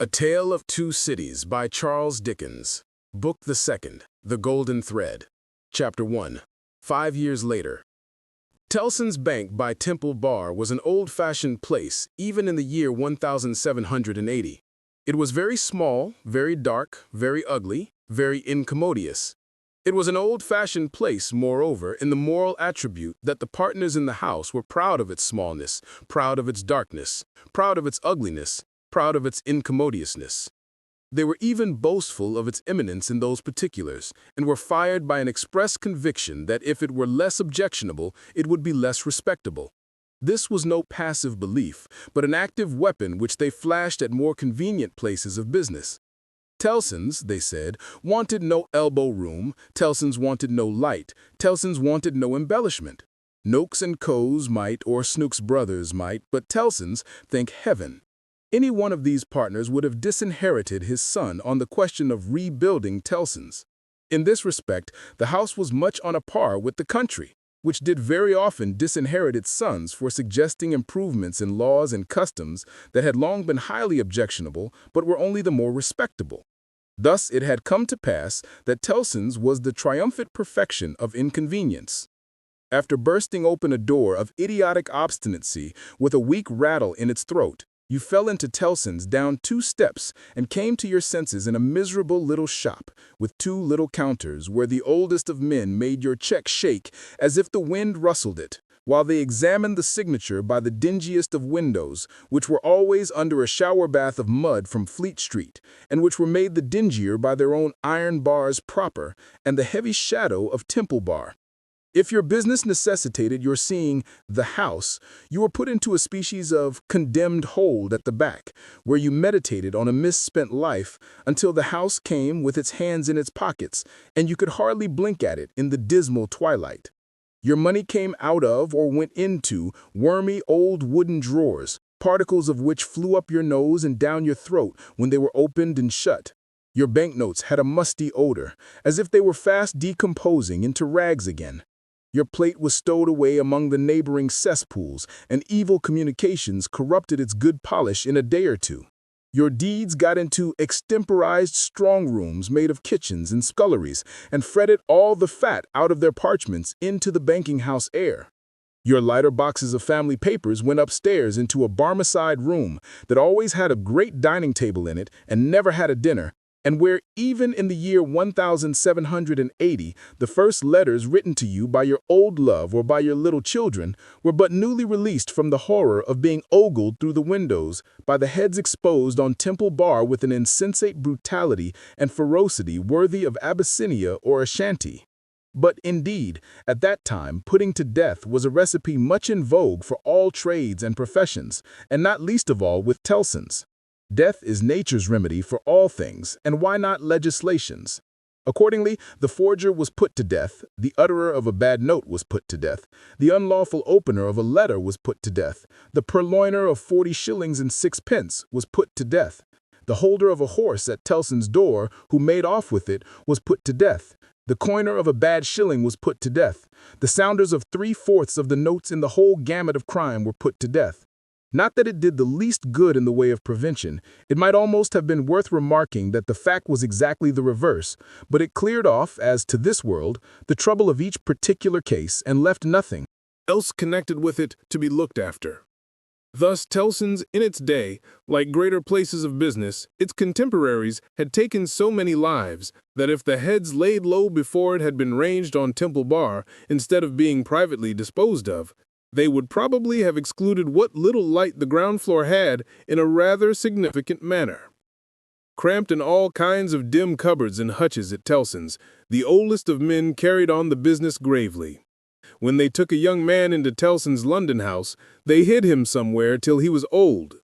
A Tale of Two Cities by Charles Dickens. Book the Second, The Golden Thread. Chapter 1. 5 years later. Tellson's Bank by Temple Bar was an old-fashioned place, even in the year 1780. It was very small, very dark, very ugly, very incommodious. It was an old-fashioned place, moreover, in the moral attribute that the partners in the house were proud of its smallness, proud of its darkness, proud of its ugliness, proud of its incommodiousness. They were even boastful of its eminence in those particulars, and were fired by an express conviction that if it were less objectionable, it would be less respectable. This was no passive belief, but an active weapon which they flashed at more convenient places of business. Tellson's, they said, wanted no elbow room, Tellson's wanted no light, Tellson's wanted no embellishment. Noakes and Co's might, or Snooks Brothers might, but Tellson's, thank heaven. Any one of these partners would have disinherited his son on the question of rebuilding Tellson's. In this respect, the house was much on a par with the country, which did very often disinherit its sons for suggesting improvements in laws and customs that had long been highly objectionable but were only the more respectable. Thus it had come to pass that Tellson's was the triumphant perfection of inconvenience. After bursting open a door of idiotic obstinacy with a weak rattle in its throat, you fell into Tellson's down 2 steps and came to your senses in a miserable little shop with 2 little counters where the oldest of men made your check shake as if the wind rustled it, while they examined the signature by the dingiest of windows, which were always under a shower bath of mud from Fleet Street, and which were made the dingier by their own iron bars proper and the heavy shadow of Temple Bar. If your business necessitated your seeing the house, you were put into a species of condemned hold at the back, where you meditated on a misspent life until the house came with its hands in its pockets, and you could hardly blink at it in the dismal twilight. Your money came out of or went into wormy old wooden drawers, particles of which flew up your nose and down your throat when they were opened and shut. Your banknotes had a musty odor, as if they were fast decomposing into rags again. Your plate was stowed away among the neighboring cesspools, and evil communications corrupted its good polish in a day or two. Your deeds got into extemporized strong rooms made of kitchens and sculleries, and fretted all the fat out of their parchments into the banking-house air. Your lighter boxes of family papers went upstairs into a Barmecide room that always had a great dining table in it and never had a dinner, and where even in the year 1780 the first letters written to you by your old love or by your little children were but newly released from the horror of being ogled through the windows by the heads exposed on Temple Bar with an insensate brutality and ferocity worthy of Abyssinia or Ashanti. But indeed, at that time, putting to death was a recipe much in vogue for all trades and professions, and not least of all with Tellson's. Death is nature's remedy for all things, and why not legislation's? Accordingly, the forger was put to death, the utterer of a bad note was put to death, the unlawful opener of a letter was put to death, the purloiner of 40 shillings and 6 pence was put to death, the holder of a horse at Tellson's door who made off with it was put to death, the coiner of a bad shilling was put to death, the sounders of 3/4 of the notes in the whole gamut of crime were put to death. Not that it did the least good in the way of prevention. It might almost have been worth remarking that the fact was exactly the reverse, but it cleared off, as to this world, the trouble of each particular case and left nothing else connected with it to be looked after. Thus Tellson's in its day, like greater places of business, its contemporaries had taken so many lives that if the heads laid low before it had been ranged on Temple Bar, instead of being privately disposed of, they would probably have excluded what little light the ground floor had in a rather significant manner. Cramped in all kinds of dim cupboards and hutches at Tellson's, the oldest of men carried on the business gravely. When they took a young man into Tellson's London house, they hid him somewhere till he was old.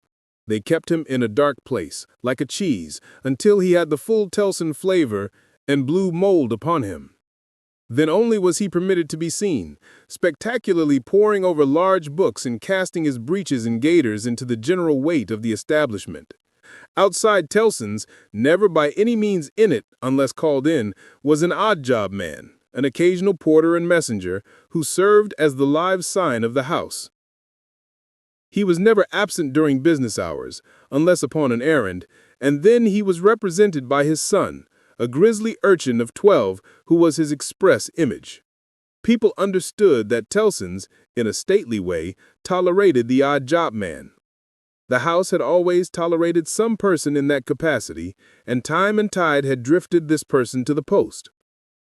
They kept him in a dark place, like a cheese, until he had the full Tellson flavor and blew mold upon him. Then only was he permitted to be seen, spectacularly poring over large books and casting his breeches and gaiters into the general weight of the establishment. Outside Tellson's, never by any means in it, unless called in, was an odd-job man, an occasional porter and messenger, who served as the live sign of the house. He was never absent during business hours, unless upon an errand, and then he was represented by his son, a grisly urchin of 12 who was his express image. People understood that Tellson's, in a stately way, tolerated the odd job man. The house had always tolerated some person in that capacity, and time and tide had drifted this person to the post.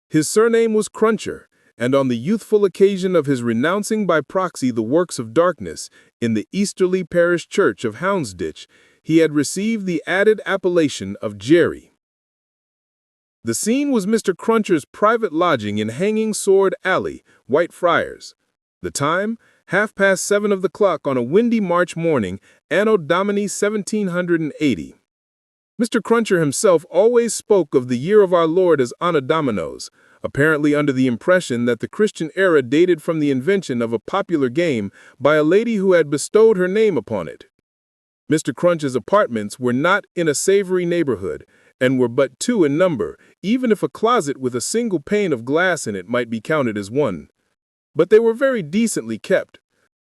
His surname was Cruncher, and on the youthful occasion of his renouncing by proxy the works of darkness in the Easterly Parish Church of Houndsditch, he had received the added appellation of Jerry. The scene was Mr. Cruncher's private lodging in Hanging Sword Alley, Whitefriars. The time, 7:30 of the clock on a windy March morning, Anno Domini 1780. Mr. Cruncher himself always spoke of the year of our Lord as Anno Dominos, apparently under the impression that the Christian era dated from the invention of a popular game by a lady who had bestowed her name upon it. Mr. Cruncher's apartments were not in a savory neighborhood, and were but 2 in number, even if a closet with a single pane of glass in it might be counted as one. But they were very decently kept.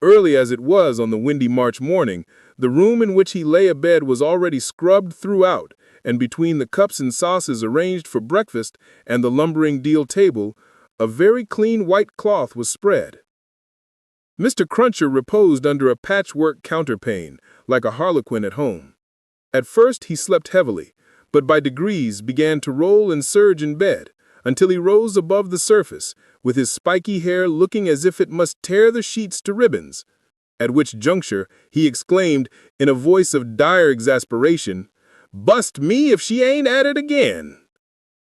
Early as it was on the windy March morning, the room in which he lay abed was already scrubbed throughout, and between the cups and saucers arranged for breakfast and the lumbering deal table, a very clean white cloth was spread. Mr. Cruncher reposed under a patchwork counterpane, like a harlequin at home. At first he slept heavily, but by degrees began to roll and surge in bed, until he rose above the surface, with his spiky hair looking as if it must tear the sheets to ribbons, at which juncture he exclaimed in a voice of dire exasperation, "Bust me if she ain't at it again!"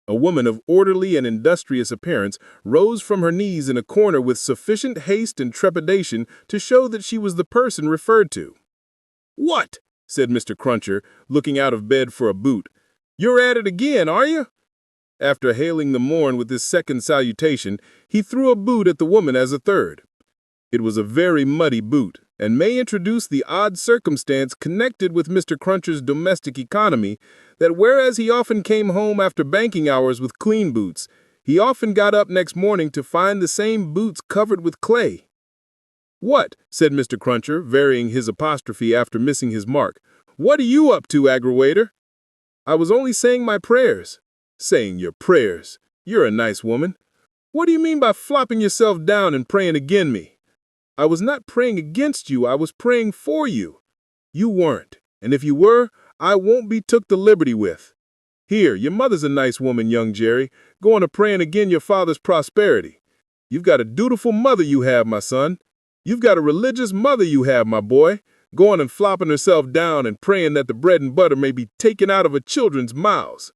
A woman of orderly and industrious appearance rose from her knees in a corner with sufficient haste and trepidation to show that she was the person referred to. "What?" said Mr. Cruncher, looking out of bed for a boot. "You're at it again, are you?" After hailing the morn with this second salutation, he threw a boot at the woman as a third. It was a very muddy boot, and may introduce the odd circumstance connected with Mr. Cruncher's domestic economy that whereas he often came home after banking hours with clean boots, he often got up next morning to find the same boots covered with clay. "What?" said Mr. Cruncher, varying his apostrophe after missing his mark. "What are you up to, aggrawator?" "I was only saying my prayers." "Saying your prayers? You're a nice woman. What do you mean by flopping yourself down and praying agin me?" "I was not praying against you, I was praying for you." "You weren't, and if you were, I won't be took the liberty with. Here, your mother's a nice woman, young Jerry, going to praying agin your father's prosperity. You've got a dutiful mother you have, my son. You've got a religious mother you have, my boy, going and flopping herself down and praying that the bread and butter may be taken out of her children's mouths.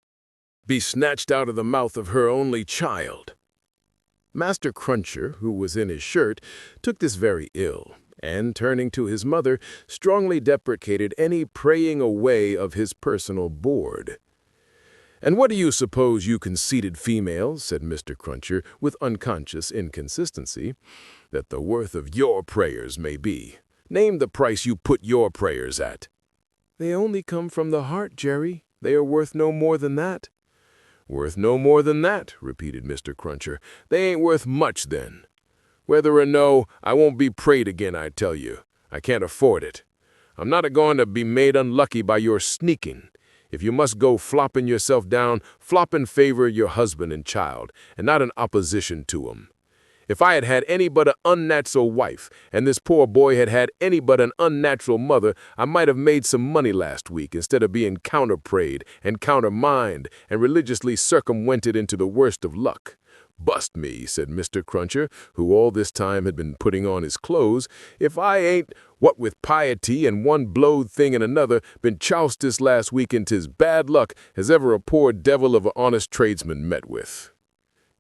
Be snatched out of the mouth of her only child." Master Cruncher, who was in his shirt, took this very ill, and, turning to his mother, strongly deprecated any praying away of his personal board. "And what do you suppose, you conceited female," said Mr. Cruncher, with unconscious inconsistency, "that the worth of your prayers may be? Name the price you put your prayers at." "They only come from the heart, Jerry. They are worth no more than that." "Worth no more than that," repeated Mr. Cruncher. "They ain't worth much, then. Whether or no, I won't be prayed again, I tell you. I can't afford it. I'm not a-going to be made unlucky by your sneaking. If you must go flopping yourself down, flop in favor of your husband and child, and not in opposition to 'em. If I had had any but an unnatural wife, and this poor boy had had any but an unnatural mother, I might have made some money last week instead of being counter-prayed and countermined and religiously circumvented into the worst of luck. Bust me," said Mr. Cruncher, who all this time had been putting on his clothes, "if I ain't, what with piety and one blowed thing and another, been choused this last week into as bad luck as ever a poor devil of an honest tradesman met with.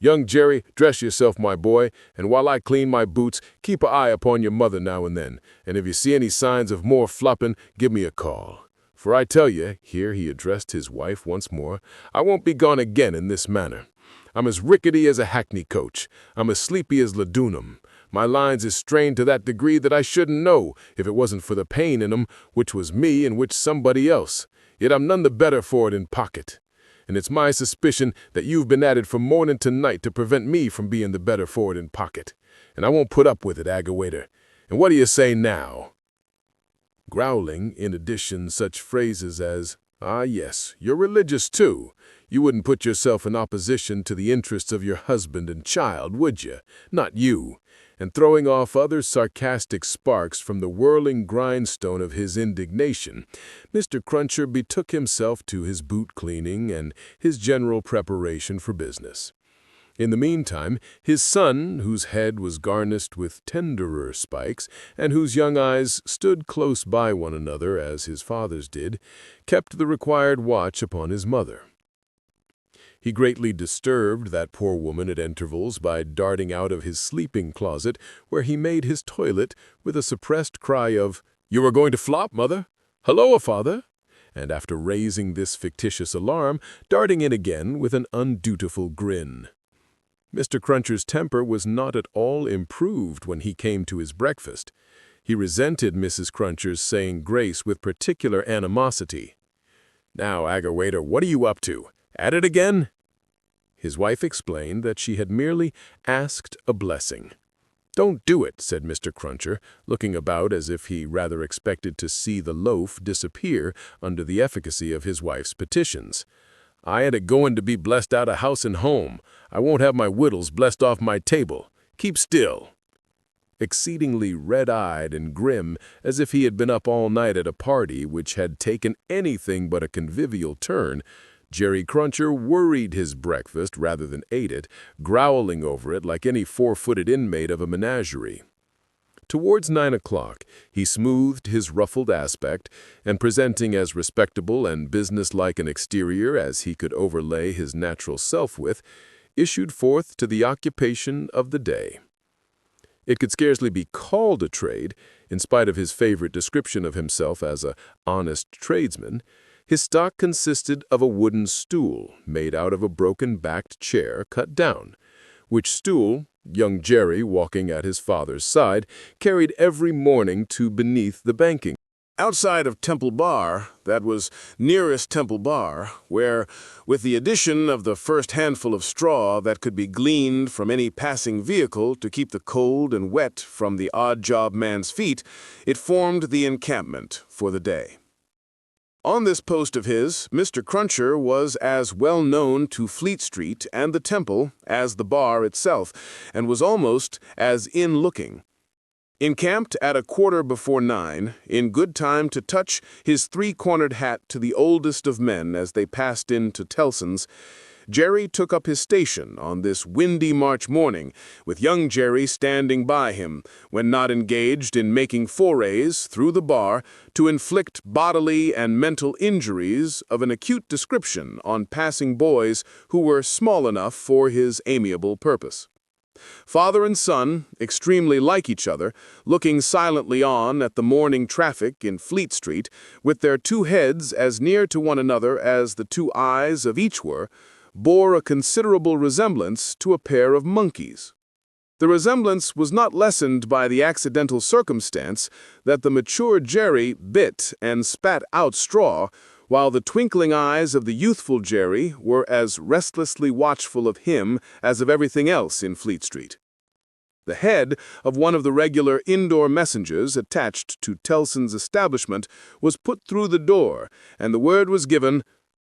Young Jerry, dress yourself, my boy, and while I clean my boots, keep an eye upon your mother now and then, and if you see any signs of more flopping, give me a call. For I tell you," here he addressed his wife once more, "I won't be gone again in this manner. I'm as rickety as a hackney coach. I'm as sleepy as ladunum. My lines is strained to that degree that I shouldn't know if it wasn't for the pain in 'em, which was me and which somebody else. Yet I'm none the better for it in pocket. And it's my suspicion that you've been at it from morning to night to prevent me from being the better for it in pocket. And I won't put up with it, aggrawator. And what do you say now?" Growling, in addition, such phrases as, Ah, yes, you're religious too. You wouldn't put yourself in opposition to the interests of your husband and child, would you? Not you. And throwing off other sarcastic sparks from the whirling grindstone of his indignation, Mr. Cruncher betook himself to his boot cleaning and his general preparation for business. In the meantime, his son, whose head was garnished with tenderer spikes, and whose young eyes stood close by one another as his father's did, kept the required watch upon his mother. He greatly disturbed that poor woman at intervals by darting out of his sleeping closet, where he made his toilet, with a suppressed cry of, "You are going to flop, mother? Halloa, father!" and after raising this fictitious alarm, darting in again with an undutiful grin. Mr. Cruncher's temper was not at all improved when he came to his breakfast. He resented Mrs. Cruncher's saying grace with particular animosity. "Now, Aggerwaiter, what are you up to? At it again?" His wife explained that she had merely asked a blessing. "Don't do it," said Mr. Cruncher, looking about as if he rather expected to see the loaf disappear under the efficacy of his wife's petitions. "I ain't a-going to be blessed out of house and home. I won't have my wittles blessed off my table. Keep still." Exceedingly red-eyed and grim, as if he had been up all night at a party which had taken anything but a convivial turn, Jerry Cruncher worried his breakfast rather than ate it, growling over it like any four-footed inmate of a menagerie. Towards 9 o'clock, he smoothed his ruffled aspect, and presenting as respectable and businesslike an exterior as he could overlay his natural self with, issued forth to the occupation of the day. It could scarcely be called a trade, in spite of his favorite description of himself as an honest tradesman. His stock consisted of a wooden stool made out of a broken-backed chair cut down, which stool young Jerry, walking at his father's side, carried every morning to beneath the banking. Outside of Temple Bar, that was nearest Temple Bar, where, with the addition of the first handful of straw that could be gleaned from any passing vehicle to keep the cold and wet from the odd-job man's feet, it formed the encampment for the day. On this post of his, Mr. Cruncher was as well known to Fleet Street and the Temple as the bar itself, and was almost as in-looking. Encamped at 9:15, in good time to touch his three-cornered hat to the oldest of men as they passed into Tellson's, Jerry took up his station on this windy March morning, with young Jerry standing by him, when not engaged in making forays through the bar to inflict bodily and mental injuries of an acute description on passing boys who were small enough for his amiable purpose. Father and son, extremely like each other, looking silently on at the morning traffic in Fleet Street, with their two heads as near to one another as the two eyes of each were, bore a considerable resemblance to a pair of monkeys. The resemblance was not lessened by the accidental circumstance that the mature Jerry bit and spat out straw, while the twinkling eyes of the youthful Jerry were as restlessly watchful of him as of everything else in Fleet Street. The head of one of the regular indoor messengers attached to Tellson's establishment was put through the door, and the word was given,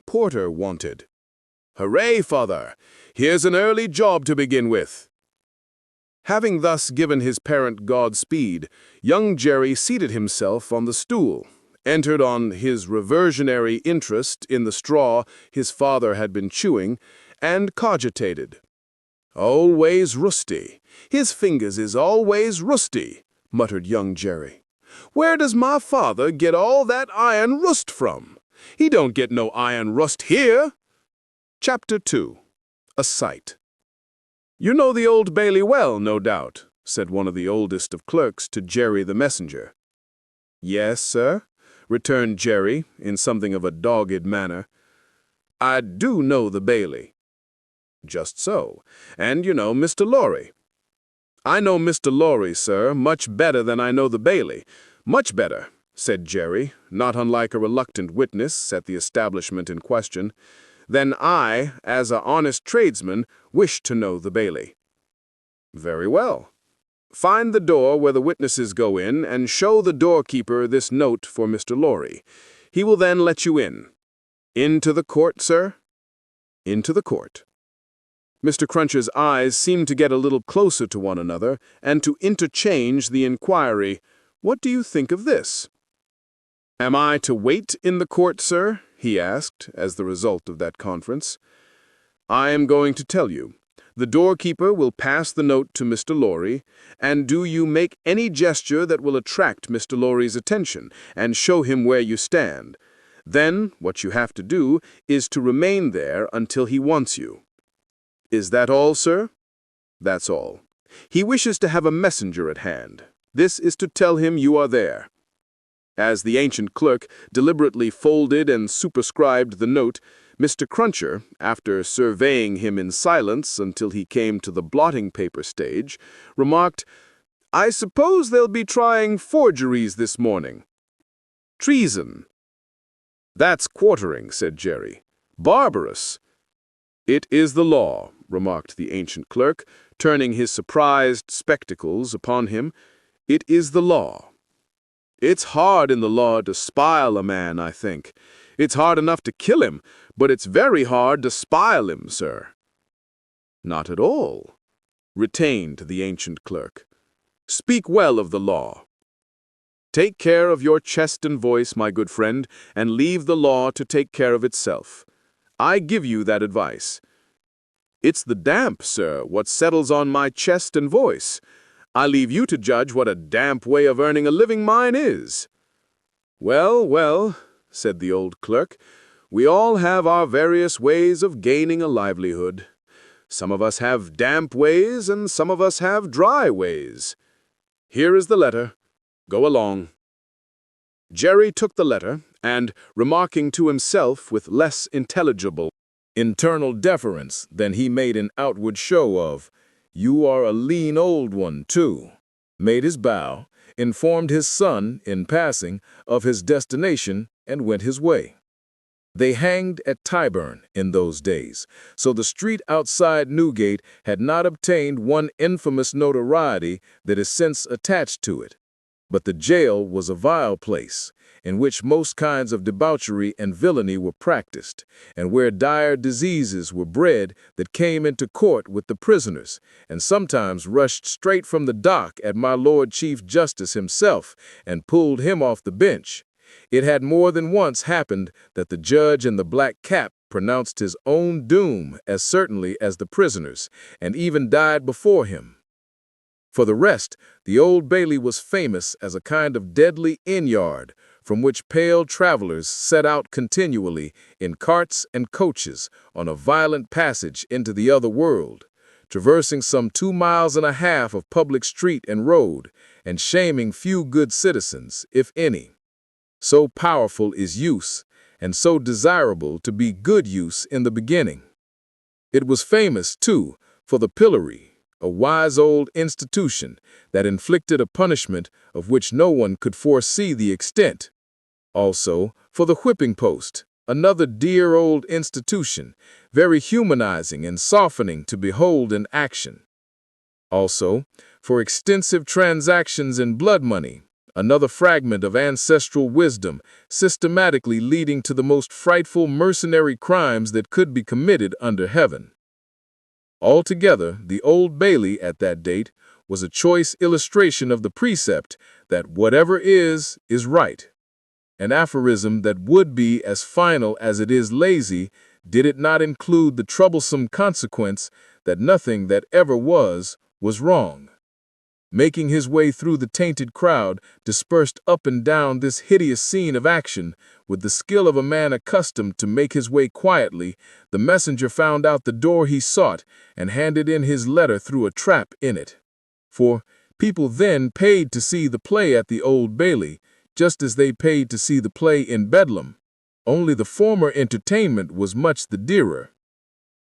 "Porter wanted." "Hooray, father! Here's an early job to begin with." Having thus given his parent Godspeed, young Jerry seated himself on the stool, entered on his reversionary interest in the straw his father had been chewing, and cogitated. "Always rusty. His fingers is always rusty," muttered young Jerry. "Where does my father get all that iron rust from? He don't get no iron rust here." Chapter 2. A Sight. "You know the Old Bailey well, no doubt," said one of the oldest of clerks to Jerry the messenger. "Yes, sir," returned Jerry, in something of a dogged manner. "I do know the Bailey." "Just so. And you know Mr. Lorry." "I know Mr. Lorry, sir, much better than I know the Bailey. Much better," said Jerry, not unlike a reluctant witness at the establishment in question. "Then I, as a honest tradesman, wish to know the Bailey." "Very well. Find the door where the witnesses go in, and show the doorkeeper this note for Mr. Lorry. He will then let you in. "Into the court, sir?" "Into the court." Mr. Cruncher's eyes seemed to get a little closer to one another and to interchange the inquiry, "What do you think of this?" "Am I to wait in the court, sir?" he asked, as the result of that conference. "I am going to tell you. The doorkeeper will pass the note to Mr. Lorry, and do you make any gesture that will attract Mr. Lorry's attention and show him where you stand. Then what you have to do is to remain there until he wants you." "Is that all, sir?" "That's all. He wishes to have a messenger at hand. This is to tell him you are there." As the ancient clerk deliberately folded and superscribed the note, Mr. Cruncher, after surveying him in silence until he came to the blotting paper stage, remarked, "I suppose they'll be trying forgeries this morning." "Treason." "That's quartering," said Jerry. "Barbarous." "It is the law," remarked the ancient clerk, turning his surprised spectacles upon him. "It is the law. It's hard in the law to spile a man, I think. It's hard enough to kill him, but it's very hard to spile him, sir." "Not at all," retained the ancient clerk. "Speak well of the law. Take care of your chest and voice, my good friend, and leave the law to take care of itself. I give you that advice." "It's the damp, sir, what settles on my chest and voice. I leave you to judge what a damp way of earning a living mine is." "Well, well," said the old clerk, "we all have our various ways of gaining a livelihood. Some of us have damp ways, and some of us have dry ways. Here is the letter. Go along." Jerry took the letter, and, remarking to himself with less intelligible internal deference than he made an outward show of, "You are a lean old one, too," made his bow, informed his son, in passing, of his destination, and went his way. They hanged at Tyburn in those days, so the street outside Newgate had not obtained one infamous notoriety that is since attached to it. But the jail was a vile place, in which most kinds of debauchery and villainy were practiced, and where dire diseases were bred that came into court with the prisoners, and sometimes rushed straight from the dock at my Lord Chief Justice himself, and pulled him off the bench. It had more than once happened that the judge in the black cap pronounced his own doom as certainly as the prisoners, and even died before him. For the rest, the Old Bailey was famous as a kind of deadly inn-yard, from which pale travelers set out continually in carts and coaches on a violent passage into the other world, traversing some 2.5 miles of public street and road, and shaming few good citizens, if any. So powerful is use, and so desirable to be good use in the beginning. It was famous, too, for the pillory, a wise old institution that inflicted a punishment of which no one could foresee the extent. Also, for the whipping post, another dear old institution, very humanizing and softening to behold in action. Also, for extensive transactions in blood money, another fragment of ancestral wisdom systematically leading to the most frightful mercenary crimes that could be committed under heaven. Altogether, the Old Bailey at that date was a choice illustration of the precept that whatever is right, an aphorism that would be as final as it is lazy did it not include the troublesome consequence that nothing that ever was wrong. Making his way through the tainted crowd dispersed up and down this hideous scene of action, with the skill of a man accustomed to make his way quietly, the messenger found out the door he sought and handed in his letter through a trap in it. For people then paid to see the play at the Old Bailey, just as they paid to see the play in Bedlam, only the former entertainment was much the dearer.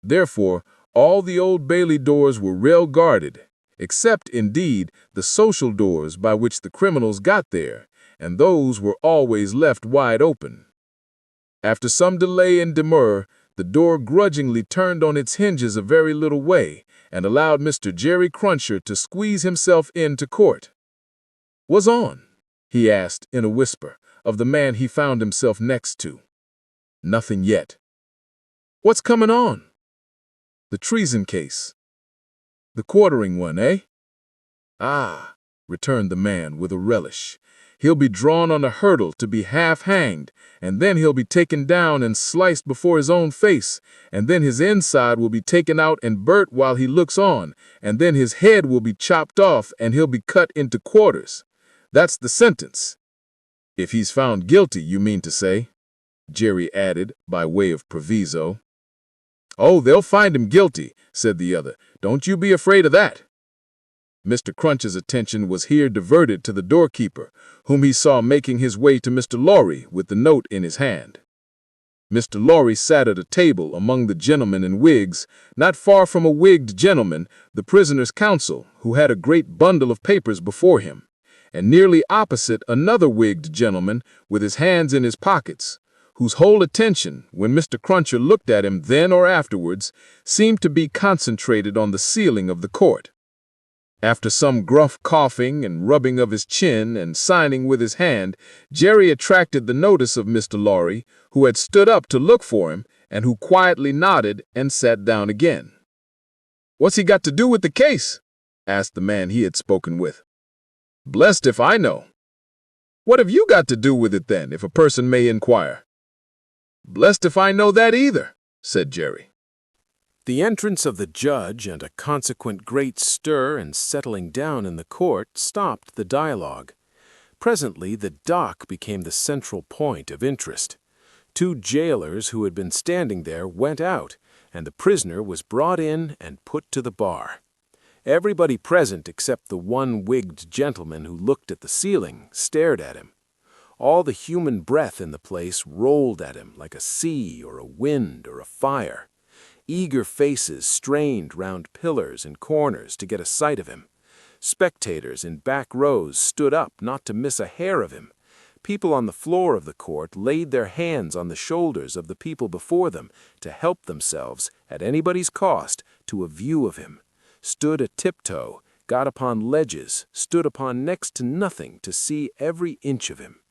Therefore, all the Old Bailey doors were well guarded, except, indeed, the social doors by which the criminals got there, and those were always left wide open. After some delay and demur, the door grudgingly turned on its hinges a very little way, and allowed Mr. Jerry Cruncher to squeeze himself into court. "What's on?" he asked in a whisper of the man he found himself next to. Nothing yet. What's coming on? The treason case. The quartering one, eh? Ah, returned the man with a relish. He'll be drawn on a hurdle to be half-hanged, and then he'll be taken down and sliced before his own face, and then his inside will be taken out and burnt while he looks on, and then his head will be chopped off and he'll be cut into quarters. That's the sentence. If he's found guilty, you mean to say, Jerry added by way of proviso. Oh, they'll find him guilty, said the other. Don't you be afraid of that. Mr. Crunch's attention was here diverted to the doorkeeper, whom he saw making his way to Mr. Lorry with the note in his hand. Mr. Lorry sat at a table among the gentlemen in wigs, not far from a wigged gentleman, the prisoner's counsel, who had a great bundle of papers before him, and nearly opposite another wigged gentleman with his hands in his pockets, whose whole attention, when Mr. Cruncher looked at him then or afterwards, seemed to be concentrated on the ceiling of the court. After some gruff coughing and rubbing of his chin and signing with his hand, Jerry attracted the notice of Mr. Lorry, who had stood up to look for him and who quietly nodded and sat down again. "What's he got to do with the case?" asked the man he had spoken with. "Blessed if I know." "What have you got to do with it then, if a person may inquire?" "Blessed if I know that either," said Jerry. The entrance of the judge and a consequent great stir and settling down in the court stopped the dialogue. Presently the dock became the central point of interest. 2 jailers who had been standing there went out, and the prisoner was brought in and put to the bar. Everybody present except the one wigged gentleman who looked at the ceiling stared at him. All the human breath in the place rolled at him like a sea or a wind or a fire. Eager faces strained round pillars and corners to get a sight of him. Spectators in back rows stood up not to miss a hair of him. People on the floor of the court laid their hands on the shoulders of the people before them to help themselves, at anybody's cost, to a view of him. Stood a tiptoe, got upon ledges, stood upon next to nothing to see every inch of him.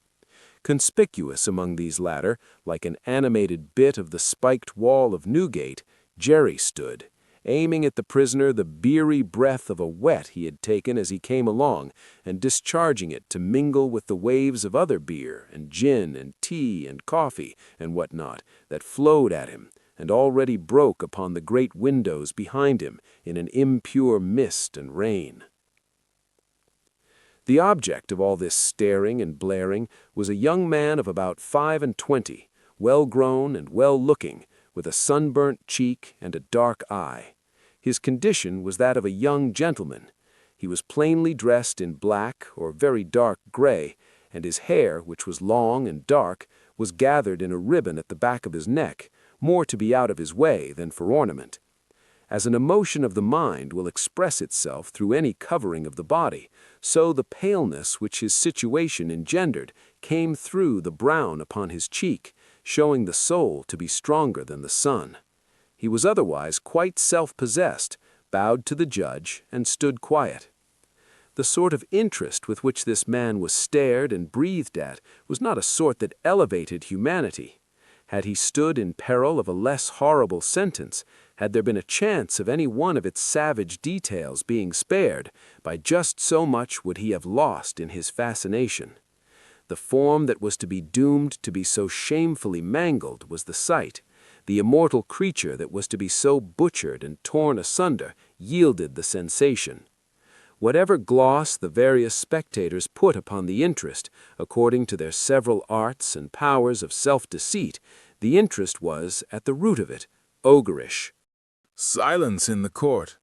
Conspicuous among these latter, like an animated bit of the spiked wall of Newgate, Jerry stood, aiming at the prisoner the beery breath of a whet he had taken as he came along, and discharging it to mingle with the waves of other beer and gin and tea and coffee and what not that flowed at him and already broke upon the great windows behind him in an impure mist and rain. The object of all this staring and blaring was a young man of about 25, well-grown and well-looking, with a sunburnt cheek and a dark eye. His condition was that of a young gentleman. He was plainly dressed in black or very dark gray, and his hair, which was long and dark, was gathered in a ribbon at the back of his neck, more to be out of his way than for ornament. As an emotion of the mind will express itself through any covering of the body, so the paleness which his situation engendered came through the brown upon his cheek, showing the soul to be stronger than the sun. He was otherwise quite self-possessed, bowed to the judge, and stood quiet. The sort of interest with which this man was stared and breathed at was not a sort that elevated humanity. Had he stood in peril of a less horrible sentence, had there been a chance of any one of its savage details being spared, by just so much would he have lost in his fascination. The form that was to be doomed to be so shamefully mangled was the sight. The immortal creature that was to be so butchered and torn asunder yielded the sensation. Whatever gloss the various spectators put upon the interest, according to their several arts and powers of self-deceit, the interest was, at the root of it, ogreish. Silence in the court.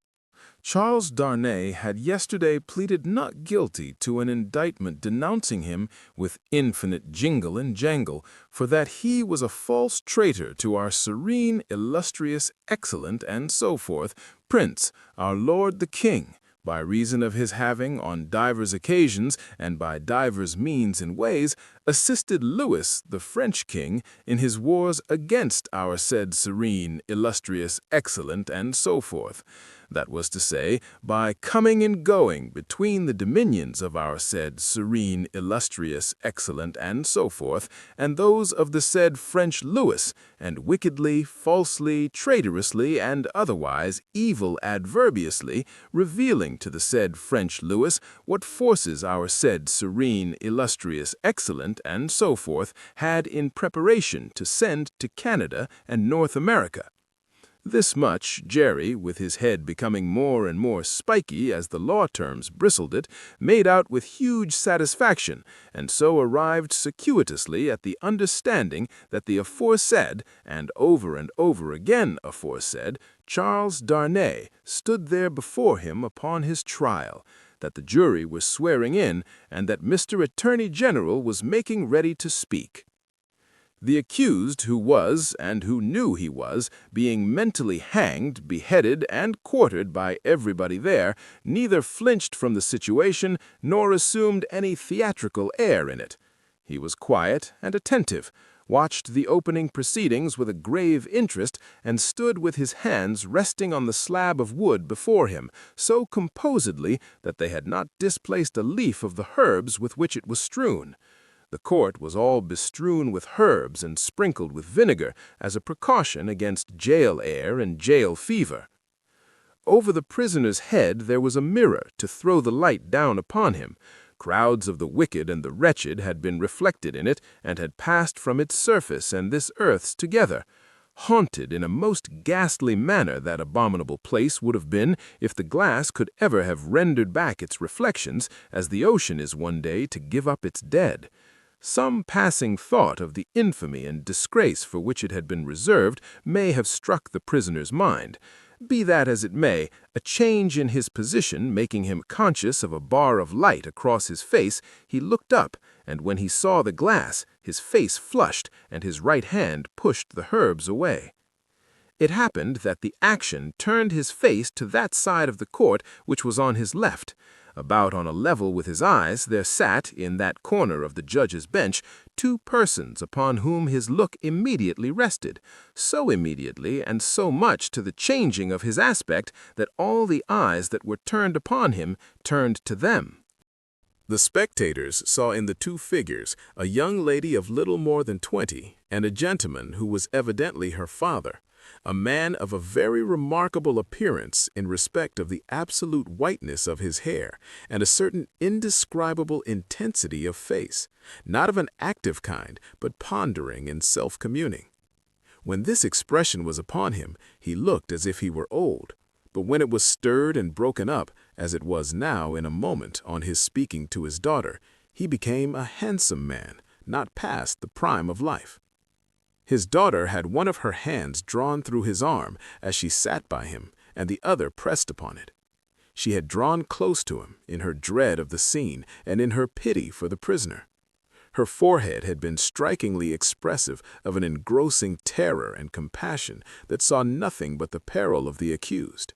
Charles Darnay had yesterday pleaded not guilty to an indictment denouncing him with infinite jingle and jangle for that he was a false traitor to our serene, illustrious, excellent, and so forth, Prince, our Lord the King, by reason of his having, on divers occasions, and by divers means and ways, assisted Louis, the French king, in his wars against our said serene, illustrious, excellent, and so forth. that was to say, by coming and going between the dominions of our said serene, illustrious, excellent, and so forth, and those of the said French Louis, and wickedly, falsely, traitorously, and otherwise evil adverbiously, revealing to the said French Louis what forces our said serene, illustrious, excellent, and so forth had in preparation to send to Canada and North America. This much, Jerry, with his head becoming more and more spiky as the law terms bristled it, made out with huge satisfaction, and so arrived circuitously at the understanding that the aforesaid, and over again aforesaid, Charles Darnay stood there before him upon his trial, that the jury was swearing in, and that Mr. Attorney General was making ready to speak. The accused, who was, and who knew he was, being mentally hanged, beheaded, and quartered by everybody there, neither flinched from the situation nor assumed any theatrical air in it. He was quiet and attentive, watched the opening proceedings with a grave interest, and stood with his hands resting on the slab of wood before him, so composedly that they had not displaced a leaf of the herbs with which it was strewn. The court was all bestrewn with herbs and sprinkled with vinegar as a precaution against jail air and jail fever. Over the prisoner's head there was a mirror to throw the light down upon him. Crowds of the wicked and the wretched had been reflected in it and had passed from its surface and this earth's together. Haunted in a most ghastly manner that abominable place would have been if the glass could ever have rendered back its reflections, as the ocean is one day to give up its dead. Some passing thought of the infamy and disgrace for which it had been reserved may have struck the prisoner's mind. Be that as it may, a change in his position making him conscious of a bar of light across his face, he looked up, and when he saw the glass, his face flushed, and his right hand pushed the herbs away. It happened that the action turned his face to that side of the court which was on his left. About on a level with his eyes there sat, in that corner of the judge's bench, two persons upon whom his look immediately rested, so immediately and so much to the changing of his aspect that all the eyes that were turned upon him turned to them. The spectators saw in the two figures a young lady of little more than 20 and a gentleman who was evidently her father, a man of a very remarkable appearance in respect of the absolute whiteness of his hair and a certain indescribable intensity of face, not of an active kind, but pondering and self-communing. When this expression was upon him, he looked as if he were old, but when it was stirred and broken up, as it was now in a moment on his speaking to his daughter, he became a handsome man, not past the prime of life. His daughter had one of her hands drawn through his arm as she sat by him, and the other pressed upon it. She had drawn close to him in her dread of the scene and in her pity for the prisoner. Her forehead had been strikingly expressive of an engrossing terror and compassion that saw nothing but the peril of the accused.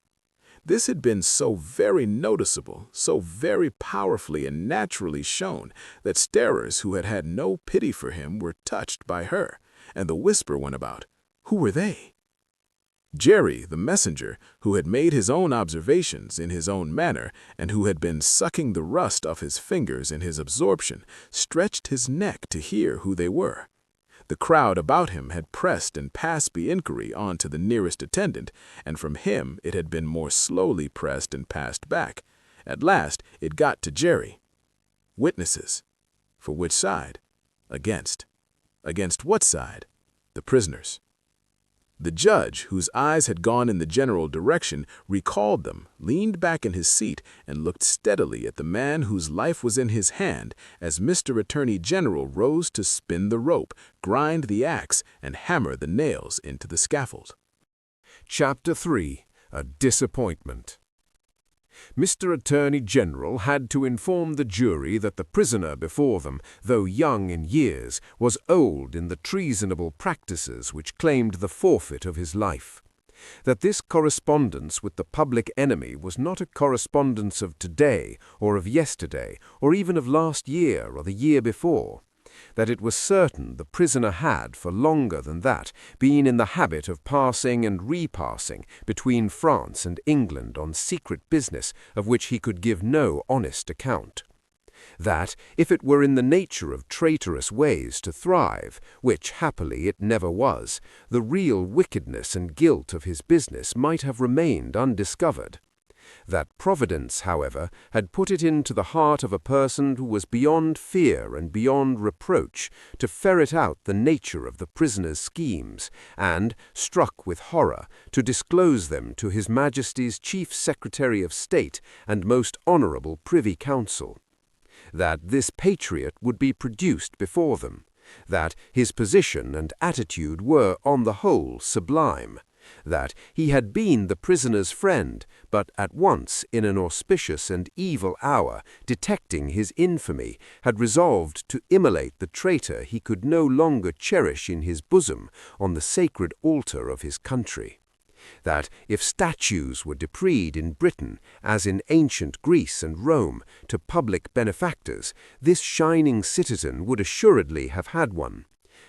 This had been so very noticeable, so very powerfully and naturally shown, that starers who had had no pity for him were touched by her, and the whisper went about, "Who were they?" Jerry, the messenger, who had made his own observations in his own manner, and who had been sucking the rust off his fingers in his absorption, stretched his neck to hear who they were. The crowd about him had pressed and passed the inquiry on to the nearest attendant, and from him it had been more slowly pressed and passed back. At last it got to Jerry. Witnesses. For which side? Against. Against what side? The prisoners. The judge, whose eyes had gone in the general direction, recalled them, leaned back in his seat, and looked steadily at the man whose life was in his hand as Mr. Attorney General rose to spin the rope, grind the axe, and hammer the nails into the scaffold. Chapter 3. A Disappointment. Mr. Attorney General had to inform the jury that the prisoner before them, though young in years, was old in the treasonable practices which claimed the forfeit of his life. That this correspondence with the public enemy was not a correspondence of today or of yesterday or even of last year or the year before. that it was certain the prisoner had, for longer than that, been in the habit of passing and repassing between France and England on secret business of which he could give no honest account. That, if it were in the nature of traitorous ways to thrive, which happily it never was, the real wickedness and guilt of his business might have remained undiscovered. That Providence, however, had put it into the heart of a person who was beyond fear and beyond reproach to ferret out the nature of the prisoner's schemes, and, struck with horror, to disclose them to His Majesty's Chief Secretary of State and most honourable Privy Council. That this patriot would be produced before them, that his position and attitude were, on the whole, sublime, that he had been the prisoner's friend, but at once, in an auspicious and evil hour, detecting his infamy, had resolved to immolate the traitor he could no longer cherish in his bosom on the sacred altar of his country. That if statues were decreed in Britain, as in ancient Greece and Rome, to public benefactors, this shining citizen would assuredly have had one.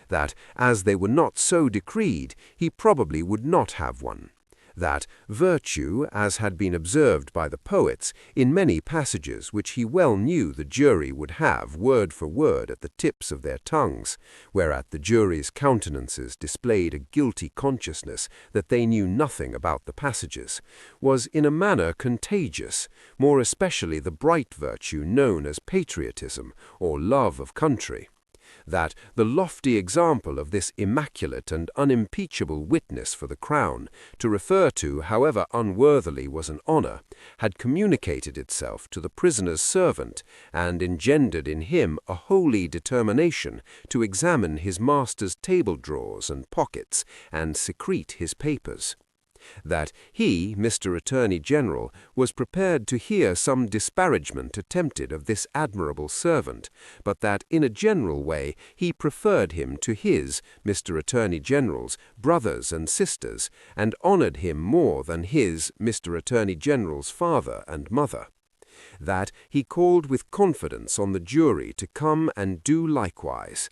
That, as they were not so decreed, he probably would not have one. That virtue, as had been observed by the poets, in many passages which he well knew the jury would have word for word at the tips of their tongues, whereat the jury's countenances displayed a guilty consciousness that they knew nothing about the passages, was in a manner contagious, more especially the bright virtue known as patriotism, or love of country. That the lofty example of this immaculate and unimpeachable witness for the crown, to refer to, however unworthily, was an honor, had communicated itself to the prisoner's servant, and engendered in him a holy determination to examine his master's table drawers and pockets, and secrete his papers. That he, Mr. Attorney General, was prepared to hear some disparagement attempted of this admirable servant, but that in a general way he preferred him to his, Mr. Attorney General's, brothers and sisters, and honored him more than his, Mr. Attorney General's, father and mother. That he called with confidence on the jury to come and do likewise.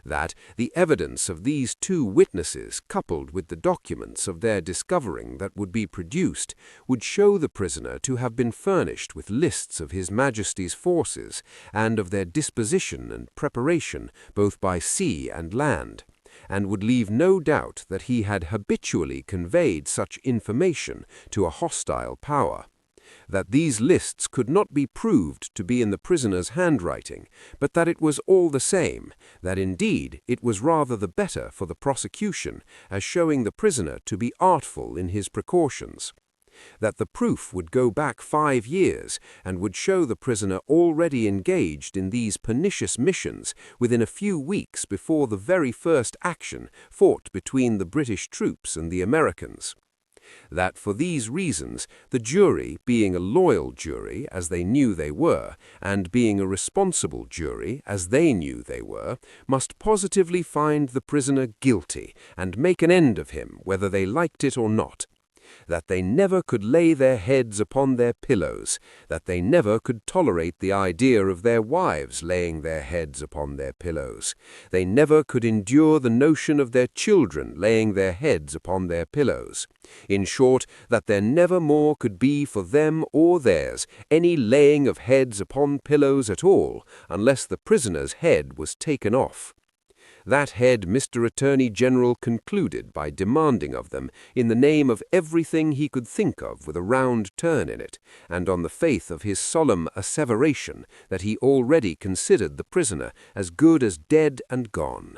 That the evidence of these two witnesses, coupled with the documents of their discovering that would be produced, would show the prisoner to have been furnished with lists of His Majesty's forces, and of their disposition and preparation, both by sea and land, and would leave no doubt that he had habitually conveyed such information to a hostile power. That these lists could not be proved to be in the prisoner's handwriting, but that it was all the same, that indeed it was rather the better for the prosecution, as showing the prisoner to be artful in his precautions. That the proof would go back 5 years, and would show the prisoner already engaged in these pernicious missions within a few weeks before the very first action fought between the British troops and the Americans. That for these reasons, the jury, being a loyal jury, as they knew they were, and being a responsible jury, as they knew they were, must positively find the prisoner guilty, and make an end of him, whether they liked it or not. That they never could lay their heads upon their pillows, that they never could tolerate the idea of their wives laying their heads upon their pillows, they never could endure the notion of their children laying their heads upon their pillows. In short, that there never more could be for them or theirs any laying of heads upon pillows at all, unless the prisoner's head was taken off. That head Mr. Attorney General concluded by demanding of them in the name of everything he could think of with a round turn in it, and on the faith of his solemn asseveration that he already considered the prisoner as good as dead and gone.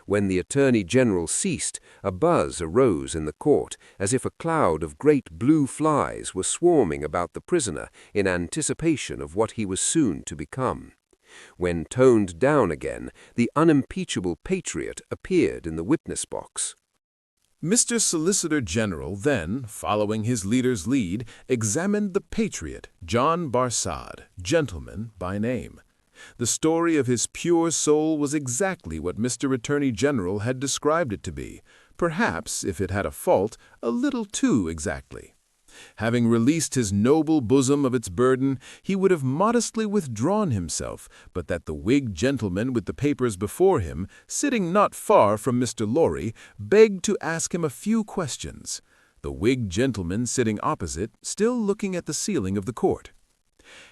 When the Attorney General ceased, a buzz arose in the court, as if a cloud of great blue flies were swarming about the prisoner in anticipation of what he was soon to become. When toned down again, the unimpeachable patriot appeared in the witness box. Mr. Solicitor General then, following his leader's lead, examined the patriot, John Barsad, gentleman by name. The story of his pure soul was exactly what Mr. Attorney General had described it to be, perhaps, if it had a fault, a little too exactly. Having released his noble bosom of its burden, he would have modestly withdrawn himself, but that the Whig gentleman with the papers before him, sitting not far from Mr. Lorry, begged to ask him a few questions. The Whig gentleman sitting opposite, still looking at the ceiling of the court.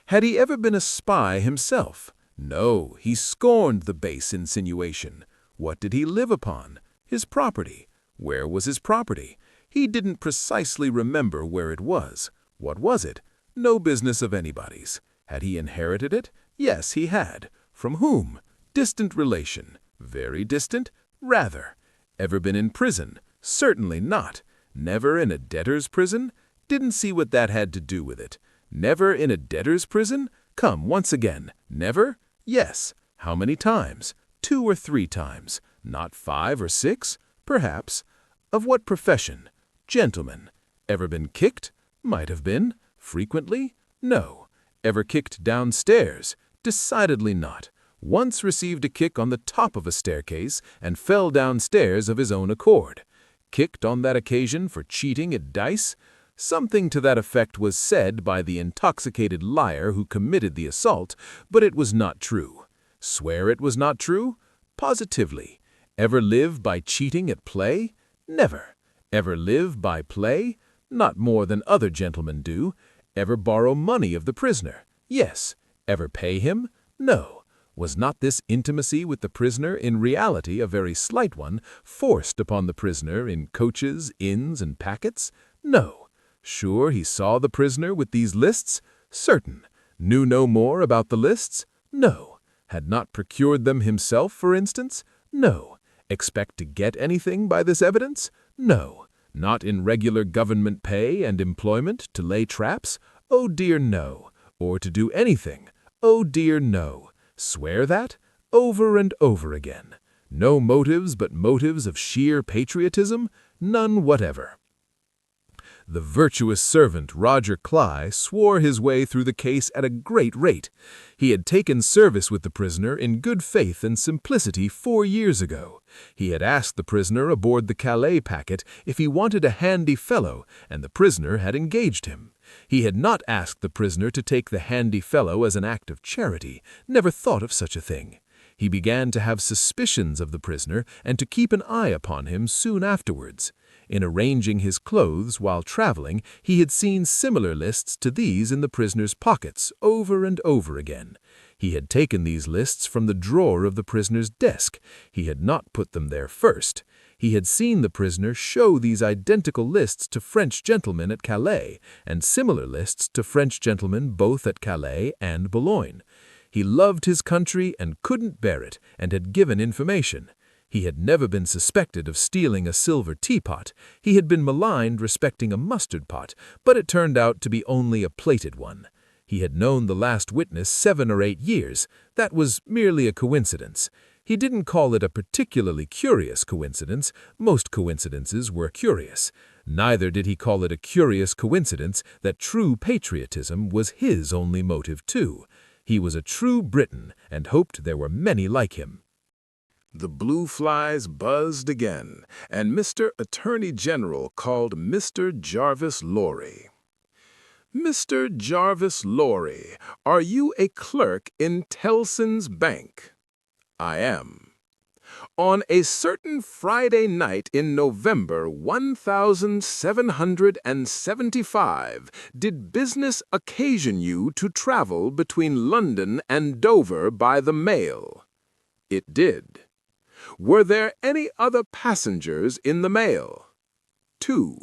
Had he ever been a spy himself? No, he scorned the base insinuation. What did he live upon? His property. Where was his property? He didn't precisely remember where it was. What was it? No business of anybody's. Had he inherited it? Yes, he had. From whom? Distant relation. Very distant? Rather. Ever been in prison? Certainly not. Never in a debtor's prison? Didn't see what that had to do with it. Never in a debtor's prison? Come, once again. Never? Yes. How many times? 2 or 3 times. Not 5 or 6? Perhaps. Of what profession? Gentleman. Ever been kicked? Might have been. Frequently? No. Ever kicked downstairs? Decidedly not. Once received a kick on the top of a staircase and fell downstairs of his own accord. Kicked on that occasion for cheating at dice? Something to that effect was said by the intoxicated liar who committed the assault, but it was not true. Swear it was not true? Positively. Ever live by cheating at play? Never. Ever live by play? Not more than other gentlemen do. Ever borrow money of the prisoner? Yes. Ever pay him? No. Was not this intimacy with the prisoner in reality a very slight one, forced upon the prisoner in coaches, inns, and packets? No. Sure he saw the prisoner with these lists? Certain. Knew no more about the lists? No. Had not procured them himself, for instance? No. Expect to get anything by this evidence? No. Not in regular government pay and employment to lay traps? Oh dear no. Or to do anything? Oh dear no. Swear that? Over and over again. No motives but motives of sheer patriotism? None whatever. The virtuous servant Roger Cly swore his way through the case at a great rate. He had taken service with the prisoner in good faith and simplicity 4 years ago. He had asked the prisoner aboard the Calais packet if he wanted a handy fellow, and the prisoner had engaged him. He had not asked the prisoner to take the handy fellow as an act of charity, never thought of such a thing. He began to have suspicions of the prisoner and to keep an eye upon him soon afterwards. In arranging his clothes while traveling, he had seen similar lists to these in the prisoner's pockets over and over again. He had taken these lists from the drawer of the prisoner's desk. He had not put them there first. He had seen the prisoner show these identical lists to French gentlemen at Calais, and similar lists to French gentlemen both at Calais and Boulogne. He loved his country and couldn't bear it, and had given information. He had never been suspected of stealing a silver teapot. He had been maligned respecting a mustard pot, but it turned out to be only a plated one. He had known the last witness 7 or 8 years. That was merely a coincidence. He didn't call it a particularly curious coincidence. Most coincidences were curious. Neither did he call it a curious coincidence that true patriotism was his only motive too. He was a true Briton and hoped there were many like him. The blue flies buzzed again, and Mr. Attorney General called Mr. Jarvis Lorry. Mr. Jarvis Lorry, are you a clerk in Tellson's Bank? I am. On a certain Friday night in November 1775, did business occasion you to travel between London and Dover by the mail? It did. Were there any other passengers in the mail? 2.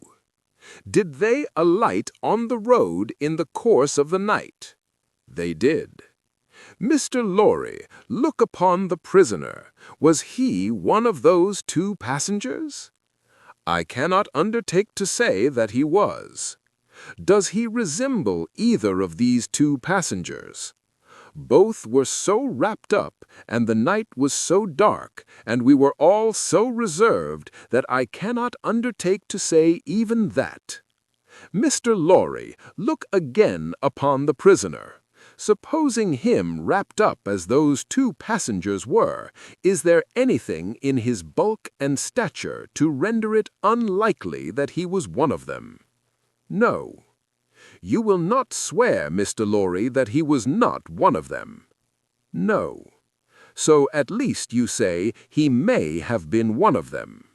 Did they alight on the road in the course of the night? They did. Mr. Lorry, look upon the prisoner. Was he one of those 2 passengers? I cannot undertake to say that he was. Does he resemble either of these 2 passengers? Both were so wrapped up, and the night was so dark, and we were all so reserved, that I cannot undertake to say even that. Mr. Lorry, look again upon the prisoner. Supposing him wrapped up as those 2 passengers were, is there anything in his bulk and stature to render it unlikely that he was one of them? No. You will not swear, Mr. Lorry, that he was not one of them. No. So at least you say he may have been one of them.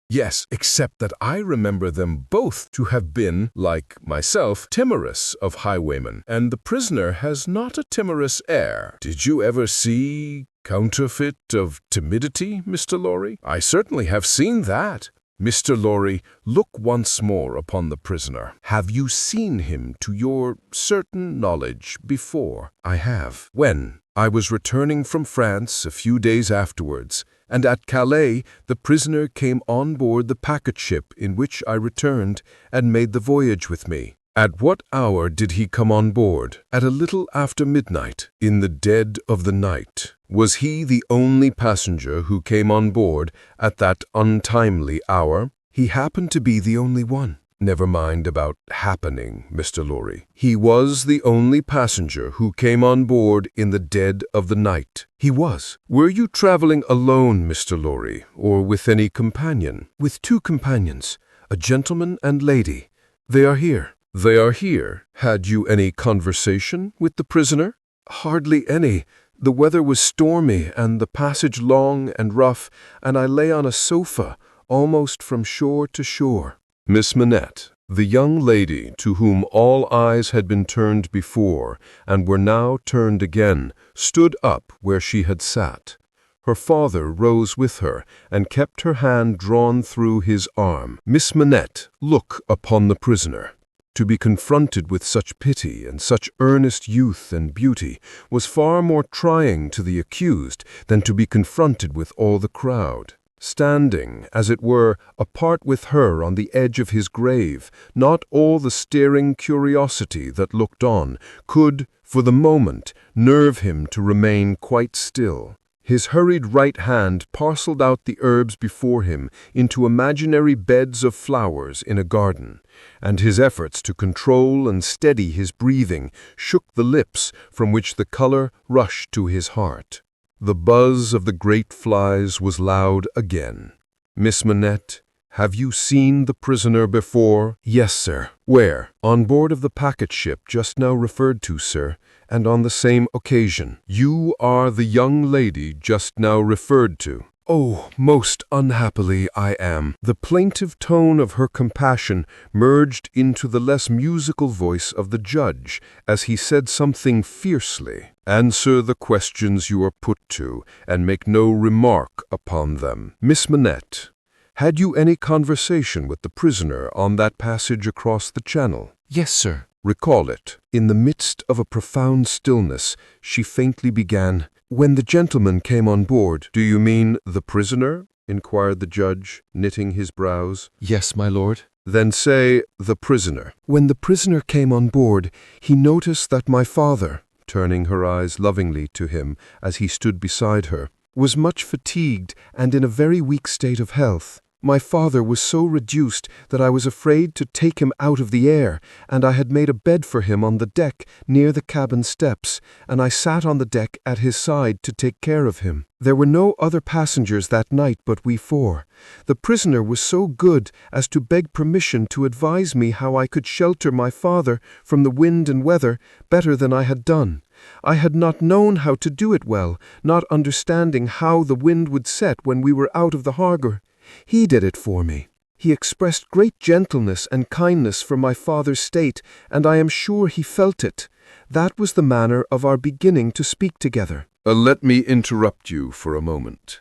Yes, except that I remember them both to have been, like myself, timorous of highwaymen, and the prisoner has not a timorous air. Did you ever see counterfeit of timidity, Mr. Lorry? I certainly have seen that. Mr. Lorry, look once more upon the prisoner. Have you seen him to your certain knowledge before? I have. When? I was returning from France a few days afterwards, and at Calais the prisoner came on board the packet ship in which I returned and made the voyage with me. At what hour did he come on board? At a little after midnight, in the dead of the night. Was he the only passenger who came on board at that untimely hour? He happened to be the only one. Never mind about happening, Mr. Lorry. He was the only passenger who came on board in the dead of the night. He was. Were you traveling alone, Mr. Lorry, or with any companion? With 2 companions, a gentleman and lady. They are here. They are here. Had you any conversation with the prisoner? Hardly any. The weather was stormy and the passage long and rough, and I lay on a sofa, almost from shore to shore. Miss Manette, the young lady to whom all eyes had been turned before and were now turned again, stood up where she had sat. Her father rose with her and kept her hand drawn through his arm. Miss Manette, look upon the prisoner. To be confronted with such pity and such earnest youth and beauty was far more trying to the accused than to be confronted with all the crowd. Standing, as it were, apart with her on the edge of his grave, not all the staring curiosity that looked on could, for the moment, nerve him to remain quite still. His hurried right hand parceled out the herbs before him into imaginary beds of flowers in a garden, and his efforts to control and steady his breathing shook the lips from which the color rushed to his heart. The buzz of the great flies was loud again. Miss Manette, have you seen the prisoner before? Yes, sir. Where? On board of the packet ship just now referred to, sir, and on the same occasion. You are the young lady just now referred to. Oh, most unhappily I am. The plaintive tone of her compassion merged into the less musical voice of the judge as he said something fiercely. Answer the questions you are put to, and make no remark upon them. Miss Manette, had you any conversation with the prisoner on that passage across the channel? Yes, sir. Recall it. In the midst of a profound stillness, she faintly began, "When the gentleman came on board—" "Do you mean the prisoner?" inquired the judge, knitting his brows. "Yes, my lord." "Then say the prisoner." "When the prisoner came on board, he noticed that my father," turning her eyes lovingly to him as he stood beside her, "was much fatigued and in a very weak state of health. My father was so reduced that I was afraid to take him out of the air, and I had made a bed for him on the deck near the cabin steps, and I sat on the deck at his side to take care of him. There were no other passengers that night but we 4. The prisoner was so good as to beg permission to advise me how I could shelter my father from the wind and weather better than I had done. I had not known how to do it well, not understanding how the wind would set when we were out of the harbor. He did it for me. He expressed great gentleness and kindness for my father's state, and I am sure he felt it. That was the manner of our beginning to speak together." Let me interrupt you for a moment.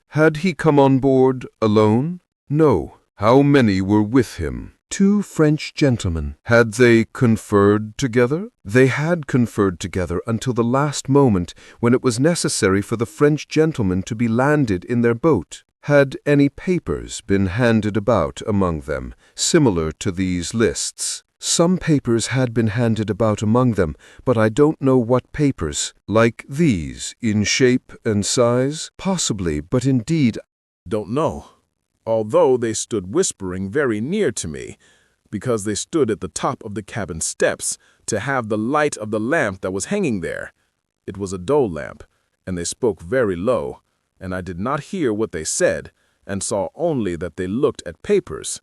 Had he come on board alone? No. How many were with him? 2 French gentlemen. Had they conferred together? They had conferred together until the last moment, when it was necessary for the French gentlemen to be landed in their boat. Had any papers been handed about among them, similar to these lists? Some papers had been handed about among them, but I don't know what papers. Like these, in shape and size? Possibly, but indeed, Don't know. Although they stood whispering very near to me, because they stood at the top of the cabin steps to have the light of the lamp that was hanging there. It was a dull lamp, and they spoke very low, and I did not hear what they said, and saw only that they looked at papers.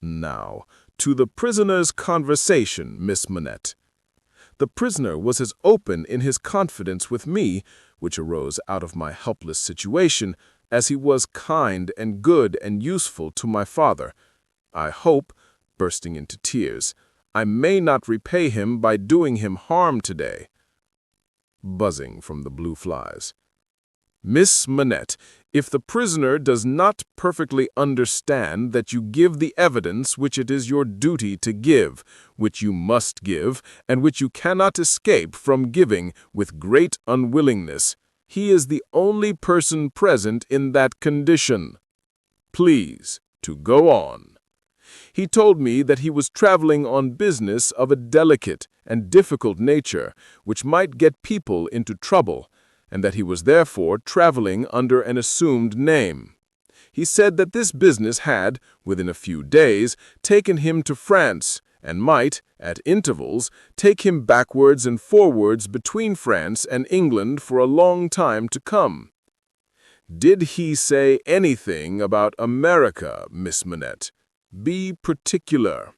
Now, to the prisoner's conversation, Miss Manette. The prisoner was as open in his confidence with me, which arose out of my helpless situation, as he was kind and good and useful to my father. I hope, bursting into tears, I may not repay him by doing him harm today. Buzzing from the blue flies. Miss Manette, if the prisoner does not perfectly understand that you give the evidence which it is your duty to give, which you must give, and which you cannot escape from giving with great unwillingness, he is the only person present in that condition. Please, to go on. He told me that he was traveling on business of a delicate and difficult nature, which might get people into trouble, and that he was therefore traveling under an assumed name. He said that this business had, within a few days, taken him to France, and might, at intervals, take him backwards and forwards between France and England for a long time to come. Did he say anything about America, Miss Manette? Be particular.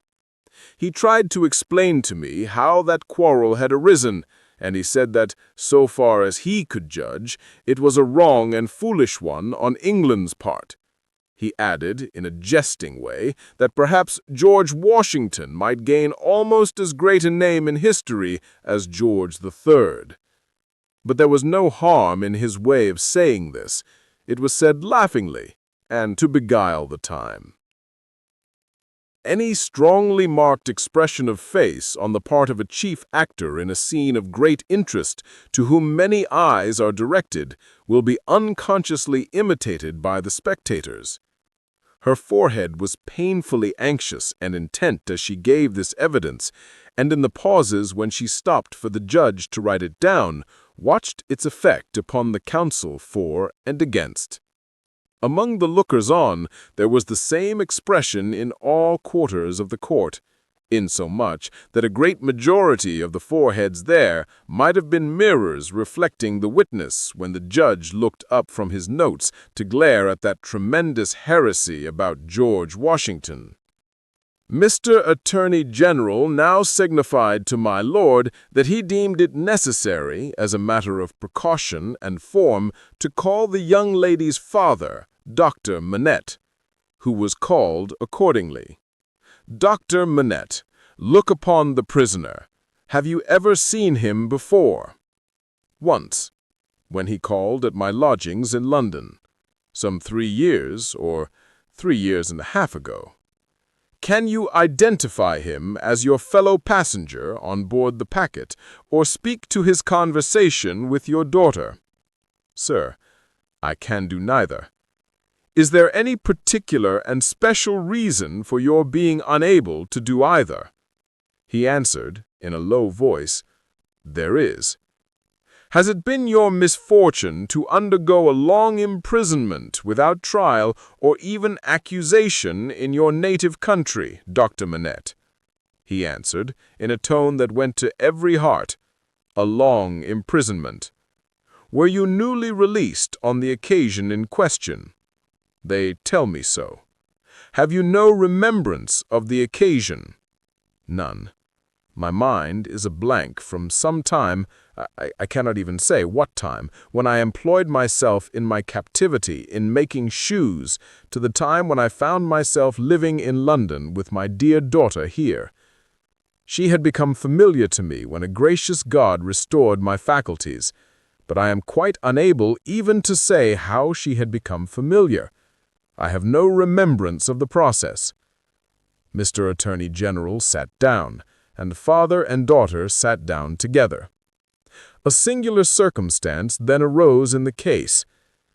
He tried to explain to me how that quarrel had arisen, and he said that, so far as he could judge, it was a wrong and foolish one on England's part. He added, in a jesting way, that perhaps George Washington might gain almost as great a name in history as George III. But there was no harm in his way of saying this. It was said laughingly, and to beguile the time. Any strongly marked expression of face on the part of a chief actor in a scene of great interest to whom many eyes are directed will be unconsciously imitated by the spectators. Her forehead was painfully anxious and intent as she gave this evidence, and in the pauses when she stopped for the judge to write it down, watched its effect upon the counsel for and against. Among the lookers-on there was the same expression in all quarters of the court, insomuch that a great majority of the foreheads there might have been mirrors reflecting the witness when the judge looked up from his notes to glare at that tremendous heresy about George Washington. Mr. Attorney General now signified to my lord that he deemed it necessary, as a matter of precaution and form, to call the young lady's father, Dr. Manette, who was called accordingly. Dr. Manette, look upon the prisoner. Have you ever seen him before? Once, when he called at my lodgings in London, some 3 years or 3 years and a half ago. Can you identify him as your fellow passenger on board the packet, or speak to his conversation with your daughter? Sir, I can do neither. Is there any particular and special reason for your being unable to do either? He answered, in a low voice, There is. Has it been your misfortune to undergo a long imprisonment without trial or even accusation in your native country, Dr. Manette? He answered, in a tone that went to every heart, A long imprisonment. Were you newly released on the occasion in question? They tell me so. Have you no remembrance of the occasion? None. My mind is a blank from some time, I cannot even say what time, when I employed myself in my captivity in making shoes, to the time when I found myself living in London with my dear daughter here. She had become familiar to me when a gracious God restored my faculties, but I am quite unable even to say how she had become familiar. I have no remembrance of the process. Mr. Attorney General sat down, and father and daughter sat down together. A singular circumstance then arose in the case,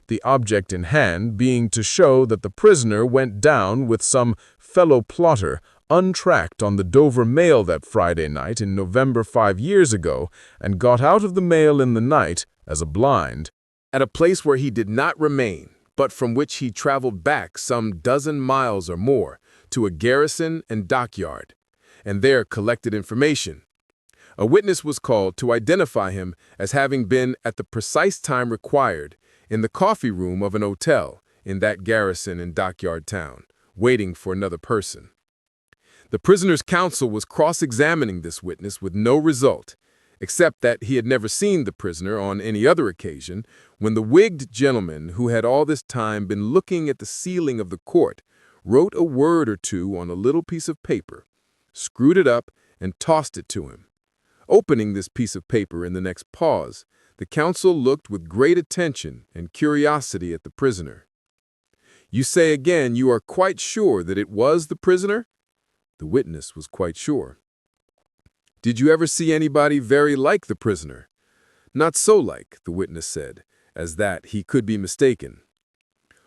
the object in hand being to show that the prisoner went down with some fellow plotter untracked on the Dover mail that Friday night in November 5 years ago, and got out of the mail in the night, as a blind, at a place where he did not remain, but from which he traveled back some dozen miles or more, to a garrison and dockyard, and there collected information. A witness was called to identify him as having been at the precise time required in the coffee room of an hotel in that garrison and dockyard town, waiting for another person. The prisoner's counsel was cross-examining this witness with no result, except that he had never seen the prisoner on any other occasion, when the wigged gentleman who had all this time been looking at the ceiling of the court wrote a word or two on a little piece of paper, screwed it up, and tossed it to him. Opening this piece of paper in the next pause, the counsel looked with great attention and curiosity at the prisoner. "You say again you are quite sure that it was the prisoner?" The witness was quite sure. "Did you ever see anybody very like the prisoner?" "Not so like," the witness said, "as that he could be mistaken."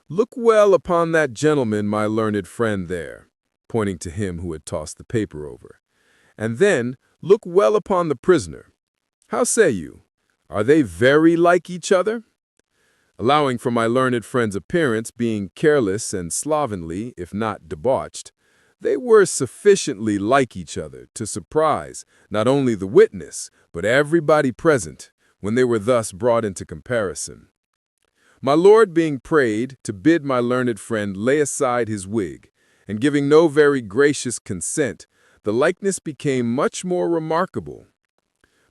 "Look well upon that gentleman, my learned friend there," pointing to him who had tossed the paper over. "And then look well upon the prisoner. How say you? Are they very like each other?" Allowing for my learned friend's appearance being careless and slovenly, if not debauched, they were sufficiently like each other to surprise not only the witness, but everybody present, when they were thus brought into comparison. My lord being prayed to bid my learned friend lay aside his wig, and giving no very gracious consent, the likeness became much more remarkable.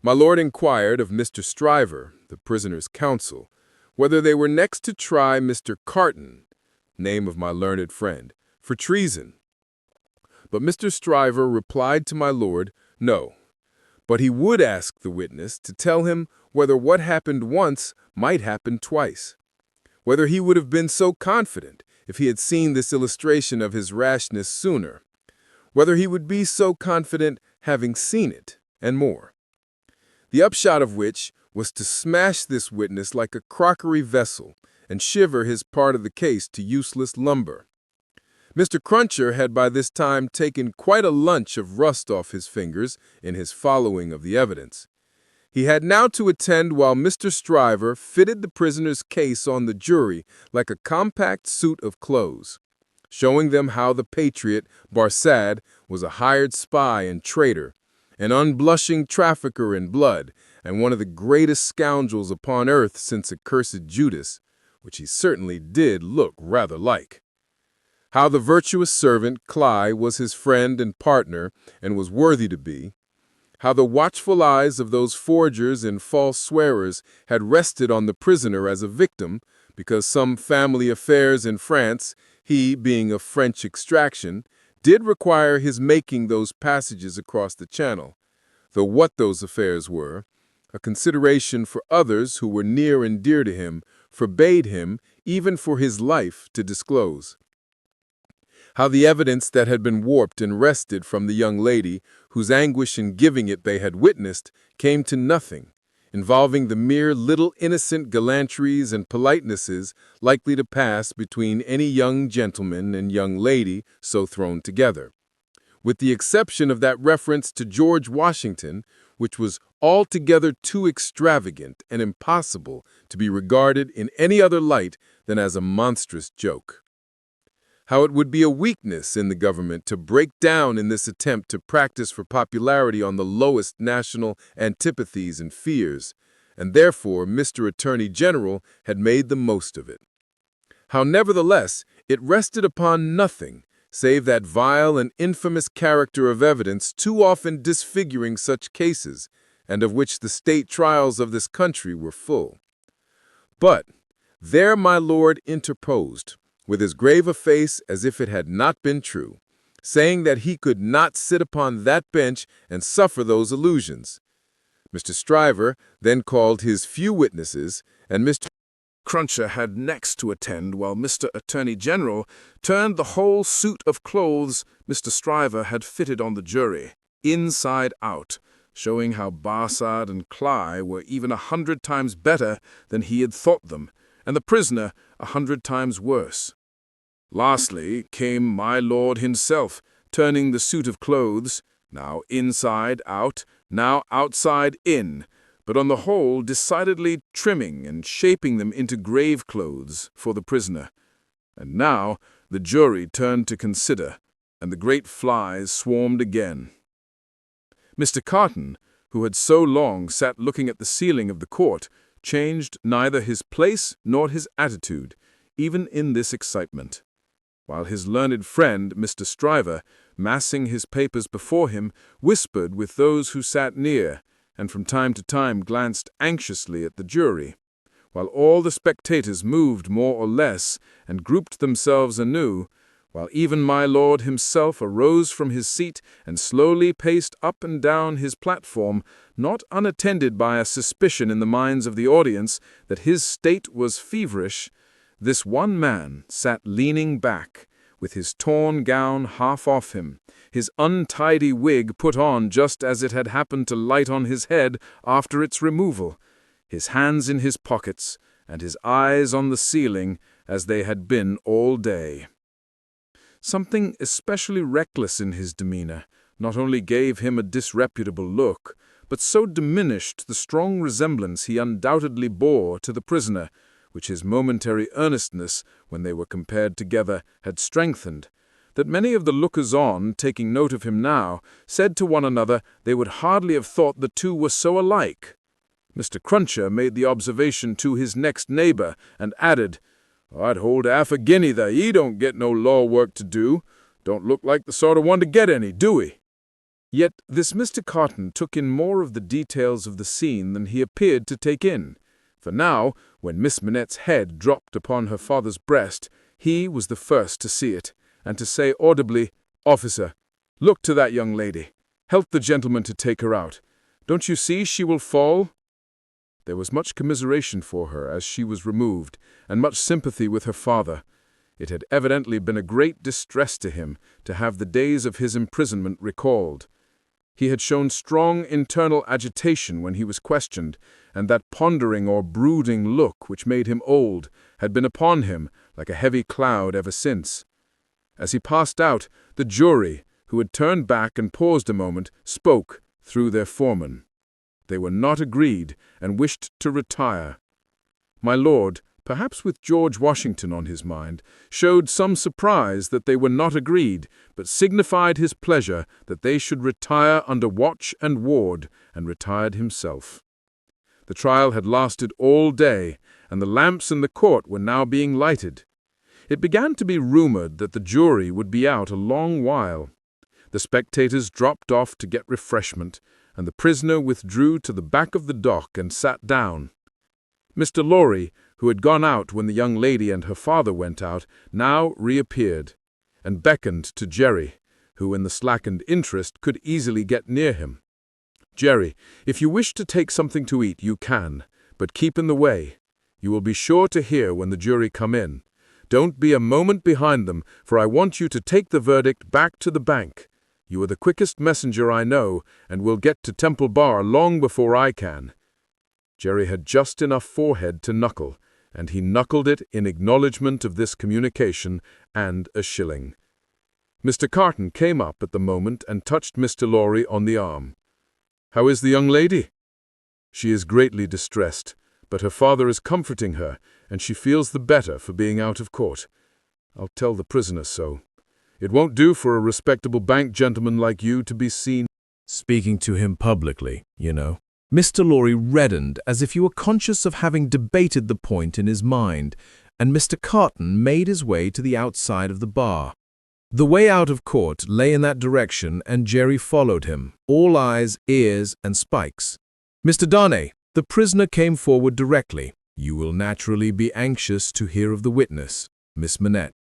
My lord inquired of Mr. Stryver, the prisoner's counsel, whether they were next to try Mr. Carton, name of my learned friend, for treason. But Mr. Stryver replied to my lord, no, but he would ask the witness to tell him whether what happened once might happen twice, whether he would have been so confident if he had seen this illustration of his rashness sooner, whether he would be so confident having seen it, and more. The upshot of which was to smash this witness like a crockery vessel and shiver his part of the case to useless lumber. Mr. Cruncher had by this time taken quite a lunch of rust off his fingers in his following of the evidence. He had now to attend while Mr. Stryver fitted the prisoner's case on the jury like a compact suit of clothes, showing them how the patriot, Barsad, was a hired spy and traitor, an unblushing trafficker in blood, and one of the greatest scoundrels upon earth since accursed Judas, which he certainly did look rather like. How the virtuous servant, Cly, was his friend and partner, and was worthy to be. How the watchful eyes of those forgers and false swearers had rested on the prisoner as a victim, because some family affairs in France, he being of French extraction, did require his making those passages across the Channel, though what those affairs were, a consideration for others who were near and dear to him, forbade him, even for his life, to disclose. How the evidence that had been warped and wrested from the young lady, whose anguish in giving it they had witnessed, came to nothing, involving the mere little innocent gallantries and politenesses likely to pass between any young gentleman and young lady so thrown together, with the exception of that reference to George Washington, which was altogether too extravagant and impossible to be regarded in any other light than as a monstrous joke. How it would be a weakness in the government to break down in this attempt to practice for popularity on the lowest national antipathies and fears, and therefore Mr. Attorney General had made the most of it. How nevertheless it rested upon nothing save that vile and infamous character of evidence too often disfiguring such cases, and of which the state trials of this country were full. But there my lord interposed, with as grave a face as if it had not been true, saying that he could not sit upon that bench and suffer those illusions. Mr. Stryver then called his few witnesses, and Mr. Cruncher had next to attend while Mr. Attorney General turned the whole suit of clothes Mr. Stryver had fitted on the jury, inside out, showing how Barsad and Cly were even 100 times better than he had thought them, and the prisoner 100 times worse. Lastly came my lord himself, turning the suit of clothes, now inside out, now outside in, but on the whole decidedly trimming and shaping them into grave clothes for the prisoner. And now the jury turned to consider, and the great flies swarmed again. Mr. Carton, who had so long sat looking at the ceiling of the court, changed neither his place nor his attitude, even in this excitement. while his learned friend, Mr. Stryver, massing his papers before him, whispered with those who sat near, and from time to time glanced anxiously at the jury, while all the spectators moved more or less and grouped themselves anew, while even my lord himself arose from his seat and slowly paced up and down his platform, not unattended by a suspicion in the minds of the audience that his state was feverish. This one man sat leaning back, with his torn gown half off him, his untidy wig put on just as it had happened to light on his head after its removal, his hands in his pockets, and his eyes on the ceiling as they had been all day. Something especially reckless in his demeanor not only gave him a disreputable look, but so diminished the strong resemblance he undoubtedly bore to the prisoner, which his momentary earnestness, when they were compared together, had strengthened, that many of the lookers-on, taking note of him now, said to one another they would hardly have thought the two were so alike. Mr. Cruncher made the observation to his next neighbor, and added, "I'd hold half a guinea that he don't get no law work to do. Don't look like the sort of one to get any, do he?" Yet this Mr. Carton took in more of the details of the scene than he appeared to take in, for now, when Miss Manette's head dropped upon her father's breast, he was the first to see it, and to say audibly, "Officer, look to that young lady. Help the gentleman to take her out. Don't you see she will fall?" There was much commiseration for her as she was removed, and much sympathy with her father. It had evidently been a great distress to him to have the days of his imprisonment recalled. He had shown strong internal agitation when he was questioned, and that pondering or brooding look which made him old had been upon him like a heavy cloud ever since. As he passed out, the jury, who had turned back and paused a moment, spoke through their foreman. They were not agreed, and wished to retire. My lord, perhaps with George Washington on his mind, showed some surprise that they were not agreed, but signified his pleasure that they should retire under watch and ward, and retired himself. The trial had lasted all day, and the lamps in the court were now being lighted. It began to be rumored that the jury would be out a long while. The spectators dropped off to get refreshment, and the prisoner withdrew to the back of the dock and sat down. Mr. Lorry, who had gone out when the young lady and her father went out, now reappeared, and beckoned to Jerry, who in the slackened interest could easily get near him. "Jerry, if you wish to take something to eat, you can, but keep in the way. You will be sure to hear when the jury come in. Don't be a moment behind them, for I want you to take the verdict back to the bank. You are the quickest messenger I know, and will get to Temple Bar long before I can." Jerry had just enough forehead to knuckle, and he knuckled it in acknowledgment of this communication and a shilling. Mr. Carton came up at the moment and touched Mr. Lorry on the arm. "How is the young lady?" "She is greatly distressed, but her father is comforting her, and she feels the better for being out of court. I'll tell the prisoner so. It won't do for a respectable bank gentleman like you to be seen speaking to him publicly, you know." Mr. Lorry reddened as if he were conscious of having debated the point in his mind, and Mr. Carton made his way to the outside of the bar. The way out of court lay in that direction, and Jerry followed him, all eyes, ears, and spikes. "Mr. Darnay," the prisoner came forward directly. "You will naturally be anxious to hear of the witness, Miss Manette.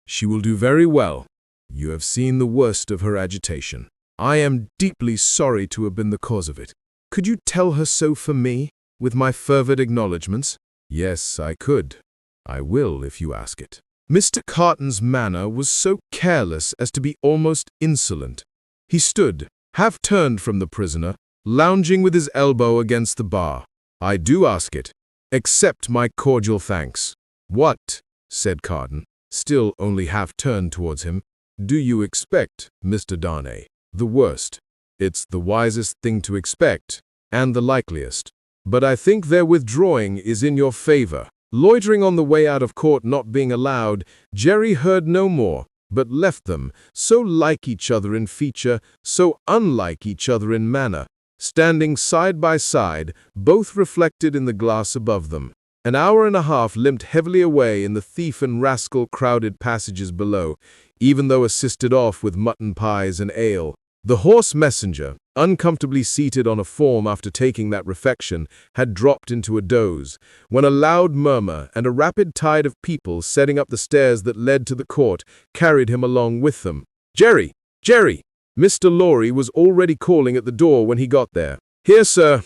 She will do very well. You have seen the worst of her agitation. I am deeply sorry to have been the cause of it. Could you tell her so for me, with my fervid acknowledgments?" "Yes, I could. I will, if you ask it." Mr. Carton's manner was so careless as to be almost insolent. He stood, half turned from the prisoner, lounging with his elbow against the bar. "I do ask it. Accept my cordial thanks." "What?" said Carton, still only half turned towards him. "Do you expect, Mr. Darnay? The worst. It's the wisest thing to expect, and the likeliest. But I think their withdrawing is in your favor." Loitering on the way out of court not being allowed, Jerry heard no more, but left them, so like each other in feature, so unlike each other in manner, standing side by side, both reflected in the glass above them, An hour and a half limped heavily away in the thief and rascal crowded passages below, even though assisted off with mutton pies and ale. The horse messenger, uncomfortably seated on a form after taking that refection, had dropped into a doze, when a loud murmur and a rapid tide of people setting up the stairs that led to the court carried him along with them. "Jerry! Jerry!" Mr. Lorry was already calling at the door when he got there. "Here, sir.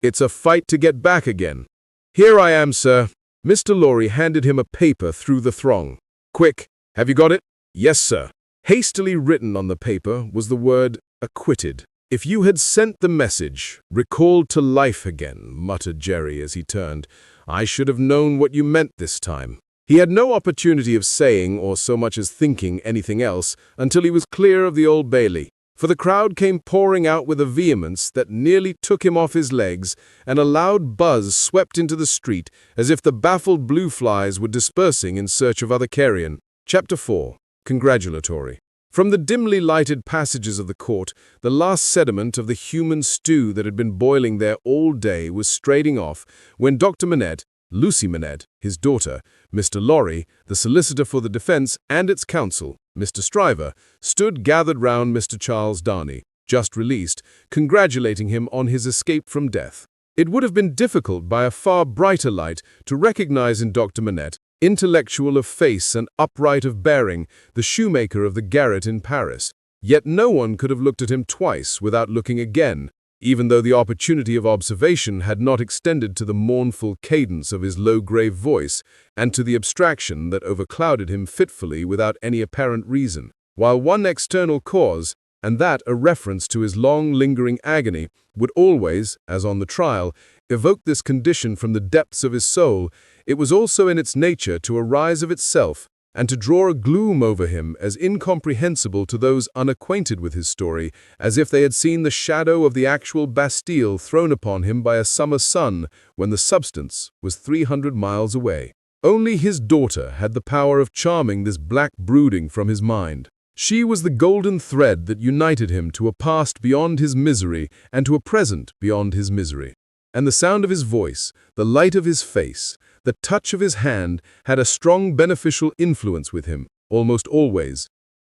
It's a fight to get back again." "Here I am, sir." Mr. Lorry handed him a paper through the throng. "Quick, have you got it?" "Yes, sir." Hastily written on the paper was the word acquitted. "If you had sent the message, recalled to life again," muttered Jerry as he turned, "I should have known what you meant this time." He had no opportunity of saying or so much as thinking anything else until he was clear of the Old Bailey, for the crowd came pouring out with a vehemence that nearly took him off his legs, and a loud buzz swept into the street as if the baffled blue flies were dispersing in search of other carrion. Chapter 4. Congratulatory. From the dimly lighted passages of the court, the last sediment of the human stew that had been boiling there all day was straying off when Dr. Manette, Lucie Manette, his daughter, Mr. Lorry, the solicitor for the defense, and its counsel, Mr. Stryver, stood gathered round Mr. Charles Darnay, just released, congratulating him on his escape from death. It would have been difficult by a far brighter light to recognize in Dr. Manette, intellectual of face and upright of bearing, the shoemaker of the garret in Paris. Yet no one could have looked at him twice without looking again, even though the opportunity of observation had not extended to the mournful cadence of his low grave voice and to the abstraction that overclouded him fitfully without any apparent reason, while one external cause, and that a reference to his long-lingering agony, would always, as on the trial, evoke this condition from the depths of his soul. It was also in its nature to arise of itself and to draw a gloom over him as incomprehensible to those unacquainted with his story as if they had seen the shadow of the actual Bastille thrown upon him by a summer sun when the substance was 300 miles away. Only his daughter had the power of charming this black brooding from his mind. She was the golden thread that united him to a past beyond his misery and to a present beyond his misery. And the sound of his voice, the light of his face, the touch of his hand had a strong beneficial influence with him, almost always.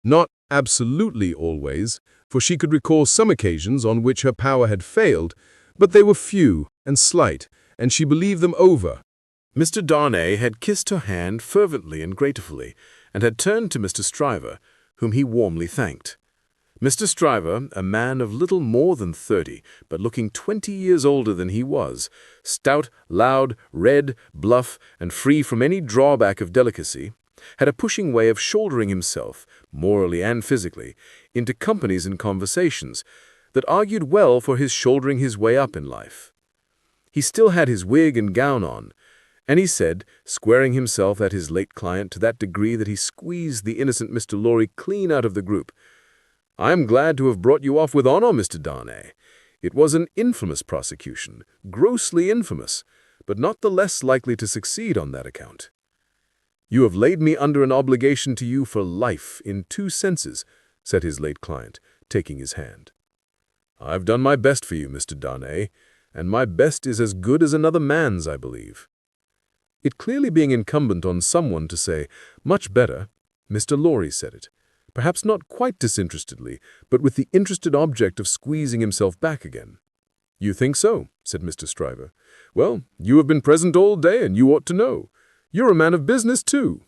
Not absolutely always, for she could recall some occasions on which her power had failed, but they were few and slight, and she believed them over. Mr. Darnay had kissed her hand fervently and gratefully, and had turned to Mr. Stryver, whom he warmly thanked. Mr. Stryver, a man of little more than 30, but looking 20 years older than he was, stout, loud, red, bluff, and free from any drawback of delicacy, had a pushing way of shouldering himself, morally and physically, into companies and conversations that argued well for his shouldering his way up in life. He still had his wig and gown on, and he said, squaring himself at his late client to that degree that he squeezed the innocent Mr. Lorry clean out of the group, "I am glad to have brought you off with honor, Mr. Darnay. It was an infamous prosecution, grossly infamous, but not the less likely to succeed on that account. You have laid me under an obligation to you for life in 2 senses," said his late client, taking his hand. "I've done my best for you, Mr. Darnay, and my best is as good as another man's, I believe." It clearly being incumbent on someone to say, "Much better," Mr. Lorry said it, perhaps not quite disinterestedly, but with the interested object of squeezing himself back again. "You think so?" said Mr. Stryver. "Well, you have been present all day, and you ought to know. You're a man of business, too."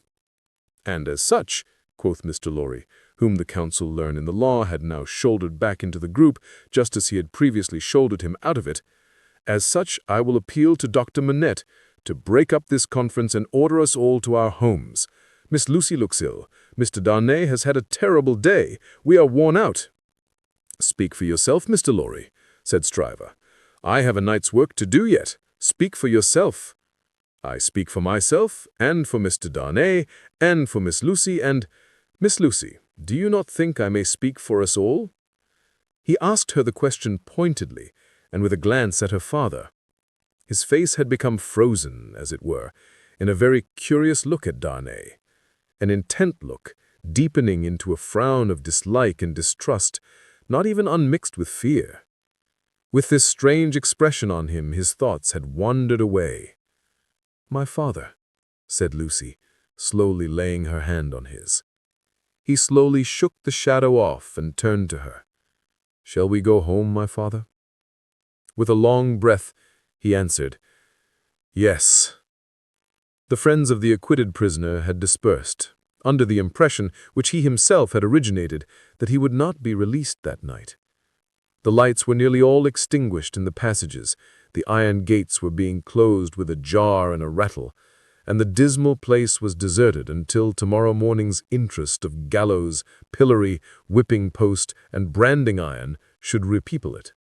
"And as such," quoth Mr. Lorry, whom the counsel learned in the law had now shouldered back into the group, just as he had previously shouldered him out of it, "as such I will appeal to Dr. Manette to break up this conference and order us all to our homes. Miss Lucie looks ill. Mr. Darnay has had a terrible day. We are worn out." "Speak for yourself, Mr. Lorry," said Stryver. "I have a night's work to do yet. Speak for yourself." "I speak for myself, and for Mr. Darnay, and for Miss Lucie, and— Miss Lucie, do you not think I may speak for us all?" He asked her the question pointedly, and with a glance at her father. His face had become frozen, as it were, in a very curious look at Darnay, an intent look, deepening into a frown of dislike and distrust, not even unmixed with fear. With this strange expression on him, his thoughts had wandered away. "My father," said Lucie, slowly laying her hand on his. He slowly shook the shadow off and turned to her. "Shall we go home, my father?" With a long breath, he answered, "Yes." The friends of the acquitted prisoner had dispersed, under the impression, which he himself had originated, that he would not be released that night. The lights were nearly all extinguished in the passages, the iron gates were being closed with a jar and a rattle, and the dismal place was deserted until tomorrow morning's interest of gallows, pillory, whipping post, and branding iron should repeople it.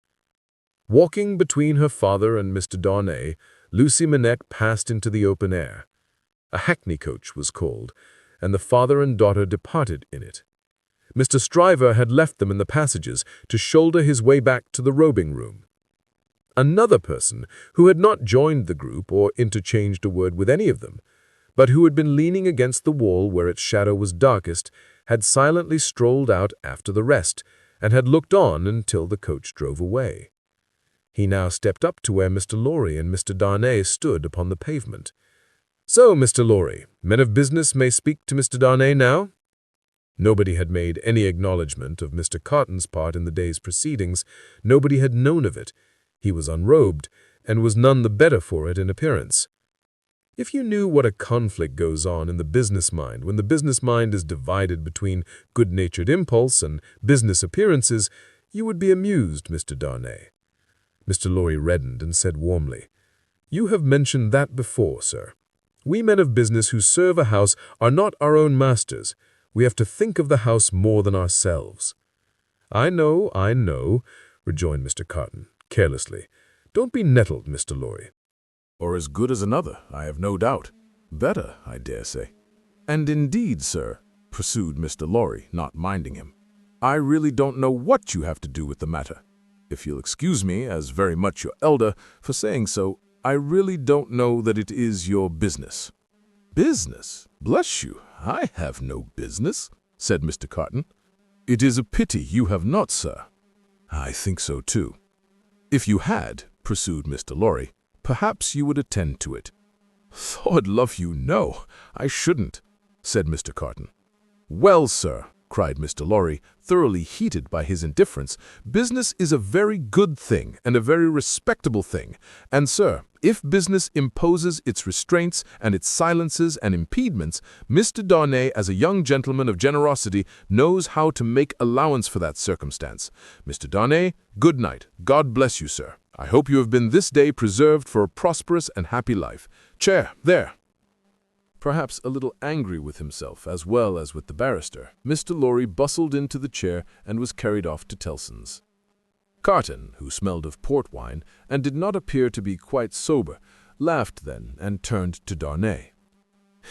Walking between her father and Mr. Darnay, Lucie Manette passed into the open air. A hackney coach was called, and the father and daughter departed in it. Mr. Stryver had left them in the passages to shoulder his way back to the robing room. Another person, who had not joined the group or interchanged a word with any of them, but who had been leaning against the wall where its shadow was darkest, had silently strolled out after the rest, and had looked on until the coach drove away. He now stepped up to where Mr. Lorry and Mr. Darnay stood upon the pavement. "So, Mr. Lorry, men of business may speak to Mr. Darnay now?" Nobody had made any acknowledgment of Mr. Carton's part in the day's proceedings. Nobody had known of it. He was unrobed, and was none the better for it in appearance. If you knew what a conflict goes on in the business mind when the business mind is divided between good-natured impulse and business appearances, you would be amused, Mr. Darnay. Mr. Lorry reddened and said warmly, "You have mentioned that before, sir. We men of business who serve a house are not our own masters. We have to think of the house more than ourselves." I know," rejoined Mr. Carton, carelessly. "Don't be nettled, Mr. Lorry." "Or as good as another, I have no doubt. Better, I dare say." "And indeed, sir," pursued Mr. Lorry, not minding him, "I really don't know what you have to do with the matter. If you'll excuse me, as very much your elder, for saying so, I really don't know that it is your business." "Business? Bless you, I have no business," said Mr. Carton. "It is a pity you have not, sir." "I think so, too." "If you had," pursued Mr. Lorry, "perhaps you would attend to it." "Lord love you, no, I shouldn't," said Mr. Carton. "Well, sir," cried Mr. Lorry, thoroughly heated by his indifference, "business is a very good thing and a very respectable thing, and, sir, if business imposes its restraints and its silences and impediments, Mr. Darnay, as a young gentleman of generosity, knows how to make allowance for that circumstance. Mr. Darnay, good night. God bless you, sir. I hope you have been this day preserved for a prosperous and happy life. Chair, there." Perhaps a little angry with himself as well as with the barrister, Mr. Lorry bustled into the chair and was carried off to Tellson's. Carton, who smelled of port wine and did not appear to be quite sober, laughed then and turned to Darnay.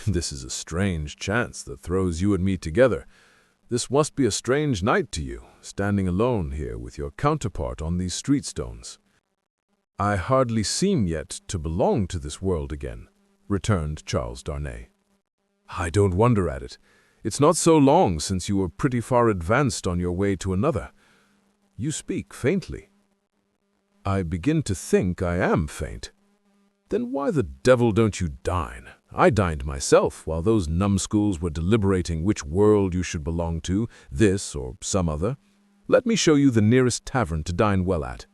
"This is a strange chance that throws you and me together. This must be a strange night to you, standing alone here with your counterpart on these street stones." "I hardly seem yet to belong to this world again," returned Charles Darnay. "I don't wonder at it. It's not so long since you were pretty far advanced on your way to another. You speak faintly." "I begin to think I am faint." "Then why the devil don't you dine? I dined myself while those numbskulls were deliberating which world you should belong to, this or some other. Let me show you the nearest tavern to dine well at."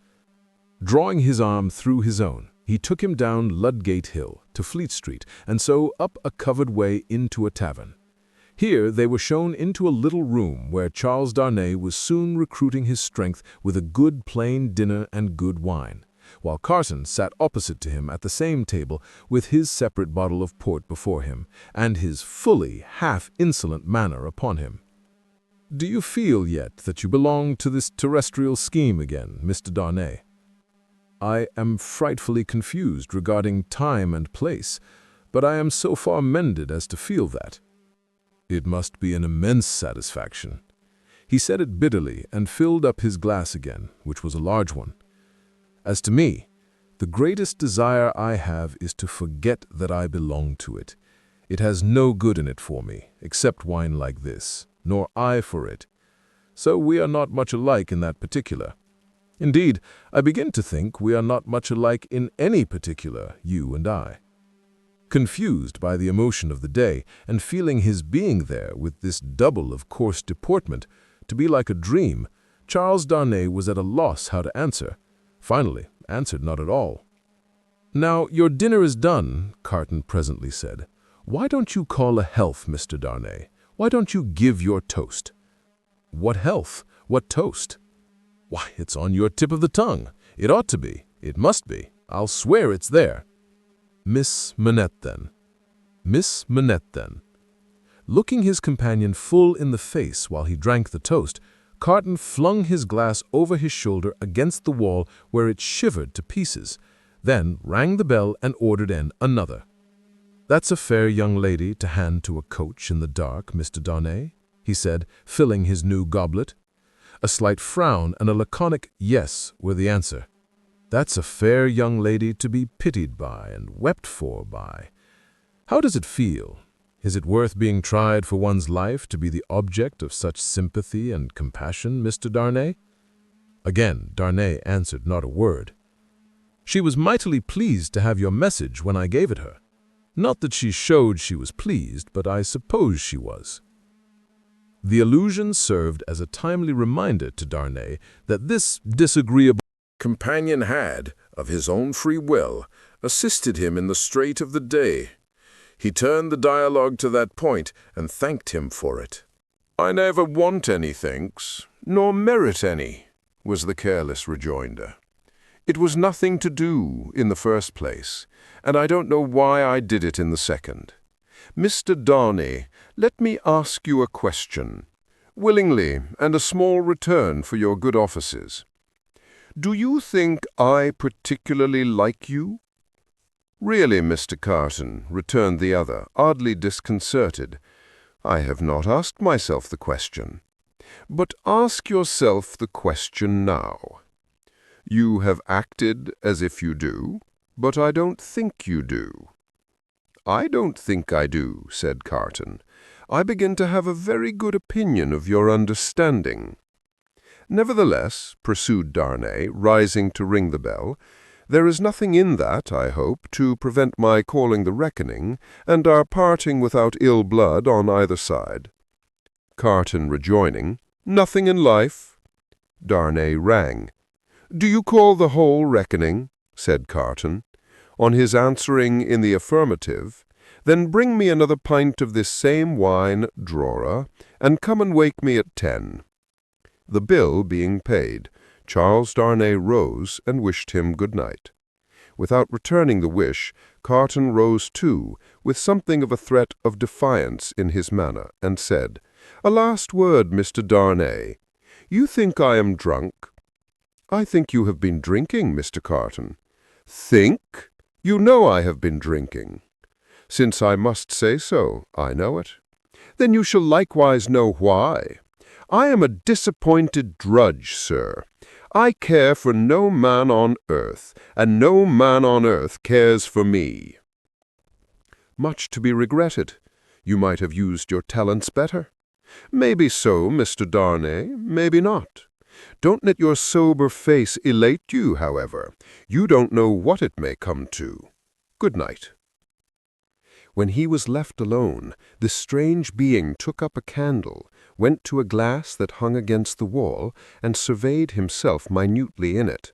Drawing his arm through his own, he took him down Ludgate Hill to Fleet Street, and so up a covered way into a tavern. Here they were shown into a little room where Charles Darnay was soon recruiting his strength with a good plain dinner and good wine, while Carton sat opposite to him at the same table with his separate bottle of port before him, and his fully half-insolent manner upon him. "Do you feel yet that you belong to this terrestrial scheme again, Mr. Darnay?" "I am frightfully confused regarding time and place, but I am so far mended as to feel that." "It must be an immense satisfaction." He said it bitterly and filled up his glass again, which was a large one. "As to me, the greatest desire I have is to forget that I belong to it. It has no good in it for me, except wine like this, nor I for it. So we are not much alike in that particular. Indeed, I begin to think we are not much alike in any particular, you and I." Confused by the emotion of the day, and feeling his being there with this double of coarse deportment to be like a dream, Charles Darnay was at a loss how to answer. Finally, answered not at all. "Now, your dinner is done," Carton presently said. "Why don't you call a health, Mr. Darnay? Why don't you give your toast?" "What health? What toast?" "Why, it's on your tip of the tongue. It ought to be. It must be. I'll swear it's there." "Miss Manette, then." "Miss Manette, then." Looking his companion full in the face while he drank the toast, Carton flung his glass over his shoulder against the wall where it shivered to pieces, then rang the bell and ordered in another. "That's a fair young lady to hand to a coach in the dark, Mr. Darnay," he said, filling his new goblet. A slight frown and a laconic "yes" were the answer. "That's a fair young lady to be pitied by and wept for by. How does it feel? Is it worth being tried for one's life to be the object of such sympathy and compassion, Mr. Darnay?" Again, Darnay answered not a word. "She was mightily pleased to have your message when I gave it her. Not that she showed she was pleased, but I suppose she was." The allusion served as a timely reminder to Darnay that this disagreeable companion had, of his own free will, assisted him in the strait of the day. He turned the dialogue to that point and thanked him for it. "I never want any thanks, nor merit any," was the careless rejoinder. "It was nothing to do in the first place, and I don't know why I did it in the second. Mr. Darnay, let me ask you a question, willingly, and a small return for your good offices. Do you think I particularly like you?" "Really, Mr. Carton," returned the other, oddly disconcerted, "I have not asked myself the question. But ask yourself the question now. You have acted as if you do, but I don't think you do." "I don't think I do," said Carton. "I begin to have a very good opinion of your understanding." "Nevertheless," pursued Darnay, rising to ring the bell, "there is nothing in that, I hope, to prevent my calling the reckoning, and our parting without ill blood on either side." Carton rejoining, "Nothing in life." Darnay rang. "Do you call the whole reckoning?" said Carton. On his answering in the affirmative, "Then bring me another pint of this same wine, Drora, and come and wake me at 10. The bill being paid, Charles Darnay rose and wished him good night. Without returning the wish, Carton rose too, with something of a threat of defiance in his manner, and said, "A last word, Mr. Darnay. You think I am drunk?" "I think you have been drinking, Mr. Carton." "Think? You know I have been drinking." "Since I must say so, I know it." "Then you shall likewise know why. I am a disappointed drudge, sir. I care for no man on earth, and no man on earth cares for me." "Much to be regretted. You might have used your talents better." "Maybe so, Mr. Darnay, maybe not. Don't let your sober face elate you, however. You don't know what it may come to. Good night." When he was left alone, this strange being took up a candle, went to a glass that hung against the wall, and surveyed himself minutely in it.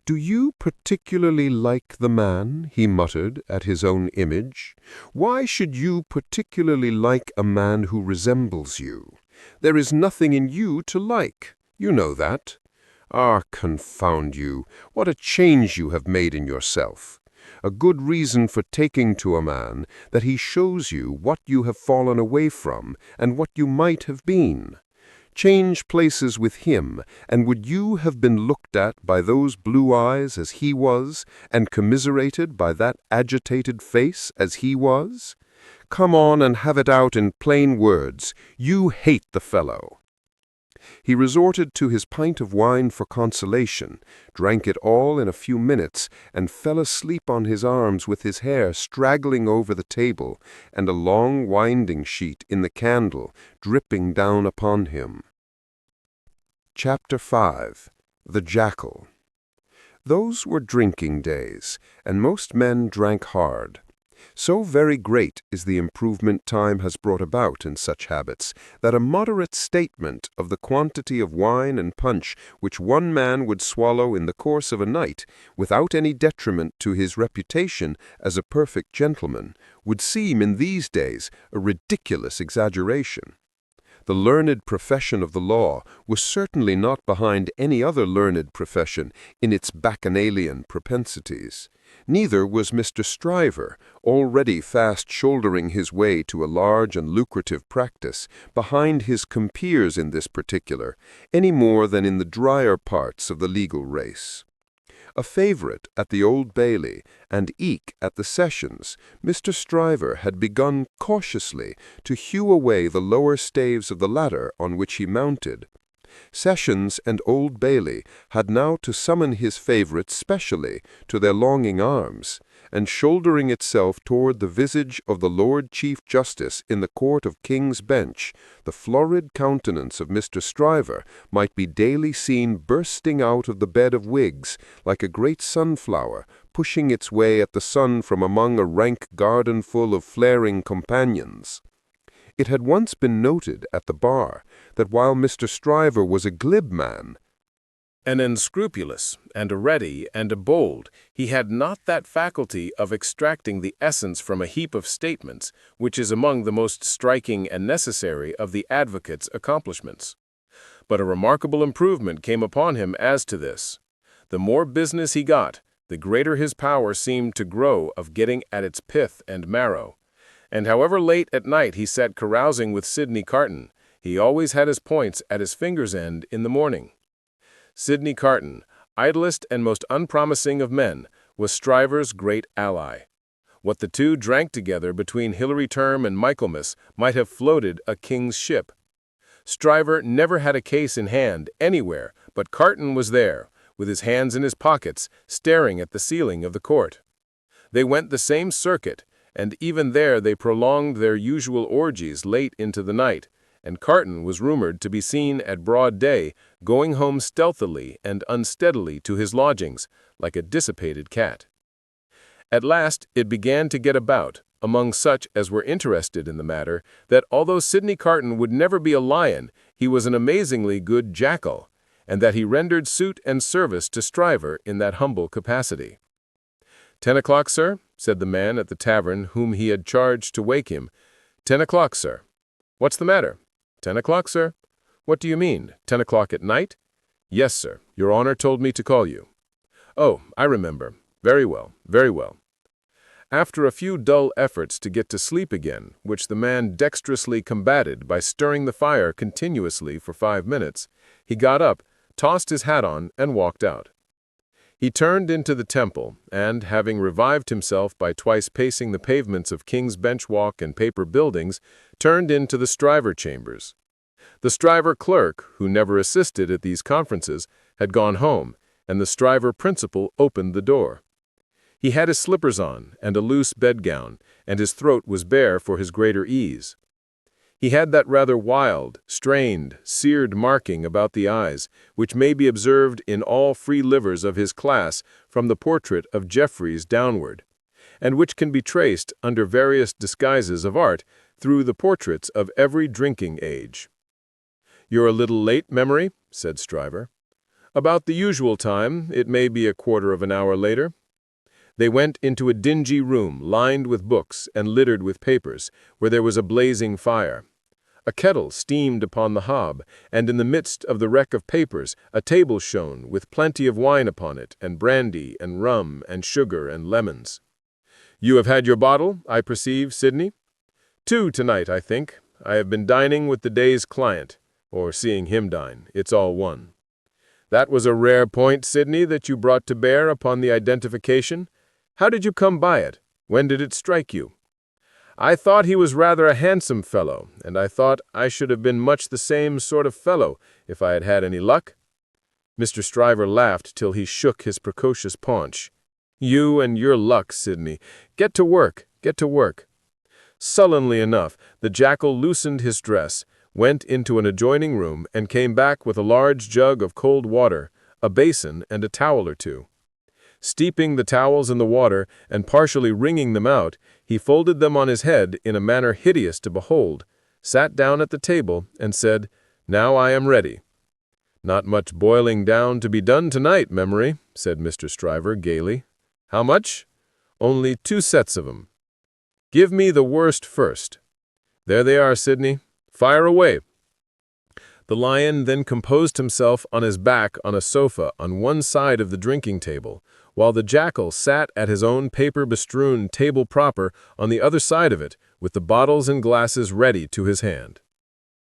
"Do you particularly like the man?" he muttered at his own image. "Why should you particularly like a man who resembles you? There is nothing in you to like. You know that. Ah, confound you, what a change you have made in yourself! A good reason for taking to a man, that he shows you what you have fallen away from and what you might have been. Change places with him, and would you have been looked at by those blue eyes as he was, and commiserated by that agitated face as he was? Come on and have it out in plain words. You hate the fellow." He resorted to his pint of wine for consolation, drank it all in a few minutes, and fell asleep on his arms with his hair straggling over the table, and a long winding sheet in the candle dripping down upon him. Chapter 5. The Jackal. Those were drinking days, and most men drank hard. So very great is the improvement time has brought about in such habits, that a moderate statement of the quantity of wine and punch which one man would swallow in the course of a night, without any detriment to his reputation as a perfect gentleman, would seem in these days a ridiculous exaggeration. The learned profession of the law was certainly not behind any other learned profession in its bacchanalian propensities. Neither was Mr. Stryver, already fast shouldering his way to a large and lucrative practice, behind his compeers in this particular, any more than in the drier parts of the legal race. A favourite at the Old Bailey, and eke at the Sessions, Mr. Stryver had begun cautiously to hew away the lower staves of the ladder on which he mounted. Sessions and Old Bailey had now to summon his favourite specially to their longing arms, and shouldering itself toward the visage of the Lord Chief Justice in the Court of King's Bench, the florid countenance of Mr. Stryver might be daily seen bursting out of the bed of wigs, like a great sunflower, pushing its way at the sun from among a rank garden full of flaring companions. It had once been noted at the bar that while Mr. Stryver was a glib man, an unscrupulous, and a ready, and a bold, he had not that faculty of extracting the essence from a heap of statements, which is among the most striking and necessary of the advocate's accomplishments. But a remarkable improvement came upon him as to this. The more business he got, the greater his power seemed to grow of getting at its pith and marrow. And however late at night he sat carousing with Sydney Carton, he always had his points at his fingers' end in the morning. Sydney Carton, idlest and most unpromising of men, was Stryver's great ally. What the two drank together between Hilary Term and Michaelmas might have floated a king's ship. Stryver never had a case in hand anywhere, but Carton was there, with his hands in his pockets, staring at the ceiling of the court. They went the same circuit, and even there they prolonged their usual orgies late into the night, and Carton was rumored to be seen at broad day going home stealthily and unsteadily to his lodgings, like a dissipated cat. At last it began to get about, among such as were interested in the matter, that although Sydney Carton would never be a lion, he was an amazingly good jackal, and that he rendered suit and service to Stryver in that humble capacity. 10 o'clock, sir, said the man at the tavern whom he had charged to wake him. 10 o'clock, sir. What's the matter? 10 o'clock, sir. What do you mean, 10 o'clock at night? Yes, sir. Your honor told me to call you. Oh, I remember. Very well, very well. After a few dull efforts to get to sleep again, which the man dexterously combated by stirring the fire continuously for 5 minutes, he got up, tossed his hat on, and walked out. He turned into the Temple, and, having revived himself by twice pacing the pavements of King's Bench Walk and Paper Buildings, turned into the Stryver chambers. The Stryver clerk, who never assisted at these conferences, had gone home, and the Stryver principal opened the door. He had his slippers on, and a loose bedgown, and his throat was bare for his greater ease. He had that rather wild, strained, seared marking about the eyes, which may be observed in all free livers of his class from the portrait of Jeffreys downward, and which can be traced, under various disguises of art, through the portraits of every drinking age. "You're a little late, Memory," said Stryver. "About the usual time, it may be a quarter of an hour later." They went into a dingy room lined with books and littered with papers, where there was a blazing fire. A kettle steamed upon the hob, and in the midst of the wreck of papers a table shone with plenty of wine upon it, and brandy, and rum, and sugar, and lemons. "You have had your bottle, I perceive, Sydney?" "2 tonight, I think. I have been dining with the day's client, or seeing him dine. It's all one." "That was a rare point, Sydney, that you brought to bear upon the identification. How did you come by it? When did it strike you?" "I thought he was rather a handsome fellow, and I thought I should have been much the same sort of fellow if I had had any luck." Mr. Stryver laughed till he shook his precocious paunch. "You and your luck, Sydney. Get to work, get to work." Sullenly enough, the jackal loosened his dress, went into an adjoining room, and came back with a large jug of cold water, a basin, and a towel or two. Steeping the towels in the water and partially wringing them out, He folded them on his head in a manner hideous to behold, sat down at the table, and said, "Now I am ready." "Not much boiling down to be done tonight, Memory," said Mr. Stryver gaily. "How much?" "Only 2 sets of 'em." "Give me the worst first." "There they are, Sydney. Fire away." The lion then composed himself on his back on a sofa on one side of the drinking table, while the jackal sat at his own paper-bestrewn table proper on the other side of it, with the bottles and glasses ready to his hand.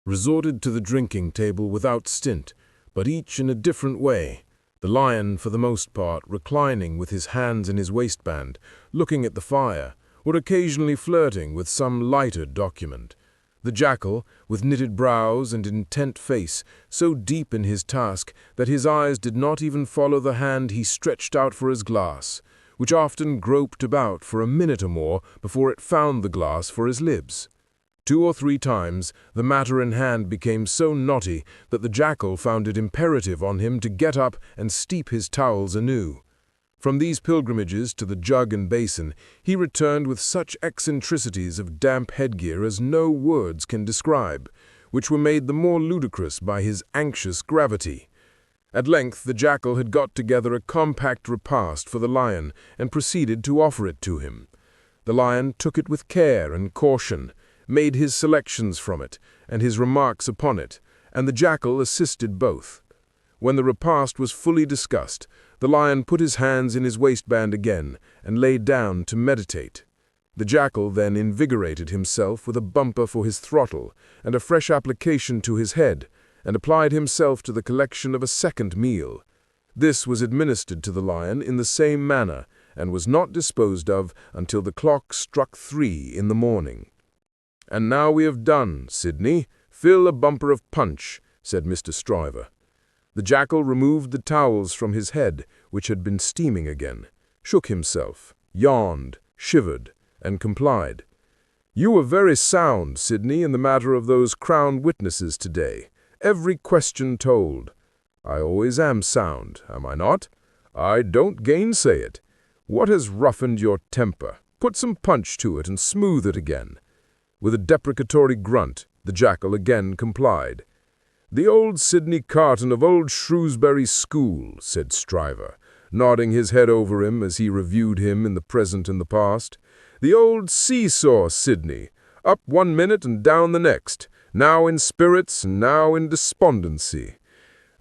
Resorted to the drinking table without stint, but each in a different way, the lion, for the most part, reclining with his hands in his waistband, looking at the fire, or occasionally flirting with some lighter document. The jackal, with knitted brows and intent face, so deep in his task that his eyes did not even follow the hand he stretched out for his glass, which often groped about for a minute or more before it found the glass for his lips. 2 or 3 times the matter in hand became so knotty that the jackal found it imperative on him to get up and steep his towels anew. From these pilgrimages to the jug and basin, he returned with such eccentricities of damp headgear as no words can describe, which were made the more ludicrous by his anxious gravity. At length the jackal had got together a compact repast for the lion and proceeded to offer it to him. The lion took it with care and caution, made his selections from it, and his remarks upon it, and the jackal assisted both. When the repast was fully discussed, the lion put his hands in his waistband again, and lay down to meditate. The jackal then invigorated himself with a bumper for his throttle, and a fresh application to his head, and applied himself to the collection of a second meal. This was administered to the lion in the same manner, and was not disposed of until the clock struck 3 in the morning. "And now we have done, Sydney. Fill a bumper of punch," said Mr. Stryver. The jackal removed the towels from his head, which had been steaming again, shook himself, yawned, shivered, and complied. "You were very sound, Sydney, in the matter of those crown witnesses today. Every question told. I always am sound, am I not? I don't gainsay it. What has roughened your temper? Put some punch to it and smooth it again." With a deprecatory grunt, the jackal again complied. "The old Sydney Carton of old Shrewsbury School," said Stryver, nodding his head over him as he reviewed him in the present and the past. "The old seesaw Sydney, up one minute and down the next, now in spirits and now in despondency."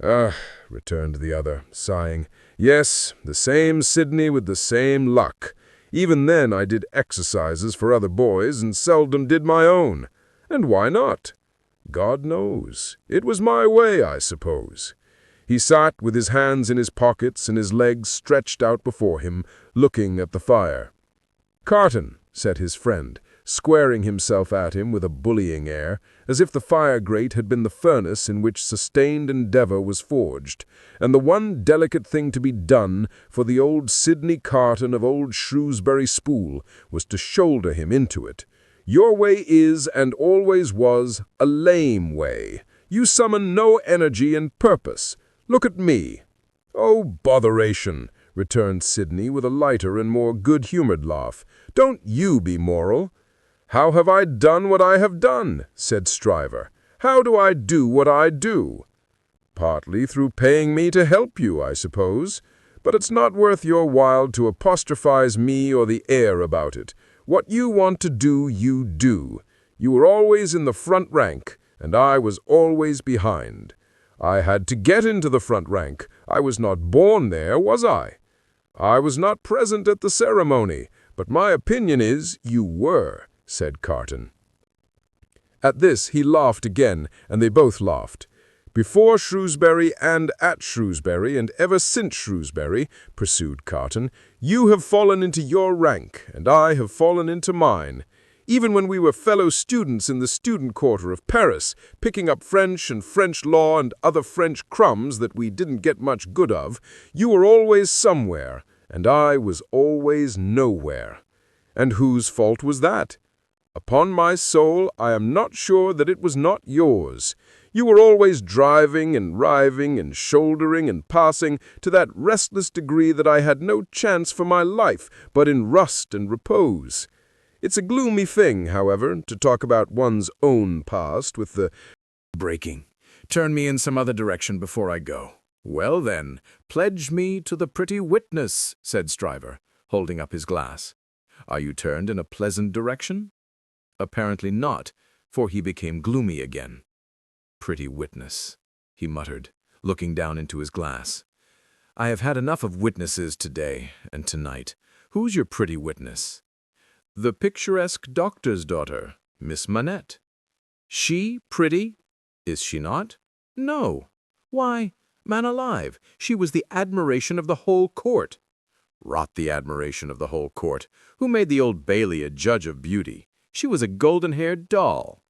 "Ah," returned the other, sighing, "yes, the same Sydney with the same luck. Even then I did exercises for other boys and seldom did my own. And why not? God knows. It was my way, I suppose." He sat with his hands in his pockets and his legs stretched out before him, looking at the fire. "Carton," said his friend, squaring himself at him with a bullying air, as if the fire-grate had been the furnace in which sustained endeavor was forged, and the one delicate thing to be done for the old Sydney Carton of old Shrewsbury School was to shoulder him into it. "Your way is, and always was, a lame way. You summon no energy and purpose. Look at me." "Oh, botheration," returned Sydney with a lighter and more good-humored laugh. "Don't you be moral." "How have I done what I have done?" said Stryver. "How do I do what I do?" "Partly through paying me to help you, I suppose. But it's not worth your while to apostrophize me or the air about it. What you want to do, you do. You were always in the front rank, and I was always behind. I had to get into the front rank. I was not born there, was I? I was not present at the ceremony, but my opinion is you were," said Carton. At this he laughed again, and they both laughed. "Before Shrewsbury and at Shrewsbury and ever since Shrewsbury," pursued Carton, "you have fallen into your rank, and I have fallen into mine. Even when we were fellow students in the student quarter of Paris, picking up French and French law and other French crumbs that we didn't get much good of, you were always somewhere, and I was always nowhere. And whose fault was that? Upon my soul, I am not sure that it was not yours. You were always driving and riving and shouldering and passing to that restless degree that I had no chance for my life but in rust and repose. It's a gloomy thing, however, to talk about one's own past with the Breaking. Turn me in some other direction before I go. Well then, pledge me to the pretty witness, said Stryver, holding up his glass. Are you turned in a pleasant direction? Apparently not, for he became gloomy again. Pretty witness, he muttered, looking down into his glass. I have had enough of witnesses today and tonight. Who's your pretty witness? The picturesque doctor's daughter, Miss Manette. She pretty? Is she not? No. Why, man alive, she was the admiration of the whole court. Rot the admiration of the whole court. Who made the Old Bailey a judge of beauty? She was a golden-haired doll.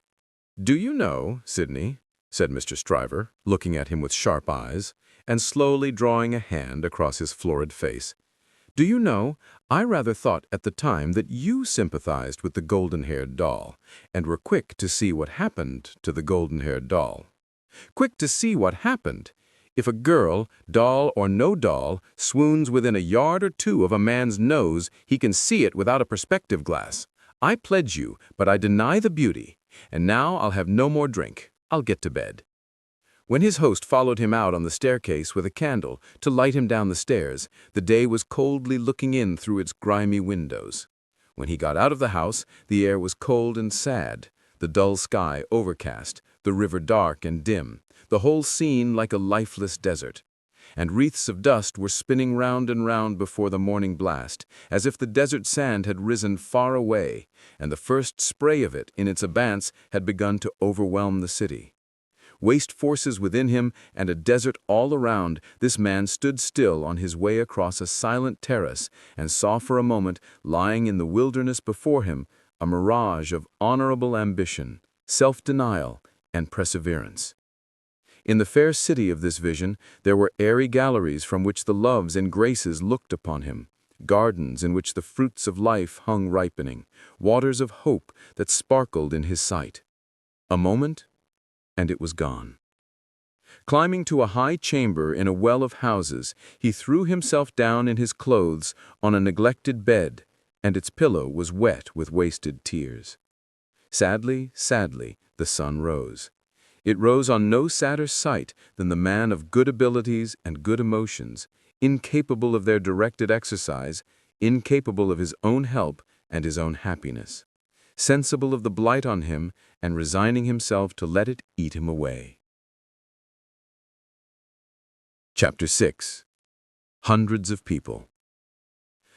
Do you know, Sydney, said Mr. Stryver, looking at him with sharp eyes, and slowly drawing a hand across his florid face, do you know, I rather thought at the time that you sympathized with the golden-haired doll, and were quick to see what happened to the golden-haired doll. Quick to see what happened. If a girl, doll or no doll, swoons within a yard or two of a man's nose, he can see it without a perspective glass. I pledge you, but I deny the beauty. And now I'll have no more drink. I'll get to bed. When his host followed him out on the staircase with a candle to light him down the stairs, the day was coldly looking in through its grimy windows. When he got out of the house, the air was cold and sad, the dull sky overcast, the river dark and dim, the whole scene like a lifeless desert. And wreaths of dust were spinning round and round before the morning blast, as if the desert sand had risen far away, and the first spray of it in its advance had begun to overwhelm the city. Waste forces within him and a desert all around, this man stood still on his way across a silent terrace and saw for a moment, lying in the wilderness before him, a mirage of honorable ambition, self-denial, and perseverance. In the fair city of this vision, there were airy galleries from which the loves and graces looked upon him, gardens in which the fruits of life hung ripening, waters of hope that sparkled in his sight. A moment, and it was gone. Climbing to a high chamber in a well of houses, he threw himself down in his clothes on a neglected bed, and its pillow was wet with wasted tears. Sadly, sadly, the sun rose. It rose on no sadder sight than the man of good abilities and good emotions, incapable of their directed exercise, incapable of his own help and his own happiness, sensible of the blight on him and resigning himself to let it eat him away. Chapter 6. Hundreds of People.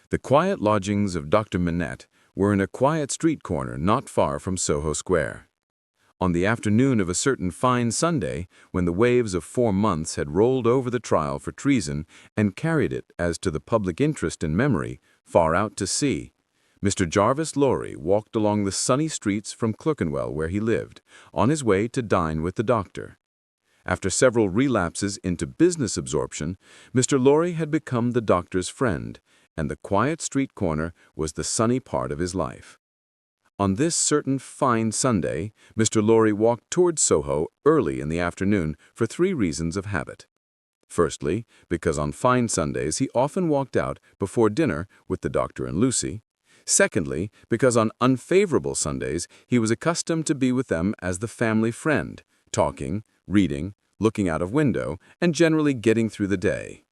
The quiet lodgings of Dr. Manette were in a quiet street corner not far from Soho Square. On the afternoon of a certain fine Sunday, when the waves of 4 months had rolled over the trial for treason and carried it, as to the public interest and memory, far out to sea, Mr. Jarvis Lorry walked along the sunny streets from Clerkenwell where he lived, on his way to dine with the doctor. After several relapses into business absorption, Mr. Lorry had become the doctor's friend, and the quiet street corner was the sunny part of his life. On this certain fine Sunday, Mr. Lorry walked towards Soho early in the afternoon for 3 reasons of habit. Firstly, because on fine Sundays he often walked out before dinner with the doctor and Lucie. Secondly, because on unfavorable Sundays he was accustomed to be with them as the family friend, talking, reading, looking out of window, and generally getting through the day.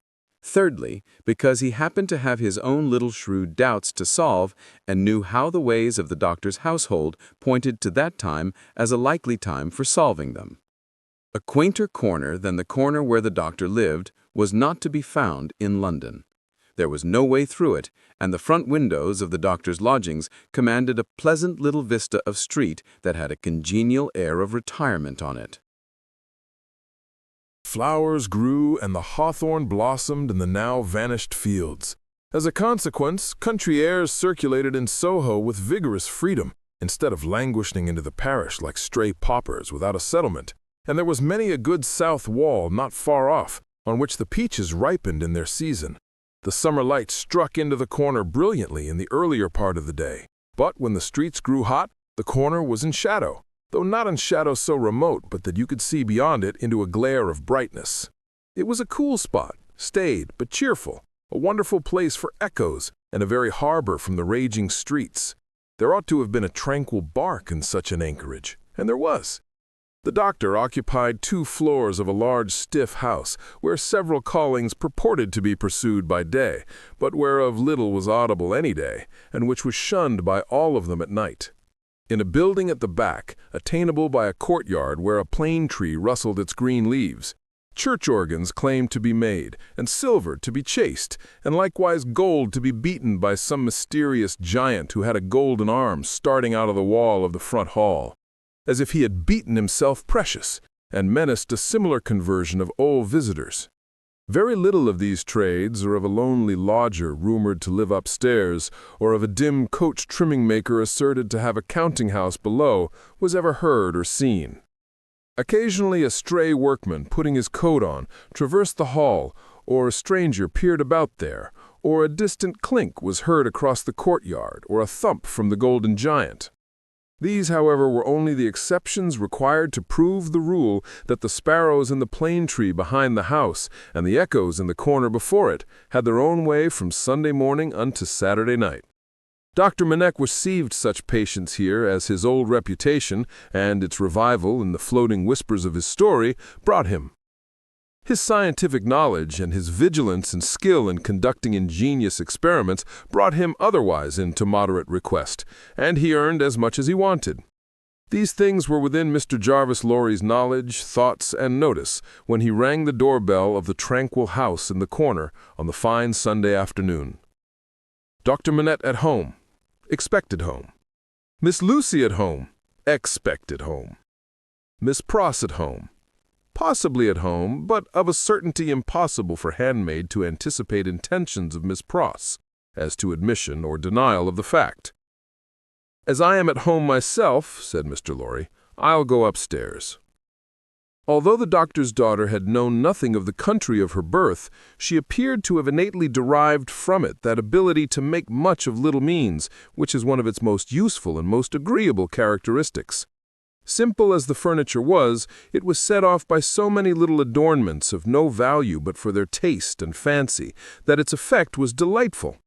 Thirdly, because he happened to have his own little shrewd doubts to solve and knew how the ways of the doctor's household pointed to that time as a likely time for solving them. A quainter corner than the corner where the doctor lived was not to be found in London. There was no way through it, and the front windows of the doctor's lodgings commanded a pleasant little vista of street that had a congenial air of retirement on it. Flowers grew and the hawthorn blossomed in the now vanished fields. As a consequence, country airs circulated in Soho with vigorous freedom, instead of languishing into the parish like stray paupers without a settlement, and there was many a good south wall not far off, on which the peaches ripened in their season. The summer light struck into the corner brilliantly in the earlier part of the day, but when the streets grew hot, the corner was in shadow, though not in shadow so remote but that you could see beyond it into a glare of brightness. It was a cool spot, staid but cheerful, a wonderful place for echoes, and a very harbor from the raging streets. There ought to have been a tranquil bark in such an anchorage, and there was. The doctor occupied 2 floors of a large, stiff house, where several callings purported to be pursued by day, but whereof little was audible any day, and which was shunned by all of them at night. In a building at the back, attainable by a courtyard where a plane tree rustled its green leaves, church organs claimed to be made, and silver to be chased, and likewise gold to be beaten by some mysterious giant who had a golden arm starting out of the wall of the front hall, as if he had beaten himself precious, and menaced a similar conversion of old visitors. Very little of these trades, or of a lonely lodger rumored to live upstairs, or of a dim coach trimming maker asserted to have a counting-house below, was ever heard or seen. Occasionally a stray workman, putting his coat on, traversed the hall, or a stranger peered about there, or a distant clink was heard across the courtyard, or a thump from the golden giant. These, however, were only the exceptions required to prove the rule that the sparrows in the plane tree behind the house and the echoes in the corner before it had their own way from Sunday morning unto Saturday night. Dr. Manette received such patience here as his old reputation and its revival in the floating whispers of his story brought him. His scientific knowledge and his vigilance and skill in conducting ingenious experiments brought him otherwise into moderate request, and he earned as much as he wanted. These things were within Mr. Jarvis Lorry's knowledge, thoughts, and notice when he rang the doorbell of the tranquil house in the corner on the fine Sunday afternoon. Dr. Manette at home. Expected home. Miss Lucie at home. Expected home. Miss Pross at home. Possibly at home, but of a certainty impossible for handmaid to anticipate intentions of Miss Pross, as to admission or denial of the fact. "As I am at home myself," said Mr. Lorry, "I'll go upstairs." Although the doctor's daughter had known nothing of the country of her birth, she appeared to have innately derived from it that ability to make much of little means, which is one of its most useful and most agreeable characteristics. Simple as the furniture was, it was set off by so many little adornments of no value but for their taste and fancy, that its effect was delightful.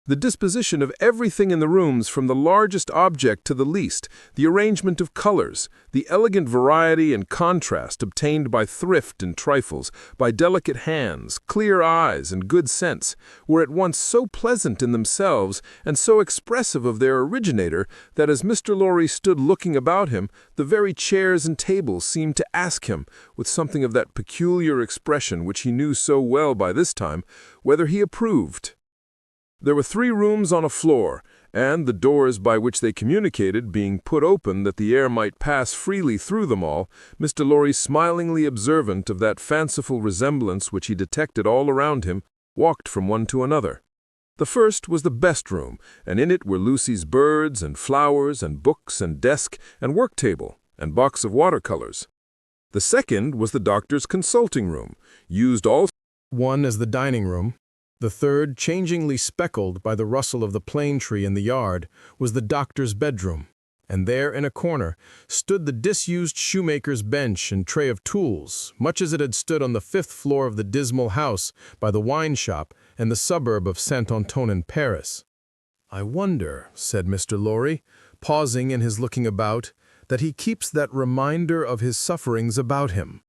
The disposition of everything in the rooms, from the largest object to the least, the arrangement of colors, the elegant variety and contrast obtained by thrift in trifles, by delicate hands, clear eyes, and good sense, were at once so pleasant in themselves and so expressive of their originator that as Mr. Lorry stood looking about him, the very chairs and tables seemed to ask him, with something of that peculiar expression which he knew so well by this time, whether he approved. There were 3 rooms on a floor, and the doors by which they communicated being put open that the air might pass freely through them all, Mr. Lorry, smilingly observant of that fanciful resemblance which he detected all around him, walked from one to another. The first was the best room, and in it were Lucie's birds and flowers and books and desk and work table and box of watercolors. The second was the doctor's consulting room, used all One as the dining room. The third, changingly speckled by the rustle of the plane tree in the yard, was the doctor's bedroom, and there in a corner stood the disused shoemaker's bench and tray of tools, much as it had stood on the 5th floor of the dismal house by the wine shop in the suburb of Saint-Antoine in Paris. "I wonder," said Mr. Lorry, pausing in his looking about, "that he keeps that reminder of his sufferings about him."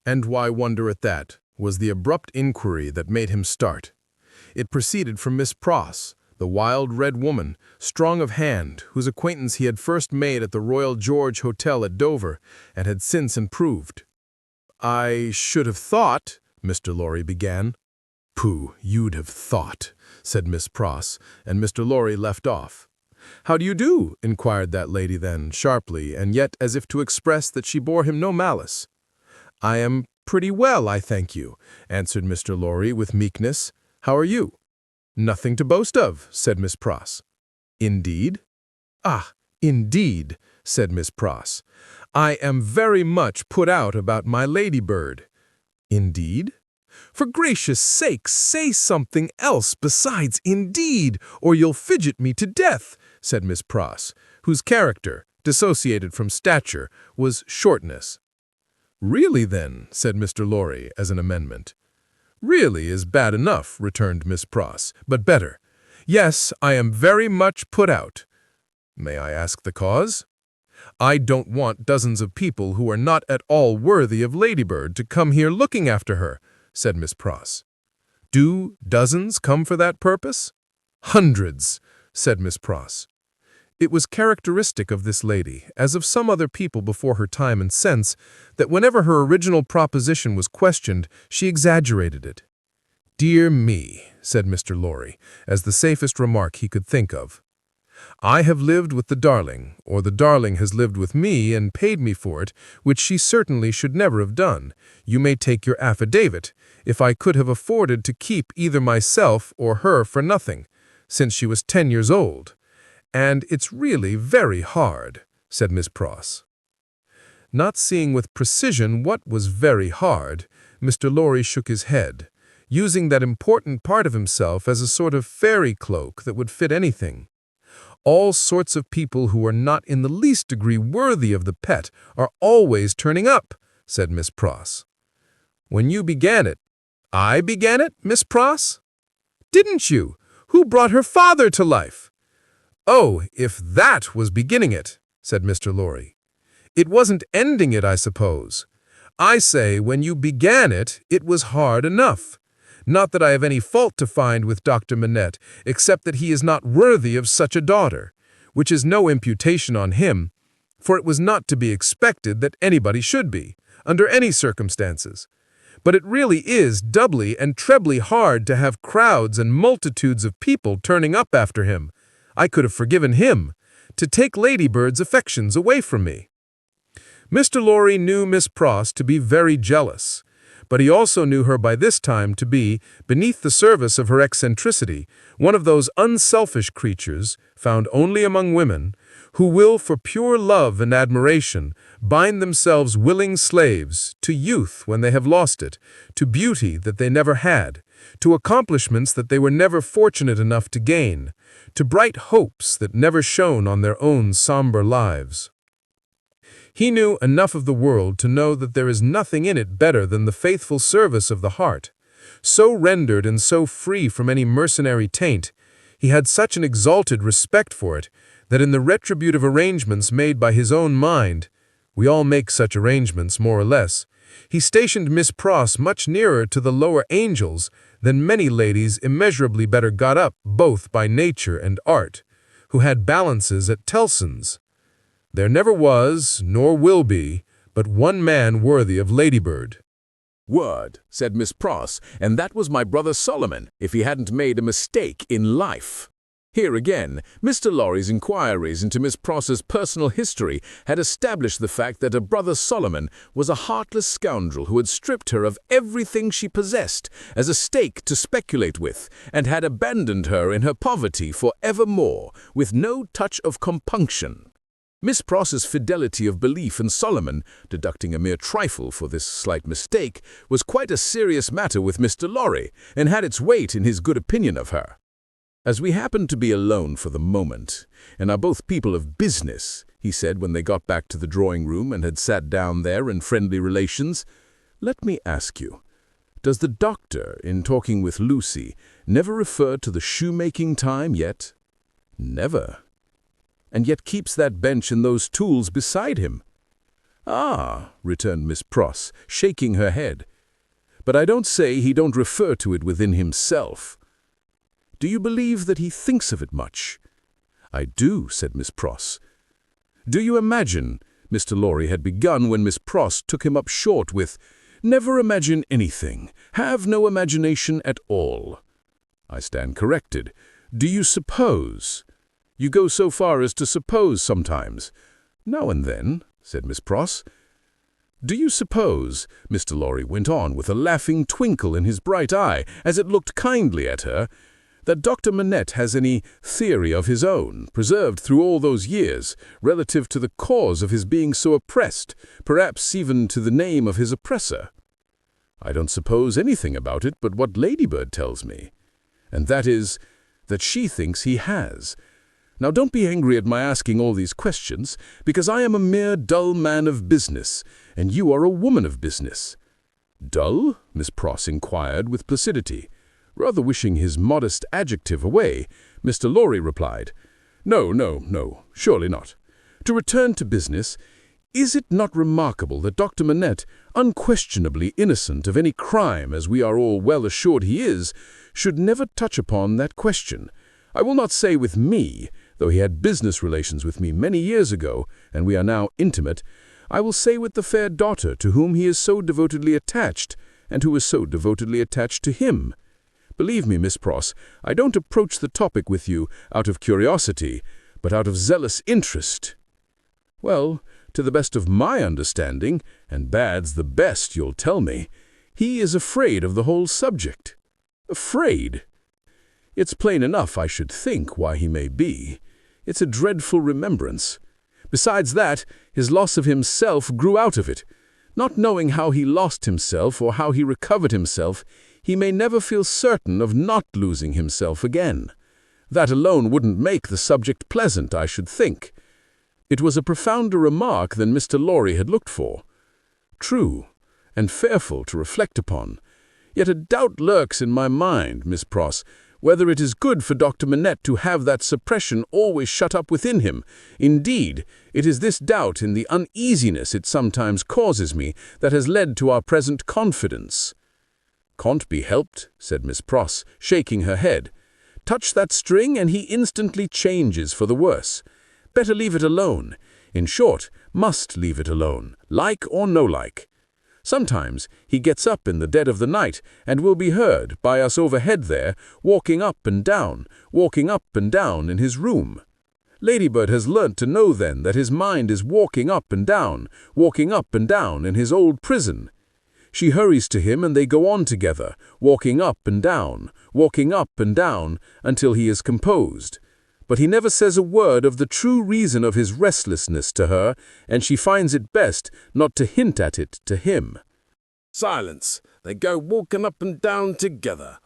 "And why wonder at that?" was the abrupt inquiry that made him start. It proceeded from Miss Pross, the wild red woman, strong of hand, whose acquaintance he had first made at the Royal George Hotel at Dover, and had since improved. "I should have thought," Mr. Lorry began. "Pooh, you'd have thought," said Miss Pross, and Mr. Lorry left off. "How do you do?" inquired that lady then, sharply, and yet as if to express that she bore him no malice. "I am pretty well, I thank you," answered Mr. Lorry with meekness. "How are you?" "Nothing to boast of," said Miss Pross. "Indeed?" "Ah, indeed," said Miss Pross. "I am very much put out about my ladybird." "Indeed?" "For gracious sake, say something else besides indeed, or you'll fidget me to death," said Miss Pross, whose character, dissociated from stature, was shortness. "Really, then," said Mr. Lorry, as an amendment. "Really is bad enough," returned Miss Pross, "but better. Yes, I am very much put out." May I ask the cause? I don't want dozens of people who are not at all worthy of Ladybird to come here looking after her, said Miss Pross. Do dozens come for that purpose? Hundreds, said Miss Pross. It was characteristic of this lady, as of some other people before her time and sense, that whenever her original proposition was questioned, she exaggerated it. Dear me, said Mr. Lorry, as the safest remark he could think of. I have lived with the darling, or the darling has lived with me and paid me for it, which she certainly should never have done. You may take your affidavit, if I could have afforded to keep either myself or her for nothing, since she was 10 years old. And it's really very hard, said Miss Pross. Not seeing with precision what was very hard, Mr. Lorry shook his head, using that important part of himself as a sort of fairy cloak that would fit anything. All sorts of people who are not in the least degree worthy of the pet are always turning up, said Miss Pross. When you began it, I began it, Miss Pross? Didn't you? Who brought her father to life? Oh, if that was beginning it, said Mr. Lorry. It wasn't ending it, I suppose. I say, when you began it, it was hard enough. Not that I have any fault to find with Dr. Manette, except that he is not worthy of such a daughter, which is no imputation on him, for it was not to be expected that anybody should be, under any circumstances. But it really is doubly and trebly hard to have crowds and multitudes of people turning up after him. I could have forgiven him, to take Ladybird's affections away from me. Mr. Lorry knew Miss Pross to be very jealous, but he also knew her by this time to be, beneath the service of her eccentricity, one of those unselfish creatures, found only among women, who will for pure love and admiration bind themselves willing slaves to youth when they have lost it, to beauty that they never had, to accomplishments that they were never fortunate enough to gain, to bright hopes that never shone on their own somber lives. He knew enough of the world to know that there is nothing in it better than the faithful service of the heart. So rendered and so free from any mercenary taint, he had such an exalted respect for it, that in the retributive arrangements made by his own mind, we all make such arrangements more or less, he stationed Miss Pross much nearer to the lower angels than many ladies immeasurably better got up both by nature and art, who had balances at Tellson's. There never was, nor will be, but one man worthy of Ladybird. Word, said Miss Pross, and that was my brother Solomon, if he hadn't made a mistake in life. Here again, Mr. Lorry's inquiries into Miss Pross's personal history had established the fact that her brother Solomon was a heartless scoundrel who had stripped her of everything she possessed as a stake to speculate with, and had abandoned her in her poverty for evermore, with no touch of compunction. Miss Pross's fidelity of belief in Solomon, deducting a mere trifle for this slight mistake, was quite a serious matter with Mr. Lorry, and had its weight in his good opinion of her. As we happen to be alone for the moment, and are both people of business, he said when they got back to the drawing-room and had sat down there in friendly relations, let me ask you, does the doctor, in talking with Lucie, never refer to the shoemaking time yet? Never. And yet keeps that bench and those tools beside him. Ah, returned Miss Pross, shaking her head. But I don't say he don't refer to it within himself. Do you believe that he thinks of it much? I do, said Miss Pross. Do you imagine, Mr. Lorry had begun when Miss Pross took him up short with, never imagine anything, have no imagination at all. I stand corrected. Do you suppose? You go so far as to suppose sometimes. Now and then, said Miss Pross. Do you suppose, Mr. Lorry went on with a laughing twinkle in his bright eye as it looked kindly at her, that Dr. Manette has any theory of his own, preserved through all those years, relative to the cause of his being so oppressed, perhaps even to the name of his oppressor? I don't suppose anything about it but what Ladybird tells me, and that is, that she thinks he has. Now don't be angry at my asking all these questions, because I am a mere dull man of business, and you are a woman of business. Dull? Miss Pross inquired with placidity. Rather wishing his modest adjective away, Mr. Lorry replied, No, surely not. To return to business, is it not remarkable that Dr. Manette, unquestionably innocent of any crime as we are all well assured he is, should never touch upon that question? I will not say with me, though he had business relations with me many years ago, and we are now intimate, I will say with the fair daughter to whom he is so devotedly attached, and who is so devotedly attached to him. Believe me, Miss Pross, I don't approach the topic with you out of curiosity, but out of zealous interest. Well, to the best of my understanding, and bad's the best, you'll tell me, he is afraid of the whole subject. Afraid? It's plain enough, I should think, why he may be. It's a dreadful remembrance. Besides that, his loss of himself grew out of it. Not knowing how he lost himself or how he recovered himself, he may never feel certain of not losing himself again. That alone wouldn't make the subject pleasant, I should think. It was a profounder remark than Mr. Lorry had looked for. True, and fearful to reflect upon. Yet a doubt lurks in my mind, Miss Pross, whether it is good for Dr. Manette to have that suppression always shut up within him. Indeed, it is this doubt and the uneasiness it sometimes causes me that has led to our present confidence. Can't be helped, said Miss Pross, shaking her head. Touch that string and he instantly changes for the worse. Better leave it alone. In short, must leave it alone, like or no like. Sometimes he gets up in the dead of the night and will be heard by us overhead there, walking up and down in his room. Ladybird has learnt to know then that his mind is walking up and down in his old prison. She hurries to him and they go on together, walking up and down, until he is composed. But he never says a word of the true reason of his restlessness to her, and she finds it best not to hint at it to him. Silence. They go walking up and down together,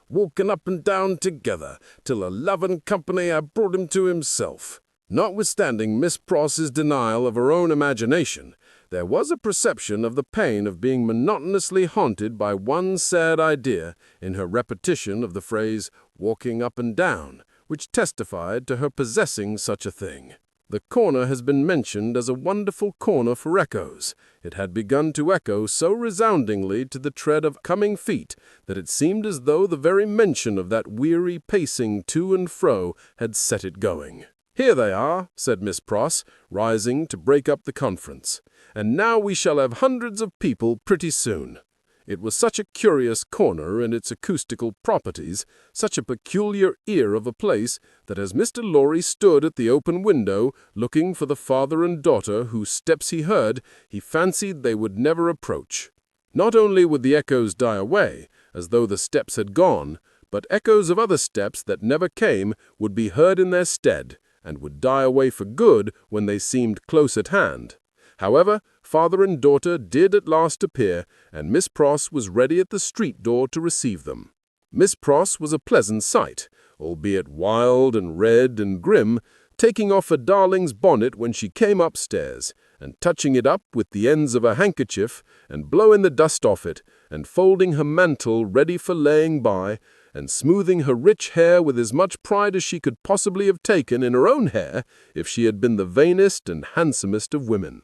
till a loving company have brought him to himself. Notwithstanding Miss Pross's denial of her own imagination, there was a perception of the pain of being monotonously haunted by one sad idea in her repetition of the phrase, walking up and down, which testified to her possessing such a thing. The corner has been mentioned as a wonderful corner for echoes. It had begun to echo so resoundingly to the tread of coming feet that it seemed as though the very mention of that weary pacing to and fro had set it going. "Here they are," said Miss Pross, rising to break up the conference. "And now we shall have hundreds of people pretty soon." It was such a curious corner in its acoustical properties, such a peculiar ear of a place, that as Mr. Lorry stood at the open window, looking for the father and daughter whose steps he heard, he fancied they would never approach. Not only would the echoes die away, as though the steps had gone, but echoes of other steps that never came would be heard in their stead, and would die away for good when they seemed close at hand. However, father and daughter did at last appear, and Miss Pross was ready at the street door to receive them. Miss Pross was a pleasant sight, albeit wild and red and grim, taking off her darling's bonnet when she came upstairs, and touching it up with the ends of her handkerchief, and blowing the dust off it, and folding her mantle ready for laying by, and smoothing her rich hair with as much pride as she could possibly have taken in her own hair if she had been the vainest and handsomest of women.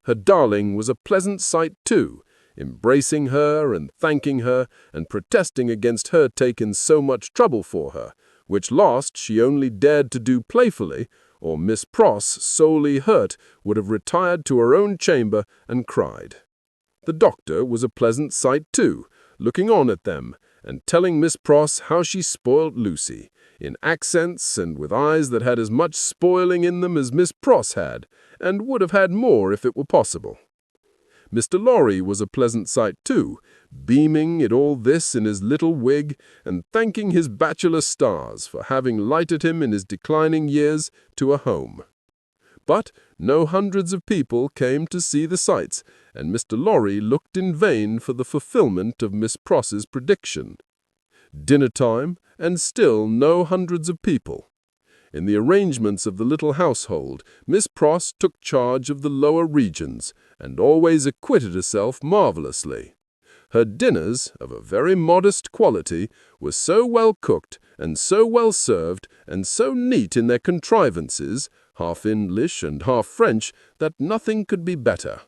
Her darling was a pleasant sight too, embracing her and thanking her, and protesting against her taking so much trouble for her, which last she only dared to do playfully, or Miss Pross, sorely hurt, would have retired to her own chamber and cried. The doctor was a pleasant sight too, looking on at them, and telling Miss Pross how she spoilt Lucie, in accents and with eyes that had as much spoiling in them as Miss Pross had, and would have had more if it were possible. Mr. Lorry was a pleasant sight too, beaming at all this in his little wig, and thanking his bachelor stars for having lighted him in his declining years to a home. But no hundreds of people came to see the sights, and Mr. Lorry looked in vain for the fulfillment of Miss Pross's prediction. Dinner time, and still no hundreds of people. In the arrangements of the little household, Miss Pross took charge of the lower regions, and always acquitted herself marvelously. Her dinners, of a very modest quality, were so well cooked and so well served, and so neat in their contrivances, half English and half French, that nothing could be better.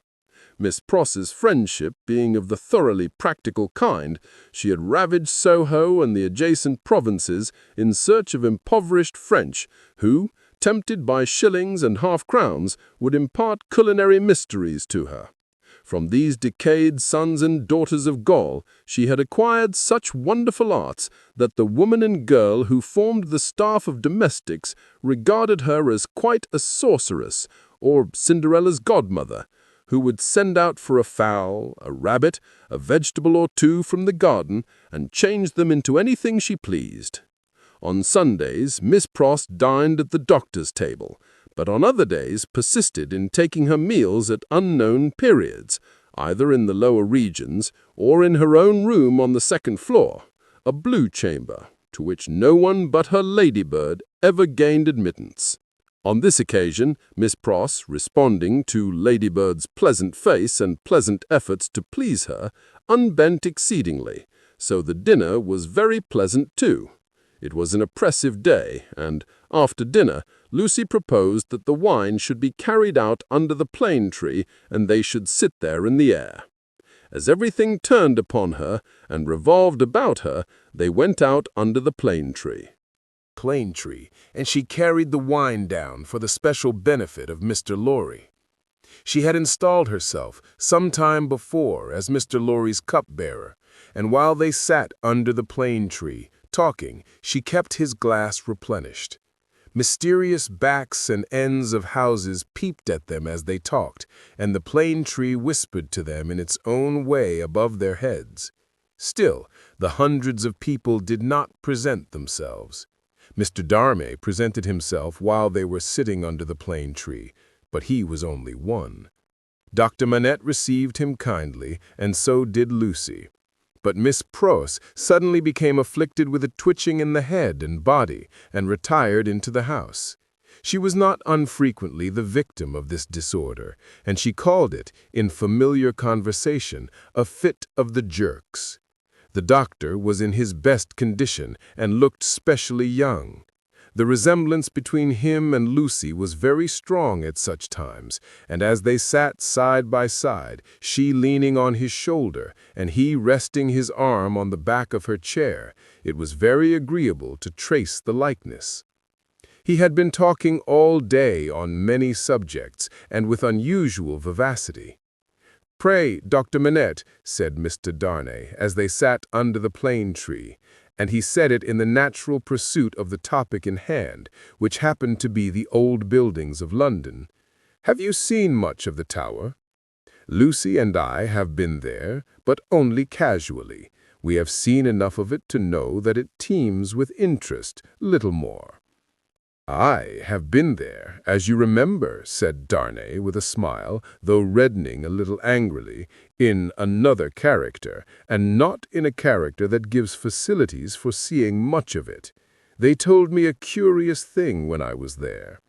Miss Pross's friendship being of the thoroughly practical kind, she had ravaged Soho and the adjacent provinces in search of impoverished French, who, tempted by shillings and half-crowns, would impart culinary mysteries to her. From these decayed sons and daughters of Gaul, she had acquired such wonderful arts that the woman and girl who formed the staff of domestics regarded her as quite a sorceress, or Cinderella's godmother, who would send out for a fowl, a rabbit, a vegetable or two from the garden, and change them into anything she pleased. On Sundays, Miss Pross dined at the doctor's table, but on other days persisted in taking her meals at unknown periods, either in the lower regions or in her own room on the second floor, a blue chamber, to which no one but her ladybird ever gained admittance. On this occasion, Miss Pross, responding to Ladybird's pleasant face and pleasant efforts to please her, unbent exceedingly, so the dinner was very pleasant too. It was an oppressive day, and, after dinner, Lucie proposed that the wine should be carried out under the plane tree and they should sit there in the air. As everything turned upon her and revolved about her, they went out under the plane tree. And she carried the wine down for the special benefit of Mr. Lorry. She had installed herself some time before as Mr. Lorry's cupbearer, and while they sat under the plane tree, talking, she kept his glass replenished. Mysterious backs and ends of houses peeped at them as they talked, and the plane tree whispered to them in its own way above their heads. Still, the hundreds of people did not present themselves. Mr. Darnay presented himself while they were sitting under the plane tree, but he was only one. Dr. Manette received him kindly, and so did Lucie. But Miss Pross suddenly became afflicted with a twitching in the head and body, and retired into the house. She was not unfrequently the victim of this disorder, and she called it, in familiar conversation, a fit of the jerks. The doctor was in his best condition and looked specially young. The resemblance between him and Lucie was very strong at such times, and as they sat side by side, she leaning on his shoulder and he resting his arm on the back of her chair, it was very agreeable to trace the likeness. He had been talking all day on many subjects and with unusual vivacity. "Pray, Dr. Manette," said Mr. Darnay, as they sat under the plane tree, and he said it in the natural pursuit of the topic in hand, which happened to be the old buildings of London. "Have you seen much of the Tower?" "Lucie and I have been there, but only casually. We have seen enough of it to know that it teems with interest, little more." "I have been there, as you remember," said Darnay with a smile, though reddening a little angrily, "in another character, and not in a character that gives facilities for seeing much of it. They told me a curious thing when I was there."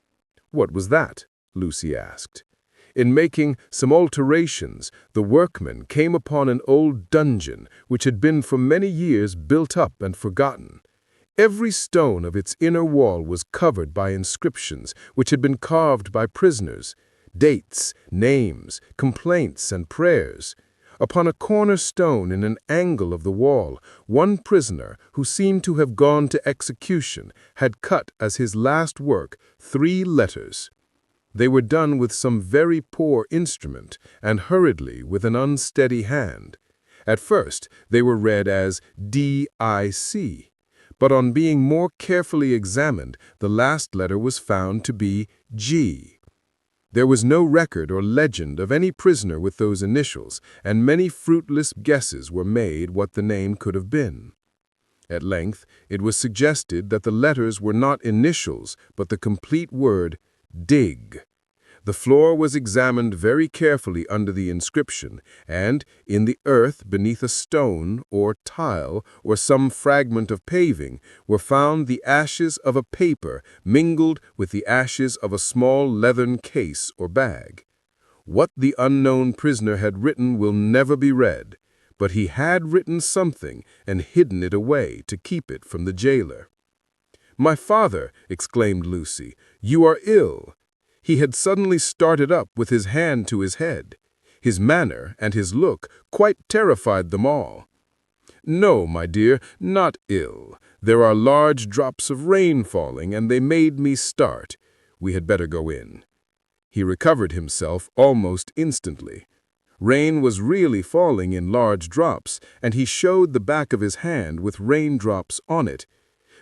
"What was that?" Lucie asked. "In making some alterations, the workmen came upon an old dungeon which had been for many years built up and forgotten. Every stone of its inner wall was covered by inscriptions which had been carved by prisoners, dates, names, complaints, and prayers. Upon a corner stone in an angle of the wall, one prisoner, who seemed to have gone to execution, had cut as his last work 3 letters. They were done with some very poor instrument, and hurriedly with an unsteady hand. At first they were read as D-I-C. But on being more carefully examined, the last letter was found to be G. There was no record or legend of any prisoner with those initials, and many fruitless guesses were made what the name could have been. At length, it was suggested that the letters were not initials, but the complete word, dig. The floor was examined very carefully under the inscription, and in the earth beneath a stone or tile or some fragment of paving were found the ashes of a paper mingled with the ashes of a small leathern case or bag. What the unknown prisoner had written will never be read, but he had written something and hidden it away to keep it from the jailer. "My father," exclaimed Lucie, "you are ill." He had suddenly started up with his hand to his head. His manner and his look quite terrified them all. "No, my dear, not ill. There are large drops of rain falling, and they made me start. We had better go in." He recovered himself almost instantly. Rain was really falling in large drops, and he showed the back of his hand with raindrops on it.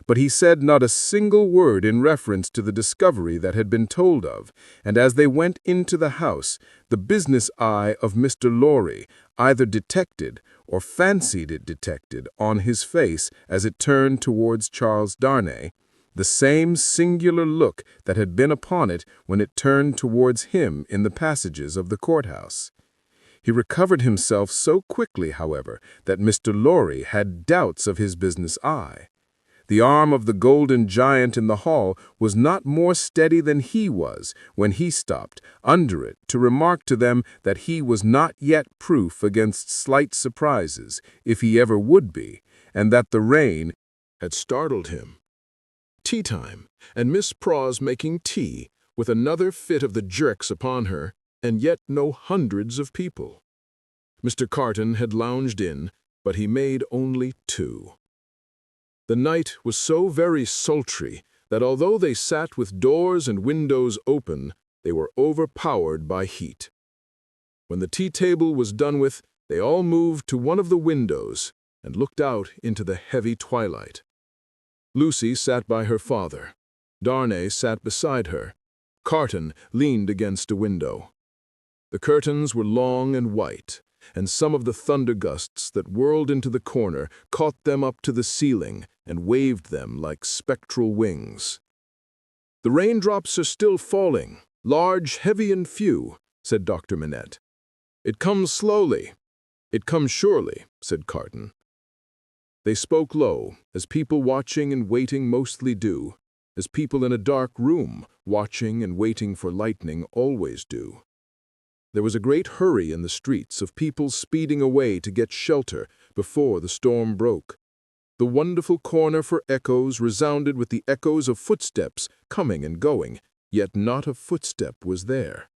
But he said not a single word in reference to the discovery that had been told of, and as they went into the house, the business eye of Mr. Lorry either detected or fancied it detected on his face as it turned towards Charles Darnay the same singular look that had been upon it when it turned towards him in the passages of the courthouse. He recovered himself so quickly, however, that Mr. Lorry had doubts of his business eye. The arm of the golden giant in the hall was not more steady than he was when he stopped under it to remark to them that he was not yet proof against slight surprises, if he ever would be, and that the rain had startled him. Tea time, and Miss Pross making tea, with another fit of the jerks upon her, and yet no hundreds of people. Mr. Carton had lounged in, but he made only 2. The night was so very sultry that although they sat with doors and windows open, they were overpowered by heat. When the tea-table was done with, they all moved to one of the windows and looked out into the heavy twilight. Lucie sat by her father. Darnay sat beside her. Carton leaned against a window. The curtains were long and white, and some of the thunder gusts that whirled into the corner caught them up to the ceiling and waved them like spectral wings. "The raindrops are still falling, large, heavy, and few," said Dr. Manette. "It comes slowly. It comes surely," said Carton. They spoke low, as people watching and waiting mostly do, as people in a dark room, watching and waiting for lightning, always do. There was a great hurry in the streets of people speeding away to get shelter before the storm broke. The wonderful corner for echoes resounded with the echoes of footsteps coming and going, yet not a footstep was there.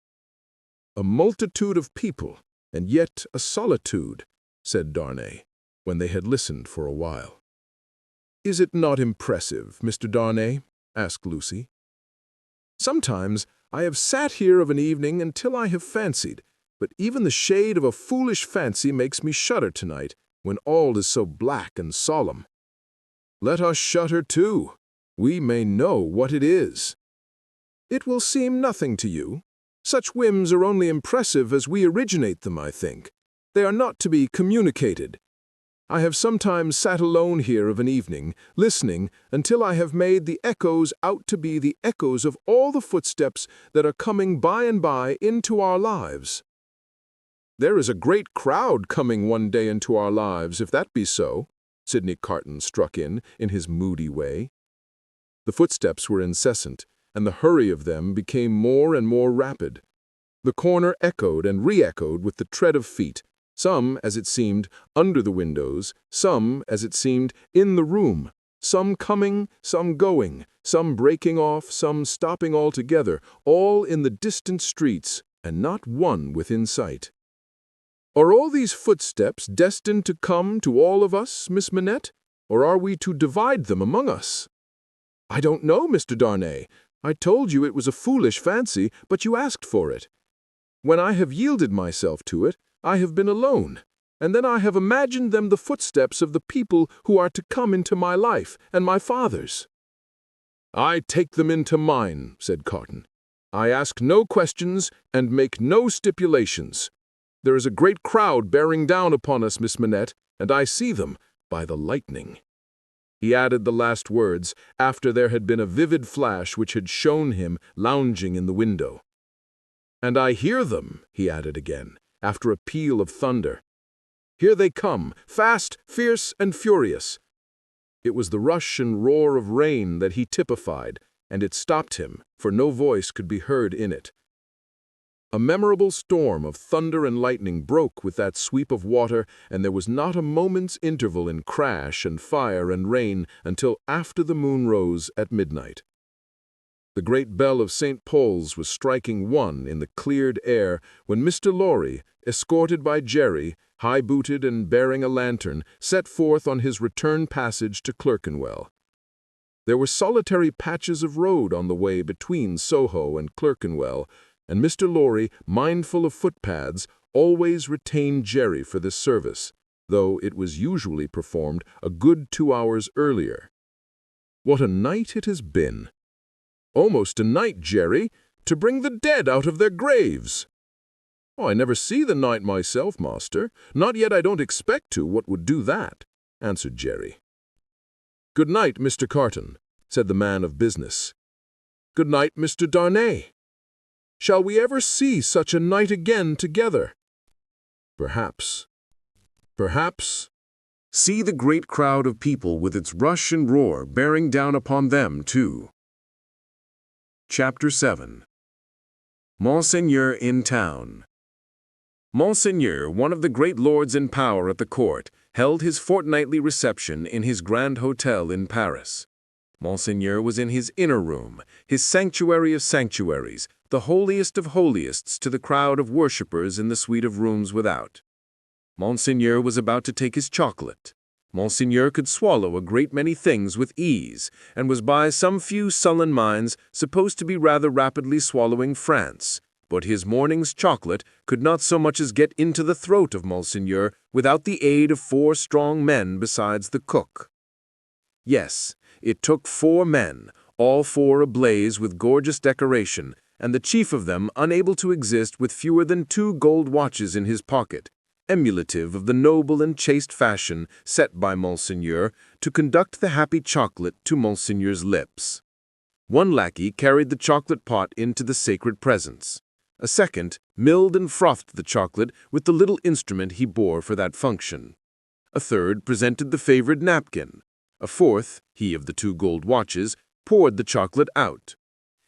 "A multitude of people, and yet a solitude," said Darnay, when they had listened for a while. "Is it not impressive, Mr. Darnay?" asked Lucie. "Sometimes I have sat here of an evening until I have fancied, but even the shade of a foolish fancy makes me shudder tonight, when all is so black and solemn." "Let us shudder too. We may know what it is." "It will seem nothing to you. Such whims are only impressive as we originate them, I think. They are not to be communicated. I have sometimes sat alone here of an evening, listening until I have made the echoes out to be the echoes of all the footsteps that are coming by and by into our lives." "There is a great crowd coming one day into our lives, if that be so," Sydney Carton struck in his moody way. The footsteps were incessant, and the hurry of them became more and more rapid. The corner echoed and re-echoed with the tread of feet, some, as it seemed, under the windows, some, as it seemed, in the room, some coming, some going, some breaking off, some stopping altogether, all in the distant streets, and not one within sight. "Are all these footsteps destined to come to all of us, Miss Manette, or are we to divide them among us?" "I don't know, Mr. Darnay. I told you it was a foolish fancy, but you asked for it. When I have yielded myself to it, I have been alone, and then I have imagined them the footsteps of the people who are to come into my life and my father's." "I take them into mine," said Carton. "I ask no questions and make no stipulations. There is a great crowd bearing down upon us, Miss Manette, and I see them by the lightning." He added the last words after there had been a vivid flash which had shown him lounging in the window. "And I hear them," he added again, after a peal of thunder. "Here they come, fast, fierce, and furious." It was the rush and roar of rain that he typified, and it stopped him, for no voice could be heard in it. A memorable storm of thunder and lightning broke with that sweep of water, and there was not a moment's interval in crash and fire and rain until after the moon rose at midnight. The great bell of St. Paul's was striking 1 in the cleared air when Mr. Lorry, escorted by Jerry, high-booted and bearing a lantern, set forth on his return passage to Clerkenwell. There were solitary patches of road on the way between Soho and Clerkenwell, and Mr. Lorry, mindful of footpaths, always retained Jerry for this service, though it was usually performed a good 2 hours earlier. What a night it has been! Almost a night, Jerry, to bring the dead out of their graves. I never see the night myself, master. Not yet I don't expect to what would do that, answered Jerry. Good night, Mr. Carton, said the man of business. Good night, Mr. Darnay. Shall we ever see such a night again together? Perhaps. Perhaps. See the great crowd of people with its rush and roar bearing down upon them, too. Chapter 7. Monseigneur in Town. Monseigneur, one of the great lords in power at the court, held his fortnightly reception in his grand hotel in Paris. Monseigneur was in his inner room, his sanctuary of sanctuaries, the holiest of holiest to the crowd of worshippers in the suite of rooms without. Monseigneur was about to take his chocolate. Monseigneur could swallow a great many things with ease, and was by some few sullen minds supposed to be rather rapidly swallowing France, but his morning's chocolate could not so much as get into the throat of Monseigneur without the aid of 4 strong men besides the cook. Yes, it took 4 men, all 4 ablaze with gorgeous decoration, and the chief of them unable to exist with fewer than 2 gold watches in his pocket, emulative of the noble and chaste fashion set by Monseigneur to conduct the happy chocolate to Monseigneur's lips. One lackey carried the chocolate pot into the sacred presence. A second milled and frothed the chocolate with the little instrument he bore for that function. A third presented the favored napkin. A fourth, he of the 2 gold watches, poured the chocolate out.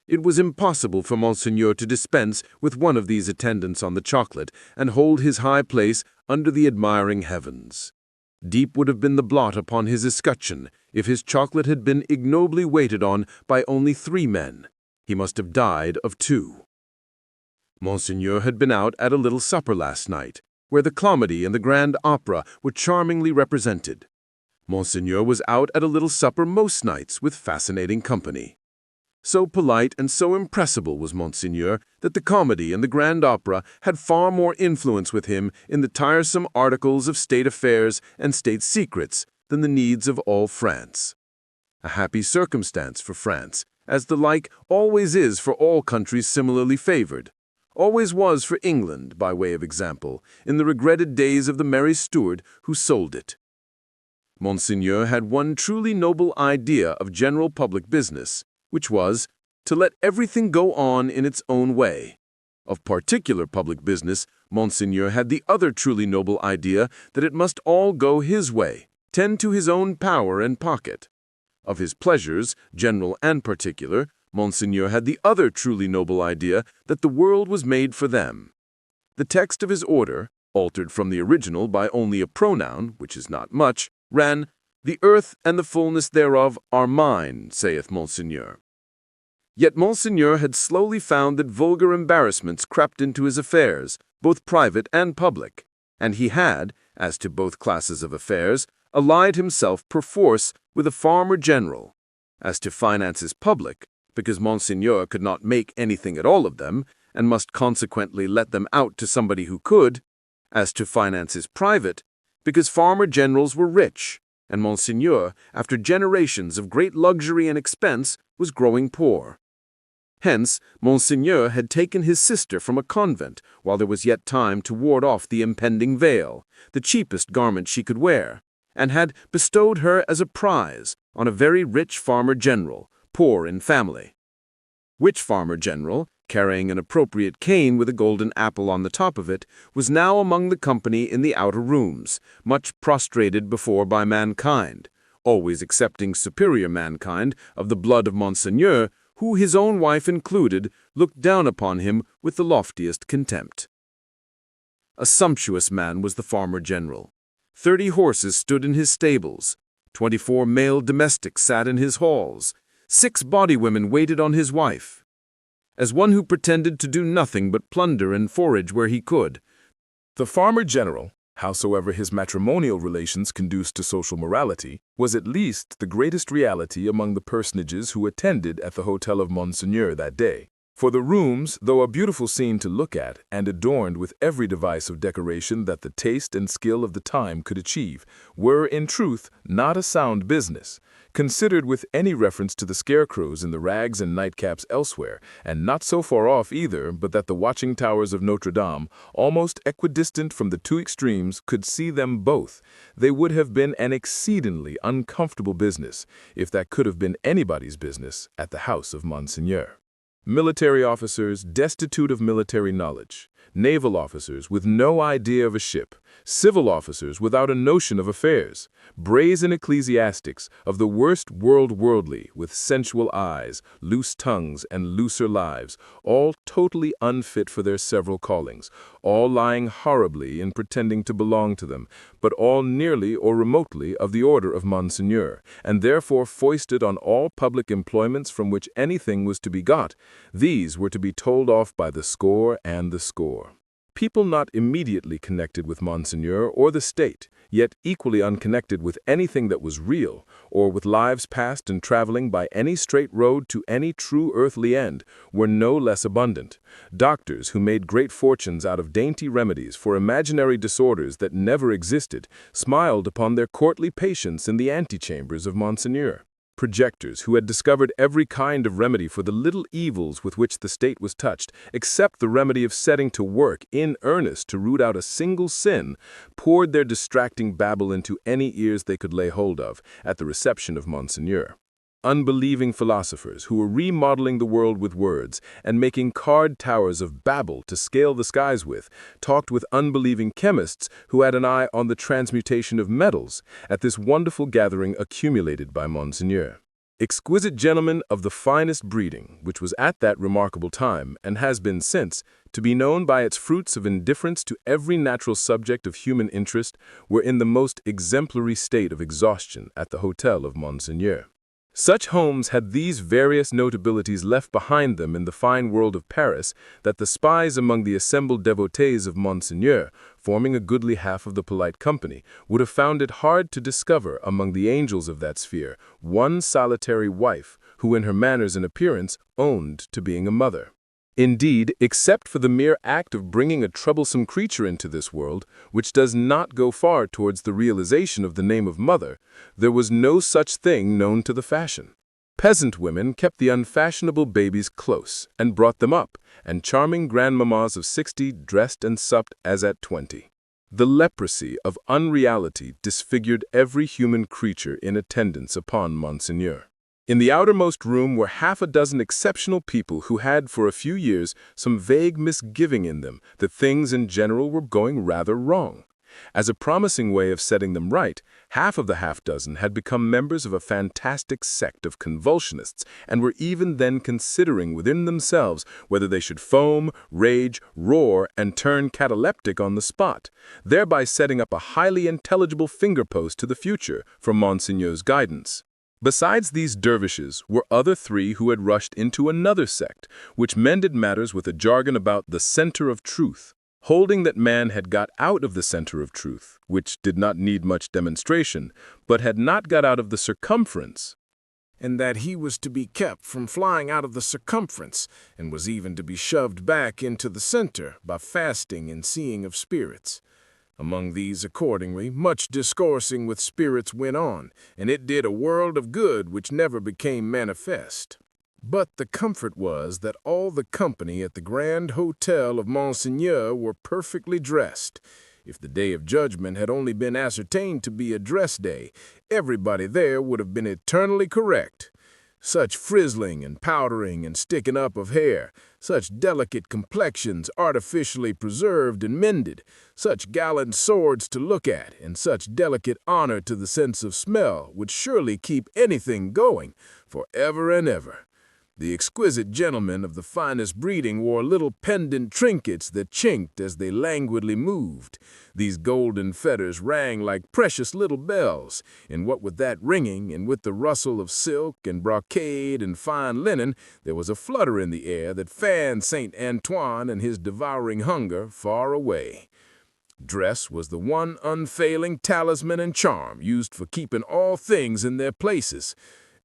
It was impossible for Monseigneur to dispense with one of these attendants on the chocolate and hold his high place under the admiring heavens. Deep would have been the blot upon his escutcheon if his chocolate had been ignobly waited on by only 3 men. He must have died of 2. Monseigneur had been out at a little supper last night, where the comedy and the grand opera were charmingly represented. Monseigneur was out at a little supper most nights with fascinating company. So polite and so impressible was Monseigneur that the comedy and the grand opera had far more influence with him in the tiresome articles of state affairs and state secrets than the needs of all France. A happy circumstance for France, as the like always is for all countries similarly favored. Always was for England, by way of example, in the regretted days of the Mary Stuart who sold it. Monseigneur had one truly noble idea of general public business, which was to let everything go on in its own way. Of particular public business, Monseigneur had the other truly noble idea that it must all go his way, tend to his own power and pocket. Of his pleasures, general and particular, Monseigneur had the other truly noble idea that the world was made for them. The text of his order, altered from the original by only a pronoun, which is not much, ran, "The earth and the fullness thereof are mine, saith Monseigneur." Yet Monseigneur had slowly found that vulgar embarrassments crept into his affairs, both private and public, and he had, as to both classes of affairs, allied himself perforce with a farmer general. As to finances public, because Monseigneur could not make anything at all of them, and must consequently let them out to somebody who could. As to finances private, because farmer generals were rich, and Monseigneur, after generations of great luxury and expense, was growing poor. Hence, Monseigneur had taken his sister from a convent while there was yet time to ward off the impending veil, the cheapest garment she could wear, and had bestowed her as a prize on a very rich farmer general, poor in family. Which farmer general, carrying an appropriate cane with a golden apple on the top of it, was now among the company in the outer rooms, much prostrated before by mankind, always excepting superior mankind of the blood of Monseigneur, who, his own wife included, looked down upon him with the loftiest contempt. A sumptuous man was the farmer general. 30 horses stood in his stables. 24 male domestics sat in his halls. 6 body women waited on his wife. As one who pretended to do nothing but plunder and forage where he could, The farmer general, howsoever his matrimonial relations conduced to social morality, was at least the greatest reality among the personages who attended at the hotel of Monseigneur that day. For the rooms, though a beautiful scene to look at and adorned with every device of decoration that the taste and skill of the time could achieve, were, in truth, not a sound business, considered with any reference to the scarecrows in the rags and nightcaps elsewhere, and not so far off either but that the watching towers of Notre Dame, almost equidistant from the two extremes, could see them both. They would have been an exceedingly uncomfortable business, if that could have been anybody's business, at the house of Monseigneur. Military officers destitute of military knowledge, naval officers with no idea of a ship, civil officers without a notion of affairs, brazen ecclesiastics of the worst worldly with sensual eyes, loose tongues, and looser lives, all totally unfit for their several callings, all lying horribly in pretending to belong to them, but all nearly or remotely of the order of Monseigneur, and therefore foisted on all public employments from which anything was to be got. These were to be told off by the score and the score. People not immediately connected with Monseigneur or the state, yet equally unconnected with anything that was real, or with lives passed in traveling by any straight road to any true earthly end, were no less abundant. Doctors who made great fortunes out of dainty remedies for imaginary disorders that never existed, smiled upon their courtly patients in the antechambers of Monseigneur. Projectors who had discovered every kind of remedy for the little evils with which the state was touched, except the remedy of setting to work in earnest to root out a single sin, poured their distracting babble into any ears they could lay hold of at the reception of Monseigneur. Unbelieving philosophers who were remodeling the world with words and making card towers of babble to scale the skies with, talked with unbelieving chemists who had an eye on the transmutation of metals at this wonderful gathering accumulated by Monseigneur. Exquisite gentlemen of the finest breeding, which was at that remarkable time, and has been since, to be known by its fruits of indifference to every natural subject of human interest, were in the most exemplary state of exhaustion at the hotel of Monseigneur. Such homes had these various notabilities left behind them in the fine world of Paris, that the spies among the assembled devotees of Monseigneur, forming a goodly half of the polite company, would have found it hard to discover among the angels of that sphere one solitary wife who in her manners and appearance owned to being a mother. Indeed, except for the mere act of bringing a troublesome creature into this world, which does not go far towards the realization of the name of mother, there was no such thing known to the fashion. Peasant women kept the unfashionable babies close and brought them up, and charming grandmammas of 60 dressed and supped as at 20. The leprosy of unreality disfigured every human creature in attendance upon Monseigneur. In the outermost room were half a dozen exceptional people who had for a few years some vague misgiving in them that things in general were going rather wrong. As a promising way of setting them right, half of the half-dozen had become members of a fantastic sect of convulsionists and were even then considering within themselves whether they should foam, rage, roar, and turn cataleptic on the spot, thereby setting up a highly intelligible finger-post to the future for Monseigneur's guidance. Besides these dervishes were other 3 who had rushed into another sect, which mended matters with a jargon about the center of truth, holding that man had got out of the center of truth, which did not need much demonstration, but had not got out of the circumference, and that he was to be kept from flying out of the circumference, and was even to be shoved back into the center by fasting and seeing of spirits. Among these, accordingly, much discoursing with spirits went on, and it did a world of good which never became manifest. But the comfort was that all the company at the grand hotel of Monseigneur were perfectly dressed. If the day of judgment had only been ascertained to be a dress day, everybody there would have been eternally correct. Such frizzling and powdering and sticking up of hair, such delicate complexions artificially preserved and mended, such gallant swords to look at, and such delicate honor to the sense of smell would surely keep anything going for ever and ever. The exquisite gentlemen of the finest breeding wore little pendant trinkets that chinked as they languidly moved. These golden fetters rang like precious little bells, and what with that ringing, and with the rustle of silk and brocade and fine linen, there was a flutter in the air that fanned St. Antoine and his devouring hunger far away. Dress was the one unfailing talisman and charm used for keeping all things in their places.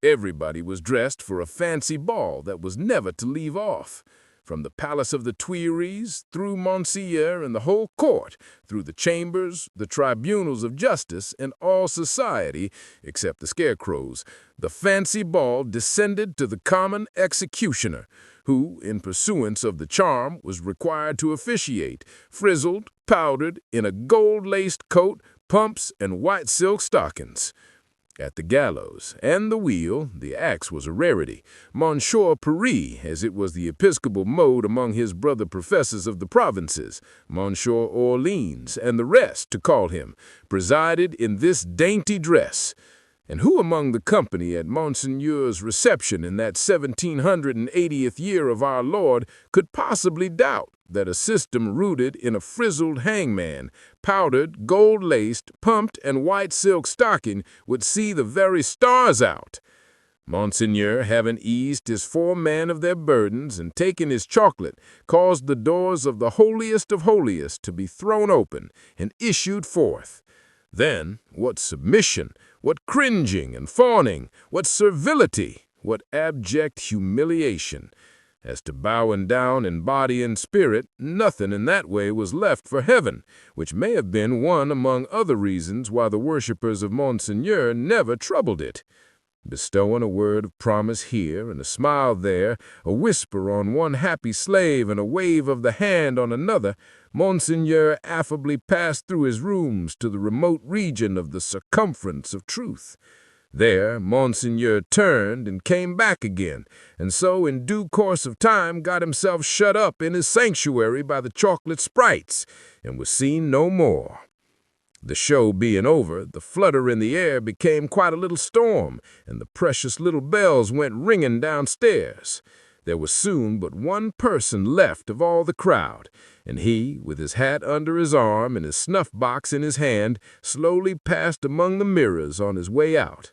Everybody was dressed for a fancy ball that was never to leave off. From the palace of the Tuileries, through Monseigneur and the whole court, through the chambers, the tribunals of justice, and all society, except the scarecrows, the fancy ball descended to the common executioner, who, in pursuance of the charm, was required to officiate, frizzled, powdered, in a gold-laced coat, pumps, and white silk stockings. At the gallows and the wheel, the axe was a rarity. Monsieur Paris, as it was the episcopal mode among his brother professors of the provinces, Monsieur Orleans, and the rest, to call him, presided in this dainty dress. And who among the company at Monseigneur's reception in that 1780th year of our Lord could possibly doubt that a system rooted in a frizzled hangman, powdered, gold-laced, pumped, and white silk stocking would see the very stars out? Monseigneur, having eased his 4 men of their burdens and taken his chocolate, caused the doors of the holiest of holiest to be thrown open and issued forth. Then, what submission, what cringing and fawning, what servility, what abject humiliation! As to bowing down in body and spirit, nothing in that way was left for heaven, which may have been one among other reasons why the worshippers of Monseigneur never troubled it. Bestowing a word of promise here and a smile there, a whisper on one happy slave and a wave of the hand on another, Monseigneur affably passed through his rooms to the remote region of the circumference of truth. There Monseigneur turned and came back again, and so in due course of time got himself shut up in his sanctuary by the chocolate sprites, and was seen no more. The show being over, the flutter in the air became quite a little storm, and the precious little bells went ringing downstairs. There was soon but one person left of all the crowd, and he, with his hat under his arm and his snuff-box in his hand, slowly passed among the mirrors on his way out.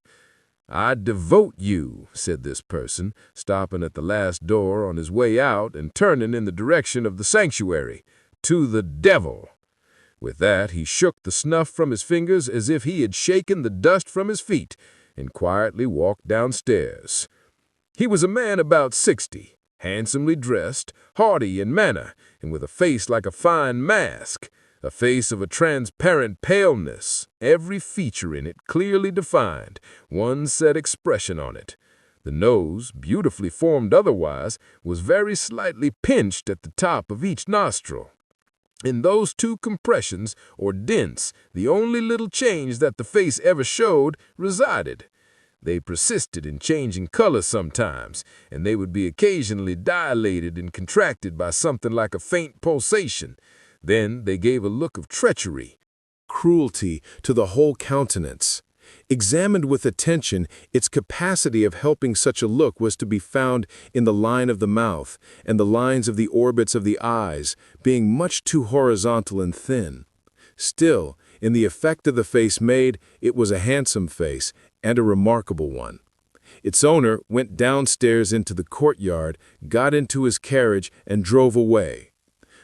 "I devote you," said this person, stopping at the last door on his way out and turning in the direction of the sanctuary, "to the devil." With that, he shook the snuff from his fingers as if he had shaken the dust from his feet, and quietly walked downstairs. He was a man about 60, handsomely dressed, hearty in manner, and with a face like a fine mask, a face of a transparent paleness, every feature in it clearly defined, one set expression on it. The nose, beautifully formed otherwise, was very slightly pinched at the top of each nostril. In those 2 compressions, or dents, the only little change that the face ever showed resided. They persisted in changing color sometimes, and they would be occasionally dilated and contracted by something like a faint pulsation. Then they gave a look of treachery, cruelty to the whole countenance. Examined with attention, its capacity of helping such a look was to be found in the line of the mouth and the lines of the orbits of the eyes, being much too horizontal and thin. Still, in the effect of the face made, it was a handsome face, and a remarkable one. Its owner went downstairs into the courtyard, got into his carriage, and drove away.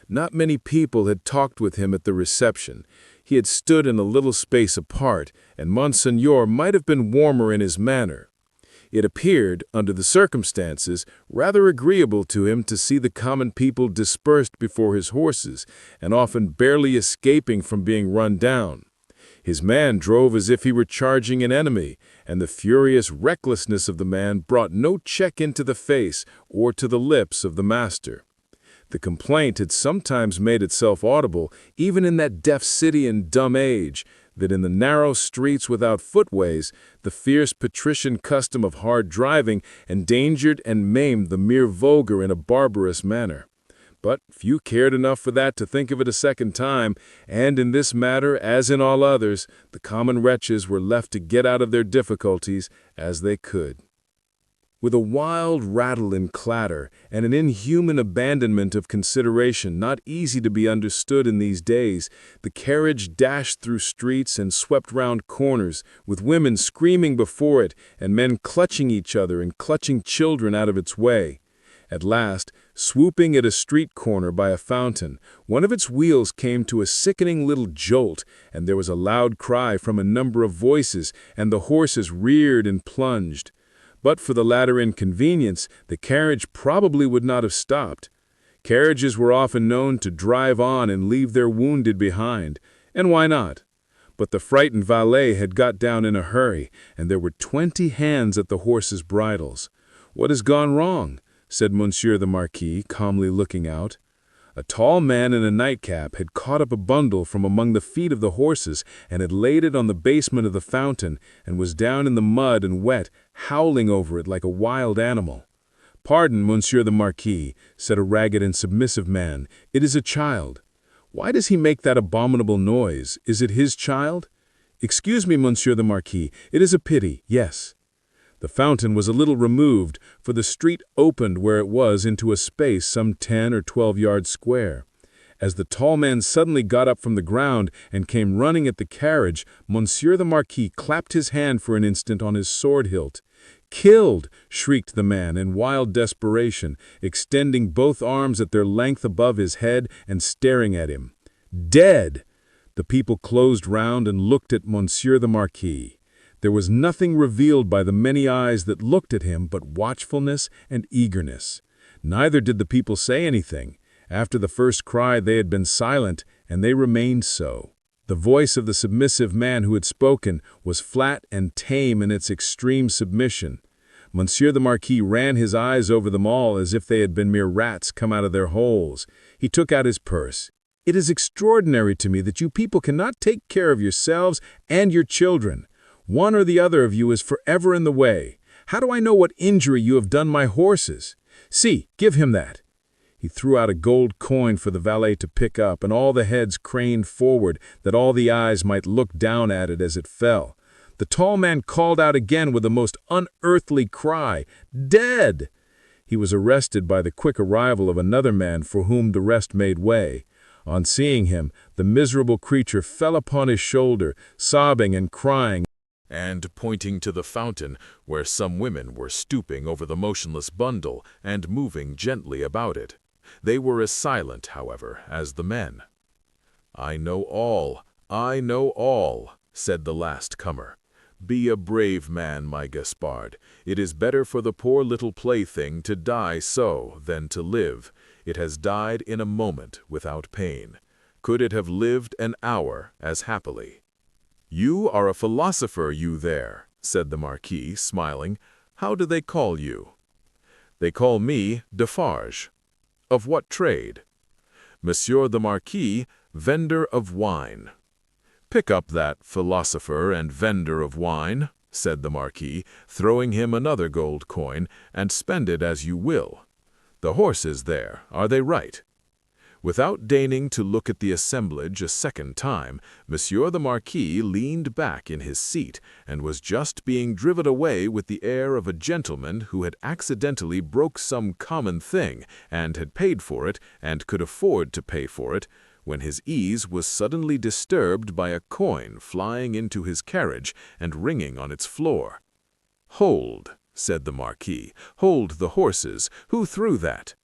Not many people had talked with him at the reception. He had stood in a little space apart, and Monseigneur might have been warmer in his manner. It appeared, under the circumstances, rather agreeable to him to see the common people dispersed before his horses, and often barely escaping from being run down. His man drove as if he were charging an enemy, and the furious recklessness of the man brought no check into the face or to the lips of the master. The complaint had sometimes made itself audible, even in that deaf city and dumb age, that in the narrow streets without footways, the fierce patrician custom of hard driving endangered and maimed the mere vulgar in a barbarous manner. But few cared enough for that to think of it a second time, and in this matter, as in all others, the common wretches were left to get out of their difficulties as they could. With a wild rattle and clatter, and an inhuman abandonment of consideration not easy to be understood in these days, the carriage dashed through streets and swept round corners, with women screaming before it and men clutching each other and clutching children out of its way. At last, swooping at a street corner by a fountain, one of its wheels came to a sickening little jolt, and there was a loud cry from a number of voices, and the horses reared and plunged. But for the latter inconvenience, the carriage probably would not have stopped. Carriages were often known to drive on and leave their wounded behind, and why not? But the frightened valet had got down in a hurry, and there were 20 hands at the horses' bridles. "What has gone wrong?" said Monsieur the Marquis, calmly looking out. A tall man in a nightcap had caught up a bundle from among the feet of the horses and had laid it on the basement of the fountain and was down in the mud and wet, howling over it like a wild animal. "Pardon, Monsieur the Marquis," said a ragged and submissive man, "it is a child." "Why does he make that abominable noise? Is it his child?" "Excuse me, Monsieur the Marquis, it is a pity, yes." The fountain was a little removed, for the street opened where it was into a space some 10 or 12 yards square. As the tall man suddenly got up from the ground and came running at the carriage, Monsieur the Marquis clapped his hand for an instant on his sword hilt. "Killed!" shrieked the man in wild desperation, extending both arms at their length above his head and staring at him. "Dead!" The people closed round and looked at Monsieur the Marquis. There was nothing revealed by the many eyes that looked at him but watchfulness and eagerness. Neither did the people say anything. After the first cry they had been silent, and they remained so. The voice of the submissive man who had spoken was flat and tame in its extreme submission. Monsieur the Marquis ran his eyes over them all as if they had been mere rats come out of their holes. He took out his purse. "It is extraordinary to me that you people cannot take care of yourselves and your children. One or the other of you is forever in the way. How do I know what injury you have done my horses? See, give him that." He threw out a gold coin for the valet to pick up, and all the heads craned forward that all the eyes might look down at it as it fell. The tall man called out again with a most unearthly cry, "Dead!" He was arrested by the quick arrival of another man for whom the rest made way. On seeing him, the miserable creature fell upon his shoulder, sobbing and crying, and pointing to the fountain where some women were stooping over the motionless bundle and moving gently about it. They were as silent, however, as the men. "I know all, said the last comer. "Be a brave man, my Gaspard. It is better for the poor little plaything to die so than to live. It has died in a moment without pain. Could it have lived an hour as happily?" "You are a philosopher, you there," said the Marquis, smiling. "How do they call you?" "They call me Defarge." "Of what trade?" "Monsieur the Marquis, vendor of wine." "Pick up that, philosopher and vendor of wine," said the Marquis, throwing him another gold coin, "and spend it as you will. The horses there, are they right?" Without deigning to look at the assemblage a second time, Monsieur the Marquis leaned back in his seat, and was just being driven away with the air of a gentleman who had accidentally broke some common thing, and had paid for it, and could afford to pay for it, when his ease was suddenly disturbed by a coin flying into his carriage and ringing on its floor. "Hold," said the Marquis, "hold the horses. Who threw that?"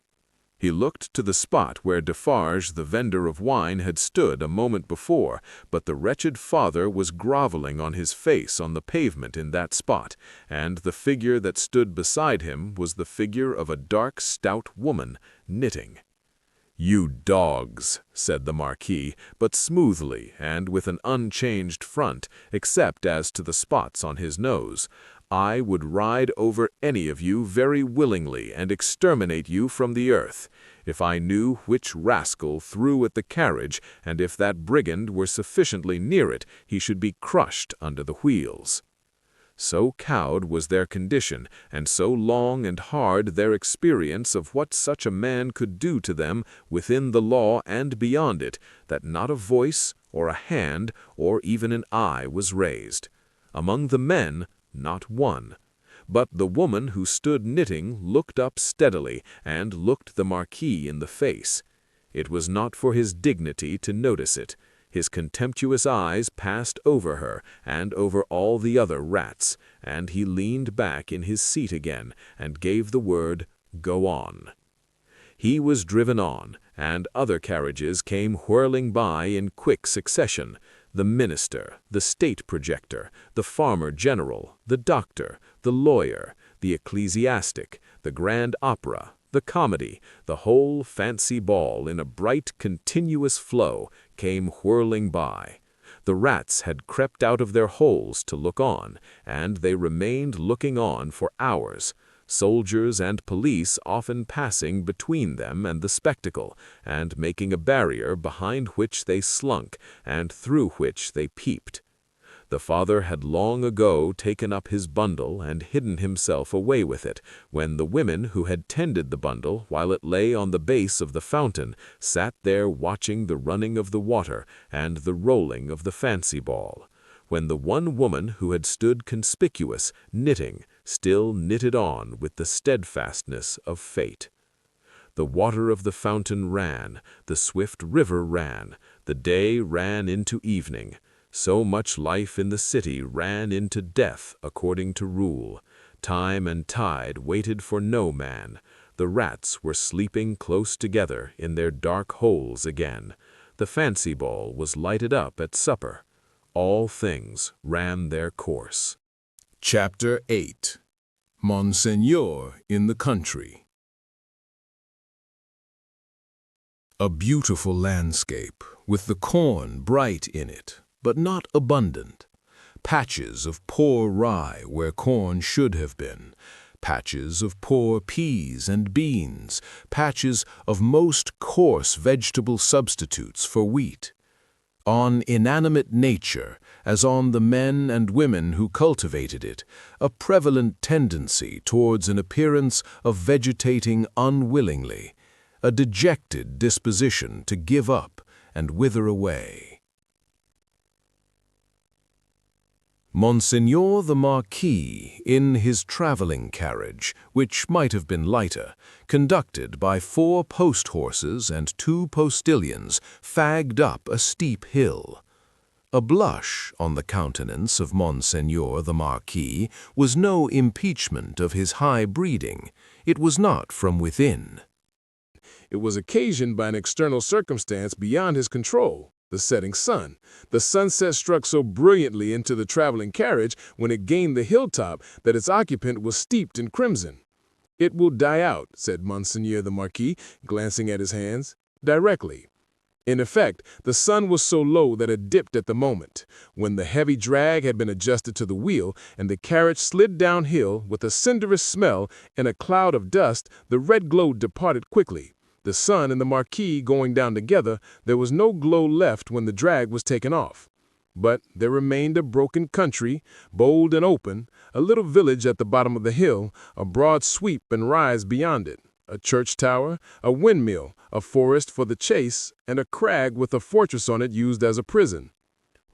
He looked to the spot where Defarge, the vendor of wine, had stood a moment before, but the wretched father was groveling on his face on the pavement in that spot, and the figure that stood beside him was the figure of a dark, stout woman, knitting. "You dogs," said the Marquis, but smoothly and with an unchanged front, except as to the spots on his nose, "I would ride over any of you very willingly and exterminate you from the earth, if I knew which rascal threw at the carriage, and if that brigand were sufficiently near it, he should be crushed under the wheels." So cowed was their condition, and so long and hard their experience of what such a man could do to them within the law and beyond it, that not a voice or a hand or even an eye was raised. Among the men, not one. But the woman who stood knitting looked up steadily and looked the Marquis in the face. It was not for his dignity to notice it. His contemptuous eyes passed over her and over all the other rats, and he leaned back in his seat again and gave the word, "Go on." He was driven on, and other carriages came whirling by in quick succession. The minister, the state projector, the farmer general, the doctor, the lawyer, the ecclesiastic, the grand opera, the comedy, the whole fancy ball in a bright, continuous flow came whirling by. The rats had crept out of their holes to look on, and they remained looking on for hours, soldiers and police often passing between them and the spectacle, and making a barrier behind which they slunk and through which they peeped. The father had long ago taken up his bundle and hidden himself away with it, when the women who had tended the bundle while it lay on the base of the fountain sat there watching the running of the water and the rolling of the fancy ball, when the one woman who had stood conspicuous, knitting, still knitted on with the steadfastness of fate. The water of the fountain ran, the swift river ran, the day ran into evening. So much life in the city ran into death according to rule. Time and tide waited for no man. The rats were sleeping close together in their dark holes again. The fancy ball was lighted up at supper. All things ran their course. Chapter 8. Monseigneur in the Country. A beautiful landscape, with the corn bright in it, but not abundant. Patches of poor rye where corn should have been, patches of poor peas and beans, patches of most coarse vegetable substitutes for wheat. On inanimate nature, as on the men and women who cultivated it, a prevalent tendency towards an appearance of vegetating unwillingly, a dejected disposition to give up and wither away. Monseigneur the Marquis, in his travelling carriage, which might have been lighter, conducted by 4 post-horses and 2 postilions, fagged up a steep hill. A blush on the countenance of Monseigneur the Marquis was no impeachment of his high breeding. It was not from within. It was occasioned by an external circumstance beyond his control, the setting sun. The sunset struck so brilliantly into the traveling carriage when it gained the hilltop that its occupant was steeped in crimson. "It will die out," said Monseigneur the Marquis, glancing at his hands, "directly." In effect, the sun was so low that it dipped at the moment, when the heavy drag had been adjusted to the wheel, and the carriage slid downhill with a cinderous smell and a cloud of dust. The red glow departed quickly. The sun and the Marquis going down together, there was no glow left when the drag was taken off. But there remained a broken country, bold and open, a little village at the bottom of the hill, a broad sweep and rise beyond it, a church tower, a windmill, a forest for the chase, and a crag with a fortress on it used as a prison.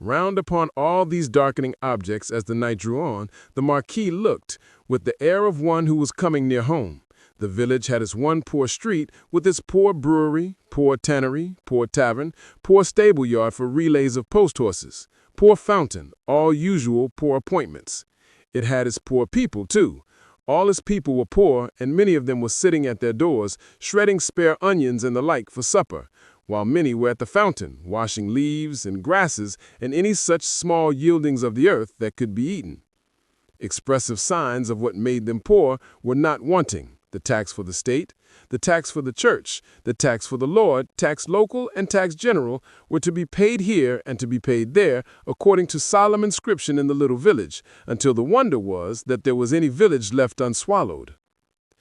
Round upon all these darkening objects as the night drew on, the Marquis looked, with the air of one who was coming near home. The village had its one poor street, with its poor brewery, poor tannery, poor tavern, poor stable yard for relays of post-horses, poor fountain, all usual poor appointments. It had its poor people, too. All its people were poor, and many of them were sitting at their doors, shredding spare onions and the like for supper, while many were at the fountain, washing leaves and grasses and any such small yieldings of the earth that could be eaten. Expressive signs of what made them poor were not wanting. The tax for the state, the tax for the church, the tax for the Lord, tax local and tax general were to be paid here and to be paid there according to solemn inscription in the little village, until the wonder was that there was any village left unswallowed.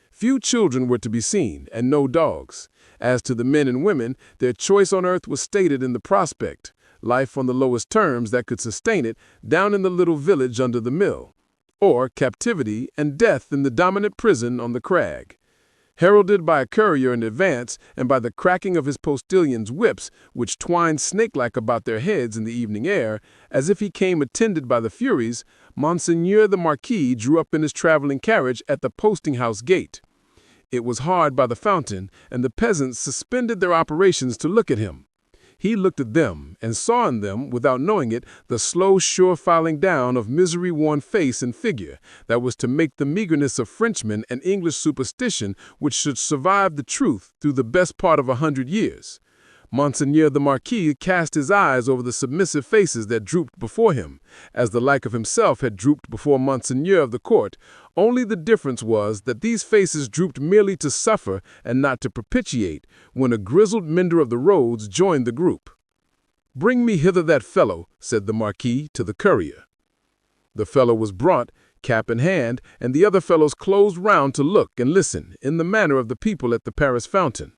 Few children were to be seen, and no dogs. As to the men and women, their choice on earth was stated in the prospect, life on the lowest terms that could sustain it down in the little village under the mill, or captivity and death in the dominant prison on the crag. heralded by a courier in advance and by the cracking of his postilions' whips, which twined snake-like about their heads in the evening air, as if he came attended by the Furies, Monseigneur the Marquis drew up in his traveling carriage at the posting-house gate. It was hard by the fountain, and the peasants suspended their operations to look at him. He looked at them, and saw in them, without knowing it, the slow, sure filing down of misery-worn face and figure that was to make the meagerness of Frenchmen and English superstition which should survive the truth through the best part of 100 years. Monseigneur the Marquis cast his eyes over the submissive faces that drooped before him, as the like of himself had drooped before Monseigneur of the court, only the difference was that these faces drooped merely to suffer and not to propitiate, when a grizzled mender of the roads joined the group. "Bring me hither that fellow," said the Marquis to the courier. The fellow was brought, cap in hand, and the other fellows closed round to look and listen, in the manner of the people at the Paris fountain.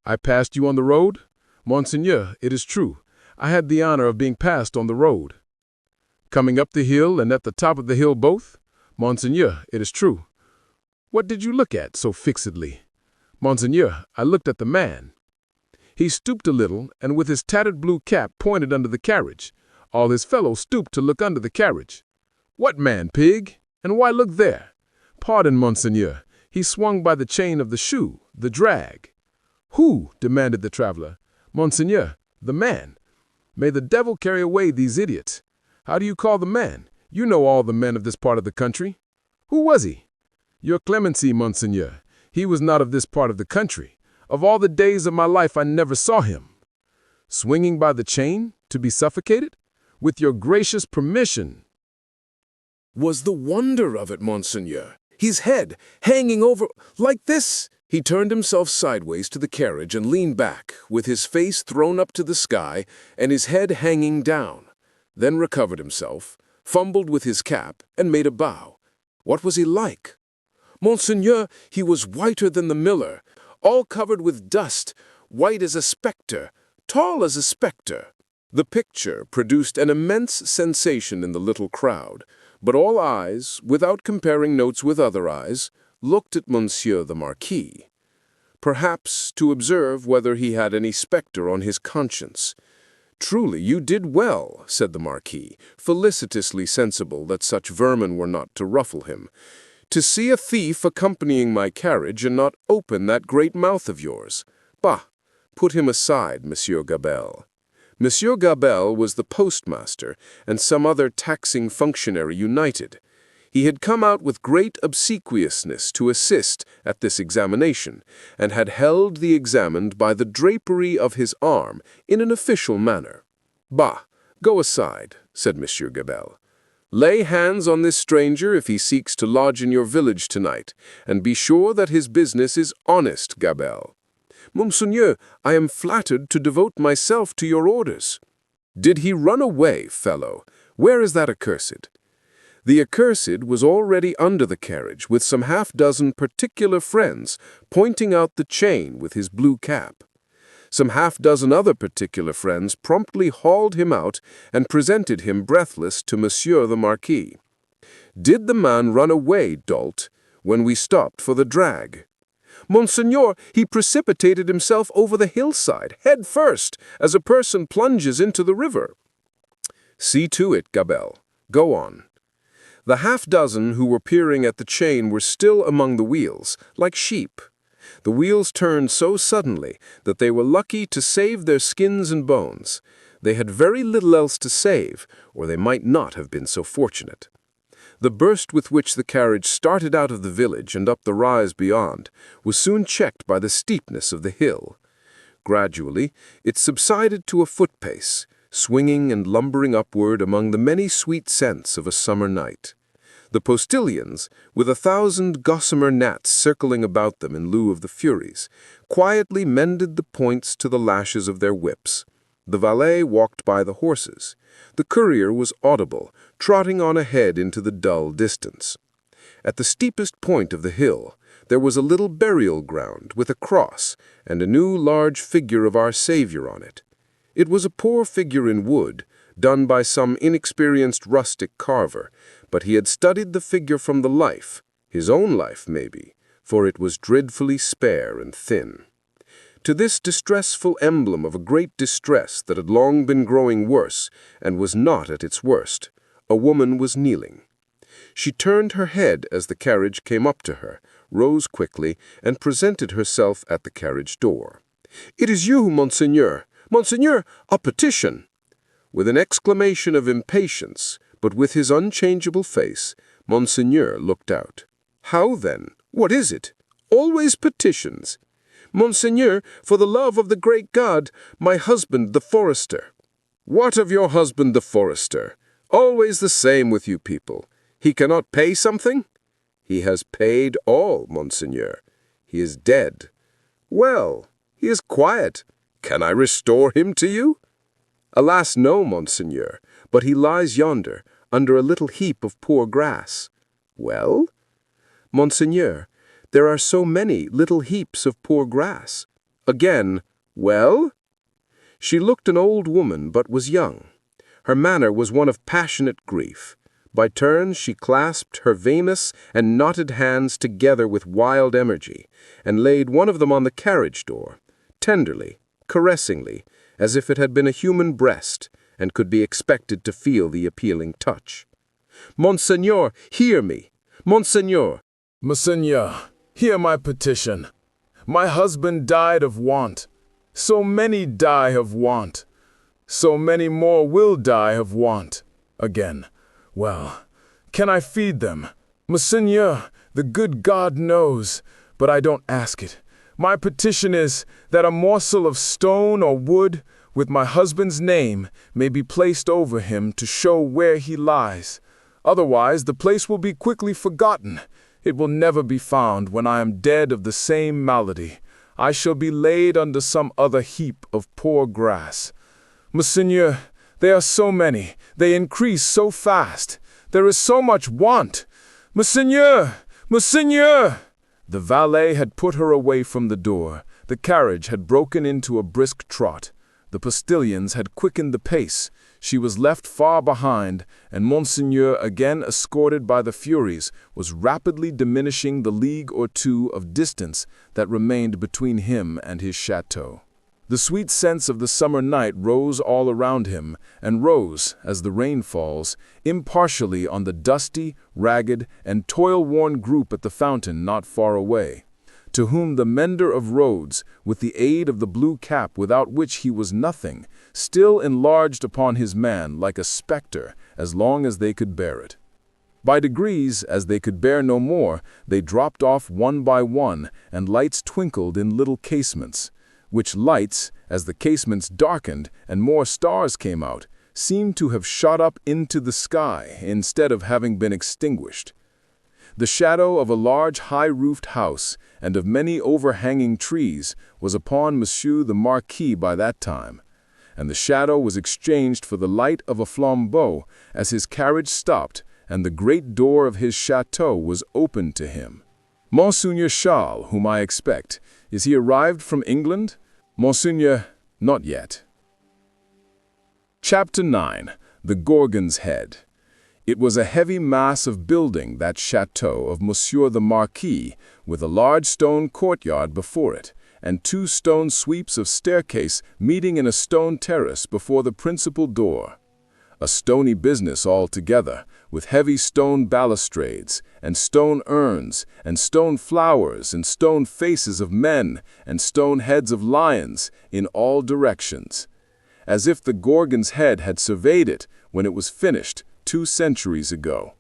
"I passed you on the road?" "Monseigneur, it is true. I had the honor of being passed on the road." "Coming up the hill and at the top of the hill both?" "Monseigneur, it is true." "What did you look at so fixedly?" "Monseigneur, I looked at the man." He stooped a little, and with his tattered blue cap pointed under the carriage. All his fellows stooped to look under the carriage. "What man, pig? And why look there?" "Pardon, Monseigneur. He swung by the chain of the shoe, the drag." "Who?" demanded the traveler. "Monseigneur, the man." "May the devil carry away these idiots. How do you call the man? You know all the men of this part of the country." "Who was he?" "Your clemency, Monseigneur. He was not of this part of the country. Of all the days of my life I never saw him." "Swinging by the chain, to be suffocated?" "With your gracious permission." Was the wonder of it, Monseigneur. His head hanging over like this. He turned himself sideways to the carriage and leaned back, with his face thrown up to the sky and his head hanging down, then recovered himself, fumbled with his cap, and made a bow. What was he like? Monseigneur, he was whiter than the miller, all covered with dust, white as a spectre, tall as a spectre. The picture produced an immense sensation in the little crowd, but all eyes, without comparing notes with other eyes, looked at Monsieur the Marquis, perhaps to observe whether he had any spectre on his conscience. "Truly, you did well," said the Marquis, felicitously sensible that such vermin were not to ruffle him, "to see a thief accompanying my carriage and not open that great mouth of yours. Bah! Put him aside, Monsieur Gabelle." Monsieur Gabelle was the postmaster and some other taxing functionary united. He had come out with great obsequiousness to assist at this examination, and had held the examined by the drapery of his arm in an official manner. "Bah! Go aside," said Monsieur Gabelle. "Lay hands on this stranger if he seeks to lodge in your village tonight, and be sure that his business is honest, Gabelle." "Monseigneur, I am flattered to devote myself to your orders." "Did he run away, fellow? Where is that accursed?" The accursed was already under the carriage with some half-dozen particular friends, pointing out the chain with his blue cap. Some half-dozen other particular friends promptly hauled him out and presented him breathless to Monsieur the Marquis. "Did the man run away, dolt, when we stopped for the drag?" "Monseigneur, he precipitated himself over the hillside, head first, as a person plunges into the river." "See to it, Gabelle. Go on." The half-dozen who were peering at the chain were still among the wheels, like sheep. The wheels turned so suddenly that they were lucky to save their skins and bones. They had very little else to save, or they might not have been so fortunate. The burst with which the carriage started out of the village and up the rise beyond was soon checked by the steepness of the hill. Gradually, it subsided to a foot-pace, swinging and lumbering upward among the many sweet scents of a summer night. The postilions, with 1,000 gossamer gnats circling about them in lieu of the Furies, quietly mended the points to the lashes of their whips. The valet walked by the horses. The courier was audible, trotting on ahead into the dull distance. At the steepest point of the hill, there was a little burial ground with a cross and a new large figure of our Savior on it. It was a poor figure in wood, done by some inexperienced rustic carver, but he had studied the figure from the life, his own life maybe, for it was dreadfully spare and thin. To this distressful emblem of a great distress that had long been growing worse and was not at its worst, a woman was kneeling. She turned her head as the carriage came up to her, rose quickly, and presented herself at the carriage door. "It is you, Monseigneur! Monseigneur, a petition!" With an exclamation of impatience, but with his unchangeable face, Monseigneur looked out. "How then? What is it? Always petitions!" "Monseigneur, for the love of the great God, my husband the forester." "What of your husband the forester? Always the same with you people. He cannot pay something?" "He has paid all, Monseigneur. He is dead." "Well, he is quiet. Can I restore him to you?" "Alas, no, Monseigneur, but he lies yonder, under a little heap of poor grass." "Well?" "Monseigneur, there are so many little heaps of poor grass." Again, "Well?" She looked an old woman, but was young. Her manner was one of passionate grief. By turns she clasped her veinous and knotted hands together with wild energy, and laid one of them on the carriage door, tenderly, caressingly, as if it had been a human breast, and could be expected to feel the appealing touch. "Monseigneur, hear me! Monseigneur!" Monseigneur, hear my petition. My husband died of want. So many die of want. So many more will die of want. Again. Well, can I feed them? Monseigneur, the good God knows, but I don't ask it. My petition is that a morsel of stone or wood with my husband's name may be placed over him to show where he lies. Otherwise, the place will be quickly forgotten. It will never be found when I am dead of the same malady. I shall be laid under some other heap of poor grass. Monseigneur, they are so many, they increase so fast. There is so much want. Monseigneur! Monseigneur! The valet had put her away from the door. The carriage had broken into a brisk trot. The postilions had quickened the pace. She was left far behind, and Monseigneur, again escorted by the Furies, was rapidly diminishing the league or two of distance that remained between him and his chateau. The sweet scents of the summer night rose all around him, and rose, as the rain falls, impartially on the dusty, ragged, and toil-worn group at the fountain not far away, to whom the mender of roads, with the aid of the blue cap without which he was nothing, still enlarged upon his man like a spectre as long as they could bear it. By degrees, as they could bear no more, they dropped off one by one, and lights twinkled in little casements, which lights, as the casements darkened and more stars came out, seemed to have shot up into the sky instead of having been extinguished. The shadow of a large high-roofed house and of many overhanging trees was upon Monsieur the Marquis by that time, and the shadow was exchanged for the light of a flambeau as his carriage stopped and the great door of his chateau was opened to him. "Monseigneur Charles, whom I expect, is he arrived from England?" "Monseigneur, not yet." Chapter 9. The Gorgon's Head. It was a heavy mass of building, that chateau of Monsieur the Marquis, with a large stone courtyard before it, and 2 stone sweeps of staircase meeting in a stone terrace before the principal door. A stony business altogether, with heavy stone balustrades, and stone urns, and stone flowers, and stone faces of men, and stone heads of lions, in all directions, as if the Gorgon's head had surveyed it when it was finished 2 centuries ago.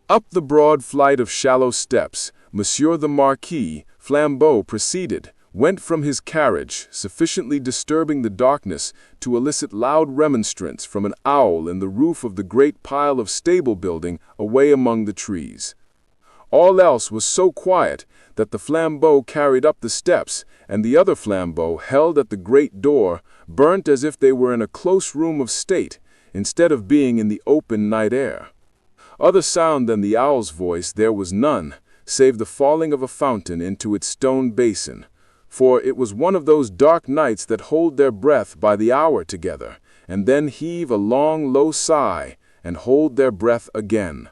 Up the broad flight of shallow steps, Monsieur the Marquis, flambeau preceded, went from his carriage, sufficiently disturbing the darkness to elicit loud remonstrance from an owl in the roof of the great pile of stable building away among the trees. All else was so quiet that the flambeau carried up the steps, and the other flambeau held at the great door, burnt as if they were in a close room of state, instead of being in the open night air. Other sound than the owl's voice there was none, save the falling of a fountain into its stone basin, for it was one of those dark nights that hold their breath by the hour together, and then heave a long, low sigh, and hold their breath again.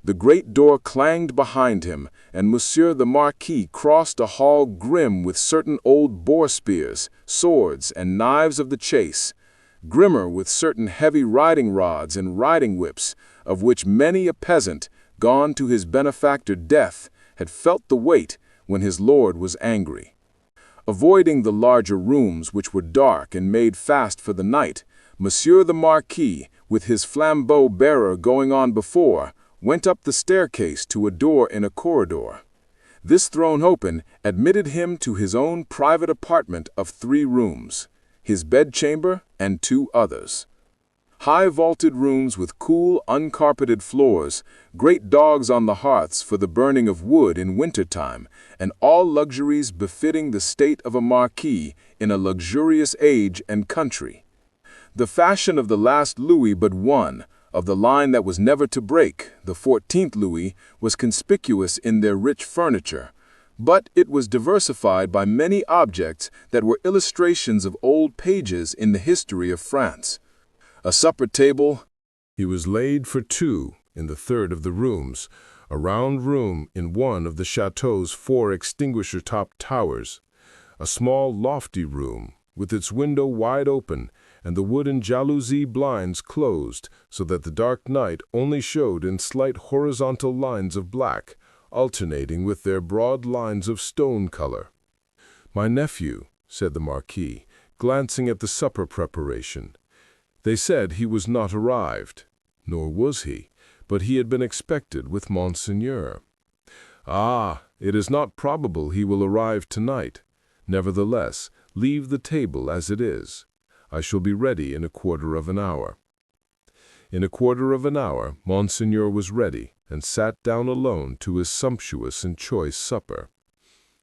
The great door clanged behind him, and Monsieur the Marquis crossed a hall grim with certain old boar spears, swords, and knives of the chase, grimmer with certain heavy riding rods and riding whips, of which many a peasant, gone to his benefactor Death, had felt the weight when his lord was angry. Avoiding the larger rooms which were dark and made fast for the night, Monsieur the Marquis, with his flambeau bearer going on before, went up the staircase to a door in a corridor. This thrown open admitted him to his own private apartment of 3 rooms, his bedchamber and 2 others. High vaulted rooms with cool, uncarpeted floors, great dogs on the hearths for the burning of wood in winter-time, and all luxuries befitting the state of a marquis in a luxurious age and country. The fashion of the last Louis but one, of the line that was never to break, the 14th Louis, was conspicuous in their rich furniture, but it was diversified by many objects that were illustrations of old pages in the history of France. A supper table. He was laid for 2 in the third of the rooms, a round room in one of the chateau's 4 extinguisher-topped towers, a small lofty room with its window wide open and the wooden jalousie blinds closed so that the dark night only showed in slight horizontal lines of black, alternating with their broad lines of stone color. "My nephew," said the Marquis, glancing at the supper preparation. They said he was not arrived, nor was he, but he had been expected with Monseigneur. "Ah, it is not probable he will arrive tonight. Nevertheless, leave the table as it is. I shall be ready in a quarter of an hour." In a quarter of an hour, Monseigneur was ready and sat down alone to his sumptuous and choice supper.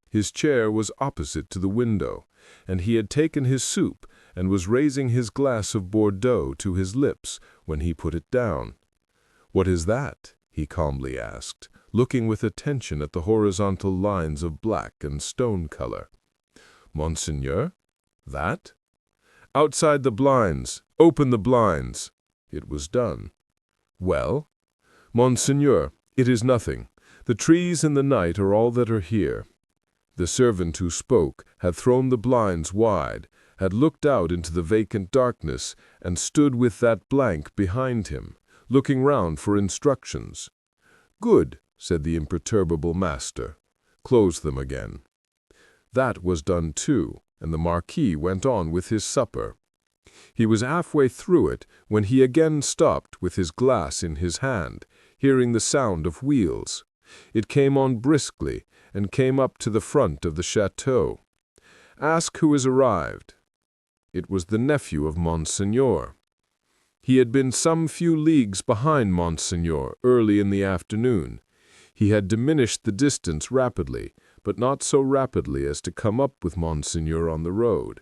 His chair was opposite to the window, and he had taken his soup and was raising his glass of Bordeaux to his lips when he put it down. "What is that?" he calmly asked, looking with attention at the horizontal lines of black and stone color. "Monseigneur? That?" "Outside the blinds. Open the blinds." It was done. "Well?" "Monseigneur, it is nothing. The trees and the night are all that are here." The servant who spoke had thrown the blinds wide, had looked out into the vacant darkness, and stood with that blank behind him, looking round for instructions. "Good," said the imperturbable master. "Close them again." That was done too, and the Marquis went on with his supper. He was halfway through it when he again stopped with his glass in his hand, hearing the sound of wheels. It came on briskly and came up to the front of the chateau. "Ask who has arrived." It was the nephew of Monseigneur. He had been some few leagues behind Monseigneur early in the afternoon. He had diminished the distance rapidly, but not so rapidly as to come up with Monseigneur on the road.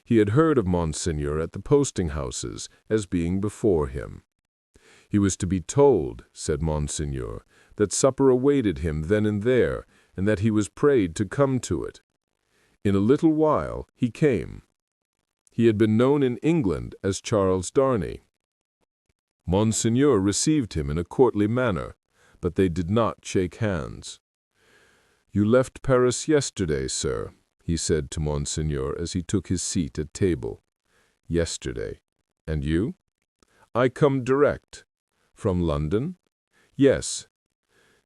He had heard of Monseigneur at the posting-houses as being before him. He was to be told, said Monseigneur, that supper awaited him then and there, and that he was prayed to come to it. In a little while he came. He had been known in England as Charles Darnay. Monseigneur received him in a courtly manner, but they did not shake hands. "You left Paris yesterday, sir," he said to Monseigneur as he took his seat at table. "Yesterday. And you?" "I come direct." "From London?" "Yes."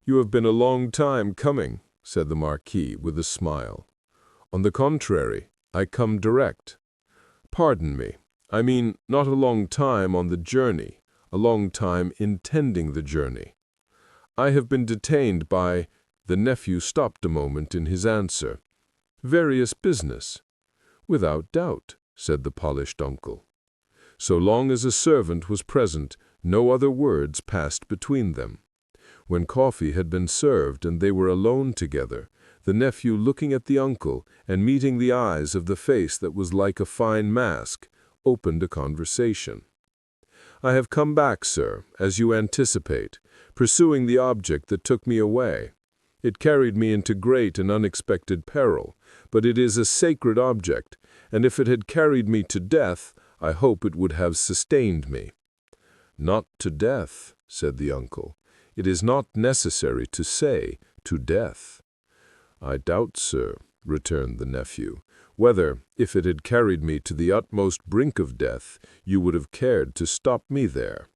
"You have been a long time coming," said the Marquis with a smile. "On the contrary, I come direct." "Pardon me. I mean not a long time on the journey, a long time intending the journey. I have been detained by—" The nephew stopped a moment in his answer. "Various business." "Without doubt," said the polished uncle. So long as a servant was present, no other words passed between them. When coffee had been served and they were alone together, the nephew, looking at the uncle and meeting the eyes of the face that was like a fine mask, opened a conversation. "I have come back, sir, as you anticipate, pursuing the object that took me away. It carried me into great and unexpected peril, but it is a sacred object, and if it had carried me to death, I hope it would have sustained me." "Not to death," said the uncle. It is not necessary to say, to death. I doubt, sir, returned the nephew, whether, if it had carried me to the utmost brink of death, you would have cared to stop me there.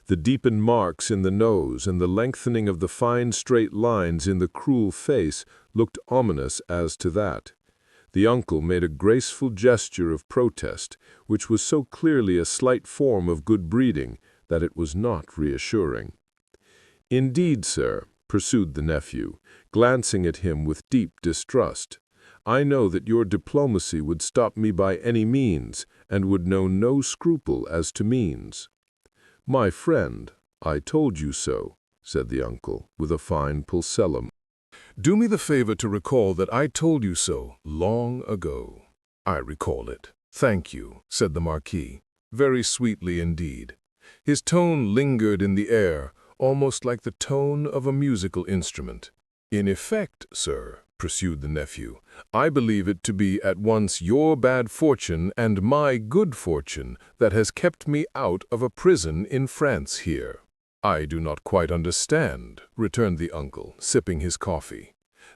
The deepened marks in the nose and the lengthening of the fine straight lines in the cruel face looked ominous as to that. The uncle made a graceful gesture of protest, which was so clearly a slight form of good breeding that it was not reassuring. Indeed, sir, pursued the nephew, glancing at him with deep distrust, I know that your diplomacy would stop me by any means, and would know no scruple as to means. My friend, I told you so, said the uncle, with a fine pulsellum. Do me the favor to recall that I told you so long ago. I recall it. Thank you, said the Marquis, very sweetly indeed. His tone lingered in the air, almost like the tone of a musical instrument. In effect, sir, pursued the nephew, I believe it to be at once your bad fortune and my good fortune that has kept me out of a prison in France here. I do not quite understand, returned the uncle, sipping his coffee.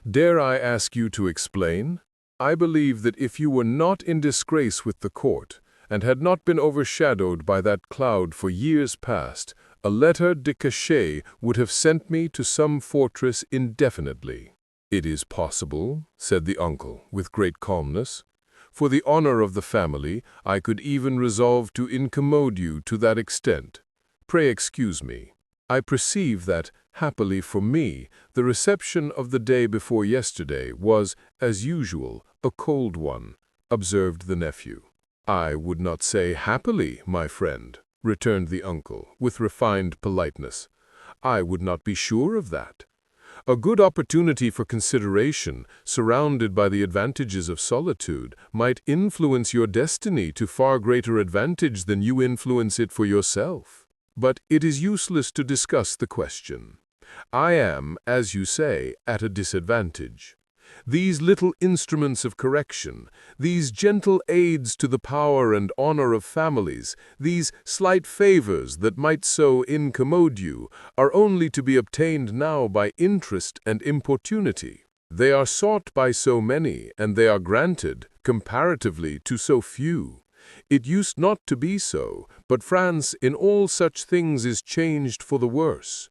Dare I ask you to explain? I believe that if you were not in disgrace with the court, and had not been overshadowed by that cloud for years past, a lettre de cachet would have sent me to some fortress indefinitely. It is possible, said the uncle, with great calmness. For the honor of the family, I could even resolve to incommode you to that extent. Pray excuse me. I perceive that, happily for me, the reception of the day before yesterday was, as usual, a cold one, observed the nephew. I would not say happily, my friend, returned the uncle, with refined politeness. I would not be sure of that. A good opportunity for consideration, surrounded by the advantages of solitude, might influence your destiny to far greater advantage than you influence it for yourself. But it is useless to discuss the question. I am, as you say, at a disadvantage. These little instruments of correction, these gentle aids to the power and honor of families, these slight favors that might so incommode you, are only to be obtained now by interest and importunity. They are sought by so many, and they are granted, comparatively, to so few. It used not to be so, but France in all such things is changed for the worse.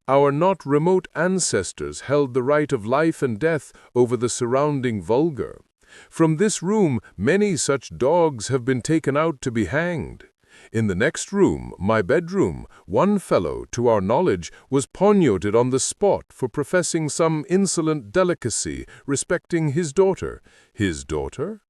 Our not remote ancestors held the right of life and death over the surrounding vulgar. From this room many such dogs have been taken out to be hanged. In the next room, my bedroom, one fellow, to our knowledge, was poignarded on the spot for professing some insolent delicacy respecting his daughter. His daughter?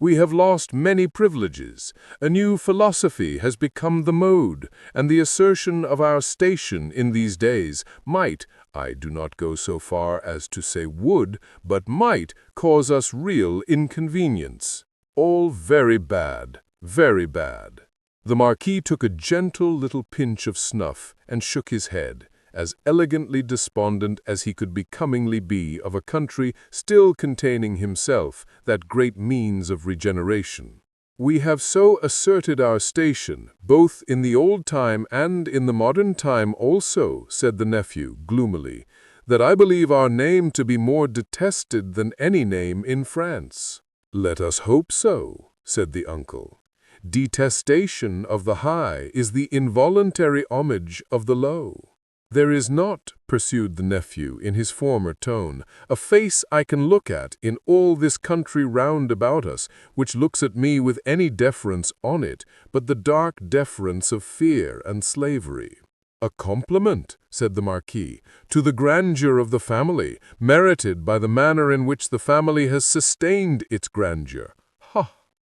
We have lost many privileges. A new philosophy has become the mode, and the assertion of our station in these days might, I do not go so far as to say would, but might cause us real inconvenience. All very bad, very bad. The Marquis took a gentle little pinch of snuff and shook his head, as elegantly despondent as he could becomingly be of a country still containing himself, that great means of regeneration. We have so asserted our station, both in the old time and in the modern time also, said the nephew, gloomily, that I believe our name to be more detested than any name in France. Let us hope so, said the uncle. Detestation of the high is the involuntary homage of the low. There is not, pursued the nephew in his former tone, a face I can look at in all this country round about us, which looks at me with any deference on it, but the dark deference of fear and slavery. A compliment, said the Marquis, to the grandeur of the family, merited by the manner in which the family has sustained its grandeur. Ha!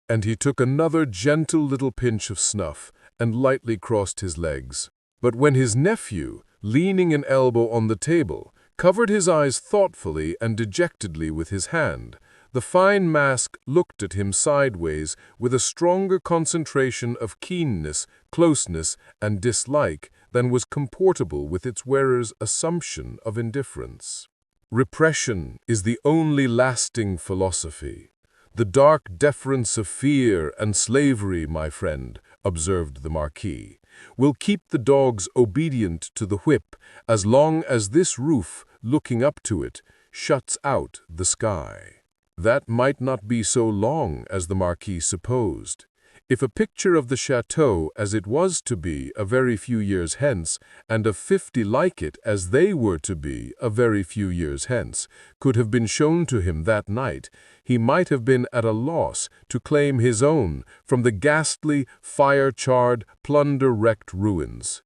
And he took another gentle little pinch of snuff, and lightly crossed his legs. But when his nephew, leaning an elbow on the table, covered his eyes thoughtfully and dejectedly with his hand, the fine mask looked at him sideways with a stronger concentration of keenness, closeness, and dislike than was comportable with its wearer's assumption of indifference. Repression is the only lasting philosophy. The dark deference of fear and slavery, my friend, observed the Marquis, We'll keep the dogs obedient to the whip as long as this roof, looking up to it, shuts out the sky. That might not be so long as the Marquis supposed. If a picture of the chateau as it was to be a very few years hence, and of 50 like it as they were to be a very few years hence, could have been shown to him that night, he might have been at a loss to claim his own from the ghastly, fire-charred, plunder-wrecked ruins.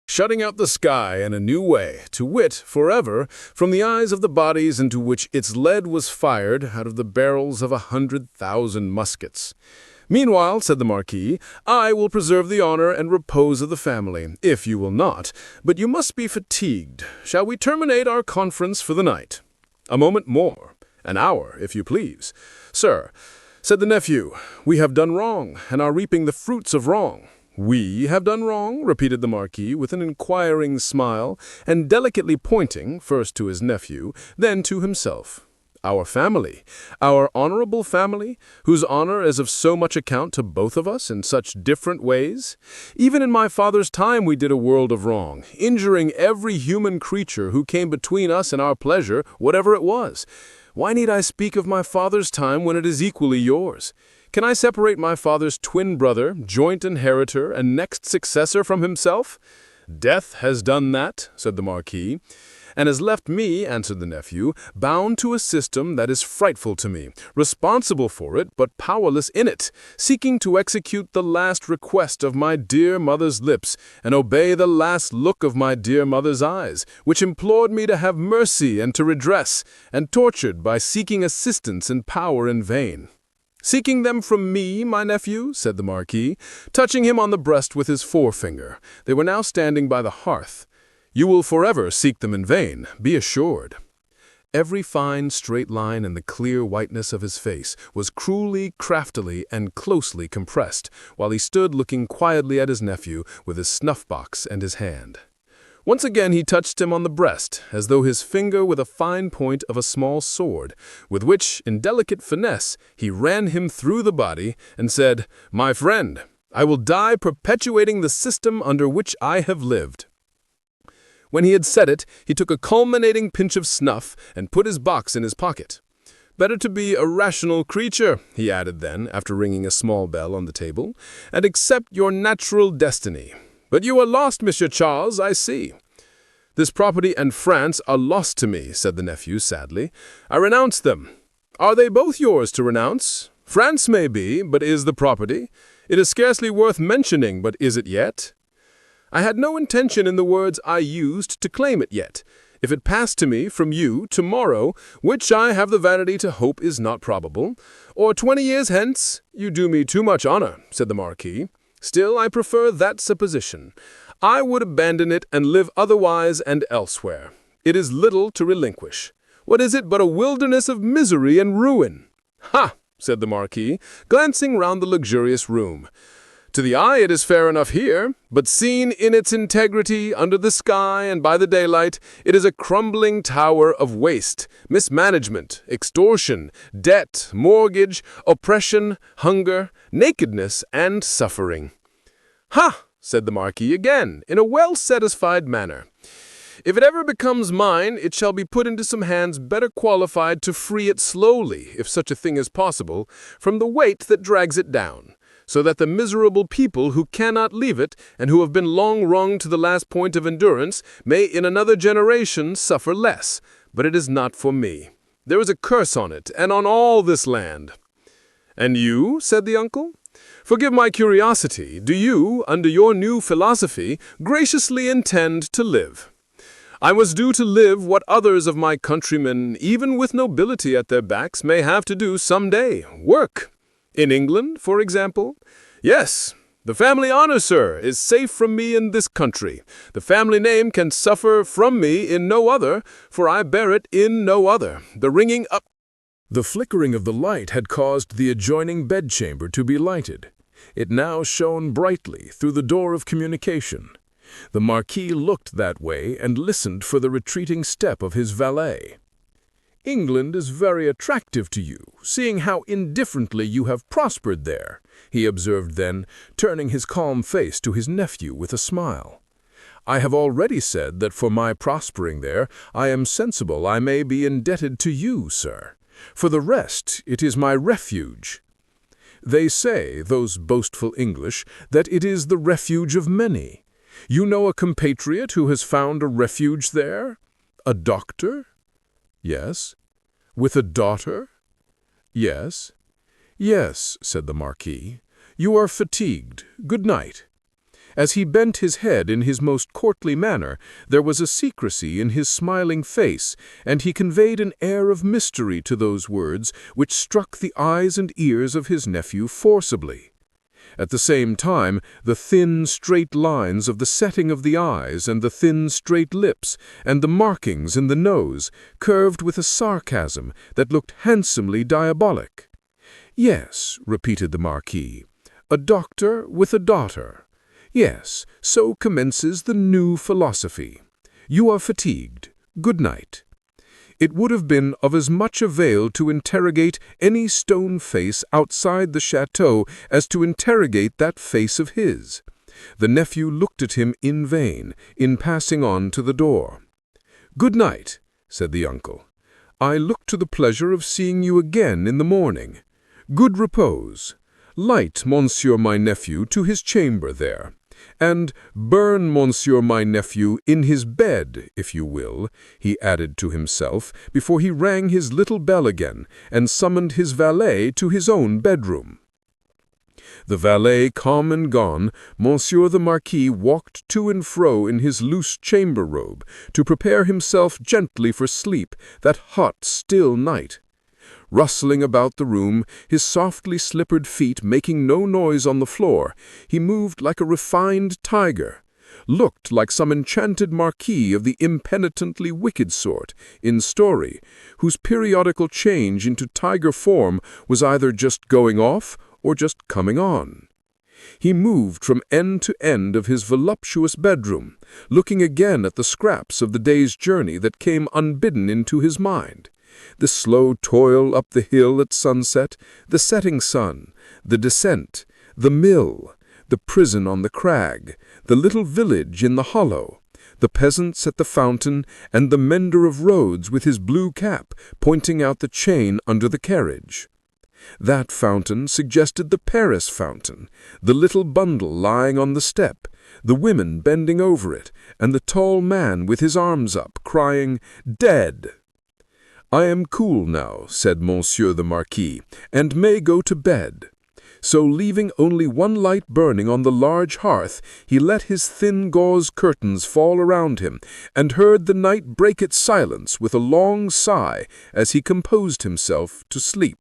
Shutting out the sky in a new way, to wit, forever, from the eyes of the bodies into which its lead was fired out of the barrels of 100,000 muskets. Meanwhile, said the Marquis, I will preserve the honor and repose of the family, if you will not, but you must be fatigued. Shall we terminate our conference for the night? A moment more, an hour, if you please. Sir, said the nephew, we have done wrong, and are reaping the fruits of wrong. We have done wrong, repeated the Marquis with an inquiring smile, and delicately pointing, first to his nephew, then to himself. Our family, our honorable family, whose honor is of so much account to both of us in such different ways? Even in my father's time we did a world of wrong, injuring every human creature who came between us and our pleasure, whatever it was. Why need I speak of my father's time when it is equally yours? Can I separate my father's twin brother, joint inheritor, and next successor from himself? Death has done that, said the Marquis, and has left me, answered the nephew, bound to a system that is frightful to me, responsible for it, but powerless in it, seeking to execute the last request of my dear mother's lips, and obey the last look of my dear mother's eyes, which implored me to have mercy and to redress, and tortured by seeking assistance and power in vain. Seeking them from me, my nephew, said the Marquis, touching him on the breast with his forefinger. They were now standing by the hearth. You will forever seek them in vain, be assured. Every fine, straight line in the clear whiteness of his face was cruelly, craftily, and closely compressed, while he stood looking quietly at his nephew with his snuff-box and his hand. Once again he touched him on the breast, as though his finger were the fine point of a small sword, with which, in delicate finesse, he ran him through the body, and said, My friend, I will die perpetuating the system under which I have lived. When he had said it, he took a culminating pinch of snuff and put his box in his pocket. Better to be a rational creature, he added then, after ringing a small bell on the table, and accept your natural destiny. But you are lost, Monsieur Charles, I see. This property and France are lost to me, said the nephew sadly. I renounce them. Are they both yours to renounce? France may be, but is the property? It is scarcely worth mentioning, but is it yet? I had no intention in the words I used to claim it yet. If it passed to me from you tomorrow, which I have the vanity to hope is not probable, or 20 years hence, you do me too much honor, said the Marquis. Still, I prefer that supposition. I would abandon it and live otherwise and elsewhere. It is little to relinquish. What is it but a wilderness of misery and ruin? Ha! said the Marquis, glancing round the luxurious room. To the eye it is fair enough here, but seen in its integrity, under the sky and by the daylight, it is a crumbling tower of waste, mismanagement, extortion, debt, mortgage, oppression, hunger, nakedness, and suffering. Ha! said the Marquis again, in a well-satisfied manner. If it ever becomes mine, it shall be put into some hands better qualified to free it slowly, if such a thing is possible, from the weight that drags it down, so that the miserable people who cannot leave it, and who have been long wrung to the last point of endurance, may in another generation suffer less. But it is not for me. There is a curse on it, and on all this land. And you, said the uncle? Forgive my curiosity, do you, under your new philosophy, graciously intend to live? I was due to live what others of my countrymen, even with nobility at their backs, may have to do some day, work. In England, for example? Yes. The family honor, sir, is safe from me in this country. The family name can suffer from me in no other, for I bear it in no other. The ringing up. The flickering of the light had caused the adjoining bedchamber to be lighted. It now shone brightly through the door of communication. The Marquis looked that way and listened for the retreating step of his valet. England is very attractive to you, seeing how indifferently you have prospered there, he observed then, turning his calm face to his nephew with a smile. I have already said that for my prospering there, I am sensible I may be indebted to you, sir. For the rest, it is my refuge. They say, those boastful English, that it is the refuge of many. You know a compatriot who has found a refuge there? A doctor? Yes. With a daughter? Yes. Yes, said the Marquis. You are fatigued. Good night. As he bent his head in his most courtly manner, there was a secrecy in his smiling face, and he conveyed an air of mystery to those words which struck the eyes and ears of his nephew forcibly. At the same time, the thin, straight lines of the setting of the eyes and the thin, straight lips and the markings in the nose curved with a sarcasm that looked handsomely diabolic. Yes, repeated the Marquis, a doctor with a daughter. Yes, so commences the new philosophy. You are fatigued. Good night. It would have been of as much avail to interrogate any stone face outside the chateau as to interrogate that face of his. The nephew looked at him in vain, in passing on to the door. Good night, said the uncle. I look to the pleasure of seeing you again in the morning. Good repose. Light monsieur my nephew to his chamber there. And burn monsieur my nephew in his bed, if you will, he added to himself, before he rang his little bell again, and summoned his valet to his own bedroom. The valet come and gone, Monsieur the Marquis walked to and fro in his loose chamber robe, to prepare himself gently for sleep that hot, still night. Rustling about the room, his softly slippered feet making no noise on the floor, he moved like a refined tiger, looked like some enchanted marquis of the impenitently wicked sort, in story, whose periodical change into tiger form was either just going off or just coming on. He moved from end to end of his voluptuous bedroom, looking again at the scraps of the day's journey that came unbidden into his mind. The slow toil up the hill at sunset, the setting sun, the descent, the mill, the prison on the crag, the little village in the hollow, the peasants at the fountain, and the mender of roads with his blue cap pointing out the chain under the carriage. That fountain suggested the Paris fountain, the little bundle lying on the step, the women bending over it, and the tall man with his arms up, crying, "Dead!" I am cool now, said Monsieur the Marquis, and may go to bed. So leaving only one light burning on the large hearth, he let his thin gauze curtains fall around him, and heard the night break its silence with a long sigh as he composed himself to sleep.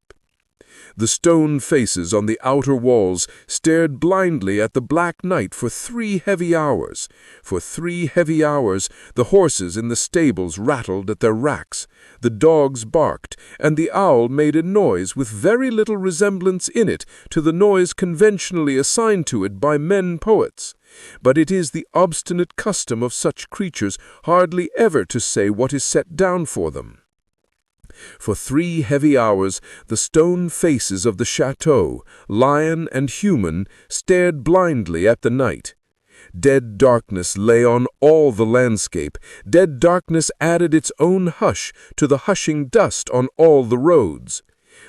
The stone faces on the outer walls stared blindly at the black night for 3 heavy hours. For 3 heavy hours the horses in the stables rattled at their racks, the dogs barked, and the owl made a noise with very little resemblance in it to the noise conventionally assigned to it by men poets. But it is the obstinate custom of such creatures hardly ever to say what is set down for them. For 3 heavy hours the stone faces of the chateau, lion and human, stared blindly at the night. Dead darkness lay on all the landscape. Dead darkness added its own hush to the hushing dust on all the roads.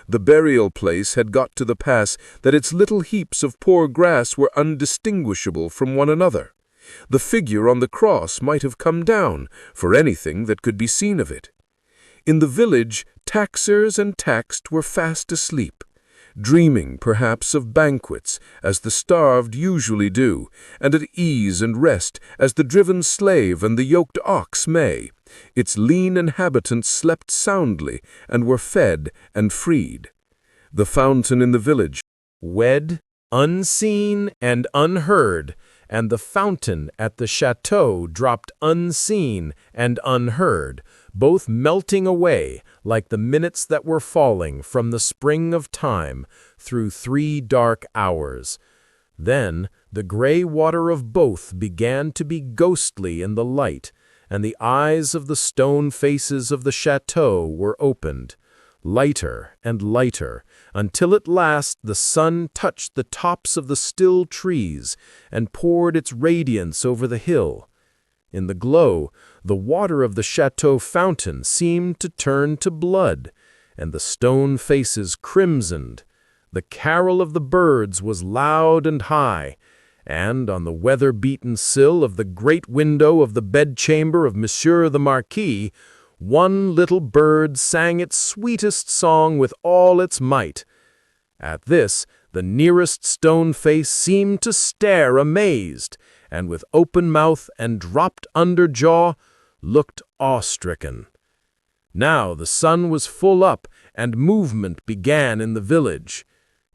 The burial place had got to the pass that its little heaps of poor grass were undistinguishable from one another. The figure on the cross might have come down, for anything that could be seen of it. In the village, taxers and taxed were fast asleep, dreaming perhaps of banquets, as the starved usually do, and at ease and rest as the driven slave and the yoked ox may. Its lean inhabitants slept soundly and were fed and freed. The fountain in the village, Wed, unseen and unheard, and the fountain at the chateau dropped unseen and unheard, both melting away like the minutes that were falling from the spring of time through 3 dark hours. Then the gray water of both began to be ghostly in the light, and the eyes of the stone faces of the chateau were opened, lighter and lighter, until at last the sun touched the tops of the still trees and poured its radiance over the hill. In the glow, the water of the chateau fountain seemed to turn to blood, and the stone faces crimsoned. The carol of the birds was loud and high, and on the weather-beaten sill of the great window of the bedchamber of Monsieur the Marquis, one little bird sang its sweetest song with all its might. At this, the nearest stone face seemed to stare amazed, and with open mouth and dropped under jaw, looked awe-stricken. Now the sun was full up, and movement began in the village.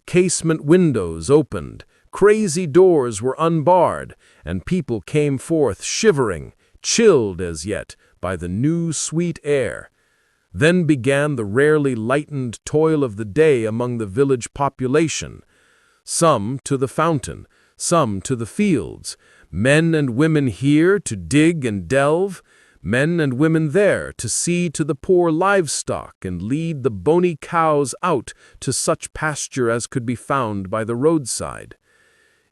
Casement windows opened, crazy doors were unbarred, and people came forth shivering, chilled as yet by the new sweet air. Then began the rarely lightened toil of the day among the village population. Some to the fountain, some to the fields, men and women here to dig and delve, men and women there to see to the poor livestock and lead the bony cows out to such pasture as could be found by the roadside.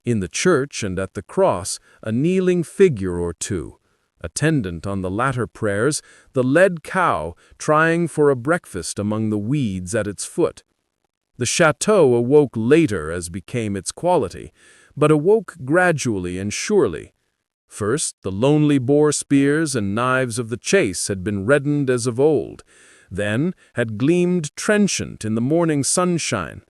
In the church and at the cross, a kneeling figure or two. Attendant on the latter prayers, the led cow trying for a breakfast among the weeds at its foot. The chateau awoke later as became its quality, but awoke gradually and surely. First, the lonely boar spears and knives of the chase had been reddened as of old, then had gleamed trenchant in the morning sunshine.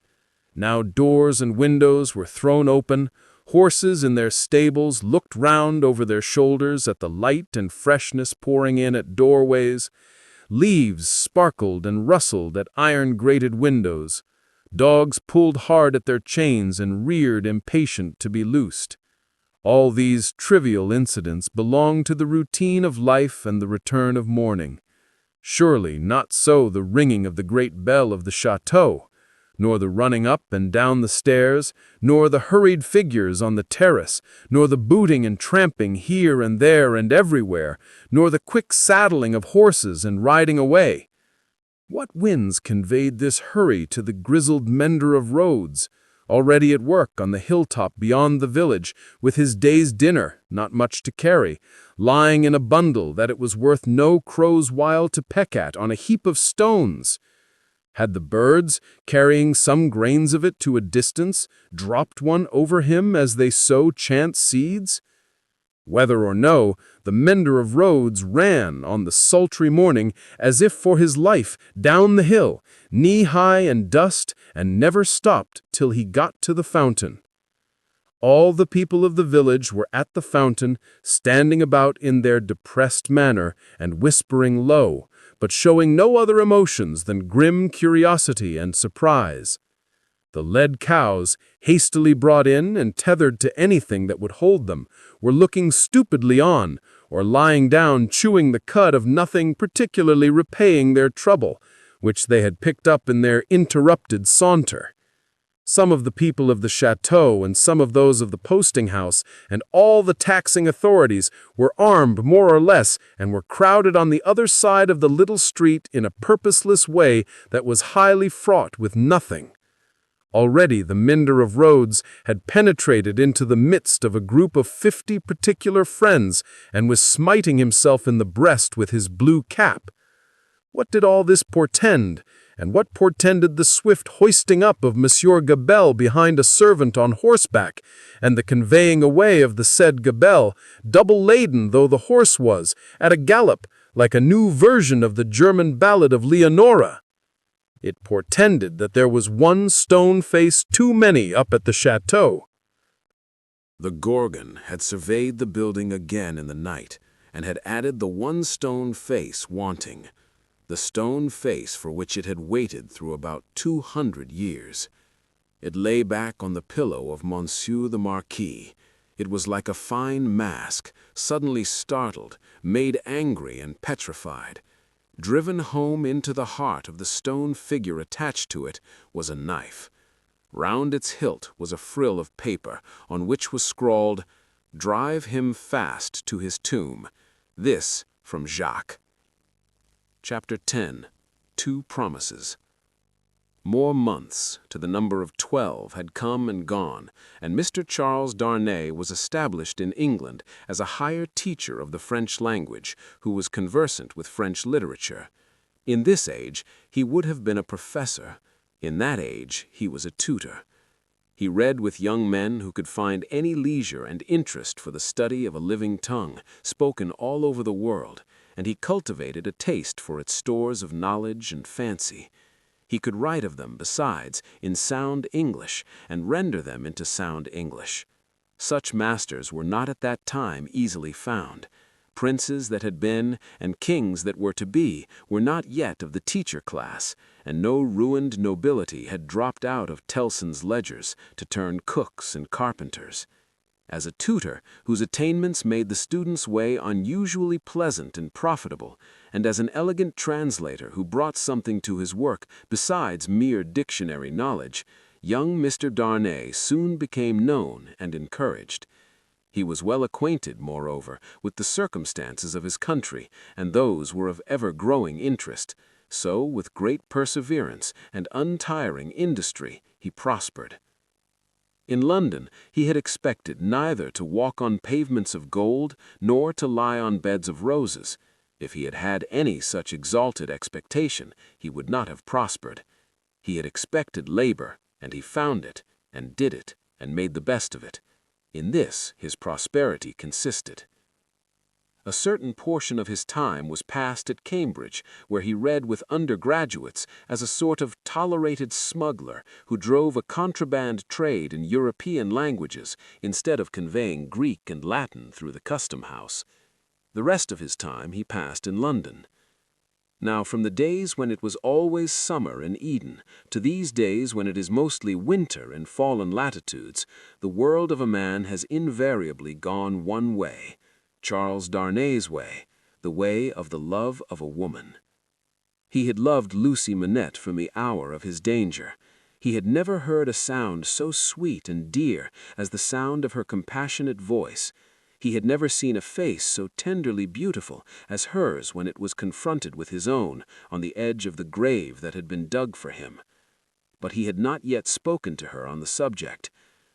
Now doors and windows were thrown open, horses in their stables looked round over their shoulders at the light and freshness pouring in at doorways, leaves sparkled and rustled at iron-grated windows, dogs pulled hard at their chains and reared impatient to be loosed. All these trivial incidents belong to the routine of life and the return of morning. Surely not so the ringing of the great bell of the chateau, nor the running up and down the stairs, nor the hurried figures on the terrace, nor the booting and tramping here and there and everywhere, nor the quick saddling of horses and riding away. What winds conveyed this hurry to the grizzled mender of roads, already at work on the hilltop beyond the village, with his day's dinner, not much to carry, lying in a bundle that it was worth no crow's while to peck at on a heap of stones? Had the birds, carrying some grains of it to a distance, dropped one over him as they sow chance seeds? Whether or no, the mender of roads ran on the sultry morning as if for his life down the hill, knee-high in dust, and never stopped till he got to the fountain. All the people of the village were at the fountain, standing about in their depressed manner and whispering low, but showing no other emotions than grim curiosity and surprise. The led cows, hastily brought in and tethered to anything that would hold them, were looking stupidly on, or lying down chewing the cud of nothing particularly repaying their trouble, which they had picked up in their interrupted saunter. Some of the people of the chateau and some of those of the posting-house and all the taxing authorities were armed more or less and were crowded on the other side of the little street in a purposeless way that was highly fraught with nothing. Already the mender of roads had penetrated into the midst of a group of 50 particular friends and was smiting himself in the breast with his blue cap. What did all this portend, and what portended the swift hoisting up of Monsieur Gabelle behind a servant on horseback, and the conveying away of the said Gabelle, double laden though the horse was, at a gallop, like a new version of the German ballad of Leonora? It portended that there was one stone face too many up at the chateau. The Gorgon had surveyed the building again in the night, and had added the one stone face wanting, the stone face for which it had waited through about 200 years. It lay back on the pillow of Monsieur the Marquis. It was like a fine mask, suddenly startled, made angry and petrified. Driven home into the heart of the stone figure attached to it was a knife. Round its hilt was a frill of paper, on which was scrawled, "Drive him fast to his tomb. This from Jacques. Chapter 10. 2 Promises. More months, to the number of 12, had come and gone, and Mr. Charles Darnay was established in England as a higher teacher of the French language, who was conversant with French literature. In this age, he would have been a professor. In that age, he was a tutor. He read with young men who could find any leisure and interest for the study of a living tongue, spoken all over the world, and he cultivated a taste for its stores of knowledge and fancy. He could write of them, besides, in sound English, and render them into sound English. Such masters were not at that time easily found. Princes that had been, and kings that were to be, were not yet of the teacher class, and no ruined nobility had dropped out of Tellson's ledgers to turn cooks and carpenters. As a tutor, whose attainments made the student's way unusually pleasant and profitable, and as an elegant translator who brought something to his work besides mere dictionary knowledge, young Mr. Darnay soon became known and encouraged. He was well acquainted, moreover, with the circumstances of his country, and those were of ever-growing interest. So, with great perseverance and untiring industry, he prospered. In London, he had expected neither to walk on pavements of gold nor to lie on beds of roses. If he had had any such exalted expectation, he would not have prospered. He had expected labor, and he found it, and did it, and made the best of it. In this his prosperity consisted. A certain portion of his time was passed at Cambridge, where he read with undergraduates as a sort of tolerated smuggler who drove a contraband trade in European languages instead of conveying Greek and Latin through the custom house. The rest of his time he passed in London. Now, from the days when it was always summer in Eden to these days when it is mostly winter in fallen latitudes, the world of a man has invariably gone one way. Charles Darnay's way, the way of the love of a woman. He had loved Lucie Manette from the hour of his danger. He had never heard a sound so sweet and dear as the sound of her compassionate voice. He had never seen a face so tenderly beautiful as hers when it was confronted with his own on the edge of the grave that had been dug for him. But he had not yet spoken to her on the subject.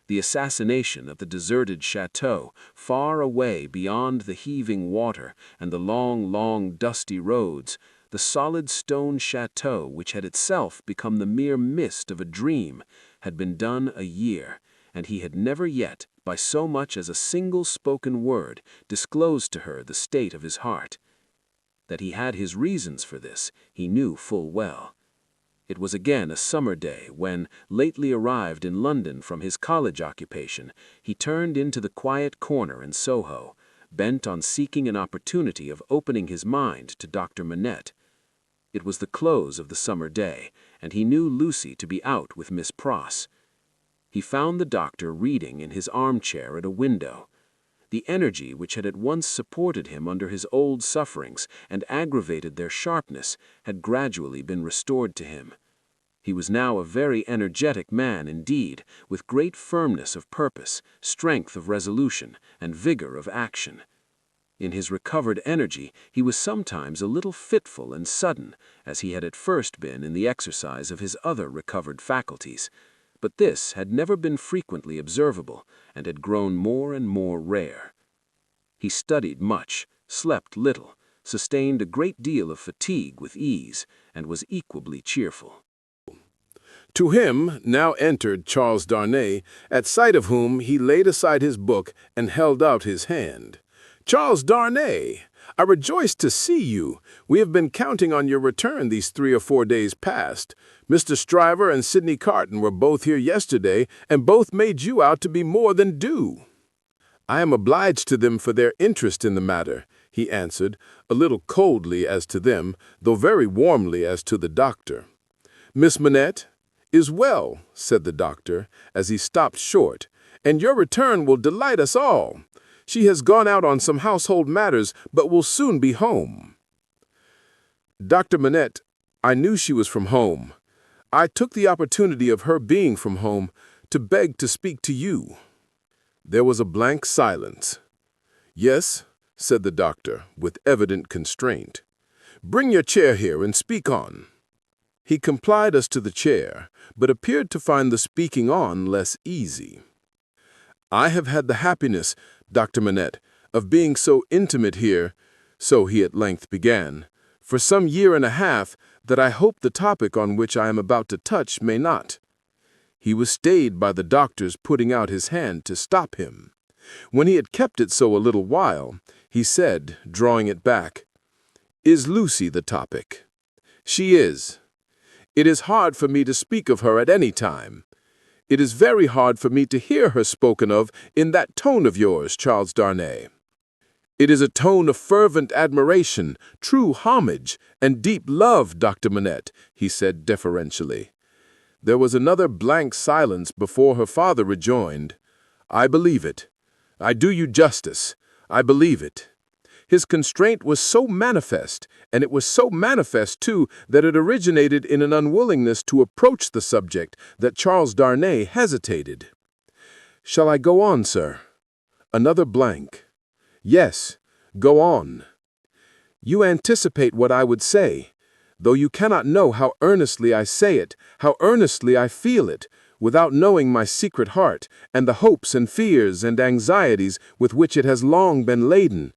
The assassination of the deserted chateau, far away beyond the heaving water and the long, dusty roads, the solid stone chateau which had itself become the mere mist of a dream, had been done a year, and he had never yet, by so much as a single spoken word, disclosed to her the state of his heart. That he had his reasons for this, he knew full well. It was again a summer day when, lately arrived in London from his college occupation, he turned into the quiet corner in Soho, bent on seeking an opportunity of opening his mind to Dr. Manette. It was the close of the summer day, and he knew Lucie to be out with Miss Pross. He found the doctor reading in his armchair at a window. The energy which had at once supported him under his old sufferings and aggravated their sharpness had gradually been restored to him. He was now a very energetic man indeed, with great firmness of purpose, strength of resolution, and vigor of action. In his recovered energy he was sometimes a little fitful and sudden, as he had at first been in the exercise of his other recovered faculties. But this had never been frequently observable, and had grown more and more rare. He studied much, slept little, sustained a great deal of fatigue with ease, and was equably cheerful. To him now entered Charles Darnay, at sight of whom he laid aside his book and held out his hand. "Charles Darnay, I rejoice to see you. We have been counting on your return these 3 or 4 days past. Mr. Stryver and Sydney Carton were both here yesterday, and both made you out to be more than due." "I am obliged to them for their interest in the matter," he answered, a little coldly as to them, though very warmly as to the doctor. "Miss Manette is well," said the doctor, as he stopped short, "and your return will delight us all. She has gone out on some household matters, but will soon be home." "Dr. Manette, I knew she was from home. I took the opportunity of her being from home to beg to speak to you." There was a blank silence. "Yes," said the doctor, with evident constraint. "Bring your chair here and speak on." He complied us to the chair, but appeared to find the speaking on less easy. "I have had the happiness, Dr. Manette, of being so intimate here," so he at length began, "for some year and a half, that I hope the topic on which I am about to touch may not." He was stayed by the doctor's putting out his hand to stop him. When he had kept it so a little while, he said, drawing it back, "Is Lucie the topic?" "She is. It is hard for me to speak of her at any time. It is very hard for me to hear her spoken of in that tone of yours, Charles Darnay. It is a tone of fervent admiration, true homage, and deep love, Dr. Manette," he said deferentially. There was another blank silence before her father rejoined, "I believe it. I do you justice. I believe it." His constraint was so manifest, and it was so manifest, too, that it originated in an unwillingness to approach the subject, that Charles Darnay hesitated. "Shall I go on, sir?" Another blank. "Yes, go on." "You anticipate what I would say, though you cannot know how earnestly I say it, how earnestly I feel it, without knowing my secret heart, and the hopes and fears and anxieties with which it has long been laden.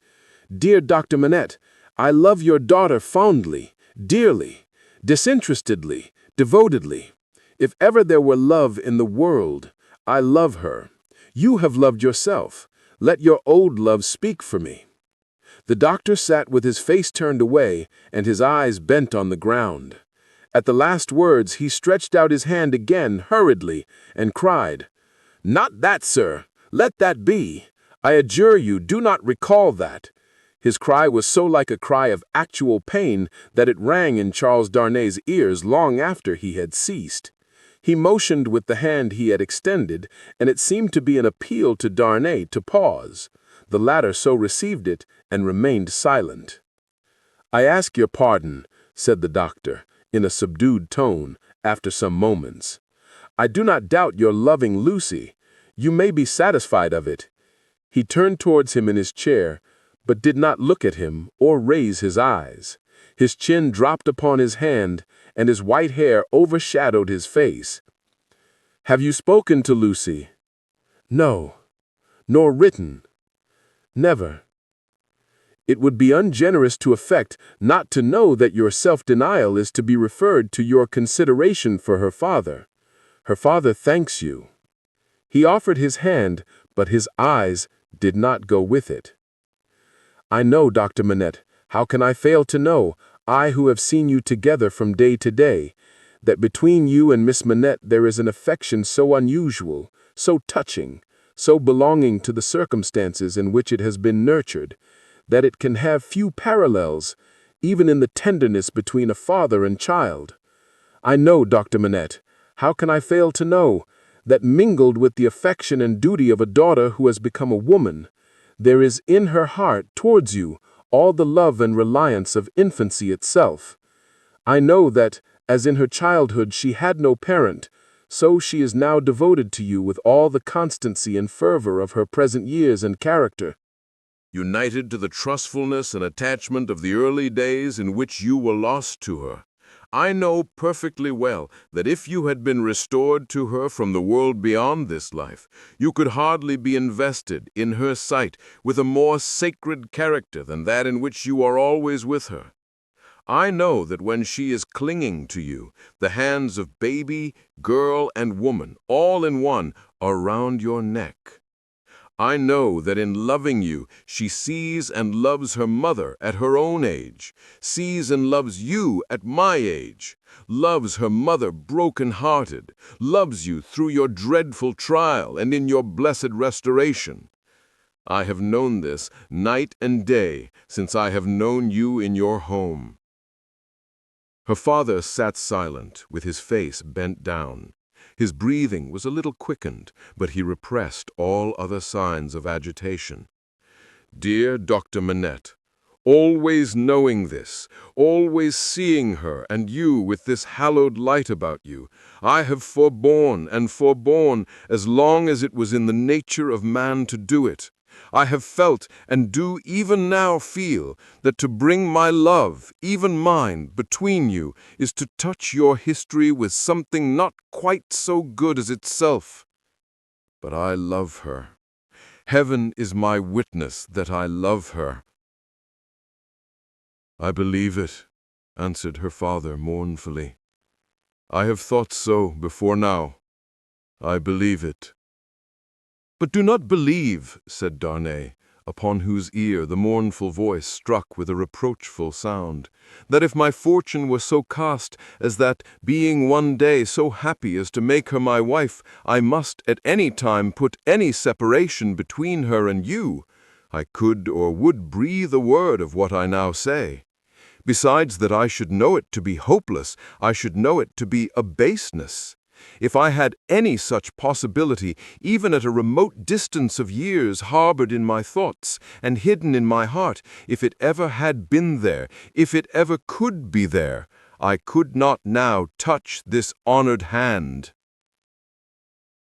Dear Dr. Manette, I love your daughter fondly, dearly, disinterestedly, devotedly. If ever there were love in the world, I love her. You have loved yourself. Let your old love speak for me." The doctor sat with his face turned away and his eyes bent on the ground. At the last words he stretched out his hand again hurriedly and cried, "Not that, sir. Let that be. I adjure you, do not recall that." His cry was so like a cry of actual pain that it rang in Charles Darnay's ears long after he had ceased. He motioned with the hand he had extended, and it seemed to be an appeal to Darnay to pause. The latter so received it and remained silent. "I ask your pardon," said the doctor, in a subdued tone, after some moments. "I do not doubt your loving Lucie. You may be satisfied of it." He turned towards him in his chair, but did not look at him or raise his eyes. His chin dropped upon his hand, and his white hair overshadowed his face. "Have you spoken to Lucie?" "No, nor written. Never. It would be ungenerous to affect not to know that your self-denial is to be referred to your consideration for her father. Her father thanks you." He offered his hand, but his eyes did not go with it. "I know, Dr. Manette, how can I fail to know, I who have seen you together from day to day, that between you and Miss Manette there is an affection so unusual, so touching, so belonging to the circumstances in which it has been nurtured, that it can have few parallels, even in the tenderness between a father and child. I know, Dr. Manette, how can I fail to know, that mingled with the affection and duty of a daughter who has become a woman, there is in her heart towards you all the love and reliance of infancy itself. I know that, as in her childhood she had no parent, so she is now devoted to you with all the constancy and fervor of her present years and character. United to the trustfulness and attachment of the early days in which you were lost to her, I know perfectly well that if you had been restored to her from the world beyond this life, you could hardly be invested, in her sight, with a more sacred character than that in which you are always with her. I know that when she is clinging to you, the hands of baby, girl, and woman, all in one, are round your neck. I know that in loving you, she sees and loves her mother at her own age, sees and loves you at my age, loves her mother broken-hearted, loves you through your dreadful trial and in your blessed restoration. I have known this night and day since I have known you in your home." Her father sat silent, with his face bent down. His breathing was a little quickened, but he repressed all other signs of agitation. "Dear Dr. Manette, always knowing this, always seeing her and you with this hallowed light about you, I have forborne and forborne as long as it was in the nature of man to do it. I have felt, and do even now feel, that to bring my love, even mine, between you is to touch your history with something not quite so good as itself. But I love her. Heaven is my witness that I love her." "I believe it," answered her father mournfully. "I have thought so before now. I believe it." "But do not believe," said Darnay, upon whose ear the mournful voice struck with a reproachful sound, "that if my fortune were so cast as that, being one day so happy as to make her my wife, I must at any time put any separation between her and you, I could or would breathe a word of what I now say. Besides that I should know it to be hopeless, I should know it to be a baseness. If I had any such possibility, even at a remote distance of years harbored in my thoughts and hidden in my heart, if it ever had been there, if it ever could be there, I could not now touch this honored hand."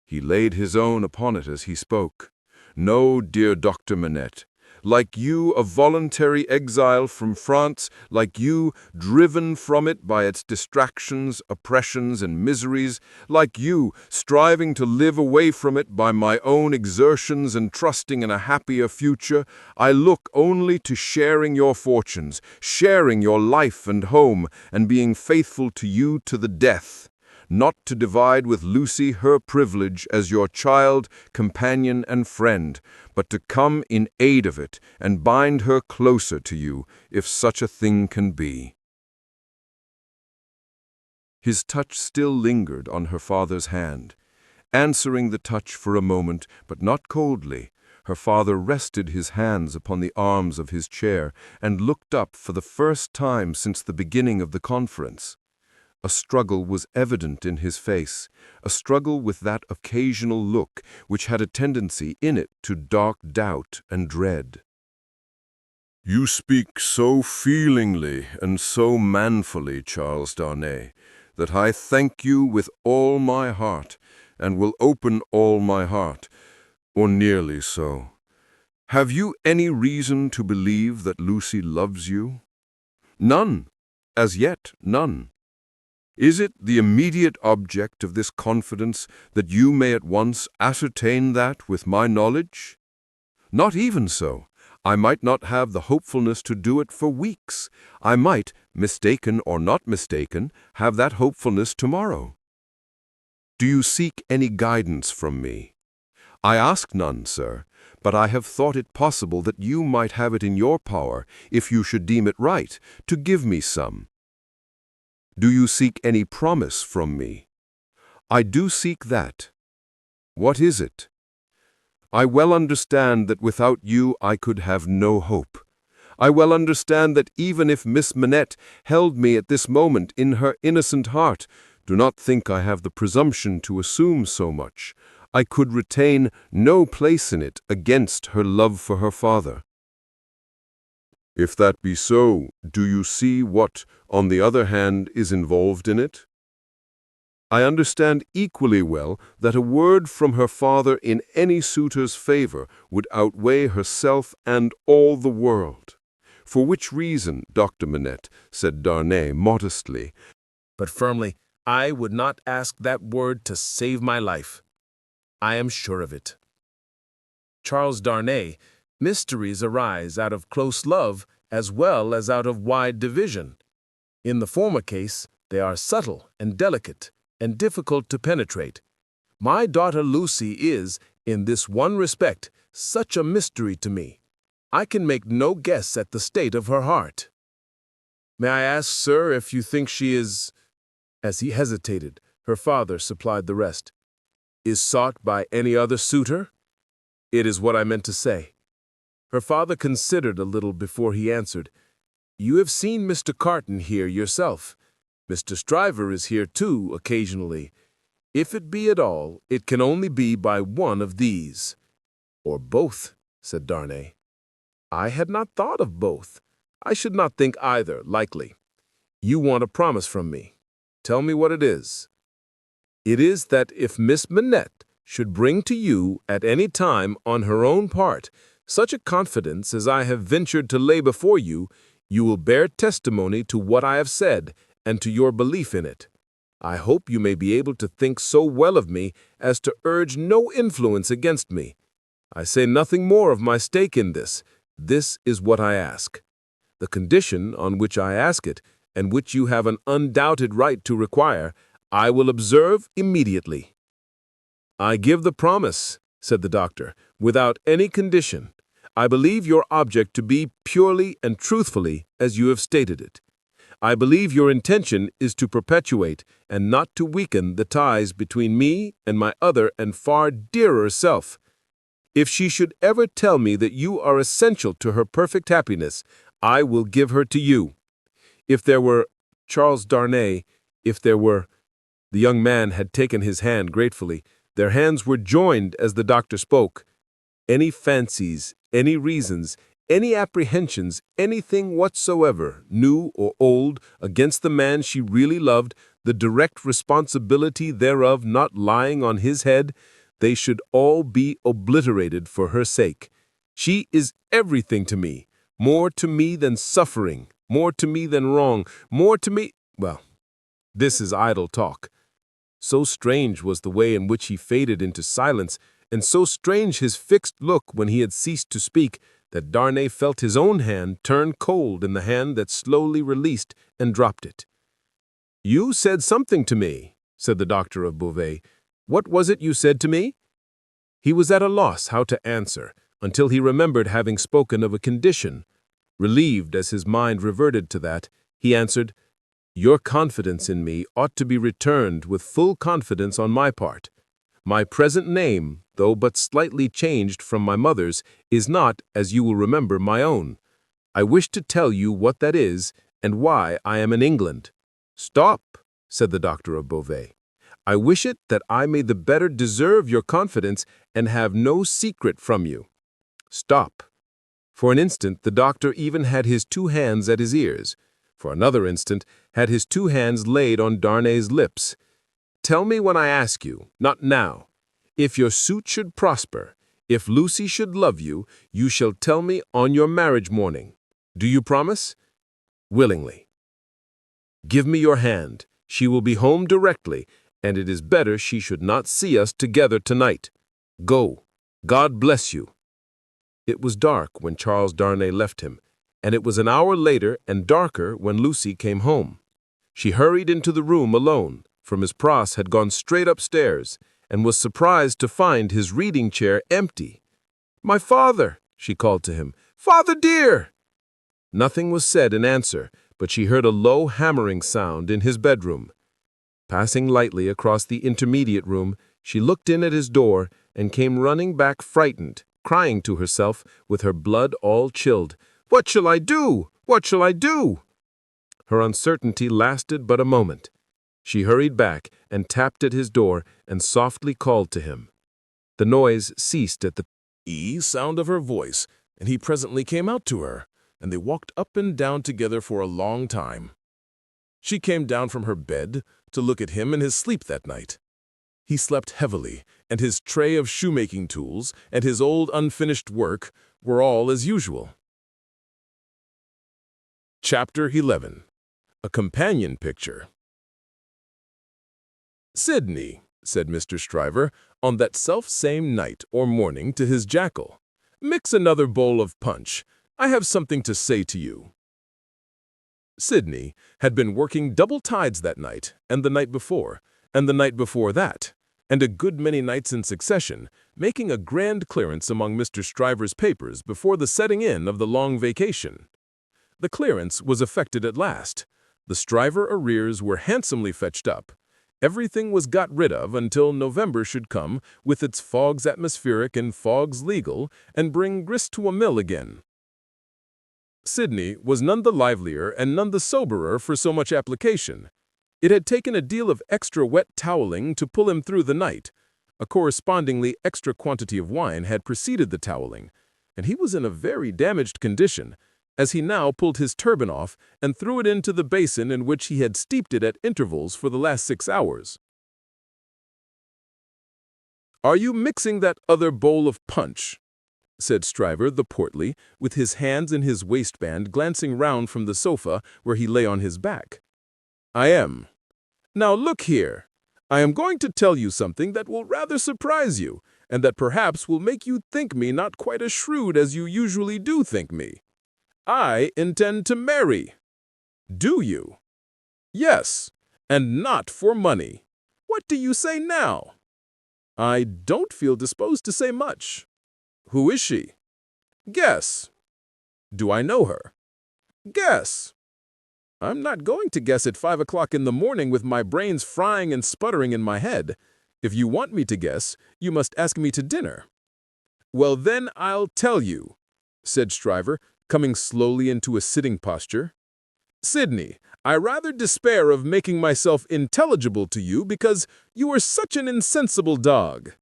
He laid his own upon it as he spoke. "No, dear Dr. Manette. Like you, a voluntary exile from France, like you, driven from it by its distractions, oppressions, and miseries, like you, striving to live away from it by my own exertions and trusting in a happier future, I look only to sharing your fortunes, sharing your life and home, and being faithful to you to the death. Not to divide with Lucie her privilege as your child, companion, and friend, but to come in aid of it and bind her closer to you, if such a thing can be." His touch still lingered on her father's hand. Answering the touch for a moment, but not coldly, her father rested his hands upon the arms of his chair and looked up for the first time since the beginning of the conference. A struggle was evident in his face, a struggle with that occasional look which had a tendency in it to dark doubt and dread. "You speak so feelingly and so manfully, Charles Darnay, that I thank you with all my heart, and will open all my heart, or nearly so. Have you any reason to believe that Lucie loves you?" "None. As yet, none." "Is it the immediate object of this confidence that you may at once ascertain that with my knowledge?" "Not even so. I might not have the hopefulness to do it for weeks. I might, mistaken or not mistaken, have that hopefulness tomorrow." "Do you seek any guidance from me?" "I ask none, sir, but I have thought it possible that you might have it in your power, if you should deem it right, to give me some." "Do you seek any promise from me?" "I do seek that." "What is it?" "I well understand that without you I could have no hope. I well understand that even if Miss Manette held me at this moment in her innocent heart, do not think I have the presumption to assume so much, I could retain no place in it against her love for her father." "If that be so, do you see what, on the other hand, is involved in it?" "I understand equally well that a word from her father in any suitor's favor would outweigh herself and all the world. For which reason, Dr. Manette," said Darnay modestly, but firmly, "I would not ask that word to save my life. I am sure of it. Charles Darnay, mysteries arise out of close love as well as out of wide division. In the former case, they are subtle and delicate and difficult to penetrate. My daughter Lucie is, in this one respect, such a mystery to me. I can make no guess at the state of her heart. May I ask, sir, if you think she is—" As he hesitated, her father supplied the rest. "Is sought by any other suitor? It is what I meant to say." Her father considered a little before he answered. "You have seen Mr. Carton here yourself. Mr. Stryver is here too, occasionally. If it be at all, it can only be by one of these." "Or both," said Darnay. "I had not thought of both. I should not think either likely. You want a promise from me. Tell me what it is." "It is that if Miss Manette should bring to you at any time on her own part Such a confidence as I have ventured to lay before you, you will bear testimony to what I have said and to your belief in it. I hope you may be able to think so well of me as to urge no influence against me. I say nothing more of my stake in this. This is what I ask. The condition on which I ask it, and which you have an undoubted right to require, I will observe immediately." "I give the promise," said the doctor, "without any condition. I believe your object to be purely and truthfully as you have stated it. I believe your intention is to perpetuate and not to weaken the ties between me and my other and far dearer self. If she should ever tell me that you are essential to her perfect happiness, I will give her to you. If there were Charles Darnay, if there were—" The young man had taken his hand gratefully. Their hands were joined as the doctor spoke. Any fancies, any reasons, any apprehensions, anything whatsoever, new or old, against the man she really loved, the direct responsibility thereof not lying on his head, they should all be obliterated for her sake. She is everything to me, more to me than suffering, more to me than wrong, more to me— Well, this is idle talk. So strange was the way in which he faded into silence, and so strange his fixed look when he had ceased to speak, that Darnay felt his own hand turn cold in the hand that slowly released and dropped it. "You said something to me," said the doctor of Beauvais. "What was it you said to me?" He was at a loss how to answer, until he remembered having spoken of a condition. Relieved as his mind reverted to that, he answered, "Your confidence in me ought to be returned with full confidence on my part. My present name, though but slightly changed from my mother's, is not, as you will remember, my own. I wish to tell you what that is, and why I am in England." "Stop," said the doctor of Beauvais. "I wish it that I may the better deserve your confidence and have no secret from you. Stop." For an instant the doctor even had his two hands at his ears. For another instant had his two hands laid on Darnay's lips. "Tell me when I ask you, not now. If your suit should prosper, if Lucie should love you, you shall tell me on your marriage morning. Do you promise?" "Willingly." "Give me your hand. She will be home directly, and it is better she should not see us together tonight. Go. God bless you." It was dark when Charles Darnay left him, and it was an hour later and darker when Lucie came home. She hurried into the room alone, for Miss Pross had gone straight upstairs, and was surprised to find his reading chair empty. "My father!" she called to him. "Father dear!" Nothing was said in answer, but she heard a low hammering sound in his bedroom. Passing lightly across the intermediate room, she looked in at his door and came running back frightened, crying to herself, with her blood all chilled, "What shall I do? What shall I do?" Her uncertainty lasted but a moment. She hurried back and tapped at his door and softly called to him. The noise ceased at the sound of her voice, and he presently came out to her, and they walked up and down together for a long time. She came down from her bed to look at him in his sleep that night. He slept heavily, and his tray of shoemaking tools and his old unfinished work were all as usual. Chapter 11. A Companion Picture. "Sydney," said Mr. Stryver, on that self-same night or morning to his jackal, "mix another bowl of punch. I have something to say to you." Sydney had been working double tides that night, and the night before, and the night before that, and a good many nights in succession, making a grand clearance among Mr. Stryver's papers before the setting in of the long vacation. The clearance was effected at last. The Stryver arrears were handsomely fetched up. Everything was got rid of until November should come with its fogs atmospheric and fogs legal, and bring grist to a mill again. Sydney was none the livelier and none the soberer for so much application. It had taken a deal of extra wet toweling to pull him through the night. A correspondingly extra quantity of wine had preceded the toweling, and he was in a very damaged condition, as he now pulled his turban off and threw it into the basin in which he had steeped it at intervals for the last 6 hours. "Are you mixing that other bowl of punch?" said Stryver the portly, with his hands in his waistband glancing round from the sofa where he lay on his back. "I am. Now look here. I am going to tell you something that will rather surprise you, and that perhaps will make you think me not quite as shrewd as you usually do think me. I intend to marry." "Do you?" "Yes, and not for money. What do you say now?" "I don't feel disposed to say much." "Who is she?" "Guess." "Do I know her?" "Guess." "I'm not going to guess at 5 o'clock in the morning with my brains frying and sputtering in my head. If you want me to guess, you must ask me to dinner." "Well, then I'll tell you," said Stryver, coming slowly into a sitting posture. "Sydney, I rather despair of making myself intelligible to you because you are such an insensible dog."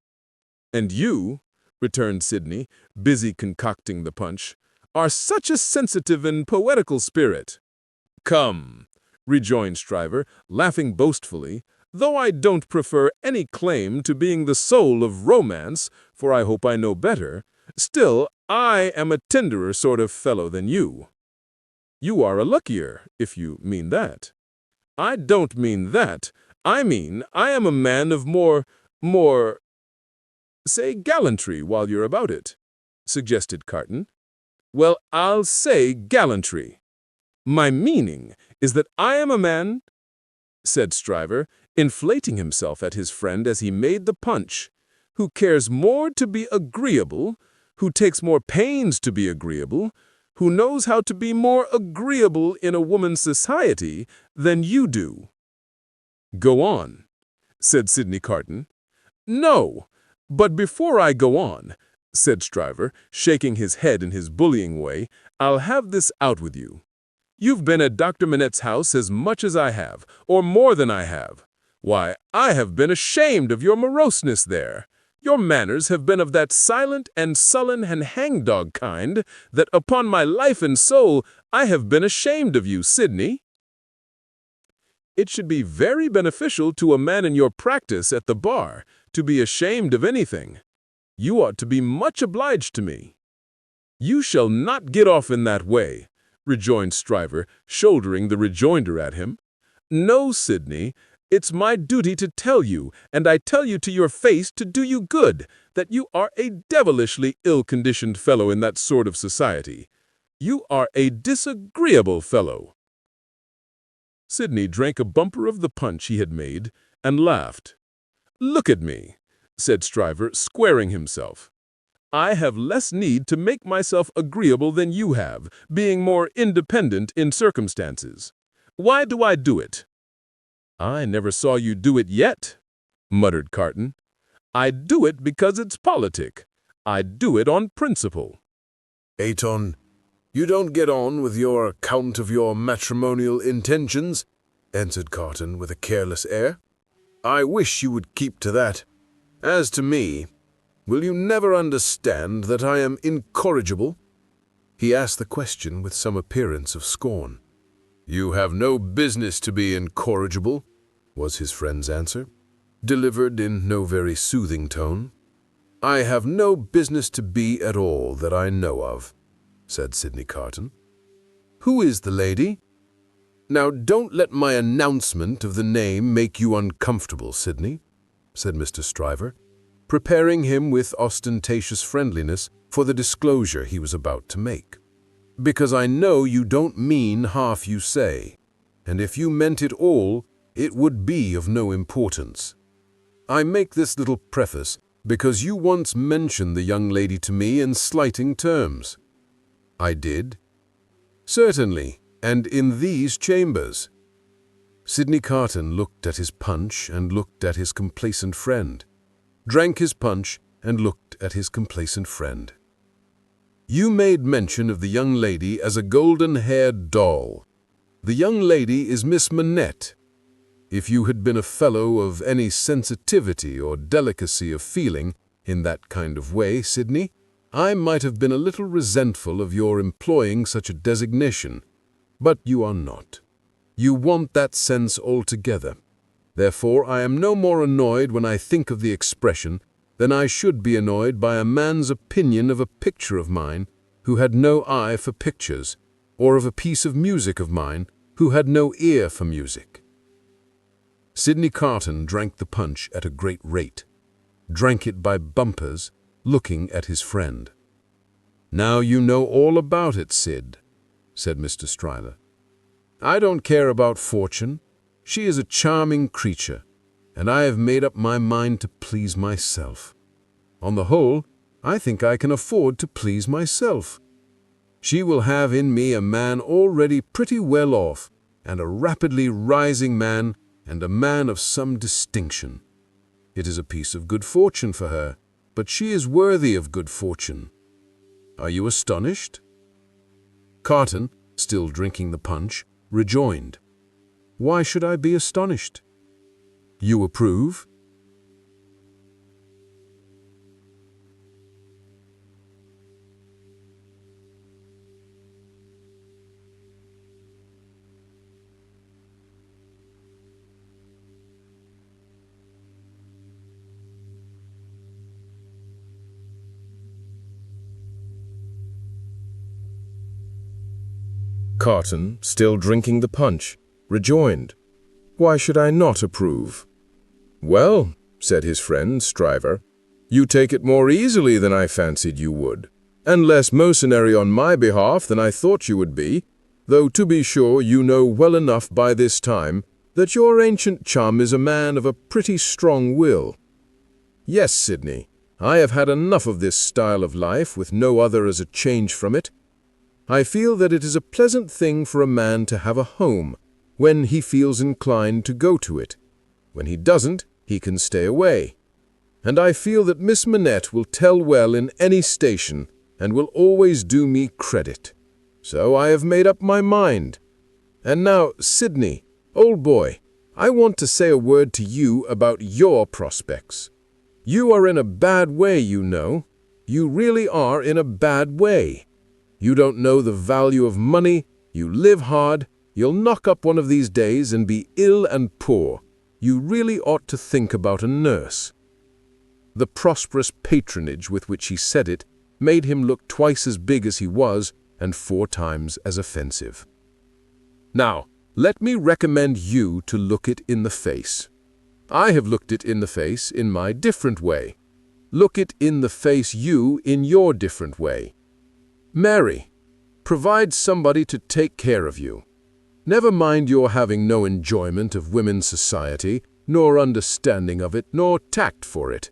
"And you," returned Sydney, busy concocting the punch, "are such a sensitive and poetical spirit." "Come," rejoined Stryver, laughing boastfully, "though I don't prefer any claim to being the soul of romance, for I hope I know better, still I am a tenderer sort of fellow than you." "You are a luckier, if you mean that." "I don't mean that. I mean I am a man of more, say gallantry while you're about it," suggested Carton. "Well, I'll say gallantry. My meaning is that I am a man," said Stryver, inflating himself at his friend as he made the punch, "who cares more to be agreeable, who takes more pains to be agreeable, who knows how to be more agreeable in a woman's society than you do." "Go on," said Sydney Carton. "No, but before I go on," said Stryver, shaking his head in his bullying way, "I'll have this out with you. You've been at Dr. Manette's house as much as I have, or more than I have. Why, I have been ashamed of your moroseness there. Your manners have been of that silent and sullen and hangdog kind that, upon my life and soul, I have been ashamed of you, Sydney." "It should be very beneficial to a man in your practice at the bar to be ashamed of anything. You ought to be much obliged to me." "You shall not get off in that way," rejoined Stryver, shouldering the rejoinder at him. "No, Sydney, it's my duty to tell you, and I tell you to your face to do you good, that you are a devilishly ill-conditioned fellow in that sort of society. You are a disagreeable fellow." Sydney drank a bumper of the punch he had made and laughed. "Look at me," said Stryver, squaring himself. "I have less need to make myself agreeable than you have, being more independent in circumstances. Why do I do it?" "I never saw you do it yet," muttered Carton. "I do it because it's politic. I do it on principle." "Aton, you don't get on with your account of your matrimonial intentions," answered Carton with a careless air. "I wish you would keep to that. As to me, will you never understand that I am incorrigible?" He asked the question with some appearance of scorn. "You have no business to be incorrigible," was his friend's answer, delivered in no very soothing tone. "I have no business to be at all that I know of," said Sydney Carton. "Who is the lady?" "Now don't let my announcement of the name make you uncomfortable, Sydney," said Mr. Stryver, preparing him with ostentatious friendliness for the disclosure he was about to make. "Because I know you don't mean half you say, and if you meant it all, it would be of no importance. I make this little preface because you once mentioned the young lady to me in slighting terms." "I did?" "Certainly, and in these chambers." Sydney Carton looked at his punch and looked at his complacent friend, drank his punch and looked at his complacent friend. "You made mention of the young lady as a golden-haired doll. The young lady is Miss Manette. If you had been a fellow of any sensitivity or delicacy of feeling in that kind of way, Sydney, I might have been a little resentful of your employing such a designation, but you are not. You want that sense altogether. Therefore I am no more annoyed when I think of the expression than I should be annoyed by a man's opinion of a picture of mine who had no eye for pictures, or of a piece of music of mine who had no ear for music. Sydney Carton drank the punch at a great rate, drank it by bumpers, looking at his friend. "Now you know all about it, Sid," said Mr. Stryler. "I don't care about fortune. She is a charming creature, and I have made up my mind to please myself. On the whole, I think I can afford to please myself. She will have in me a man already pretty well off, and a rapidly rising man, and a man of some distinction. It is a piece of good fortune for her, but she is worthy of good fortune. Are you astonished?" Carton, still drinking the punch, rejoined, "Why should I be astonished? You approve?" Carton, still drinking the punch, rejoined, "Why should I not approve?" "Well," said his friend, Stryver, "you take it more easily than I fancied you would, and less mercenary on my behalf than I thought you would be, though to be sure you know well enough by this time that your ancient chum is a man of a pretty strong will. Yes, Sydney, I have had enough of this style of life with no other as a change from it. I feel that it is a pleasant thing for a man to have a home when he feels inclined to go to it. When he doesn't, he can stay away. And I feel that Miss Manette will tell well in any station and will always do me credit. So I have made up my mind. And now, Sydney, old boy, I want to say a word to you about your prospects. You are in a bad way, you know. You really are in a bad way. You don't know the value of money, you live hard, you'll knock up one of these days and be ill and poor. You really ought to think about a nurse." The prosperous patronage with which he said it made him look twice as big as he was and 4 times as offensive. "Now, let me recommend you to look it in the face. I have looked it in the face in my different way. Look it in the face you in your different way. Marry. Provide somebody to take care of you. Never mind your having no enjoyment of women's society, nor understanding of it, nor tact for it.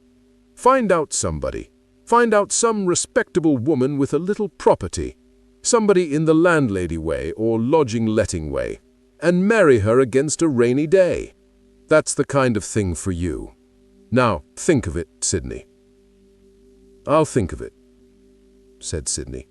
Find out somebody. Find out some respectable woman with a little property, somebody in the landlady way or lodging-letting way, and marry her against a rainy day. That's the kind of thing for you. Now, think of it, Sydney." "I'll think of it," said Sydney.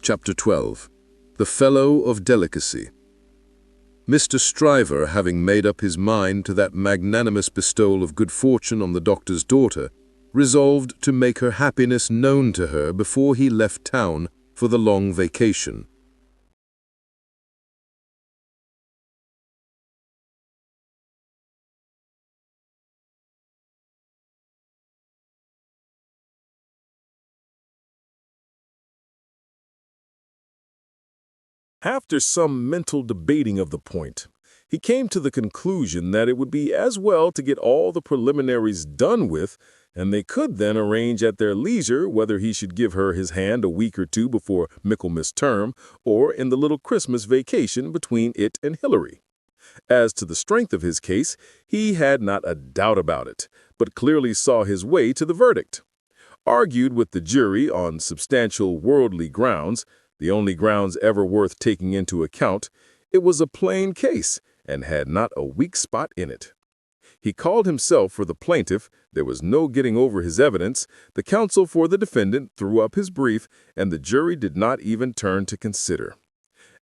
Chapter 12. The Fellow of Delicacy. Mr. Stryver, having made up his mind to that magnanimous bestowal of good fortune on the doctor's daughter, resolved to make her happiness known to her before he left town for the long vacation. After some mental debating of the point, He came to the conclusion that it would be as well to get all the preliminaries done with, and they could then arrange at their leisure whether he should give her his hand a week or two before Michaelmas term or in the little Christmas vacation between it and Hilary. As to the strength of his case, he had not a doubt about it, but clearly saw his way to the verdict. Argued with the jury on substantial worldly grounds, the only grounds ever worth taking into account, it was a plain case and had not a weak spot in it. He called himself for the plaintiff, there was no getting over his evidence, the counsel for the defendant threw up his brief, and the jury did not even turn to consider.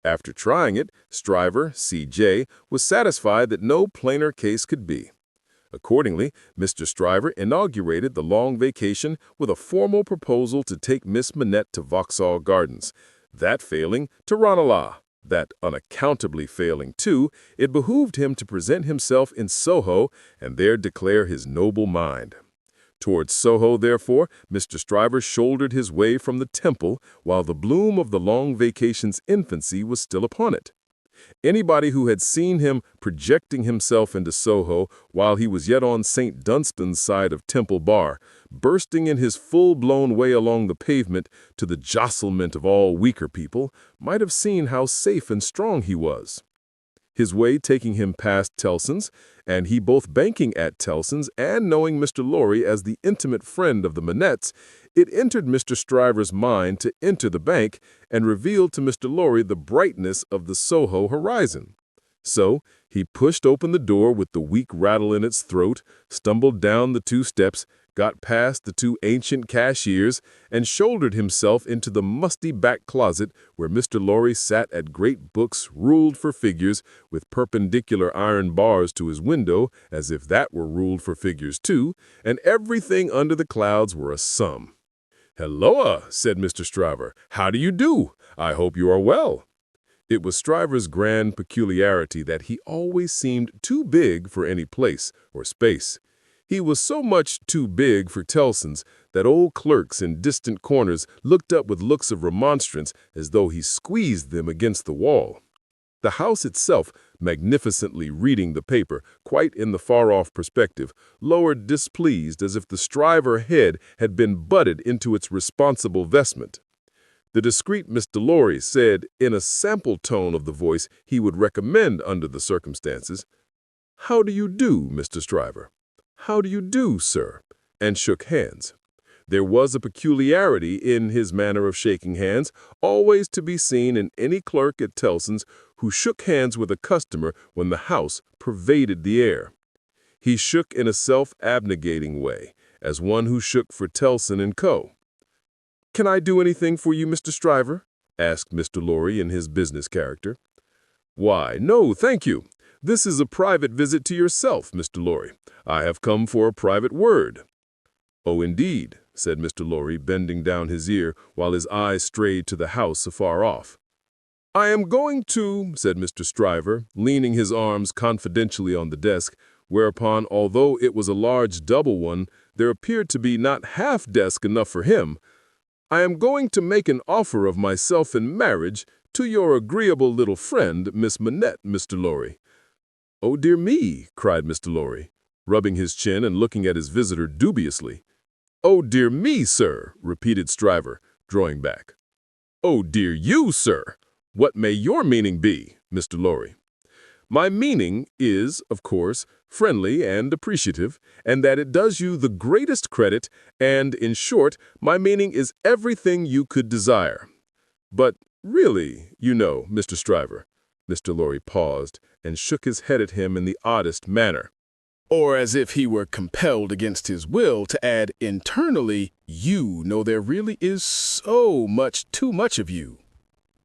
After trying it, Stryver, C.J., was satisfied that no plainer case could be. Accordingly, Mr. Stryver inaugurated the long vacation with a formal proposal to take Miss Manette to Vauxhall Gardens. That failing, to Ranelagh. That unaccountably failing, too, it behooved him to present himself in Soho and there declare his noble mind. Towards Soho, therefore, Mr. Stryver shouldered his way from the Temple while the bloom of the long vacation's infancy was still upon it. Anybody who had seen him projecting himself into Soho while he was yet on St. Dunstan's side of Temple Bar, bursting in his full-blown way along the pavement to the jostlement of all weaker people, might have seen how safe and strong he was. His way taking him past Tellson's, and he both banking at Tellson's and knowing Mr. Lorry as the intimate friend of the Manettes, it entered Mr. Stryver's mind to enter the bank and revealed to Mr. Lorry the brightness of the Soho horizon. So he pushed open the door with the weak rattle in its throat, stumbled down the 2 steps, got past the 2 ancient cashiers, and shouldered himself into the musty back closet where Mr. Lorry sat at great books ruled for figures with perpendicular iron bars to his window, as if that were ruled for figures too, and everything under the clouds were a sum. "Helloa," said Mr. Stryver. "How do you do? I hope you are well." It was Stryver's grand peculiarity that he always seemed too big for any place or space. He was so much too big for Tellson's that old clerks in distant corners looked up with looks of remonstrance as though he squeezed them against the wall. The house itself, magnificently reading the paper, quite in the far-off perspective, lowered displeased as if the Stryver head had been butted into its responsible vestment. The discreet Mr. Lorry said, in a sample tone of the voice he would recommend under the circumstances, "How do you do, Mr. Stryver? How do you do, sir?" and shook hands. There was a peculiarity in his manner of shaking hands, always to be seen in any clerk at Tellson's who shook hands with a customer when the house pervaded the air. He shook in a self-abnegating way, as one who shook for Tellson & Co. "Can I do anything for you, Mr. Stryver?" asked Mr. Lorry in his business character. "Why, no, thank you. This is a private visit to yourself, Mr. Lorry. I have come for a private word." "Oh, indeed," said Mr. Lorry, bending down his ear while his eyes strayed to the house afar off. "I am going to," said Mr. Stryver, leaning his arms confidentially on the desk, whereupon, although it was a large double one, there appeared to be not half desk enough for him, "I am going to make an offer of myself in marriage to your agreeable little friend, Miss Manette, Mr. Lorry." "Oh, dear me," cried Mr. Lorry, rubbing his chin and looking at his visitor dubiously. "Oh, dear me, sir," repeated Stryver, drawing back. "Oh, dear you, sir. What may your meaning be, Mr. Lorry?" "My meaning is, of course, friendly and appreciative, and that it does you the greatest credit, and, in short, my meaning is everything you could desire. But, really, you know, Mr. Stryver," Mr. Lorry paused and shook his head at him in the oddest manner, or as if he were compelled against his will to add internally, "You know there really is so much too much of you."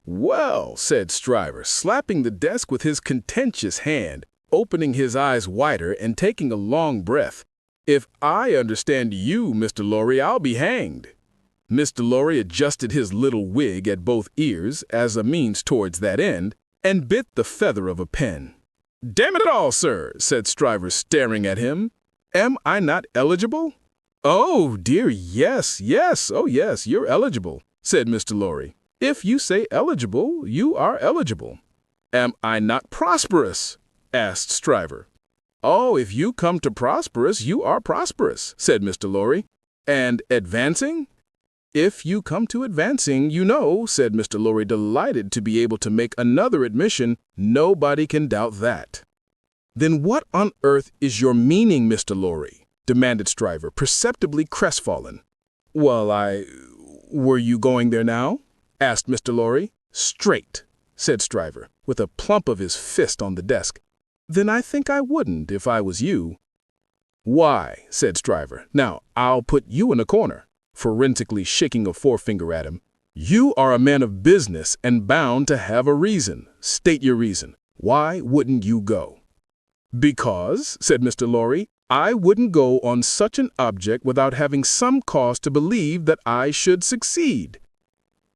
"Well," said Stryver, slapping the desk with his contentious hand, opening his eyes wider and taking a long breath, "if I understand you, Mr. Lorry, I'll be hanged." Mr. Lorry adjusted his little wig at both ears as a means towards that end, and bit the feather of a pen. "Damn it all, sir," said Stryver, staring at him, "am I not eligible?" "Oh, dear, yes, oh yes, you're eligible," said Mr. Lorry. "If you say eligible, you are eligible." "Am I not prosperous?" asked Stryver. "Oh, if you come to prosperous, you are prosperous," said Mr. Lorry. "And advancing?" "If you come to advancing, you know," said Mr. Lorry, delighted to be able to make another admission. "Nobody can doubt that." "Then what on earth is your meaning, Mr. Lorry?" demanded Stryver, perceptibly crestfallen. "Well, were you going there now?" asked Mr. Lorry. "Straight," said Stryver, with a plump of his fist on the desk. "Then I think I wouldn't if I was you." "Why?" said Stryver. "Now, I'll put you in a corner," forensically shaking a forefinger at him. "You are a man of business and bound to have a reason. State your reason. Why wouldn't you go?" "Because," said Mr. Lorry, "I wouldn't go on such an object without having some cause to believe that I should succeed."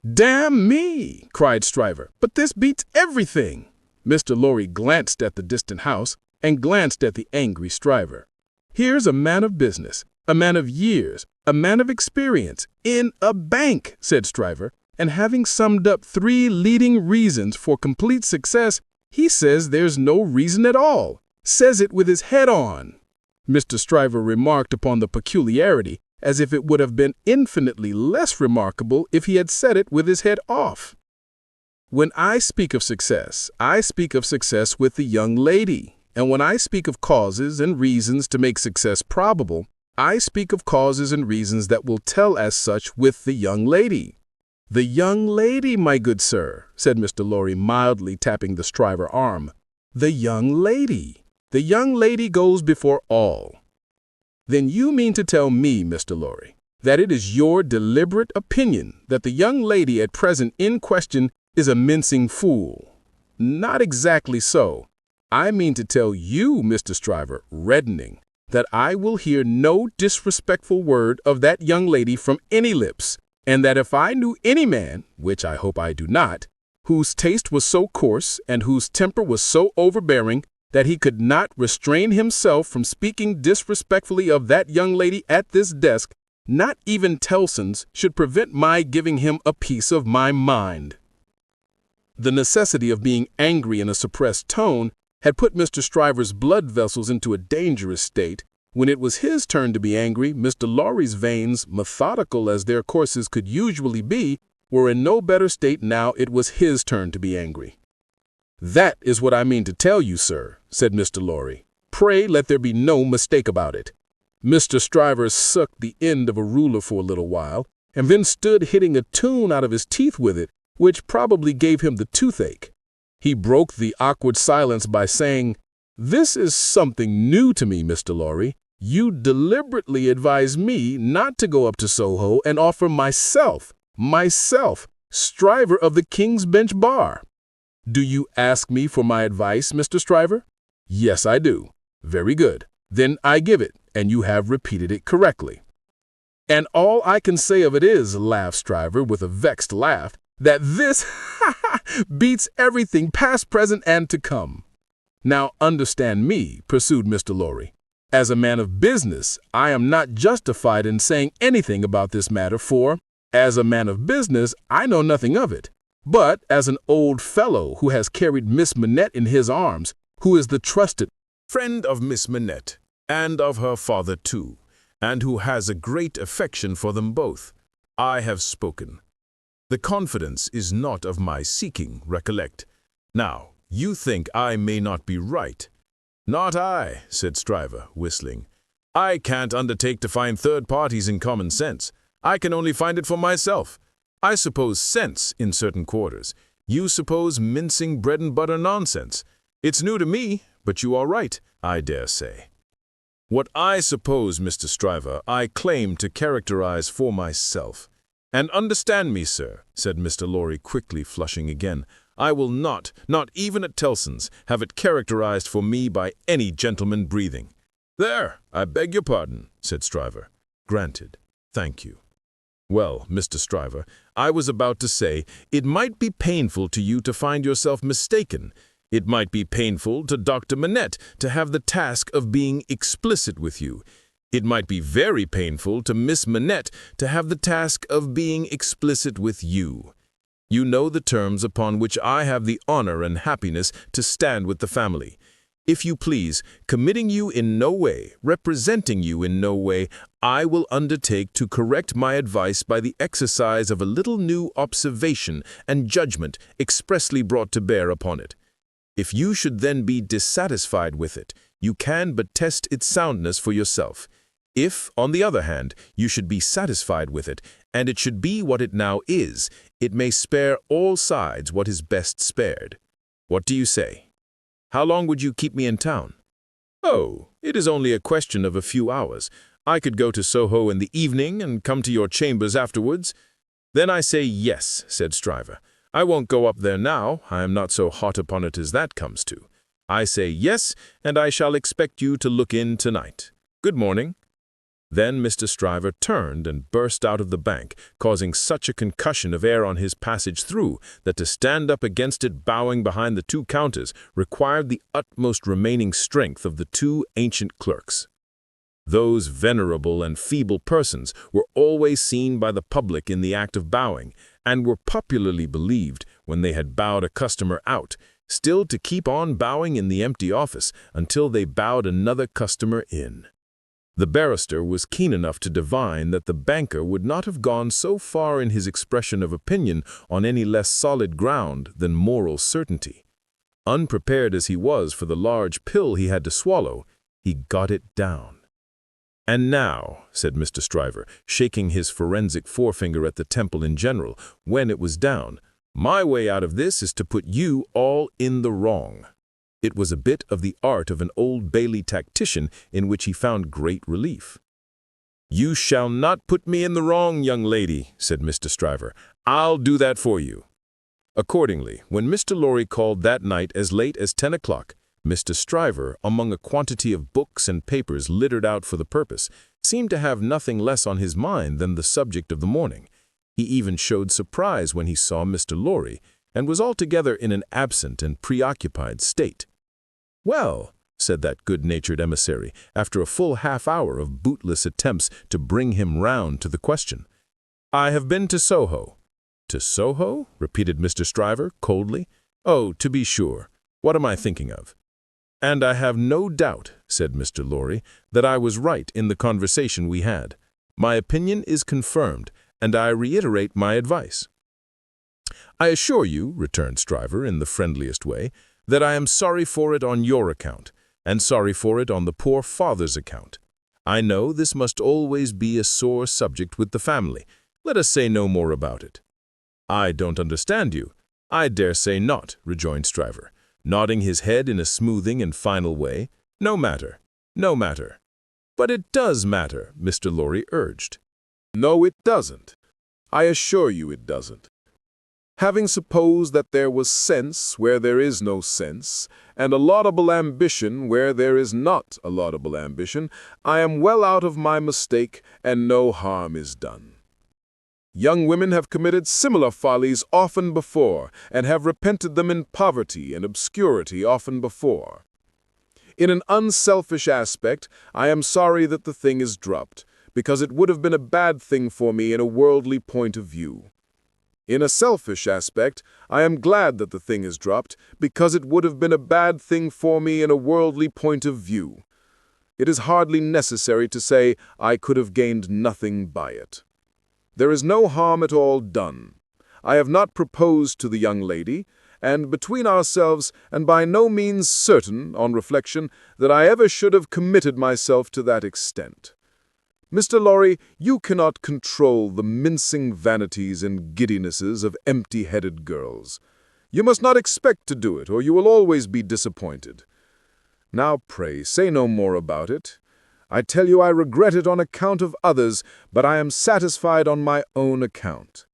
"Damn me!" cried Stryver. "But this beats everything." Mr. Lorry glanced at the distant house and glanced at the angry Stryver. "Here's a man of business, a man of years, a man of experience, in a bank," said Stryver, "and having summed up 3 leading reasons for complete success, he says there's no reason at all. Says it with his head on." Mr. Stryver remarked upon the peculiarity as if it would have been infinitely less remarkable if he had said it with his head off. "When I speak of success, I speak of success with the young lady. And when I speak of causes and reasons to make success probable, I speak of causes and reasons that will tell as such with the young lady." "The young lady, my good sir," said Mr. Lorry, mildly tapping the Stryver arm. "The young lady. The young lady goes before all." "Then you mean to tell me, Mr. Lorry, that it is your deliberate opinion that the young lady at present in question is a mincing fool?" "Not exactly so. I mean to tell you, Mr. Stryver, reddening, that I will hear no disrespectful word of that young lady from any lips, and that if I knew any man, which I hope I do not, whose taste was so coarse and whose temper was so overbearing that he could not restrain himself from speaking disrespectfully of that young lady at this desk, not even Tellson's should prevent my giving him a piece of my mind." The necessity of being angry in a suppressed tone had put Mr. Stryver's blood vessels into a dangerous state. When it was his turn to be angry, Mr. Lorry's veins, methodical as their courses could usually be, were in no better state now it was his turn to be angry. "That is what I mean to tell you, sir," said Mr. Lorry. "Pray let there be no mistake about it." Mr. Stryver sucked the end of a ruler for a little while, and then stood hitting a tune out of his teeth with it, which probably gave him the toothache. He broke the awkward silence by saying, "This is something new to me, Mr. Lorry. You deliberately advise me not to go up to Soho and offer myself, Stryver of the King's Bench Bar. Do you ask me for my advice, Mr. Stryver?" "Yes, I do." "Very good. Then I give it, and you have repeated it correctly." "And all I can say of it is," laughed Stryver with a vexed laugh, "that this beats everything past, present, and to come." "Now understand me," pursued Mr. Lorry. "As a man of business, I am not justified in saying anything about this matter, for, as a man of business, I know nothing of it. But as an old fellow who has carried Miss Manette in his arms, who is the trusted Friend of Miss Manette, and of her father too, and who has a great affection for them both, I have spoken. The confidence is not of my seeking, recollect. Now, you think I may not be right." "Not I," said Stryver, whistling. "I can't undertake to find third parties in common sense. I can only find it for myself. I suppose sense in certain quarters. You suppose mincing bread-and-butter nonsense. It's new to me, but you are right, I dare say. What I suppose, Mr. Stryver, I claim to characterize for myself. And understand me, sir," said Mr. Lorry, quickly flushing again, "I will not even at Tellson's, have it characterized for me by any gentleman breathing." "There, I beg your pardon," said Stryver. "Granted. Thank you. Well, Mr. Stryver, I was about to say, it might be painful to you to find yourself mistaken. It might be painful to Dr. Manette to have the task of being explicit with you. It might be very painful to Miss Manette to have the task of being explicit with you. You know the terms upon which I have the honor and happiness to stand with the family. If you please, committing you in no way, representing you in no way, I will undertake to correct my advice by the exercise of a little new observation and judgment expressly brought to bear upon it. If you should then be dissatisfied with it, you can but test its soundness for yourself. If, on the other hand, you should be satisfied with it, and it should be what it now is, it may spare all sides what is best spared. What do you say? How long would you keep me in town? Oh, it is only a question of a few hours. I could go to Soho in the evening and come to your chambers afterwards. Then I say yes, said Stryver. I won't go up there now. I am not so hot upon it as that comes to. I say yes, and I shall expect you to look in tonight. Good morning. Then Mr. Stryver turned and burst out of the bank, causing such a concussion of air on his passage through that to stand up against it bowing behind the two counters required the utmost remaining strength of the two ancient clerks. Those venerable and feeble persons were always seen by the public in the act of bowing, and were popularly believed, when they had bowed a customer out, still to keep on bowing in the empty office until they bowed another customer in. The barrister was keen enough to divine that the banker would not have gone so far in his expression of opinion on any less solid ground than moral certainty. Unprepared as he was for the large pill he had to swallow, he got it down. "And now," said Mr. Stryver, shaking his forensic forefinger at the temple in general, when it was down, "my way out of this is to put you all in the wrong." It was a bit of the art of an Old Bailey tactician in which he found great relief. "You shall not put me in the wrong, young lady," said Mr. Stryver. "I'll do that for you." Accordingly, when Mr. Lorry called that night as late as 10 o'clock, Mr. Stryver, among a quantity of books and papers littered out for the purpose, seemed to have nothing less on his mind than the subject of the morning. He even showed surprise when he saw Mr. Lorry, and was altogether in an absent and preoccupied state. "Well," said that good-natured emissary, after a full half-hour of bootless attempts to bring him round to the question, "I have been to Soho." "To Soho?" repeated Mr. Stryver, coldly. "Oh, to be sure. What am I thinking of?" "And I have no doubt," said Mr. Lorry, "that I was right in the conversation we had. My opinion is confirmed, and I reiterate my advice." "I assure you," returned Stryver in the friendliest way, "that I am sorry for it on your account, and sorry for it on the poor father's account. I know this must always be a sore subject with the family. Let us say no more about it." "I don't understand you." "I dare say not," rejoined Stryver, nodding his head in a smoothing and final way. "No matter, no matter." "But it does matter," Mr. Lorry urged. No, it doesn't. I assure you it doesn't. Having supposed that there was sense where there is no sense, and a laudable ambition where there is not a laudable ambition, I am well out of my mistake, and no harm is done. Young women have committed similar follies often before, and have repented them in poverty and obscurity often before. In an unselfish aspect, I am sorry that the thing is dropped, because it would have been a bad thing for me in a worldly point of view. In a selfish aspect, I am glad that the thing is dropped, because it would have been a bad thing for me in a worldly point of view. It is hardly necessary to say I could have gained nothing by it. There is no harm at all done. I have not proposed to the young lady, and between ourselves, and by no means certain, on reflection, that I ever should have committed myself to that extent. Mr. Lorry, you cannot control the mincing vanities and giddinesses of empty-headed girls. You must not expect to do it, or you will always be disappointed. Now, pray, say no more about it. I tell you I regret it on account of others, but I am satisfied on my own account.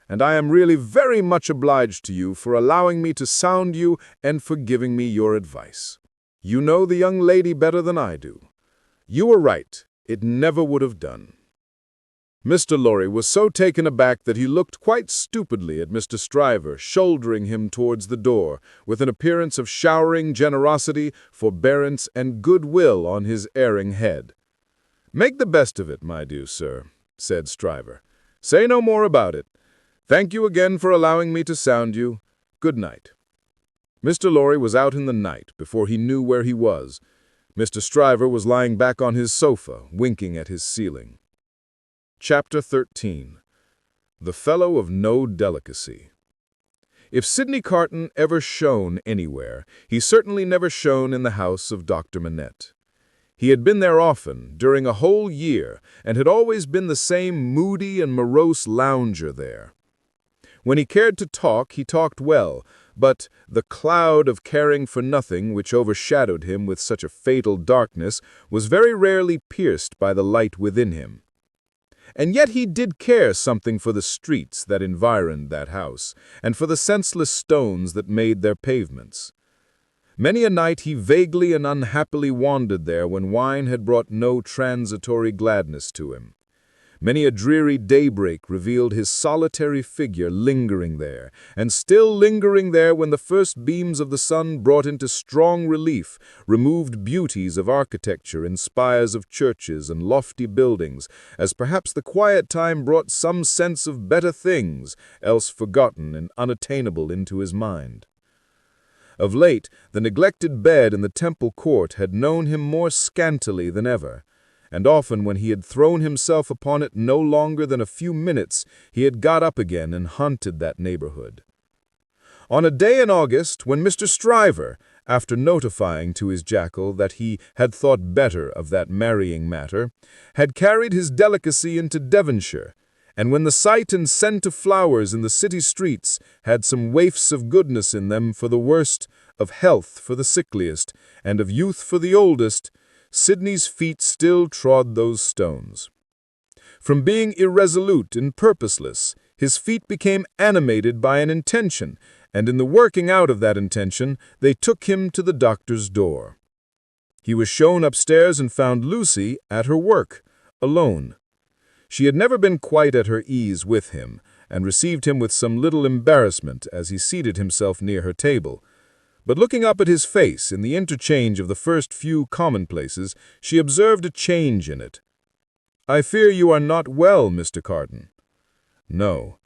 And I am really very much obliged to you for allowing me to sound you and for giving me your advice. You know the young lady better than I do. You were right. It never would have done." Mr. Lorry was so taken aback that he looked quite stupidly at Mr. Stryver, shouldering him towards the door, with an appearance of showering generosity, forbearance, and goodwill on his erring head. "Make the best of it, my dear sir," said Stryver. "Say no more about it. Thank you again for allowing me to sound you. Good night." Mr. Lorry was out in the night before he knew where he was. Mr. Stryver was lying back on his sofa, winking at his ceiling. Chapter 13. The Fellow of No Delicacy. If Sydney Carton ever shone anywhere, he certainly never shone in the house of Dr. Manette. He had been there often, during a whole year, and had always been the same moody and morose lounger there. When he cared to talk, he talked well, but the cloud of caring for nothing which overshadowed him with such a fatal darkness was very rarely pierced by the light within him. And yet he did care something for the streets that environed that house, and for the senseless stones that made their pavements. Many a night he vaguely and unhappily wandered there when wine had brought no transitory gladness to him. Many a dreary daybreak revealed his solitary figure lingering there, and still lingering there when the first beams of the sun brought into strong relief removed beauties of architecture in spires of churches and lofty buildings, as perhaps the quiet time brought some sense of better things, else forgotten and unattainable, into his mind. Of late, the neglected bed in the Temple Court had known him more scantily than ever, and often when he had thrown himself upon it no longer than a few minutes, he had got up again and hunted that neighborhood. On a day in August, when Mr. Stryver, after notifying to his jackal that he had thought better of that marrying matter, had carried his delicacy into Devonshire, and when the sight and scent of flowers in the city streets had some waifs of goodness in them for the worst, of health for the sickliest, and of youth for the oldest, Sydney's feet still trod those stones. From being irresolute and purposeless, his feet became animated by an intention, and in the working out of that intention, they took him to the doctor's door. He was shown upstairs and found Lucie at her work, alone. She had never been quite at her ease with him, and received him with some little embarrassment as he seated himself near her table. But looking up at his face in the interchange of the first few commonplaces, she observed a change in it. "I fear you are not well, Mr. Carton." "No,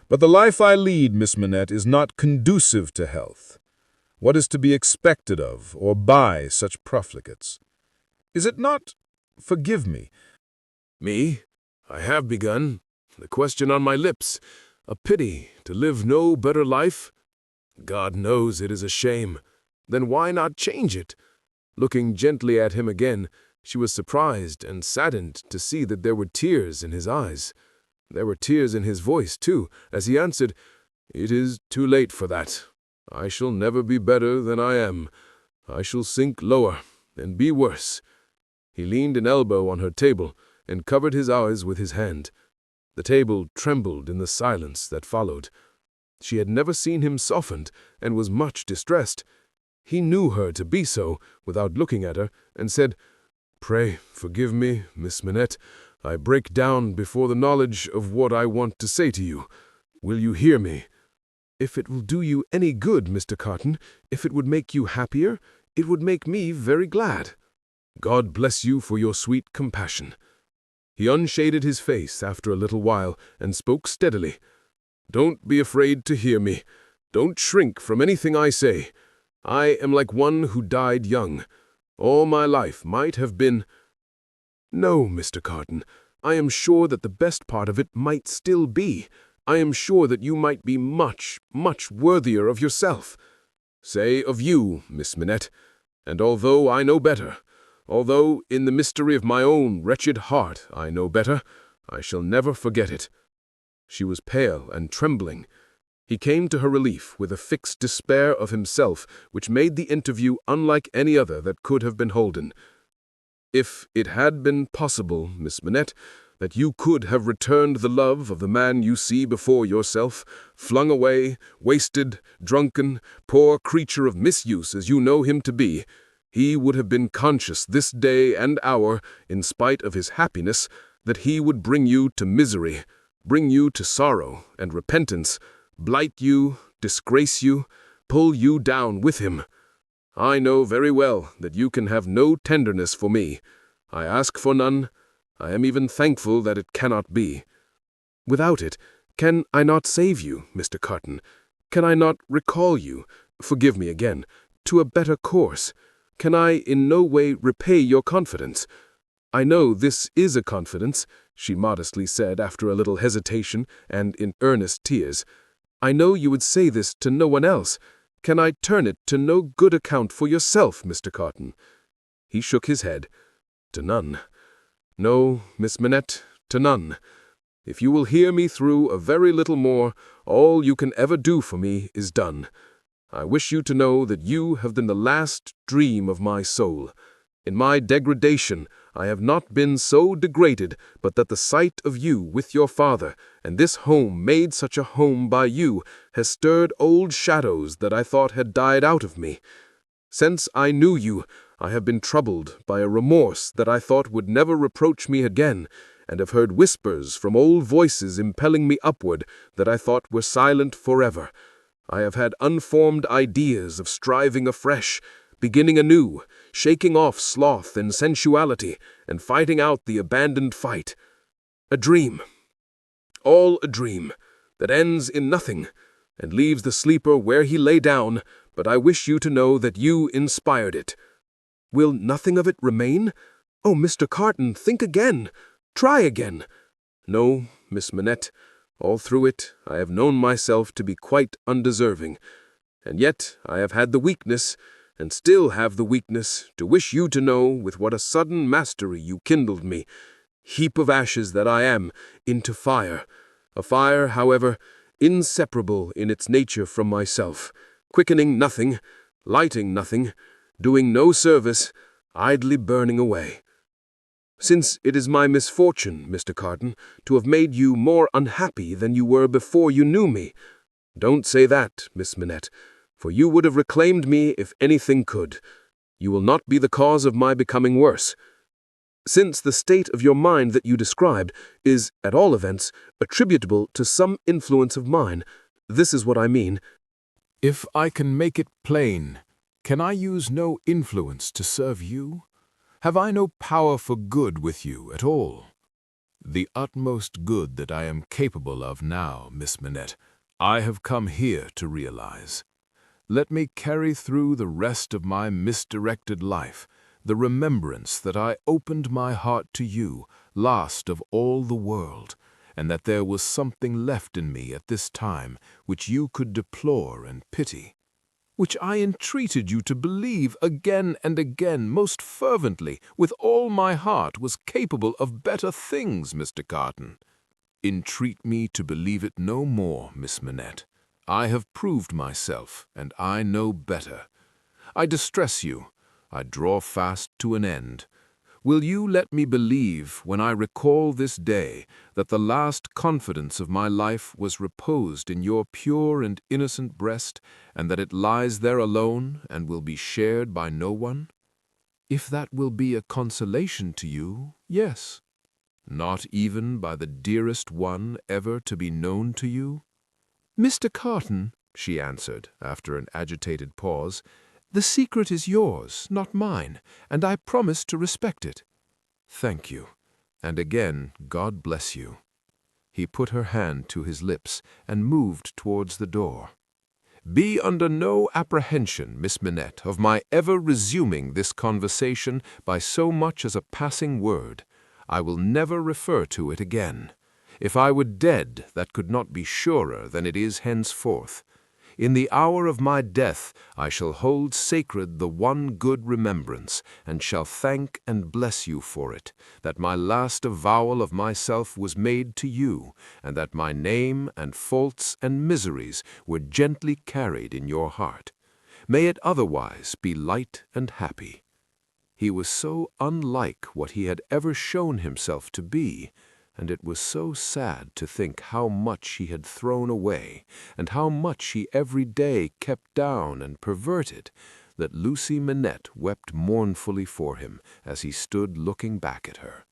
but the life I lead, Miss Manette, is not conducive to health. What is to be expected of or by such profligates? Is it not? Forgive me." Me? I have begun. The question on my lips. A pity to live no better life? God knows it is a shame. Then why not change it? Looking gently at him again, she was surprised and saddened to see that there were tears in his eyes. There were tears in his voice, too, as he answered, "It is too late for that. I shall never be better than I am. I shall sink lower and be worse." He leaned an elbow on her table and covered his eyes with his hand. The table trembled in the silence that followed. She had never seen him softened, and was much distressed. He knew her to be so, without looking at her, and said, "Pray forgive me, Miss Manette. I break down before the knowledge of what I want to say to you. Will you hear me?" "If it will do you any good, Mr. Carton, if it would make you happier, it would make me very glad." "God bless you for your sweet compassion." He unshaded his face after a little while, and spoke steadily. "Don't be afraid to hear me. Don't shrink from anything I say. I am like one who died young. All my life might have been—" "No, Mr. Carton, I am sure that the best part of it might still be. I am sure that you might be much, much worthier of yourself." "Say of you, Miss Manette. And although I know better, although in the mystery of my own wretched heart I know better, I shall never forget it." She was pale and trembling. He came to her relief with a fixed despair of himself which made the interview unlike any other that could have been holden. "If it had been possible, Miss Manette, that you could have returned the love of the man you see before yourself, flung away, wasted, drunken, poor creature of misuse as you know him to be, he would have been conscious this day and hour, in spite of his happiness, that he would bring you to misery, bring you to sorrow and repentance, blight you, disgrace you, pull you down with him. I know very well that you can have no tenderness for me. I ask for none. I am even thankful that it cannot be. Without it, can I not save you, Mr. Carton? Can I not recall you, forgive me again, to a better course. Can I in no way repay your confidence? I know this is a confidence, she modestly said after a little hesitation and in earnest tears. I know you would say this to no one else. Can I turn it to no good account for yourself, Mr. Carton? He shook his head. To none. No, Miss Manette, to none. If you will hear me through a very little more, all you can ever do for me is done. I wish you to know that you have been the last dream of my soul. In my degradation, I have not been so degraded but that the sight of you with your father, and this home made such a home by you, has stirred old shadows that I thought had died out of me. Since I knew you, I have been troubled by a remorse that I thought would never reproach me again, and have heard whispers from old voices impelling me upward that I thought were silent forever. I have had unformed ideas of striving afresh, beginning anew, shaking off sloth and sensuality, and fighting out the abandoned fight. A dream, all a dream, that ends in nothing, and leaves the sleeper where he lay down, but I wish you to know that you inspired it. Will nothing of it remain? Oh, Mr. Carton, think again. Try again. No, Miss Manette, all through it I have known myself to be quite undeserving, and yet I have had the weakness, and still have the weakness, to wish you to know with what a sudden mastery you kindled me, heap of ashes that I am, into fire, a fire, however, inseparable in its nature from myself, quickening nothing, lighting nothing, doing no service, idly burning away. Since it is my misfortune, Mr. Carton, to have made you more unhappy than you were before you knew me. Don't say that, Miss Manette, for you would have reclaimed me if anything could. You will not be the cause of my becoming worse. Since the state of your mind that you described is, at all events, attributable to some influence of mine, this is what I mean. If I can make it plain, can I use no influence to serve you? Have I no power for good with you at all? The utmost good that I am capable of now, Miss Manette, I have come here to realize. Let me carry through the rest of my misdirected life the remembrance that I opened my heart to you, last of all the world, and that there was something left in me at this time which you could deplore and pity, which I entreated you to believe again and again most fervently, with all my heart, was capable of better things, Mr. Carton. Entreat me to believe it no more, Miss Manette. I have proved myself, and I know better. I distress you. I draw fast to an end. Will you let me believe, when I recall this day, that the last confidence of my life was reposed in your pure and innocent breast, and that it lies there alone and will be shared by no one? If that will be a consolation to you, yes. Not even by the dearest one ever to be known to you? Mr. Carton, she answered, after an agitated pause, the secret is yours, not mine, and I promise to respect it. Thank you, and again, God bless you. He put her hand to his lips and moved towards the door. Be under no apprehension, Miss Manette, of my ever resuming this conversation by so much as a passing word. I will never refer to it again. If I were dead, that could not be surer than it is henceforth. In the hour of my death I shall hold sacred the one good remembrance, and shall thank and bless you for it, that my last avowal of myself was made to you, and that my name and faults and miseries were gently carried in your heart. May it otherwise be light and happy. He was so unlike what he had ever shown himself to be, and it was so sad to think how much he had thrown away, and how much he every day kept down and perverted, that Lucie Manette wept mournfully for him as he stood looking back at her.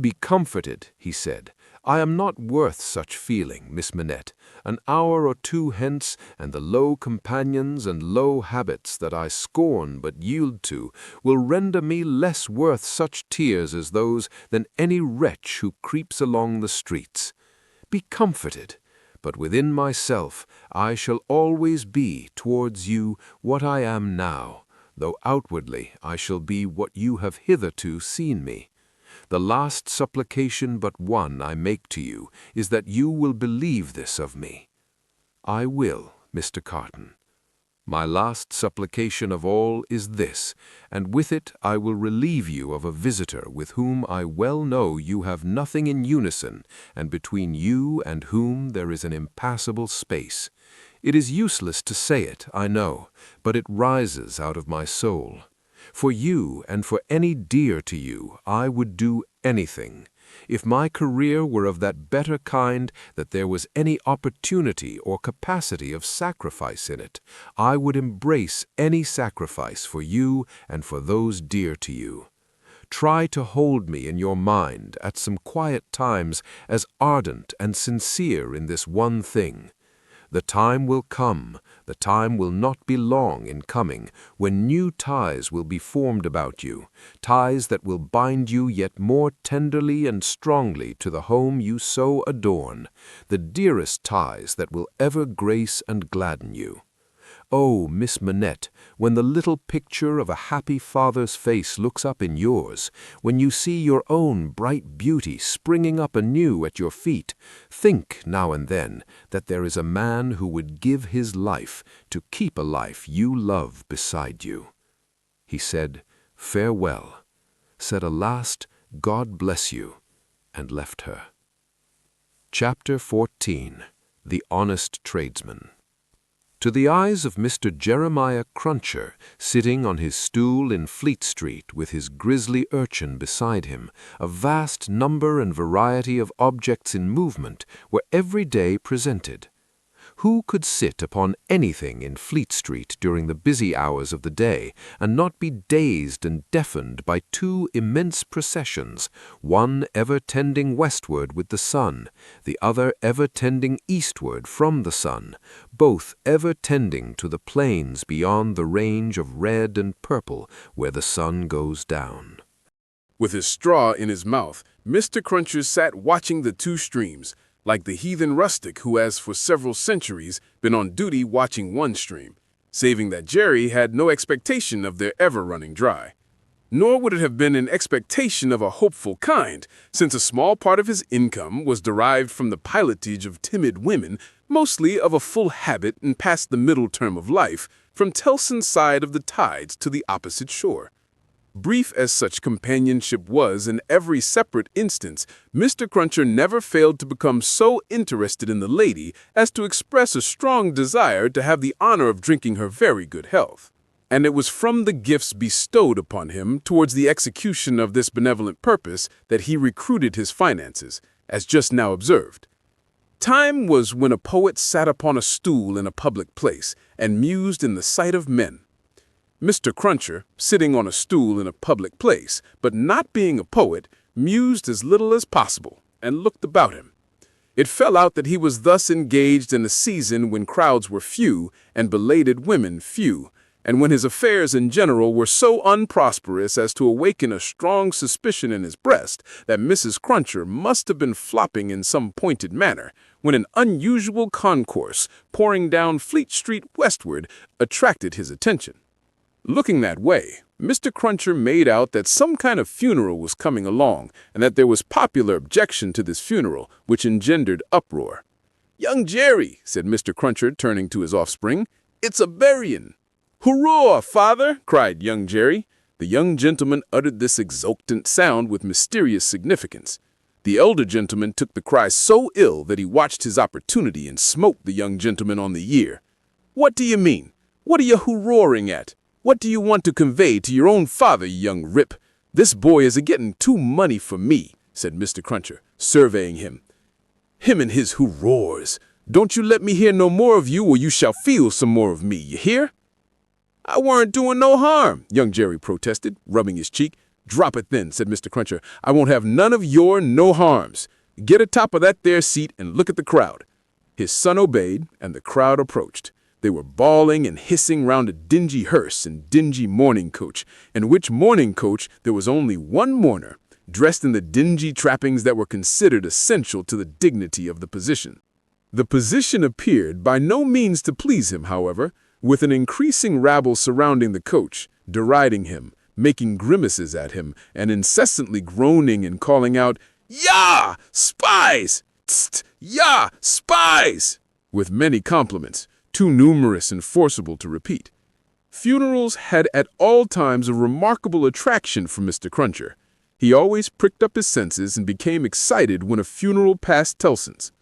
Be comforted, he said. I am not worth such feeling, Miss Manette. An hour or two hence, and the low companions and low habits that I scorn but yield to will render me less worth such tears as those than any wretch who creeps along the streets. Be comforted. but within myself I shall always be towards you what I am now, though outwardly I shall be what you have hitherto seen me. The last supplication but one I make to you is that you will believe this of me. I will, Mr. Carton. My last supplication of all is this, and with it I will relieve you of a visitor with whom I well know you have nothing in unison, and between you and whom there is an impassable space. It is useless to say it, I know, but it rises out of my soul. For you and for any dear to you, I would do anything. If my career were of that better kind that there was any opportunity or capacity of sacrifice in it, I would embrace any sacrifice for you and for those dear to you. Try to hold me in your mind at some quiet times as ardent and sincere in this one thing. The time will come, the time will not be long in coming, when new ties will be formed about you, ties that will bind you yet more tenderly and strongly to the home you so adorn, the dearest ties that will ever grace and gladden you. Oh, Miss Manette, when the little picture of a happy father's face looks up in yours, when you see your own bright beauty springing up anew at your feet, think now and then that there is a man who would give his life to keep a life you love beside you. He said, "Farewell," said a last, "God bless you," and left her. Chapter 14. The Honest Tradesman. To the eyes of Mr. Jeremiah Cruncher, sitting on his stool in Fleet Street with his grisly urchin beside him, a vast number and variety of objects in movement were every day presented. Who could sit upon anything in Fleet Street during the busy hours of the day and not be dazed and deafened by two immense processions, one ever tending westward with the sun, the other ever tending eastward from the sun, both ever tending to the plains beyond the range of red and purple where the sun goes down? With his straw in his mouth, Mr. Cruncher sat watching the two streams, like the heathen rustic who has for several centuries been on duty watching one stream, saving that Jerry had no expectation of their ever running dry. Nor would it have been an expectation of a hopeful kind, since a small part of his income was derived from the pilotage of timid women, mostly of a full habit and past the middle term of life, from Tellson's side of the tides to the opposite shore. Brief as such companionship was in every separate instance, Mr. Cruncher never failed to become so interested in the lady as to express a strong desire to have the honor of drinking her very good health. And it was from the gifts bestowed upon him towards the execution of this benevolent purpose that he recruited his finances, as just now observed. Time was when a poet sat upon a stool in a public place and mused in the sight of men. Mr. Cruncher, sitting on a stool in a public place, but not being a poet, mused as little as possible, and looked about him. It fell out that he was thus engaged in a season when crowds were few and belated women few, and when his affairs in general were so unprosperous as to awaken a strong suspicion in his breast that Mrs. Cruncher must have been flopping in some pointed manner, when an unusual concourse, pouring down Fleet Street westward, attracted his attention. Looking that way, Mr. Cruncher made out that some kind of funeral was coming along, and that there was popular objection to this funeral, which engendered uproar. "Young Jerry," said Mr. Cruncher, turning to his offspring, "it's a buryin'." "Hurrah, father!" cried young Jerry. The young gentleman uttered this exultant sound with mysterious significance. The elder gentleman took the cry so ill that he watched his opportunity and smote the young gentleman on the ear. "What do you mean? What are you hurrahing at? What do you want to convey to your own father, you young rip? This boy is a-getting too money for me," said Mr. Cruncher, surveying him. "Him and his hurrahs. Don't you let me hear no more of you, or you shall feel some more of me, you hear?" "I weren't doing no harm," young Jerry protested, rubbing his cheek. "Drop it then," said Mr. Cruncher. "I won't have none of your no harms. Get atop of that there seat and look at the crowd." His son obeyed, and the crowd approached. They were bawling and hissing round a dingy hearse and dingy mourning coach, in which mourning coach there was only one mourner, dressed in the dingy trappings that were considered essential to the dignity of the position. The position appeared by no means to please him, however, with an increasing rabble surrounding the coach, deriding him, making grimaces at him, and incessantly groaning and calling out, "Yah! Spies! Tst! Yah! Spies!" with many compliments, too numerous and forcible to repeat. Funerals had at all times a remarkable attraction for Mr. Cruncher. He always pricked up his senses and became excited when a funeral passed Tellson's.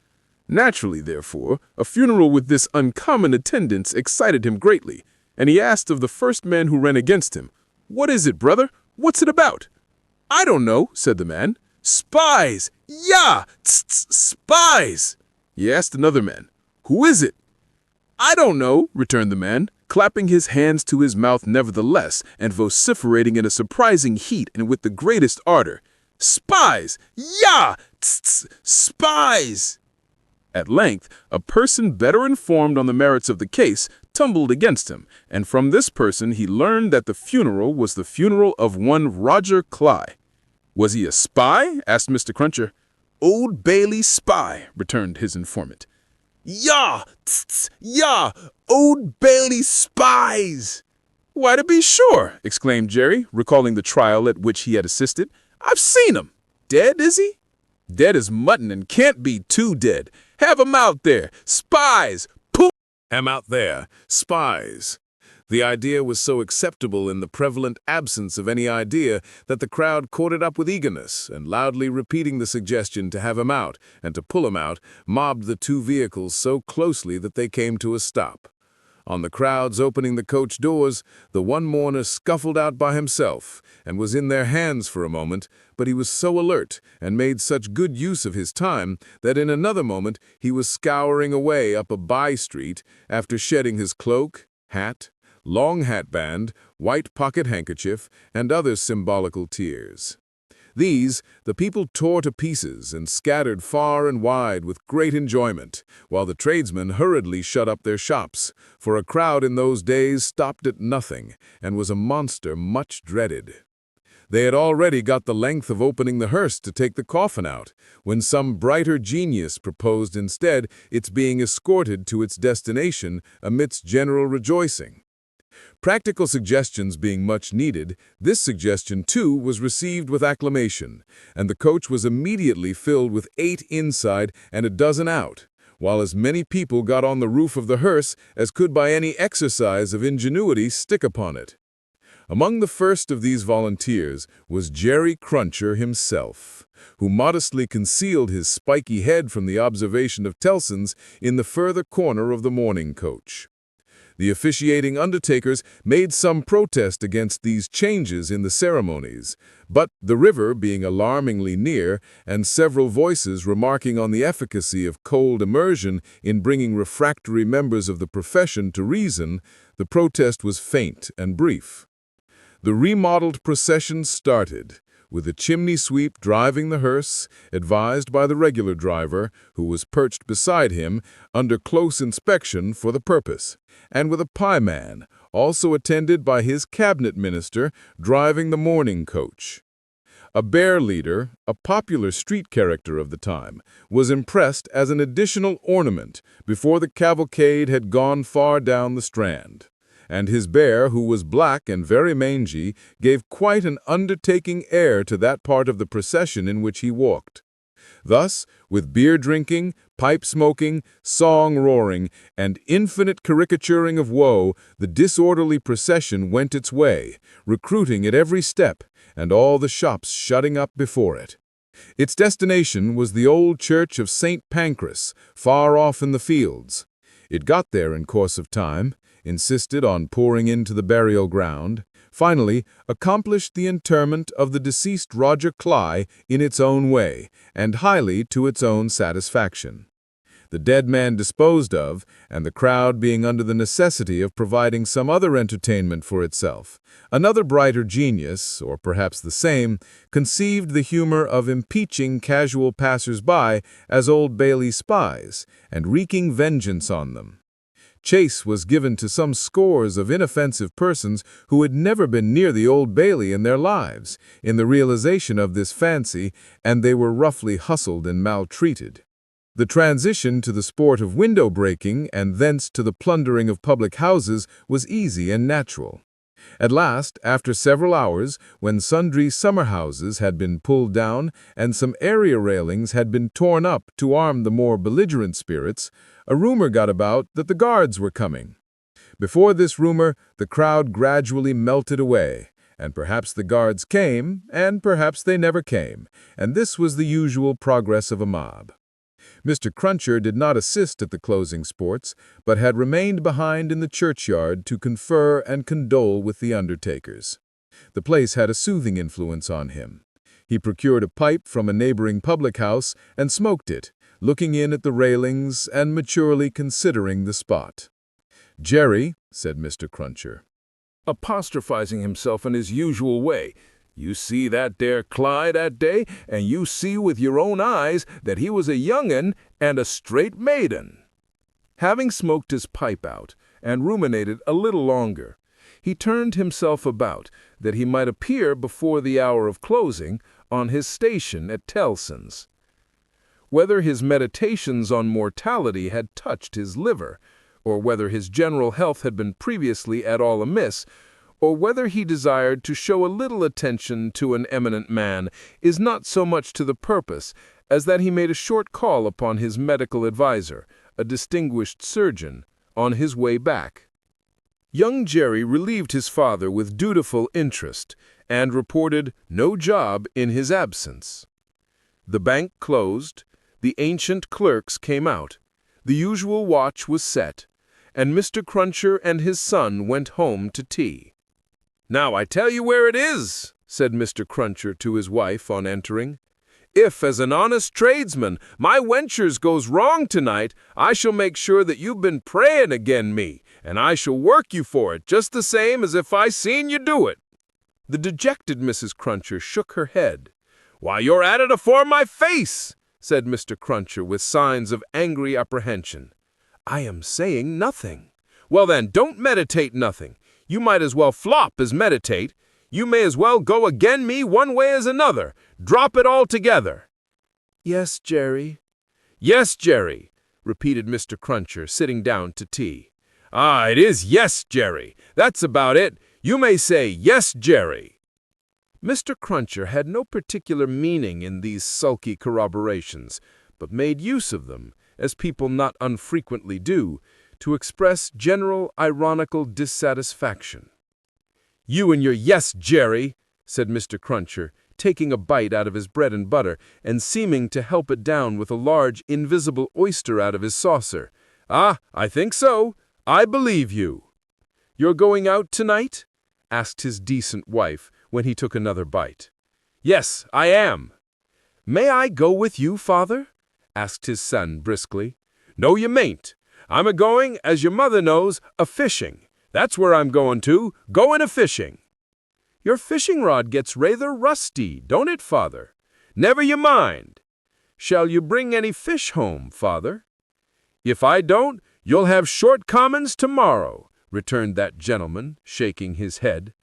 Naturally, therefore, a funeral with this uncommon attendance excited him greatly, and he asked of the first man who ran against him, "What is it, brother? What's it about?" "I don't know," said the man. "Spies! Yah! Tst! Spies!" He asked another man, "Who is it?" "I don't know," returned the man, clapping his hands to his mouth nevertheless, and vociferating in a surprising heat and with the greatest ardor, "Spies! Yah! Tst! Spies!" At length, a person better informed on the merits of the case tumbled against him, and from this person he learned that the funeral was the funeral of one Roger Cly. "Was he a spy?" asked Mr. Cruncher. "Old Bailey spy," returned his informant. "Yah! Tst! Yah! Old Bailey spies!" "Why, to be sure!" exclaimed Jerry, recalling the trial at which he had assisted. "I've seen him. Dead, is he?" "Dead as mutton and can't be too dead. Have 'em out there. Spies! Poof! Am out there. Spies. The idea was so acceptable in the prevalent absence of any idea that the crowd caught it up with eagerness, and loudly repeating the suggestion to have him out and to pull him out, mobbed the two vehicles so closely that they came to a stop. On the crowd's opening the coach doors, the one mourner scuffled out by himself and was in their hands for a moment, but he was so alert and made such good use of his time that in another moment he was scouring away up a by-street after shedding his cloak, hat, long hatband, white pocket handkerchief, and other symbolical tears. These the people tore to pieces and scattered far and wide with great enjoyment, while the tradesmen hurriedly shut up their shops, for a crowd in those days stopped at nothing, and was a monster much dreaded. They had already got the length of opening the hearse to take the coffin out, when some brighter genius proposed instead its being escorted to its destination amidst general rejoicing. Practical suggestions being much needed, this suggestion, too, was received with acclamation, and the coach was immediately filled with 8 inside and a dozen out, while as many people got on the roof of the hearse as could by any exercise of ingenuity stick upon it. Among the first of these volunteers was Jerry Cruncher himself, who modestly concealed his spiky head from the observation of Tellson's in the further corner of the mourning coach. The officiating undertakers made some protest against these changes in the ceremonies, but the river being alarmingly near, and several voices remarking on the efficacy of cold immersion in bringing refractory members of the profession to reason, the protest was faint and brief. The remodeled procession started, with the chimney sweep driving the hearse, advised by the regular driver, who was perched beside him under close inspection for the purpose, and with a pieman, also attended by his cabinet minister, driving the mourning coach. A bear leader, a popular street character of the time, was impressed as an additional ornament before the cavalcade had gone far down the Strand, and his bear, who was black and very mangy, gave quite an undertaking air to that part of the procession in which he walked. Thus, with beer drinking, pipe smoking, song roaring, and infinite caricaturing of woe, the disorderly procession went its way, recruiting at every step, and all the shops shutting up before it. Its destination was the old church of St. Pancras, far off in the fields. It got there in course of time, insisted on pouring into the burial ground, finally accomplished the interment of the deceased Roger Cly in its own way, and highly to its own satisfaction. The dead man disposed of, and the crowd being under the necessity of providing some other entertainment for itself, another brighter genius, or perhaps the same, conceived the humor of impeaching casual passers-by as Old Bailey spies, and wreaking vengeance on them. Chase was given to some scores of inoffensive persons who had never been near the Old Bailey in their lives, in the realization of this fancy, and they were roughly hustled and maltreated. The transition to the sport of window breaking and thence to the plundering of public houses was easy and natural. At last, after several hours, when sundry summer houses had been pulled down and some area railings had been torn up to arm the more belligerent spirits, a rumor got about that the guards were coming. Before this rumor, the crowd gradually melted away, and perhaps the guards came, and perhaps they never came, and this was the usual progress of a mob. Mr. Cruncher did not assist at the closing sports, but had remained behind in the churchyard to confer and condole with the undertakers. The place had a soothing influence on him. He procured a pipe from a neighboring public house and smoked it, looking in at the railings and maturely considering the spot. "Jerry," said Mr. Cruncher, apostrophizing himself in his usual way, "you see that there Clyde that day, and you see with your own eyes that he was a young'un and a straight maiden." Having smoked his pipe out and ruminated a little longer, he turned himself about that he might appear before the hour of closing on his station at Tellson's. Whether his meditations on mortality had touched his liver, or whether his general health had been previously at all amiss, or whether he desired to show a little attention to an eminent man, is not so much to the purpose as that he made a short call upon his medical adviser, a distinguished surgeon, on his way back. Young Jerry relieved his father with dutiful interest, and reported no job in his absence. The bank closed, the ancient clerks came out, the usual watch was set, and Mr. Cruncher and his son went home to tea. "Now I tell you where it is," said Mr. Cruncher to his wife on entering. "If, as an honest tradesman, my wentures goes wrong tonight, I shall make sure that you've been praying again me, and I shall work you for it just the same as if I seen you do it." The dejected Mrs. Cruncher shook her head. "Why, you're at it afore my face," said Mr. Cruncher with signs of angry apprehension. "I am saying nothing." "Well then, don't meditate nothing. You might as well flop as meditate. You may as well go again me one way as another. Drop it altogether." "Yes, Jerry." "Yes, Jerry," repeated Mr. Cruncher, sitting down to tea. "Ah, it is yes, Jerry. That's about it. You may say yes, Jerry." Mr. Cruncher had no particular meaning in these sulky corroborations, but made use of them, as people not unfrequently do, to express general ironical dissatisfaction. "You and your yes, Jerry," said Mr. Cruncher, taking a bite out of his bread and butter and seeming to help it down with a large invisible oyster out of his saucer. "Ah, I think so. I believe you." "You're going out tonight?" asked his decent wife when he took another bite. "Yes, I am." "May I go with you, father?" asked his son briskly. "No, you mayn't. I'm a-going, as your mother knows, a-fishing. That's where I'm going to, going a-fishing." "Your fishing rod gets rather rusty, don't it, father?" "Never you mind." "Shall you bring any fish home, father?" "If I don't, you'll have short commons tomorrow," returned that gentleman, shaking his head.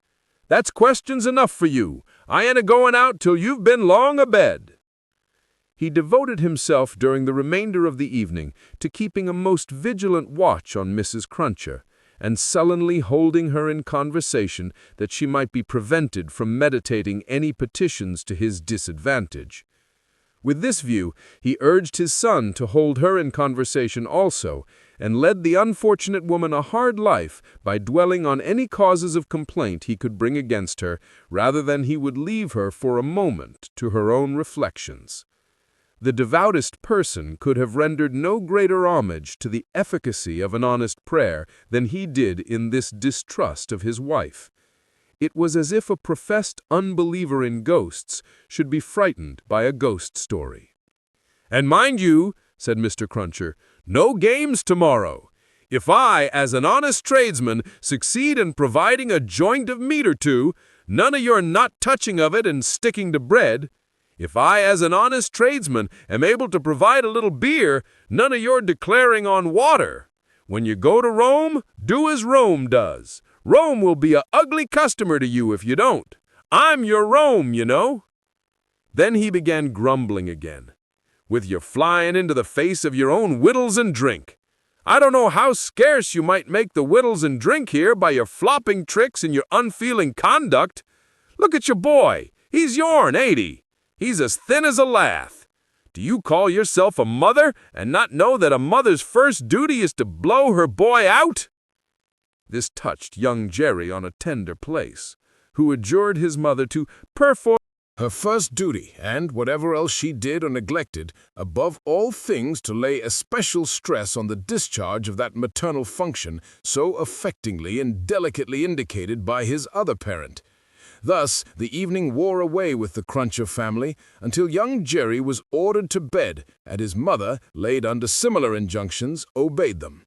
"That's questions enough for you. I ain't a-going out till you've been long abed." He devoted himself during the remainder of the evening to keeping a most vigilant watch on Mrs. Cruncher, and sullenly holding her in conversation that she might be prevented from meditating any petitions to his disadvantage. With this view, he urged his son to hold her in conversation also, and led the unfortunate woman a hard life by dwelling on any causes of complaint he could bring against her, rather than he would leave her for a moment to her own reflections. The devoutest person could have rendered no greater homage to the efficacy of an honest prayer than he did in this distrust of his wife. It was as if a professed unbeliever in ghosts should be frightened by a ghost story. "And mind you," said Mr. Cruncher, "no games tomorrow. If I, as an honest tradesman, succeed in providing a joint of meat or two, none of your not touching of it and sticking to bread. If I, as an honest tradesman, am able to provide a little beer, none of your declaring on water. When you go to Rome, do as Rome does. Rome will be a ugly customer to you if you don't. I'm your Rome, you know." Then he began grumbling again. with your flying into the face of your own wittles and drink. I don't know how scarce you might make the wittles and drink here by your flopping tricks and your unfeeling conduct. Look at your boy. He's yourn, ain't he? He's as thin as a lath. Do you call yourself a mother and not know that a mother's first duty is to blow her boy out?" This touched young Jerry on a tender place, who adjured his mother to perform her first duty, and whatever else she did or neglected, above all things to lay especial stress on the discharge of that maternal function so affectingly and delicately indicated by his other parent. Thus, the evening wore away with the Cruncher family until young Jerry was ordered to bed, and his mother, laid under similar injunctions, obeyed them.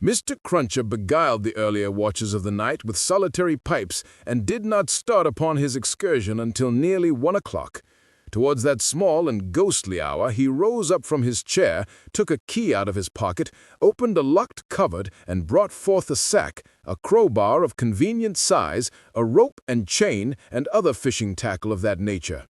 Mr. Cruncher beguiled the earlier watches of the night with solitary pipes and did not start upon his excursion until nearly 1 o'clock. Towards that small and ghostly hour he rose up from his chair, took a key out of his pocket, opened a locked cupboard, and brought forth a sack, a crowbar of convenient size, a rope and chain, and other fishing tackle of that nature.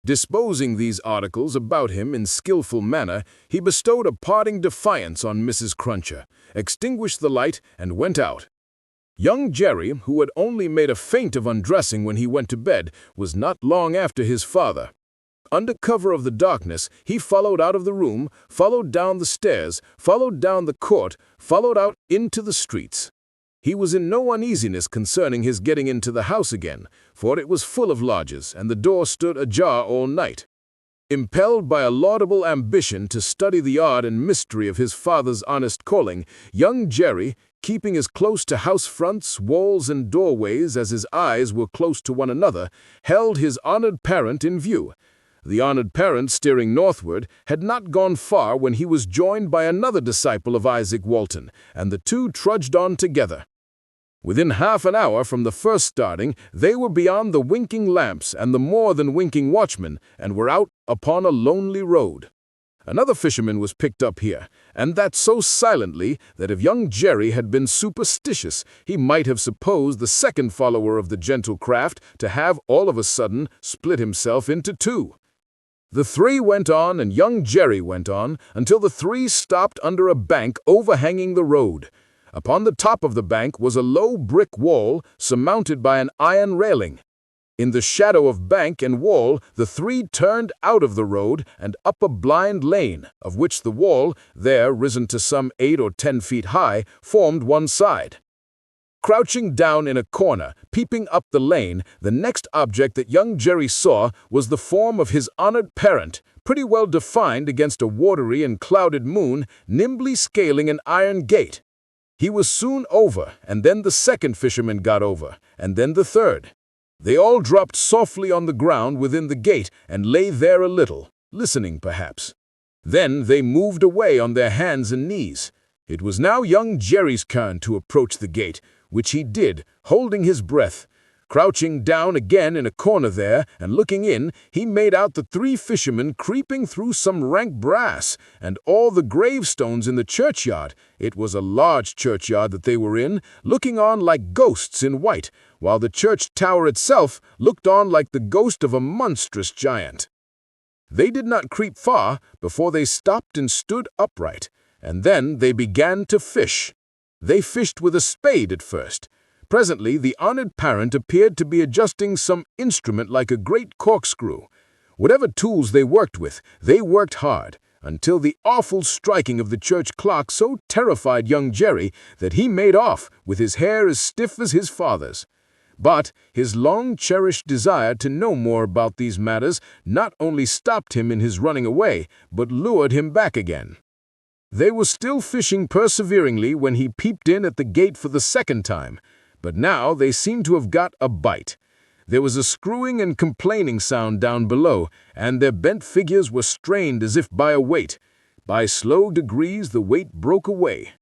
Disposing these articles about him in skillful manner, he bestowed a parting defiance on Mrs. Cruncher, extinguished the light, and went out. Young Jerry, who had only made a feint of undressing when he went to bed, was not long after his father. Under cover of the darkness, he followed out of the room, followed down the stairs, followed down the court, followed out into the streets. He was in no uneasiness concerning his getting into the house again, for it was full of lodgers, and the door stood ajar all night. Impelled by a laudable ambition to study the art and mystery of his father's honest calling, young Jerry, keeping as close to house fronts, walls, and doorways as his eyes were close to one another, held his honored parent in view. The honored parent, steering northward, had not gone far when he was joined by another disciple of Isaac Walton, and the two trudged on together. Within half an hour from the first starting, they were beyond the winking lamps and the more than winking watchmen, and were out upon a lonely road. Another fisherman was picked up here, and that so silently that if young Jerry had been superstitious, he might have supposed the second follower of the gentle craft to have all of a sudden split himself into two. The three went on, and young Jerry went on, until the three stopped under a bank overhanging the road. Upon the top of the bank was a low brick wall surmounted by an iron railing. In the shadow of bank and wall, the three turned out of the road and up a blind lane, of which the wall, there risen to some 8 or 10 feet high, formed one side. Crouching down in a corner, peeping up the lane, the next object that young Jerry saw was the form of his honored parent, pretty well defined against a watery and clouded moon, nimbly scaling an iron gate. He was soon over, and then the second fisherman got over, and then the third. They all dropped softly on the ground within the gate and lay there a little, listening perhaps. Then they moved away on their hands and knees. It was now young Jerry's turn to approach the gate, which he did, holding his breath. Crouching down again in a corner there, and looking in, he made out the three fishermen creeping through some rank grass, and all the gravestones in the churchyard. It was a large churchyard that they were in, looking on like ghosts in white, while the church tower itself looked on like the ghost of a monstrous giant. They did not creep far before they stopped and stood upright, and then they began to fish. They fished with a spade at first. Presently, the honored parent appeared to be adjusting some instrument like a great corkscrew. Whatever tools they worked with, they worked hard, until the awful striking of the church clock so terrified young Jerry that he made off with his hair as stiff as his father's. But his long-cherished desire to know more about these matters not only stopped him in his running away, but lured him back again. They were still fishing perseveringly when he peeped in at the gate for the second time, but now they seemed to have got a bite. There was a screwing and complaining sound down below, and their bent figures were strained as if by a weight. By slow degrees the weight broke away.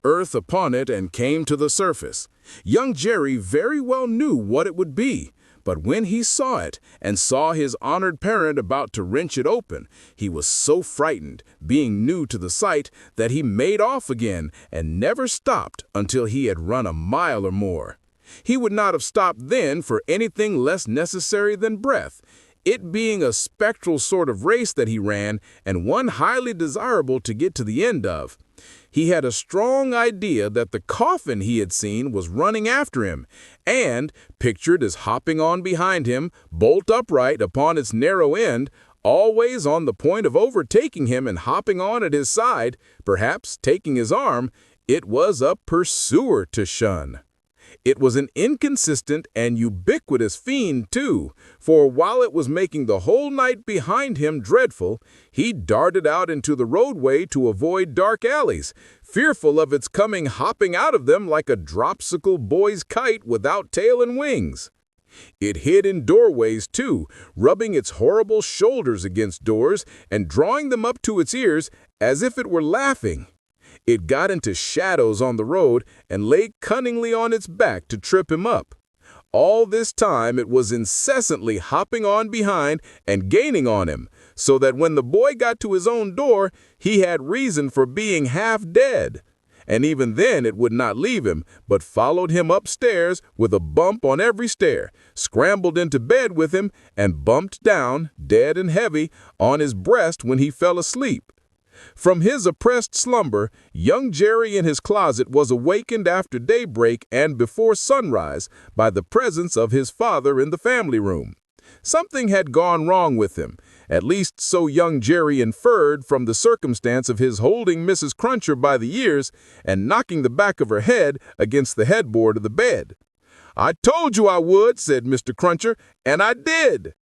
Earth upon it and came to the surface. Young Jerry very well knew what it would be, but when he saw it and saw his honored parent about to wrench it open, he was so frightened, being new to the sight, that he made off again and never stopped until he had run a mile or more. He would not have stopped then for anything less necessary than breath. it being a spectral sort of race that he ran and one highly desirable to get to the end of. He had a strong idea that the coffin he had seen was running after him, and, pictured as hopping on behind him, bolt upright upon its narrow end, always on the point of overtaking him and hopping on at his side, perhaps taking his arm, it was a pursuer to shun. It was an inconsistent and ubiquitous fiend, too, for while it was making the whole night behind him dreadful, he darted out into the roadway to avoid dark alleys, fearful of its coming hopping out of them like a dropsical boy's kite without tail and wings. It hid in doorways, too, rubbing its horrible shoulders against doors and drawing them up to its ears as if it were laughing. It got into shadows on the road and lay cunningly on its back to trip him up. All this time it was incessantly hopping on behind and gaining on him, so that when the boy got to his own door, he had reason for being half dead. And even then it would not leave him, but followed him upstairs with a bump on every stair, scrambled into bed with him, and bumped down, dead and heavy, on his breast when he fell asleep. From his oppressed slumber, young Jerry in his closet was awakened after daybreak and before sunrise by the presence of his father in the family room. Something had gone wrong with him, at least so young Jerry inferred from the circumstance of his holding Mrs. Cruncher by the ears and knocking the back of her head against the headboard of the bed. "I told you I would," said Mr. Cruncher, "and I did."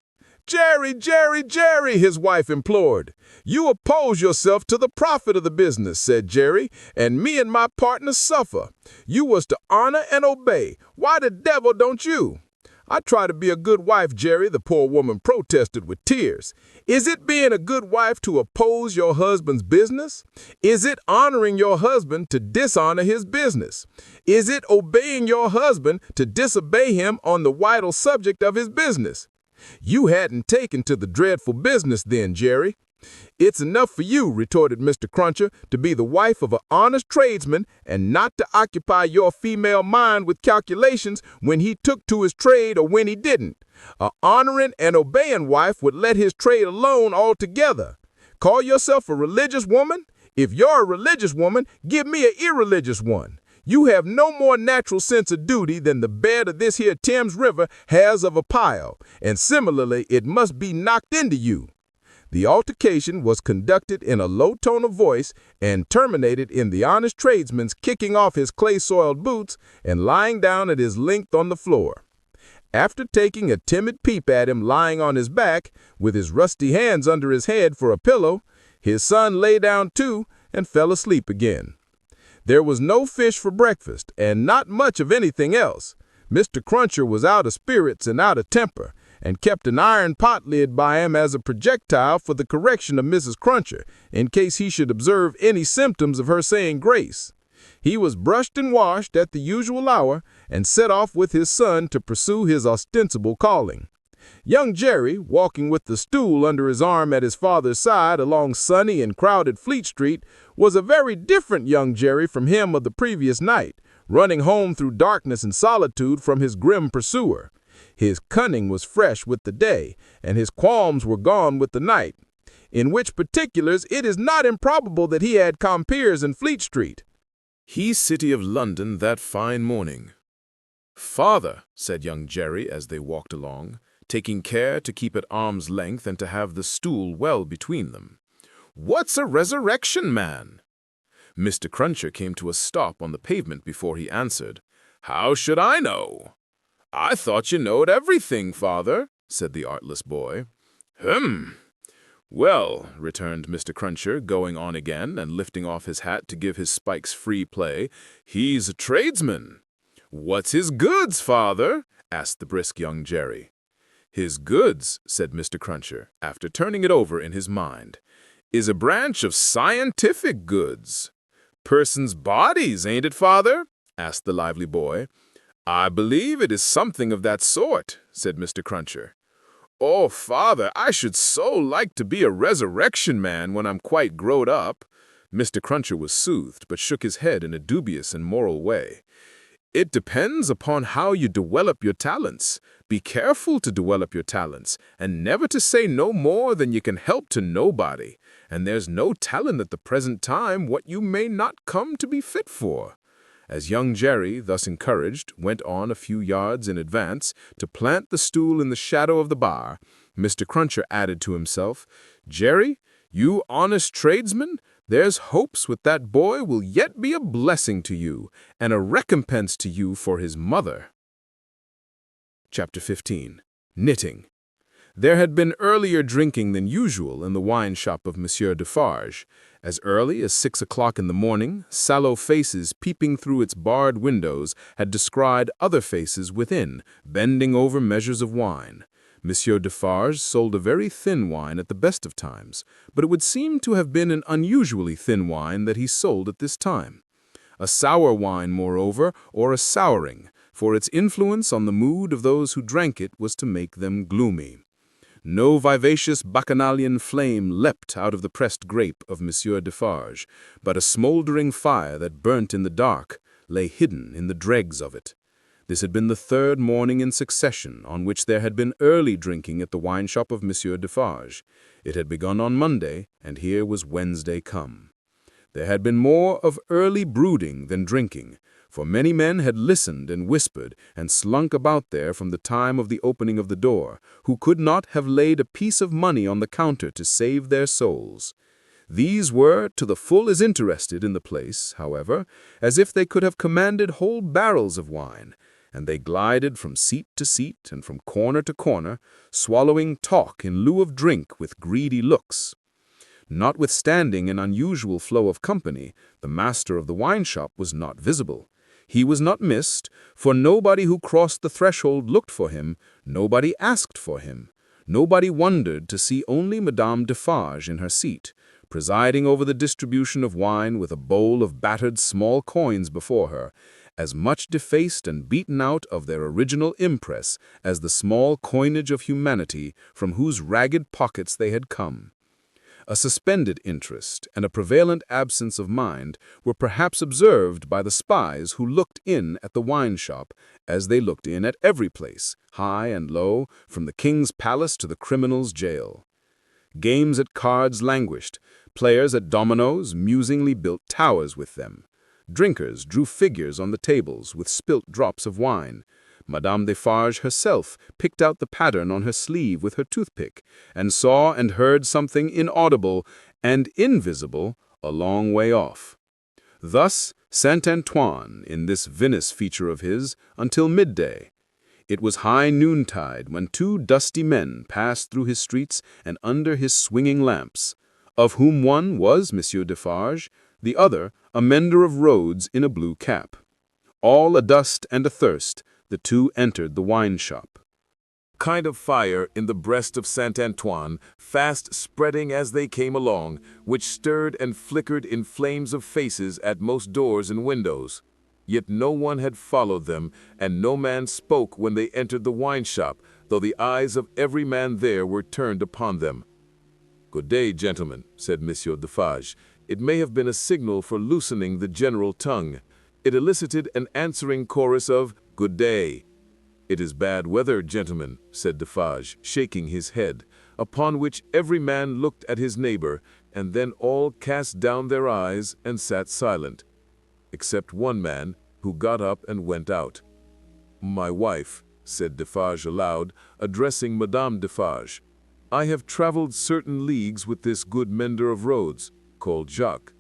"Jerry, Jerry, Jerry," his wife implored. "You oppose yourself to the profit of the business," said Jerry, "and me and my partner suffer. You was to honor and obey. Why the devil don't you?" "I try to be a good wife, Jerry," the poor woman protested with tears. "Is it being a good wife to oppose your husband's business? Is it honoring your husband to dishonor his business? Is it obeying your husband to disobey him on the vital subject of his business? You hadn't taken to the dreadful business then, Jerry." "It's enough for you," retorted Mr. Cruncher, "to be the wife of an honest tradesman and not to occupy your female mind with calculations when he took to his trade or when he didn't. A honoring and obeying wife would let his trade alone altogether. Call yourself a religious woman? If you're a religious woman, give me an irreligious one. You have no more natural sense of duty than the bed of this here Thames River has of a pile, and similarly it must be knocked into you." The altercation was conducted in a low tone of voice and terminated in the honest tradesman's kicking off his clay-soiled boots and lying down at his length on the floor. After taking a timid peep at him lying on his back, with his rusty hands under his head for a pillow, his son lay down too and fell asleep again. There was no fish for breakfast, and not much of anything else. Mr. Cruncher was out of spirits and out of temper, and kept an iron pot lid by him as a projectile for the correction of Mrs. Cruncher, in case he should observe any symptoms of her saying grace. He was brushed and washed at the usual hour, and set off with his son to pursue his ostensible calling. Young Jerry, walking with the stool under his arm at his father's side along sunny and crowded Fleet Street, was a very different young Jerry from him of the previous night, running home through darkness and solitude from his grim pursuer. His cunning was fresh with the day, and his qualms were gone with the night, in which particulars it is not improbable that he had compeers in Fleet Street. He city of London that fine morning. "Father," said young Jerry as they walked along, taking care to keep at arm's length and to have the stool well between them, "what's a resurrection man?" Mr. Cruncher came to a stop on the pavement before he answered, "How should I know?" "I thought you knowed everything, father," said the artless boy. "Well," returned Mr. Cruncher, going on again and lifting off his hat to give his spikes free play, "he's a tradesman." "What's his goods, father?" asked the brisk young Jerry. "His goods," said Mr. Cruncher, after turning it over in his mind, "is a branch of scientific goods." "Persons' bodies, ain't it, father?" asked the lively boy. "I believe it is something of that sort," said Mr. Cruncher. "Oh, father, I should so like to be a resurrection man when I'm quite growed up." Mr. Cruncher was soothed, but shook his head in a dubious and moral way. It depends upon how you develop your talents. Be careful to develop your talents, and never to say no more than you can help to nobody. And there's no telling at the present time what you may not come to be fit for. As young Jerry, thus encouraged, went on a few yards in advance to plant the stool in the shadow of the bar, Mr. Cruncher added to himself, "Jerry, you honest tradesman, there's hopes with that boy will yet be a blessing to you, and a recompense to you for his mother." Chapter 15. Knitting. There had been earlier drinking than usual in the wine shop of Monsieur Defarge. As early as 6 o'clock in the morning, sallow faces peeping through its barred windows had descried other faces within, bending over measures of wine. Monsieur Defarge sold a very thin wine at the best of times, but it would seem to have been an unusually thin wine that he sold at this time. A sour wine, moreover, or a souring, for its influence on the mood of those who drank it was to make them gloomy. No vivacious bacchanalian flame leapt out of the pressed grape of Monsieur Defarge, but a smouldering fire that burnt in the dark lay hidden in the dregs of it. This had been the third morning in succession on which there had been early drinking at the wine shop of Monsieur Defarge. It had begun on Monday, and here was Wednesday come. There had been more of early brooding than drinking, for many men had listened and whispered and slunk about there from the time of the opening of the door, who could not have laid a piece of money on the counter to save their souls. These were to the full as interested in the place, however, as if they could have commanded whole barrels of wine, and they glided from seat to seat and from corner to corner, swallowing talk in lieu of drink with greedy looks. Notwithstanding an unusual flow of company, the master of the wine shop was not visible. He was not missed, for nobody who crossed the threshold looked for him, nobody asked for him. Nobody wondered to see only Madame Defarge in her seat, presiding over the distribution of wine with a bowl of battered small coins before her, as much defaced and beaten out of their original impress as the small coinage of humanity from whose ragged pockets they had come. A suspended interest and a prevalent absence of mind were perhaps observed by the spies who looked in at the wine shop, as they looked in at every place, high and low, from the king's palace to the criminal's jail. Games at cards languished. Players at dominoes musingly built towers with them. Drinkers drew figures on the tables with spilt drops of wine. Madame Defarge herself picked out the pattern on her sleeve with her toothpick, and saw and heard something inaudible and invisible a long way off. Thus Saint Antoine, in this Venice feature of his, until midday. It was high noontide when two dusty men passed through his streets and under his swinging lamps, of whom one was Monsieur Defarge, the other a mender of roads in a blue cap. All adust and athirst, the two entered the wine shop. Kind of fire in the breast of Saint Antoine, fast spreading as they came along, which stirred and flickered in flames of faces at most doors and windows. Yet no one had followed them, and no man spoke when they entered the wine shop, though the eyes of every man there were turned upon them. "Good day, gentlemen," said Monsieur Defarge. It may have been a signal for loosening the general tongue. It elicited an answering chorus of "Good day." "It is bad weather, gentlemen," said Defarge, shaking his head, upon which every man looked at his neighbor, and then all cast down their eyes and sat silent, except one man, who got up and went out. "My wife," said Defarge aloud, addressing Madame Defarge, "I have traveled certain leagues with this good mender of roads, called Jacques.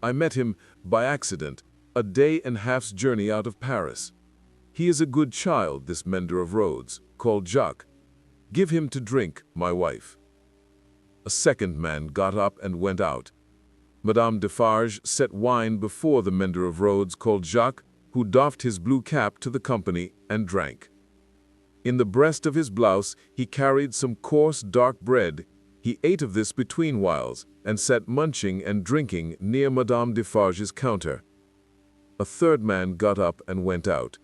I met him, by accident, a day and half's journey out of Paris. He is a good child, this mender of roads, called Jacques. Give him to drink, my wife." A second man got up and went out. Madame Defarge set wine before the mender of roads called Jacques, who doffed his blue cap to the company and drank. In the breast of his blouse he carried some coarse dark bread. He ate of this between whiles, and sat munching and drinking near Madame Defarge's counter. A third man got up and went out.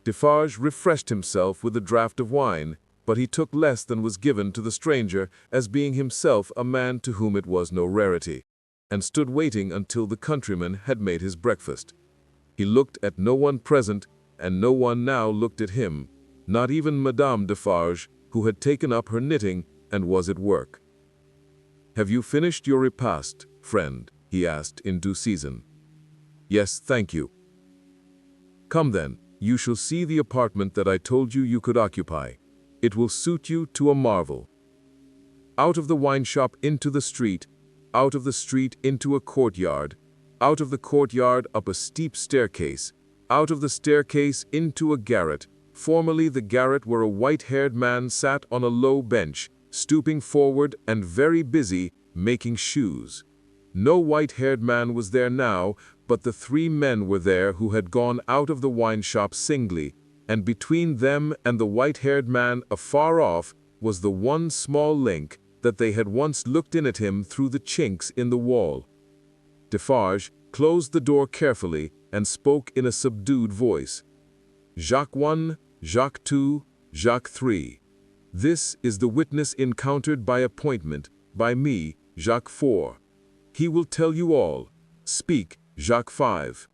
Defarge refreshed himself with a draught of wine, but he took less than was given to the stranger, as being himself a man to whom it was no rarity, and stood waiting until the countryman had made his breakfast. He looked at no one present, and no one now looked at him, not even Madame Defarge, who had taken up her knitting and was at work. "Have you finished your repast, friend?" he asked in due season. "Yes, thank you." "Come then, you shall see the apartment that I told you you could occupy. It will suit you to a marvel. Out of the wine shop into the street, out of the street into a courtyard, out of the courtyard up a steep staircase, out of the staircase into a garret, formerly the garret where a white-haired man sat on a low bench, stooping forward and very busy, making shoes. No white-haired man was there now, but the 3 men were there who had gone out of the wine shop singly, and between them and the white-haired man afar off was the one small link that they had once looked in at him through the chinks in the wall. Defarge closed the door carefully and spoke in a subdued voice. "Jacques 1, Jacques 2, Jacques 3. This is the witness encountered by appointment, by me, Jacques 4. He will tell you all. Speak, Jacques 5.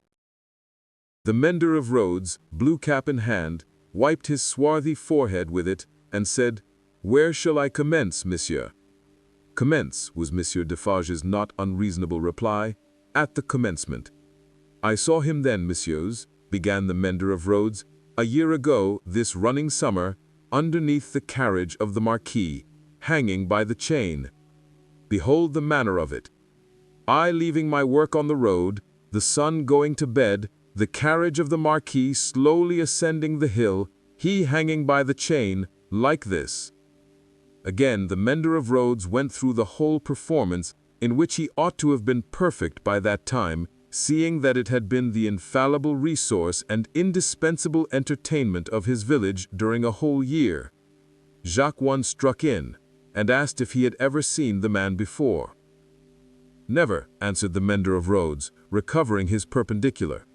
The mender of roads, blue cap in hand, wiped his swarthy forehead with it, and said, "Where shall I commence, monsieur?" "Commence," was Monsieur Defarge's not unreasonable reply, "at the commencement." "I saw him then, messieurs," began the mender of roads, "a year ago, this running summer, underneath the carriage of the Marquis, hanging by the chain. Behold the manner of it. I leaving my work on the road, the sun going to bed, the carriage of the Marquis slowly ascending the hill, he hanging by the chain, like this." Again the mender of roads went through the whole performance, in which he ought to have been perfect by that time, seeing that it had been the infallible resource and indispensable entertainment of his village during a whole year. Jacques 1 struck in, and asked if he had ever seen the man before. "Never," answered the mender of roads, recovering his perpendicular.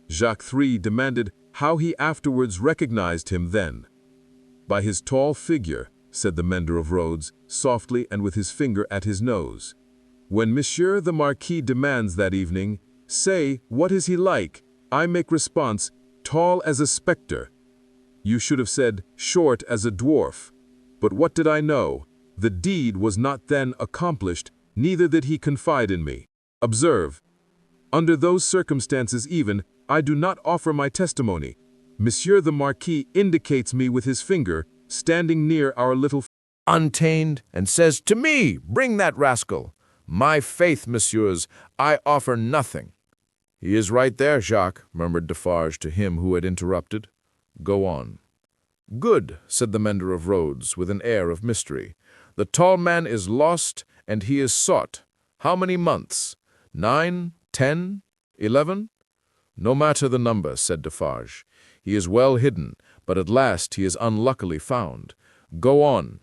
Jacques 3 demanded how he afterwards recognized him then. "By his tall figure," said the mender of roads, softly and with his finger at his nose. "When Monsieur the Marquis demands that evening, 'Say, what is he like?' I make response, 'Tall as a spectre.' You should have said, 'Short as a dwarf.' But what did I know? The deed was not then accomplished, neither did he confide in me. Observe, under those circumstances even, I do not offer my testimony. Monsieur the Marquis indicates me with his finger, standing near our little Untamed, and says to me, 'Bring that rascal.' My faith, messieurs, I offer nothing." "He is right there, Jacques," murmured Defarge to him who had interrupted. "Go on." "Good," said the mender of roads, with an air of mystery. "The tall man is lost, and he is sought. How many months? 9, 10, 11? "No matter the number," said Defarge. "He is well hidden, but at last he is unluckily found. Go on."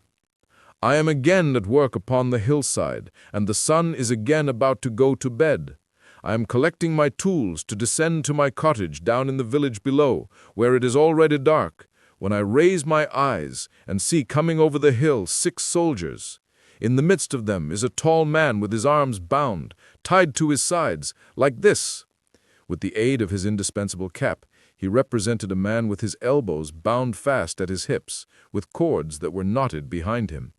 "I am again at work upon the hillside, and the sun is again about to go to bed. I am collecting my tools to descend to my cottage down in the village below, where it is already dark, when I raise my eyes and see coming over the hill 6 soldiers. In the midst of them is a tall man with his arms bound, tied to his sides, like this." With the aid of his indispensable cap, he represented a man with his elbows bound fast at his hips, with cords that were knotted behind him.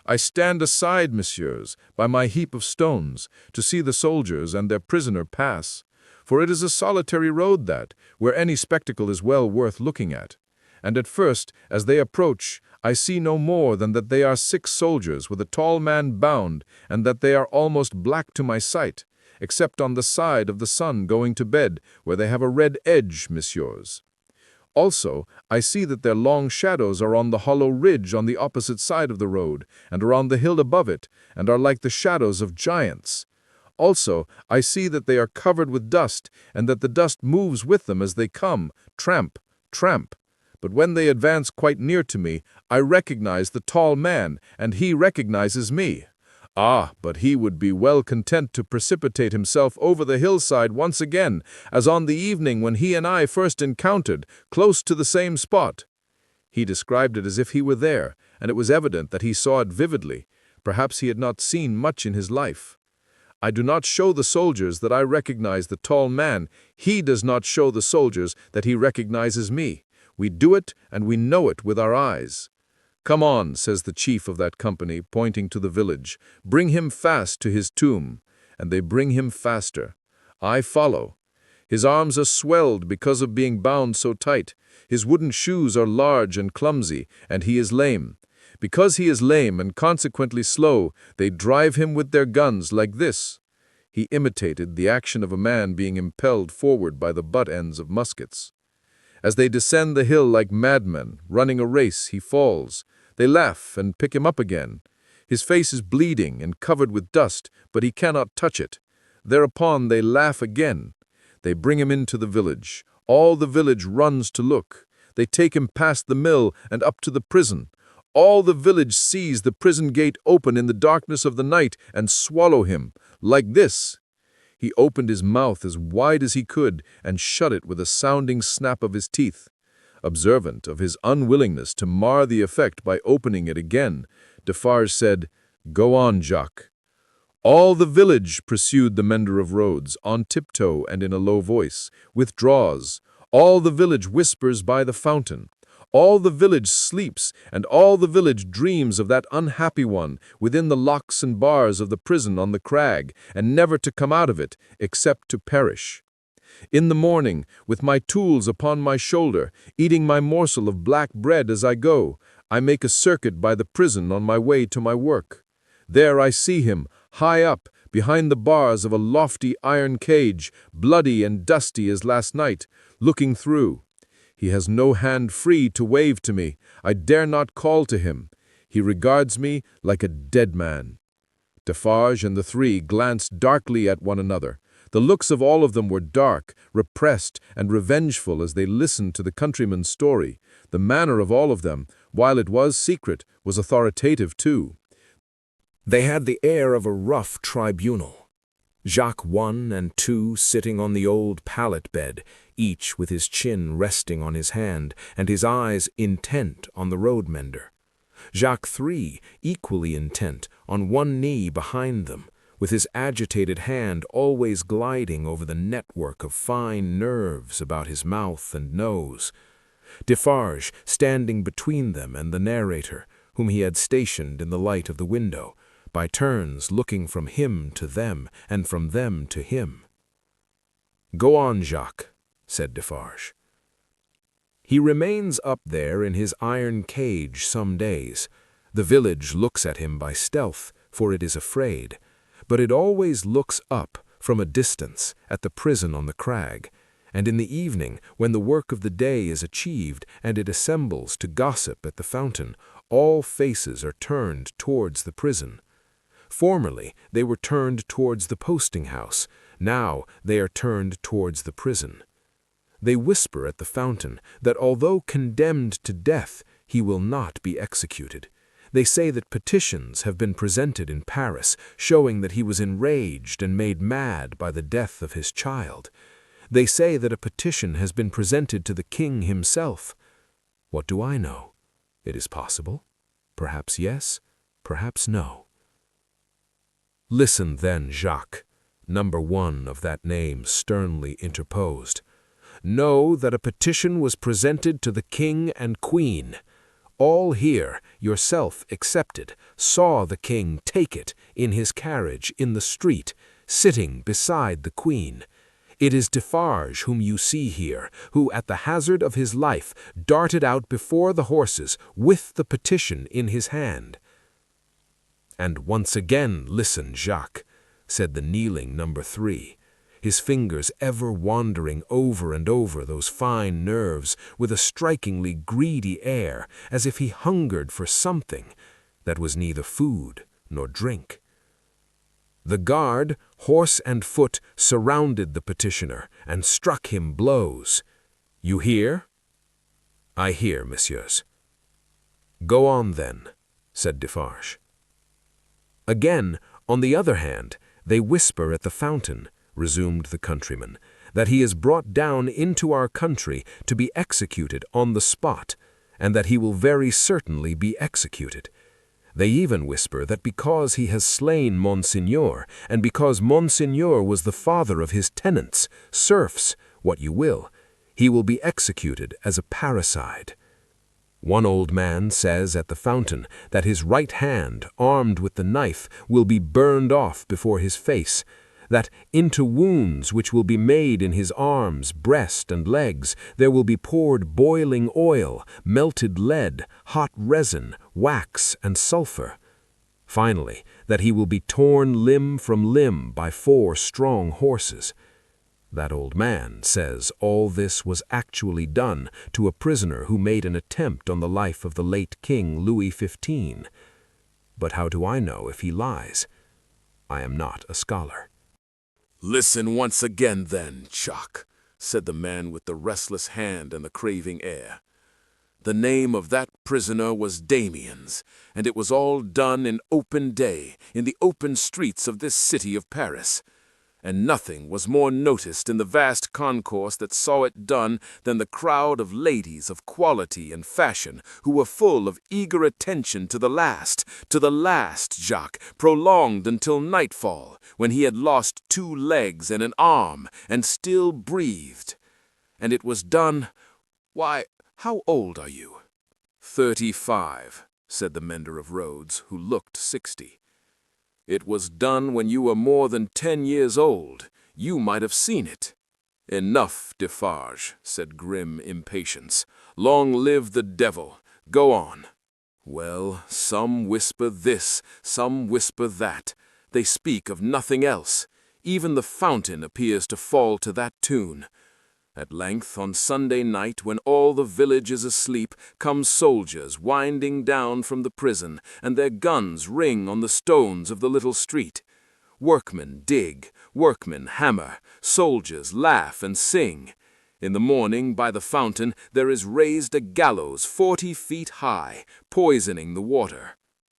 "I stand aside, messieurs, by my heap of stones, to see the soldiers and their prisoner pass, for it is a solitary road that, where any spectacle is well worth looking at. And at first, as they approach, I see no more than that they are 6 soldiers with a tall man bound, and that they are almost black to my sight, except on the side of the sun going to bed, where they have a red edge, messieurs. Also, I see that their long shadows are on the hollow ridge on the opposite side of the road, and are on the hill above it, and are like the shadows of giants. Also, I see that they are covered with dust, and that the dust moves with them as they come, tramp, tramp. But when they advance quite near to me, I recognize the tall man, and he recognizes me. Ah, but he would be well content to precipitate himself over the hillside once again, as on the evening when he and I first encountered, close to the same spot." He described it as if he were there, and it was evident that he saw it vividly. Perhaps he had not seen much in his life. I do not show the soldiers that I recognize the tall man. He does not show the soldiers that he recognizes me. We do it, and we know it with our eyes. Come on, says the chief of that company, pointing to the village. Bring him fast to his tomb. And they bring him faster. I follow. His arms are swelled because of being bound so tight. His wooden shoes are large and clumsy, and he is lame. Because he is lame and consequently slow, they drive him with their guns like this. He imitated the action of a man being impelled forward by the butt ends of muskets. As they descend the hill like madmen, running a race, he falls. They laugh and pick him up again. His face is bleeding and covered with dust, but he cannot touch it. Thereupon they laugh again. They bring him into the village. All the village runs to look. They take him past the mill and up to the prison. All the village sees the prison gate open in the darkness of the night and swallow him, like this. He opened his mouth as wide as he could and shut it with a sounding snap of his teeth. Observant of his unwillingness to mar the effect by opening it again, Defarge said, "Go on, Jacques." All the village, pursued the mender of roads, on tiptoe and in a low voice, withdraws. All the village whispers by the fountain. All the village sleeps, and all the village dreams of that unhappy one within the locks and bars of the prison on the crag, and never to come out of it, except to perish. In the morning, with my tools upon my shoulder, eating my morsel of black bread as I go, I make a circuit by the prison on my way to my work. There I see him, high up, behind the bars of a lofty iron cage, bloody and dusty as last night, looking through. He has no hand free to wave to me. I dare not call to him. He regards me like a dead man. Defarge and the three glanced darkly at one another. The looks of all of them were dark, repressed, and revengeful as they listened to the countryman's story. The manner of all of them, while it was secret, was authoritative too. They had the air of a rough tribunal. Jacques 1 and 2 sitting on the old pallet bed, each with his chin resting on his hand and his eyes intent on the road mender. Jacques 3 equally intent on one knee behind them, with his agitated hand always gliding over the network of fine nerves about his mouth and nose. Defarge standing between them and the narrator, whom he had stationed in the light of the window, by turns looking from him to them and from them to him. "Go on, Jacques," said Defarge. "He remains up there in his iron cage some days. The village looks at him by stealth, for it is afraid, but it always looks up from a distance at the prison on the crag, and in the evening, when the work of the day is achieved and it assembles to gossip at the fountain, all faces are turned towards the prison. Formerly they were turned towards the posting-house, now they are turned towards the prison. They whisper at the fountain that although condemned to death, he will not be executed. They say that petitions have been presented in Paris, showing that he was enraged and made mad by the death of his child. They say that a petition has been presented to the king himself. What do I know? It is possible. Perhaps yes, perhaps no. Listen then, Jacques, number 1 of that name sternly interposed. Know that a petition was presented to the king and queen. All here, yourself excepted, saw the king take it in his carriage in the street, sitting beside the queen. It is Defarge whom you see here, who at the hazard of his life darted out before the horses with the petition in his hand. And once again listen, Jacques, said the kneeling number 3. His fingers ever wandering over and over those fine nerves with a strikingly greedy air, as if he hungered for something that was neither food nor drink. The guard, horse and foot, surrounded the petitioner and struck him blows. You hear? I hear, messieurs. Go on, then, said Defarge. Again, on the other hand, they whisper at the fountain, resumed the countryman, that he is brought down into our country to be executed on the spot, and that he will very certainly be executed. They even whisper that because he has slain Monseigneur, and because Monseigneur was the father of his tenants, serfs, what you will, he will be executed as a parricide. One old man says at the fountain that his right hand, armed with the knife, will be burned off before his face, that into wounds which will be made in his arms, breast, and legs, there will be poured boiling oil, melted lead, hot resin, wax, and sulfur. Finally, that he will be torn limb from limb by 4 strong horses. That old man says all this was actually done to a prisoner who made an attempt on the life of the late King Louis XV. But how do I know if he lies? I am not a scholar. "Listen once again, then, Jacques," said the man with the restless hand and the craving air. "The name of that prisoner was Damiens, and it was all done in open day, in the open streets of this city of Paris. And nothing was more noticed in the vast concourse that saw it done than the crowd of ladies of quality and fashion who were full of eager attention to the last, Jacques, prolonged until nightfall, when he had lost 2 legs and an arm, and still breathed. And it was done— Why, how old are you?" 35, said the mender of roads, who looked 60. "It was done when you were more than 10 years old. You might have seen it." "Enough, Defarge," said grim impatience. "Long live the devil! Go on." "Well, some whisper this, some whisper that. They speak of nothing else. Even the fountain appears to fall to that tune. At length, on Sunday night, when all the village is asleep, come soldiers winding down from the prison, and their guns ring on the stones of the little street. Workmen dig, workmen hammer, soldiers laugh and sing. In the morning, by the fountain, there is raised a gallows 40 feet high, poisoning the water."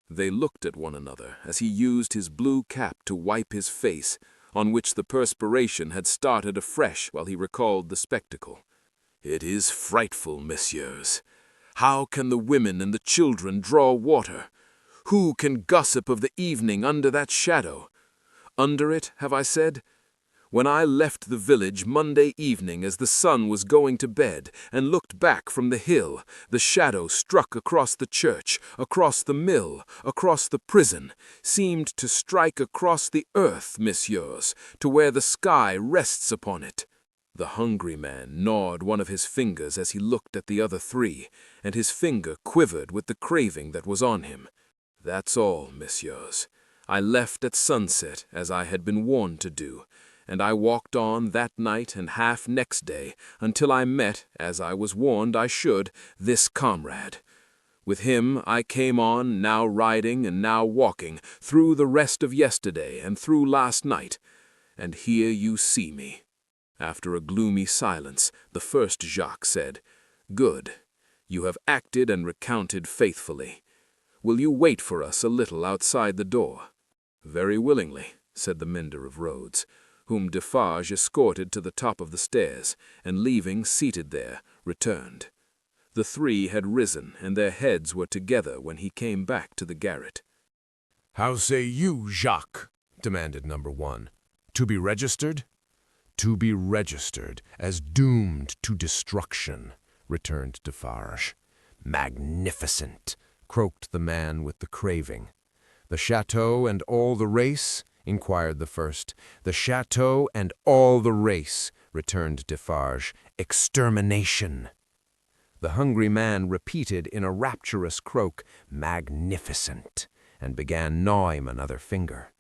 They looked at one another as he used his blue cap to wipe his face, on which the perspiration had started afresh while he recalled the spectacle. "It is frightful, messieurs. How can the women and the children draw water? Who can gossip of the evening under that shadow? Under it, have I said? When I left the village Monday evening as the sun was going to bed, and looked back from the hill, the shadow struck across the church, across the mill, across the prison, seemed to strike across the earth, messieurs, to where the sky rests upon it." The hungry man gnawed one of his fingers as he looked at the other 3, and his finger quivered with the craving that was on him. "That's all, messieurs. I left at sunset, as I had been warned to do, and I walked on that night and half next day until I met, as I was warned I should, this comrade. With him I came on, now riding and now walking, through the rest of yesterday and through last night, and here you see me." After a gloomy silence, the first Jacques said, "Good. You have acted and recounted faithfully. Will you wait for us a little outside the door?" "Very willingly," said the mender of roads, whom Defarge escorted to the top of the stairs, and leaving seated there, returned. The 3 had risen, and their heads were together when he came back to the garret. "How say you, Jacques?" demanded number 1. "To be registered?" "To be registered as doomed to destruction," returned Defarge. "Magnificent," croaked the man with the craving. "The chateau and all the race?" inquired the first. "The chateau and all the race," returned Defarge. "Extermination." The hungry man repeated in a rapturous croak, "Magnificent," and began gnawing another finger.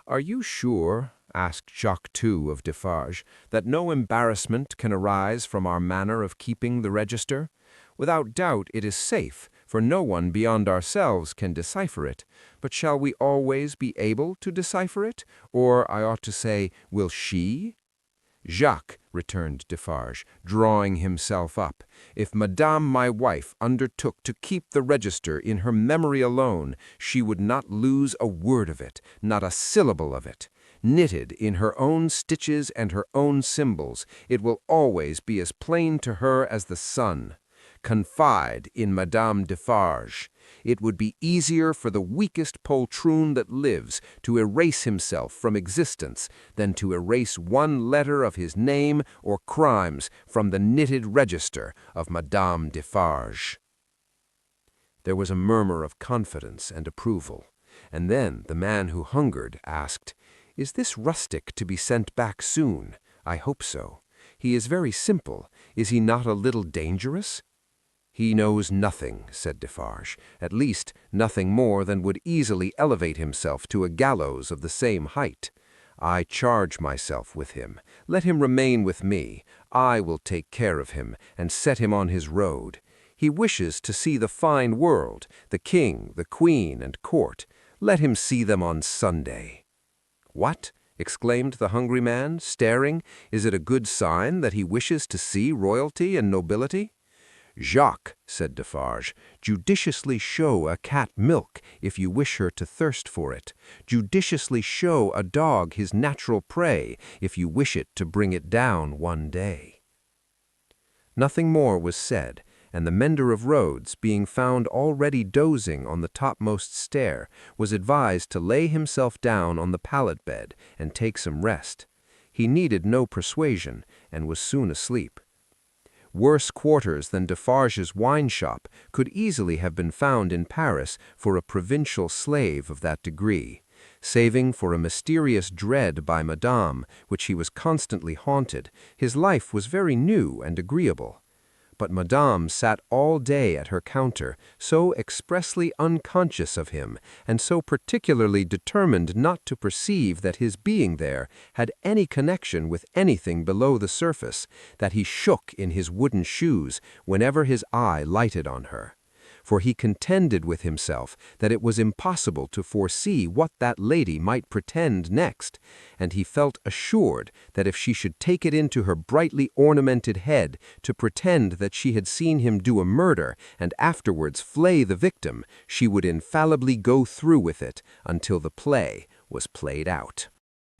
"Are you sure," asked Jacques II of Defarge, "that no embarrassment can arise from our manner of keeping the register? Without doubt it is safe, for no one beyond ourselves can decipher it. But shall we always be able to decipher it? Or, I ought to say, will she?" "Jacques," returned Defarge, drawing himself up, "if Madame my wife undertook to keep the register in her memory alone, she would not lose a word of it, not a syllable of it. Knitted in her own stitches and her own symbols, it will always be as plain to her as the sun. confide in Madame Defarge. It would be easier for the weakest poltroon that lives to erase himself from existence than to erase one letter of his name or crimes from the knitted register of Madame Defarge. There was a murmur of confidence and approval, and then the man who hungered asked, "Is this rustic to be sent back soon? I hope so. He is very simple. Is he not a little dangerous?" "He knows nothing," said Defarge, "at least nothing more than would easily elevate himself to a gallows of the same height. I charge myself with him. Let him remain with me. I will take care of him and set him on his road. He wishes to see the fine world, the king, the queen, and court. Let him see them on Sunday." "What?" exclaimed the hungry man, staring. "Is it a good sign that he wishes to see royalty and nobility?" "Jacques," said Defarge, "judiciously show a cat milk if you wish her to thirst for it. Judiciously show a dog his natural prey if you wish it to bring it down one day." Nothing more was said, and the mender of roads, being found already dozing on the topmost stair, was advised to lay himself down on the pallet bed and take some rest. He needed no persuasion, and was soon asleep. Worse quarters than Defarge's wine shop could easily have been found in Paris for a provincial slave of that degree. Saving for a mysterious dread by Madame, which he was constantly haunted, his life was very new and agreeable. But Madame sat all day at her counter, so expressly unconscious of him, and so particularly determined not to perceive that his being there had any connection with anything below the surface, that he shook in his wooden shoes whenever his eye lighted on her. For he contended with himself that it was impossible to foresee what that lady might pretend next, and he felt assured that if she should take it into her brightly ornamented head to pretend that she had seen him do a murder and afterwards flay the victim, she would infallibly go through with it until the play was played out.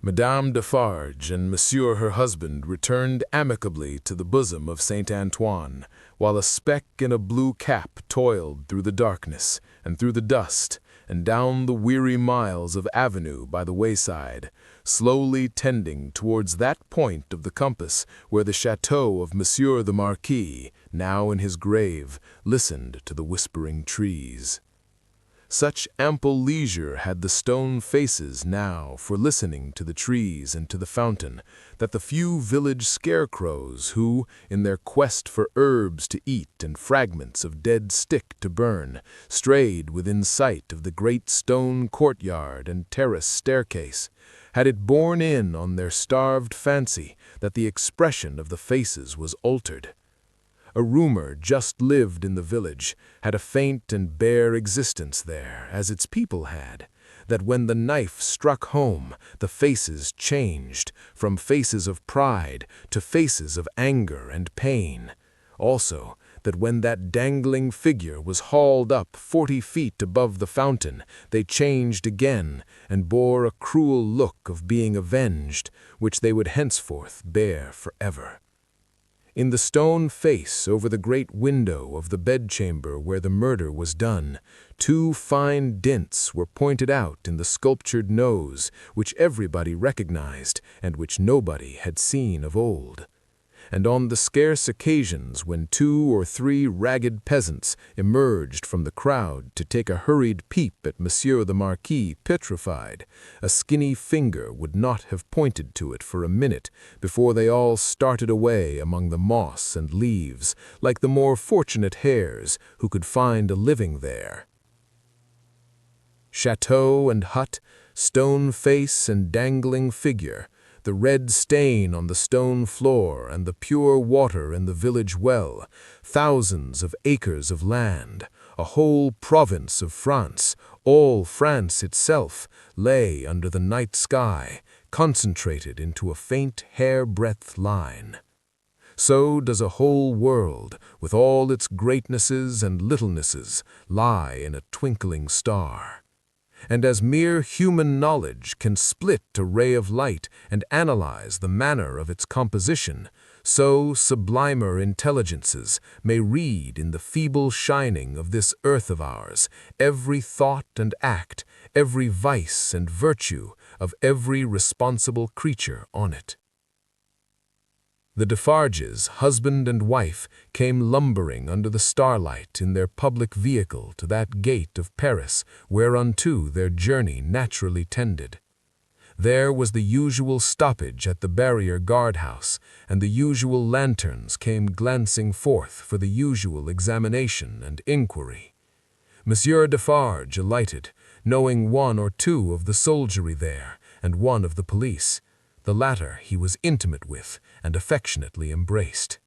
Madame Defarge and Monsieur her husband returned amicably to the bosom of Saint Antoine, while a speck in a blue cap toiled through the darkness and through the dust, and down the weary miles of avenue by the wayside, slowly tending towards that point of the compass where the chateau of Monsieur the Marquis, now in his grave, listened to the whispering trees. Such ample leisure had the stone faces now for listening to the trees and to the fountain, that the few village scarecrows who, in their quest for herbs to eat and fragments of dead stick to burn, strayed within sight of the great stone courtyard and terrace staircase, had it borne in on their starved fancy that the expression of the faces was altered. A rumor just lived in the village, had a faint and bare existence there, as its people had, that when the knife struck home, the faces changed from faces of pride to faces of anger and pain. Also, that when that dangling figure was hauled up 40 feet above the fountain, they changed again and bore a cruel look of being avenged, which they would henceforth bear forever. In the stone face over the great window of the bedchamber where the murder was done, 2 fine dints were pointed out in the sculptured nose, which everybody recognized and which nobody had seen of old. And on the scarce occasions when 2 or 3 ragged peasants emerged from the crowd to take a hurried peep at Monsieur the Marquis petrified, a skinny finger would not have pointed to it for a minute before they all started away among the moss and leaves, like the more fortunate hares who could find a living there. Chateau and hut, stone face and dangling figure, the red stain on the stone floor and the pure water in the village well, thousands of acres of land, a whole province of France, all France itself, lay under the night sky, concentrated into a faint hair-breadth line. So does a whole world, with all its greatnesses and littlenesses, lie in a twinkling star. And as mere human knowledge can split a ray of light and analyze the manner of its composition, so sublimer intelligences may read in the feeble shining of this earth of ours every thought and act, every vice and virtue of every responsible creature on it. The Defarges, husband and wife, came lumbering under the starlight in their public vehicle to that gate of Paris whereunto their journey naturally tended. There was the usual stoppage at the barrier guard-house, and the usual lanterns came glancing forth for the usual examination and inquiry. Monsieur Defarge alighted, knowing one or two of the soldiery there, and one of the police. The latter he was intimate with and affectionately embraced.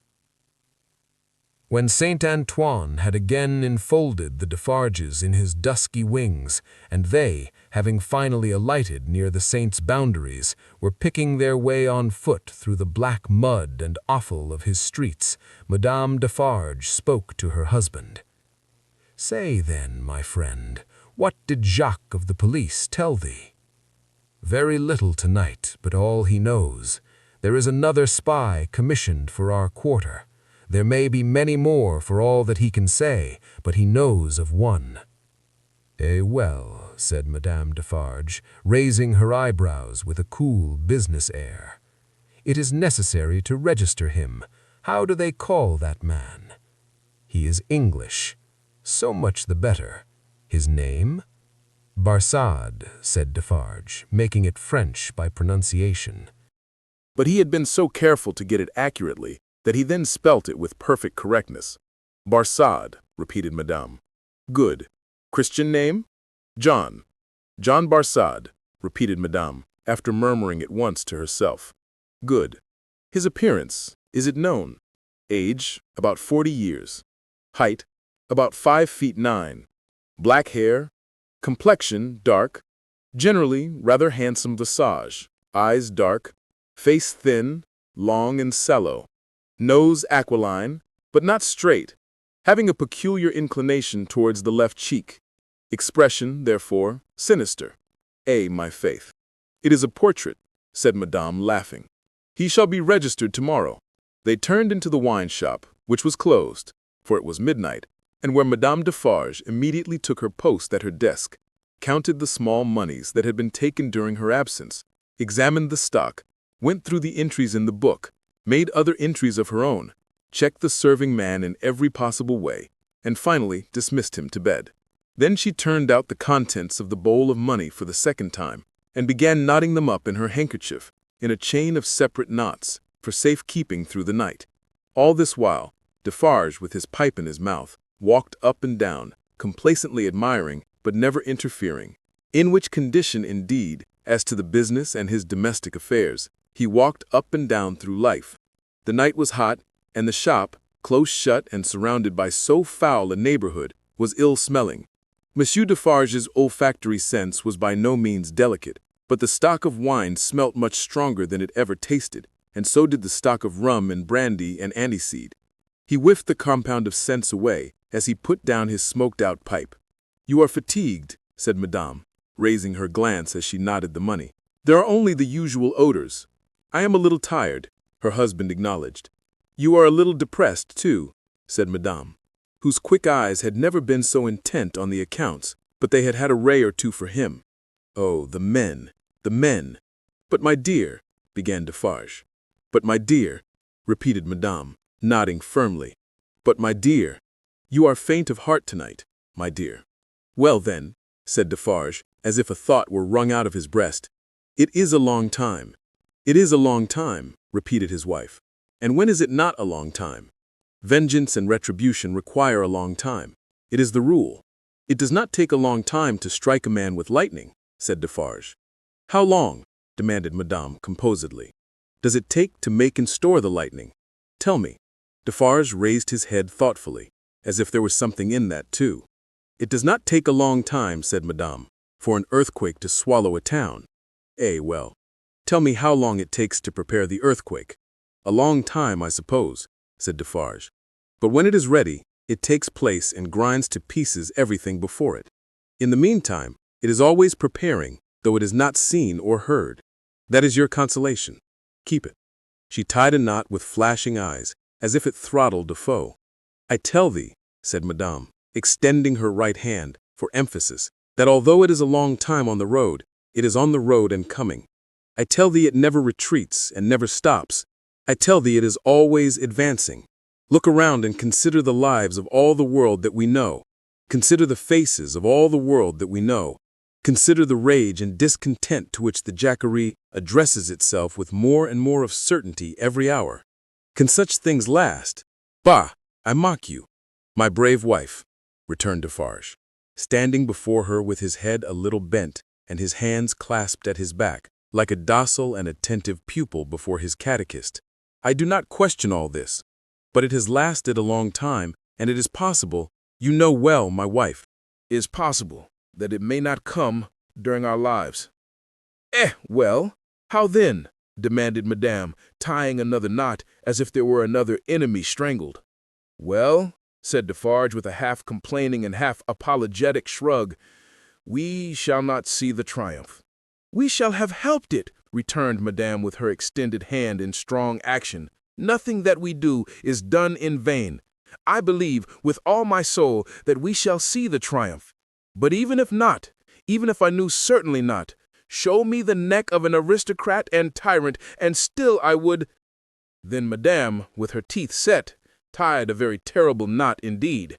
When Saint Antoine had again enfolded the Defarges in his dusky wings, and they, having finally alighted near the saint's boundaries, were picking their way on foot through the black mud and offal of his streets, Madame Defarge spoke to her husband. "Say then, my friend, what did Jacques of the police tell thee?" "Very little tonight, but all he knows. There is another spy commissioned for our quarter. There may be many more for all that he can say, but he knows of one." "Eh well," said Madame Defarge, raising her eyebrows with a cool business air. "It is necessary to register him. How do they call that man?" "He is English." "So much the better. His name?" "Barsad," said Defarge, making it French by pronunciation. But he had been so careful to get it accurately that he then spelt it with perfect correctness. "Barsad," repeated Madame. "Good. Christian name?" "John. John Barsad," repeated Madame, after murmuring it once to herself. "Good. His appearance, is it known? Age, about 40 years. Height, about 5 feet 9. Black hair. Complexion, dark. Generally, rather handsome visage. Eyes dark. Face thin, long and sallow. Nose aquiline, but not straight, having a peculiar inclination towards the left cheek. Expression, therefore, sinister. My faith. It is a portrait," said Madame, laughing. "He shall be registered tomorrow." They turned into the wine shop, which was closed, for it was midnight, and where Madame Defarge immediately took her post at her desk, counted the small moneys that had been taken during her absence, examined the stock, went through the entries in the book, made other entries of her own, checked the serving man in every possible way, and finally dismissed him to bed. Then she turned out the contents of the bowl of money for the second time, and began knotting them up in her handkerchief, in a chain of separate knots, for safe keeping through the night. All this while, Defarge, with his pipe in his mouth, walked up and down, complacently admiring, but never interfering. In which condition, indeed, as to the business and his domestic affairs, he walked up and down through life. The night was hot, and the shop, close shut and surrounded by so foul a neighborhood, was ill-smelling. Monsieur Defarge's olfactory sense was by no means delicate, but the stock of wine smelt much stronger than it ever tasted, and so did the stock of rum and brandy and aniseed. He whiffed the compound of scents away as he put down his smoked-out pipe. "You are fatigued," said Madame, raising her glance as she knotted the money. "There are only the usual odors." "I am a little tired," her husband acknowledged. "You are a little depressed, too," said Madame, whose quick eyes had never been so intent on the accounts, but they had had a ray or two for him. "Oh, the men, the men!" "But my dear," began Defarge. "But my dear," repeated Madame, nodding firmly. "But my dear, you are faint of heart tonight, my dear." "Well then," said Defarge, as if a thought were wrung out of his breast. "It is a long time." "It is a long time," repeated his wife. "And when is it not a long time? Vengeance and retribution require a long time. It is the rule." "It does not take a long time to strike a man with lightning," said Defarge. "How long?" demanded Madame composedly. "Does it take to make and store the lightning? Tell me." Defarge raised his head thoughtfully, as if there was something in that, too. "It does not take a long time," said Madame, "for an earthquake to swallow a town." Well, tell me how long it takes to prepare the earthquake." "A long time, I suppose," said Defarge. "But when it is ready, it takes place and grinds to pieces everything before it. In the meantime, it is always preparing, though it is not seen or heard. That is your consolation. Keep it." She tied a knot with flashing eyes, as if it throttled a foe. "I tell thee," said Madame, extending her right hand, for emphasis, "that although it is a long time on the road, it is on the road and coming. I tell thee it never retreats and never stops. I tell thee it is always advancing. Look around and consider the lives of all the world that we know. Consider the faces of all the world that we know. Consider the rage and discontent to which the Jacquerie addresses itself with more and more of certainty every hour. Can such things last? Bah! I mock you." "My brave wife," returned Defarge, standing before her with his head a little bent and his hands clasped at his back, like a docile and attentive pupil before his catechist. "I do not question all this, but it has lasted a long time, and it is possible, you know well, my wife, It is possible that it may not come during our lives." Well, how then?" demanded Madame, tying another knot as if there were another enemy strangled. "Well," said Defarge with a half-complaining and half-apologetic shrug, "we shall not see the triumph." "We shall have helped it," returned Madame with her extended hand in strong action. "Nothing that we do is done in vain. I believe with all my soul that we shall see the triumph. But even if not, even if I knew certainly not, show me the neck of an aristocrat and tyrant, and still I would—" Then Madame, with her teeth set, tied a very terrible knot indeed.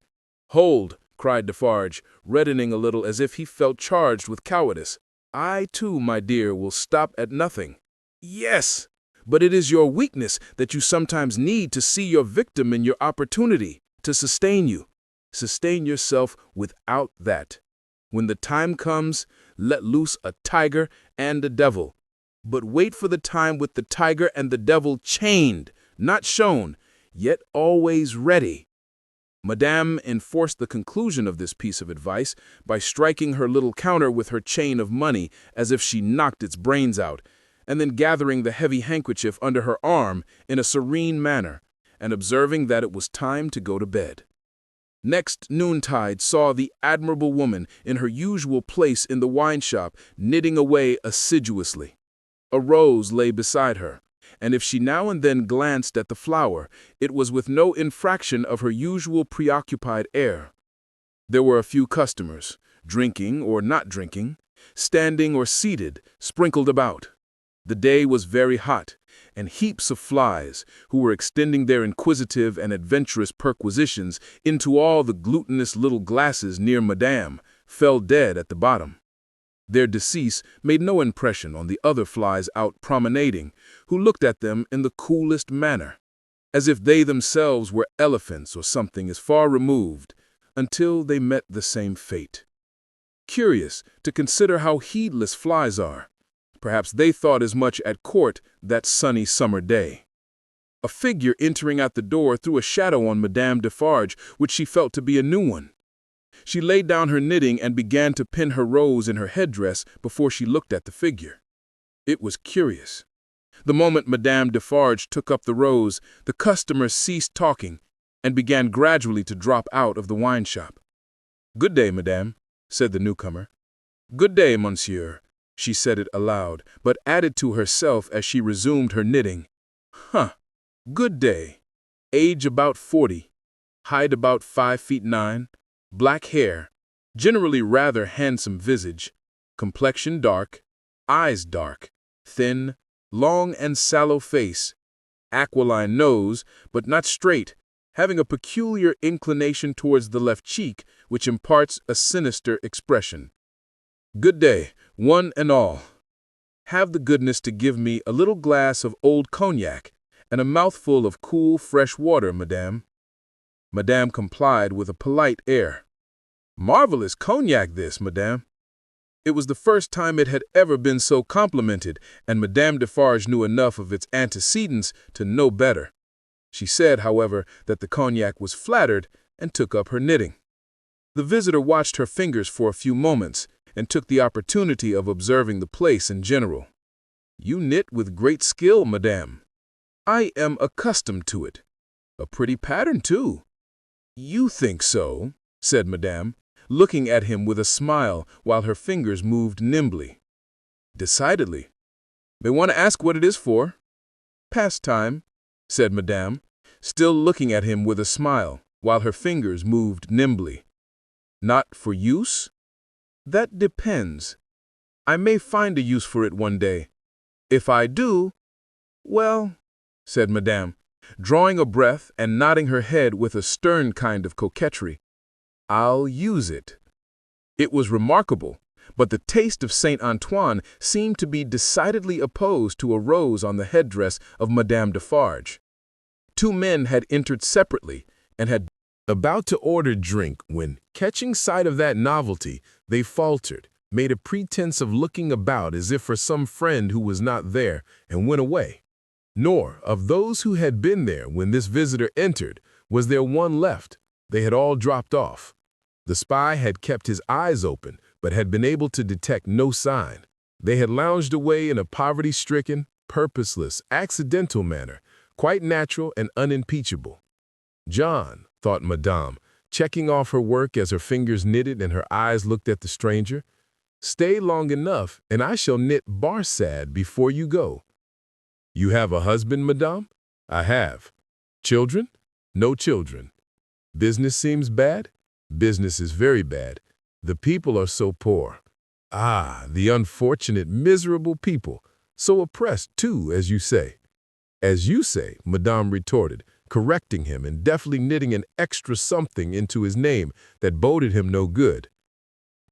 "Hold!" cried Defarge, reddening a little as if he felt charged with cowardice. "I, too, my dear, will stop at nothing." "Yes, but it is your weakness that you sometimes need to see your victim in your opportunity, to sustain you. Sustain yourself without that. When the time comes, let loose a tiger and a devil. But wait for the time with the tiger and the devil chained, not shown, yet always ready." Madame enforced the conclusion of this piece of advice by striking her little counter with her chain of money as if she knocked its brains out, and then gathering the heavy handkerchief under her arm in a serene manner, and observing that it was time to go to bed. Next noontide saw the admirable woman in her usual place in the wine shop, knitting away assiduously. A rose lay beside her, and if she now and then glanced at the flower, it was with no infraction of her usual preoccupied air. There were a few customers, drinking or not drinking, standing or seated, sprinkled about. The day was very hot, and heaps of flies, who were extending their inquisitive and adventurous perquisitions into all the glutinous little glasses near Madame, fell dead at the bottom. Their decease made no impression on the other flies out promenading, who looked at them in the coolest manner, as if they themselves were elephants or something as far removed, until they met the same fate. Curious to consider how heedless flies are. Perhaps they thought as much at court that sunny summer day. A figure entering at the door threw a shadow on Madame Defarge, which she felt to be a new one. She laid down her knitting and began to pin her rose in her headdress before she looked at the figure. It was curious. The moment Madame Defarge took up the rose, the customers ceased talking and began gradually to drop out of the wine shop. "Good day, Madame," said the newcomer. "Good day, Monsieur." She said it aloud, but added to herself as she resumed her knitting, "Good day. Age about 40, height about 5'9", black hair, generally rather handsome visage, complexion dark, eyes dark, thin, long and sallow face, aquiline nose, but not straight, having a peculiar inclination towards the left cheek, which imparts a sinister expression. Good day, one and all. Have the goodness to give me a little glass of old cognac and a mouthful of cool, fresh water, Madame." Madame complied with a polite air. "Marvelous cognac this, Madame." It was the first time it had ever been so complimented, and Madame Defarge knew enough of its antecedents to know better. She said, however, that the cognac was flattered, and took up her knitting. The visitor watched her fingers for a few moments, and took the opportunity of observing the place in general. "You knit with great skill, Madame." "I am accustomed to it." "A pretty pattern, too." "You think so," said Madame, looking at him with a smile while her fingers moved nimbly. "Decidedly. May one ask what it is for?" Pastime, said Madame, still looking at him with a smile, while her fingers moved nimbly. Not for use? That depends. I may find a use for it one day. If I do, well, said Madame, drawing a breath and nodding her head with a stern kind of coquetry, I'll use it. It was remarkable, but the taste of Saint Antoine seemed to be decidedly opposed to a rose on the headdress of Madame Defarge. Two men had entered separately and had about to order drink when, catching sight of that novelty, they faltered, made a pretense of looking about as if for some friend who was not there, and went away. Nor, of those who had been there when this visitor entered, was there one left. They had all dropped off. The spy had kept his eyes open, but had been able to detect no sign. They had lounged away in a poverty-stricken, purposeless, accidental manner, quite natural and unimpeachable. John, thought Madame, checking off her work as her fingers knitted and her eyes looked at the stranger, stay long enough, and I shall knit barsad before you go. You have a husband, Madame? I have. Children? No children. Business seems bad? Business is very bad. The people are so poor. Ah, the unfortunate, miserable people. So oppressed, too, as you say. As you say, Madame retorted, correcting him and deftly knitting an extra something into his name that boded him no good.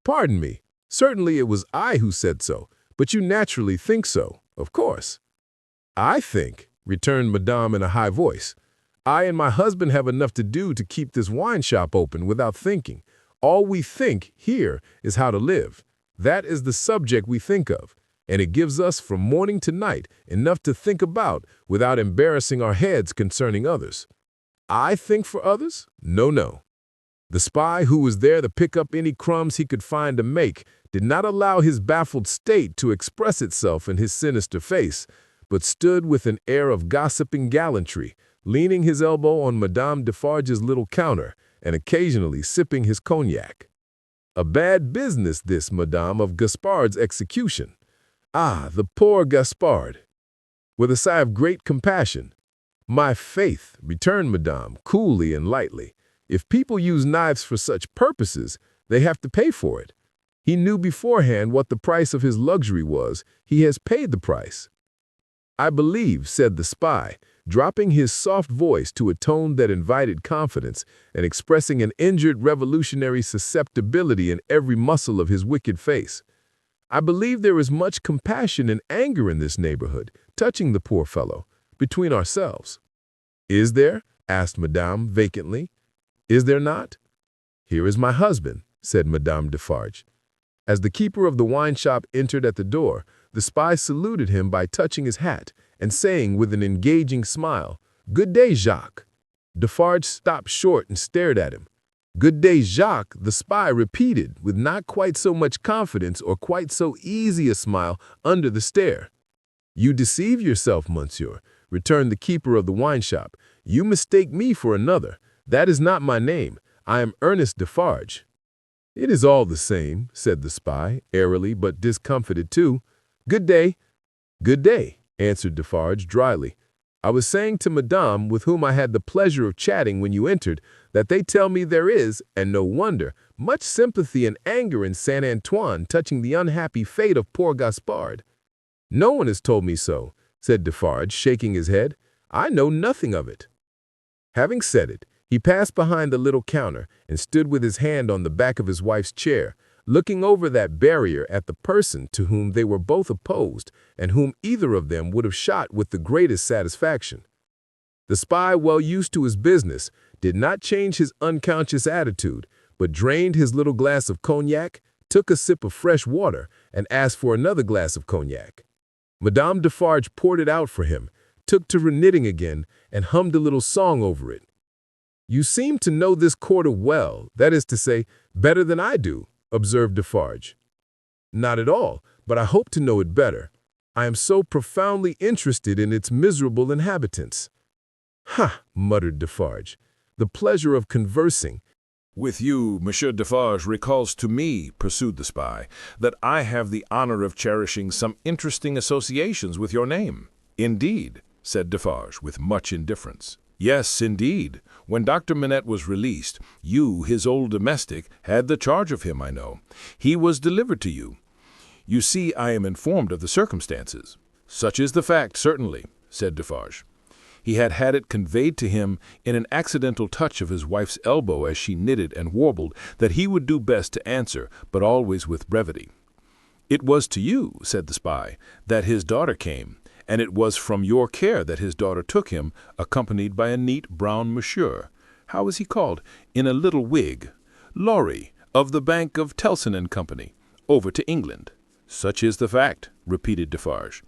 Pardon me. Certainly it was I who said so, but you naturally think so, of course. I think, returned Madame in a high voice, I and my husband have enough to do to keep this wine shop open without thinking. All we think here is how to live. That is the subject we think of, and it gives us from morning to night enough to think about without embarrassing our heads concerning others. I think for others? No, no. The spy who was there to pick up any crumbs he could find to make did not allow his baffled state to express itself in his sinister face, but stood with an air of gossiping gallantry, leaning his elbow on Madame Defarge's little counter and occasionally sipping his cognac. A bad business this, Madame, of Gaspard's execution. Ah, the poor Gaspard! With a sigh of great compassion. My faith, returned Madame, coolly and lightly, if people use knives for such purposes, they have to pay for it. He knew beforehand what the price of his luxury was. He has paid the price. I believe, said the spy, dropping his soft voice to a tone that invited confidence and expressing an injured revolutionary susceptibility in every muscle of his wicked face. I believe there is much compassion and anger in this neighborhood, touching the poor fellow, between ourselves. Is there? Asked Madame vacantly. Is there not? Here is my husband, said Madame Defarge. As the keeper of the wine shop entered at the door, the spy saluted him by touching his hat and saying with an engaging smile, Good day, Jacques. Defarge stopped short and stared at him. Good day, Jacques, the spy repeated with not quite so much confidence or quite so easy a smile under the stare. You deceive yourself, monsieur, returned the keeper of the wine shop. You mistake me for another. That is not my name. I am Ernest Defarge. It is all the same, said the spy, airily but discomfited too. Good day. Good day, answered Defarge dryly. I was saying to Madame, with whom I had the pleasure of chatting when you entered, that they tell me there is, and no wonder, much sympathy and anger in Saint Antoine touching the unhappy fate of poor Gaspard. No one has told me so, said Defarge, shaking his head. I know nothing of it. Having said it, he passed behind the little counter and stood with his hand on the back of his wife's chair, looking over that barrier at the person to whom they were both opposed and whom either of them would have shot with the greatest satisfaction. The spy, well used to his business, did not change his unconscious attitude, but drained his little glass of cognac, took a sip of fresh water, and asked for another glass of cognac. Madame Defarge poured it out for him, took to knitting again, and hummed a little song over it. You seem to know this quarter well, that is to say, better than I do, observed Defarge. Not at all, but I hope to know it better. I am so profoundly interested in its miserable inhabitants. Ha, muttered Defarge, the pleasure of conversing. With you, Monsieur Defarge, recalls to me, pursued the spy, that I have the honor of cherishing some interesting associations with your name. Indeed, said Defarge, with much indifference. Yes, indeed. When Dr. Manette was released, you, his old domestic, had the charge of him, I know. He was delivered to you. You see, I am informed of the circumstances. Such is the fact, certainly, said Defarge. He had had it conveyed to him in an accidental touch of his wife's elbow as she knitted and warbled that he would do best to answer, but always with brevity. It was to you, said the spy, that his daughter came, and it was from your care that his daughter took him, accompanied by a neat brown monsieur. How was he called? In a little wig. Lorry, of the Bank of Tellson and Company, over to England. Such is the fact, repeated Defarge.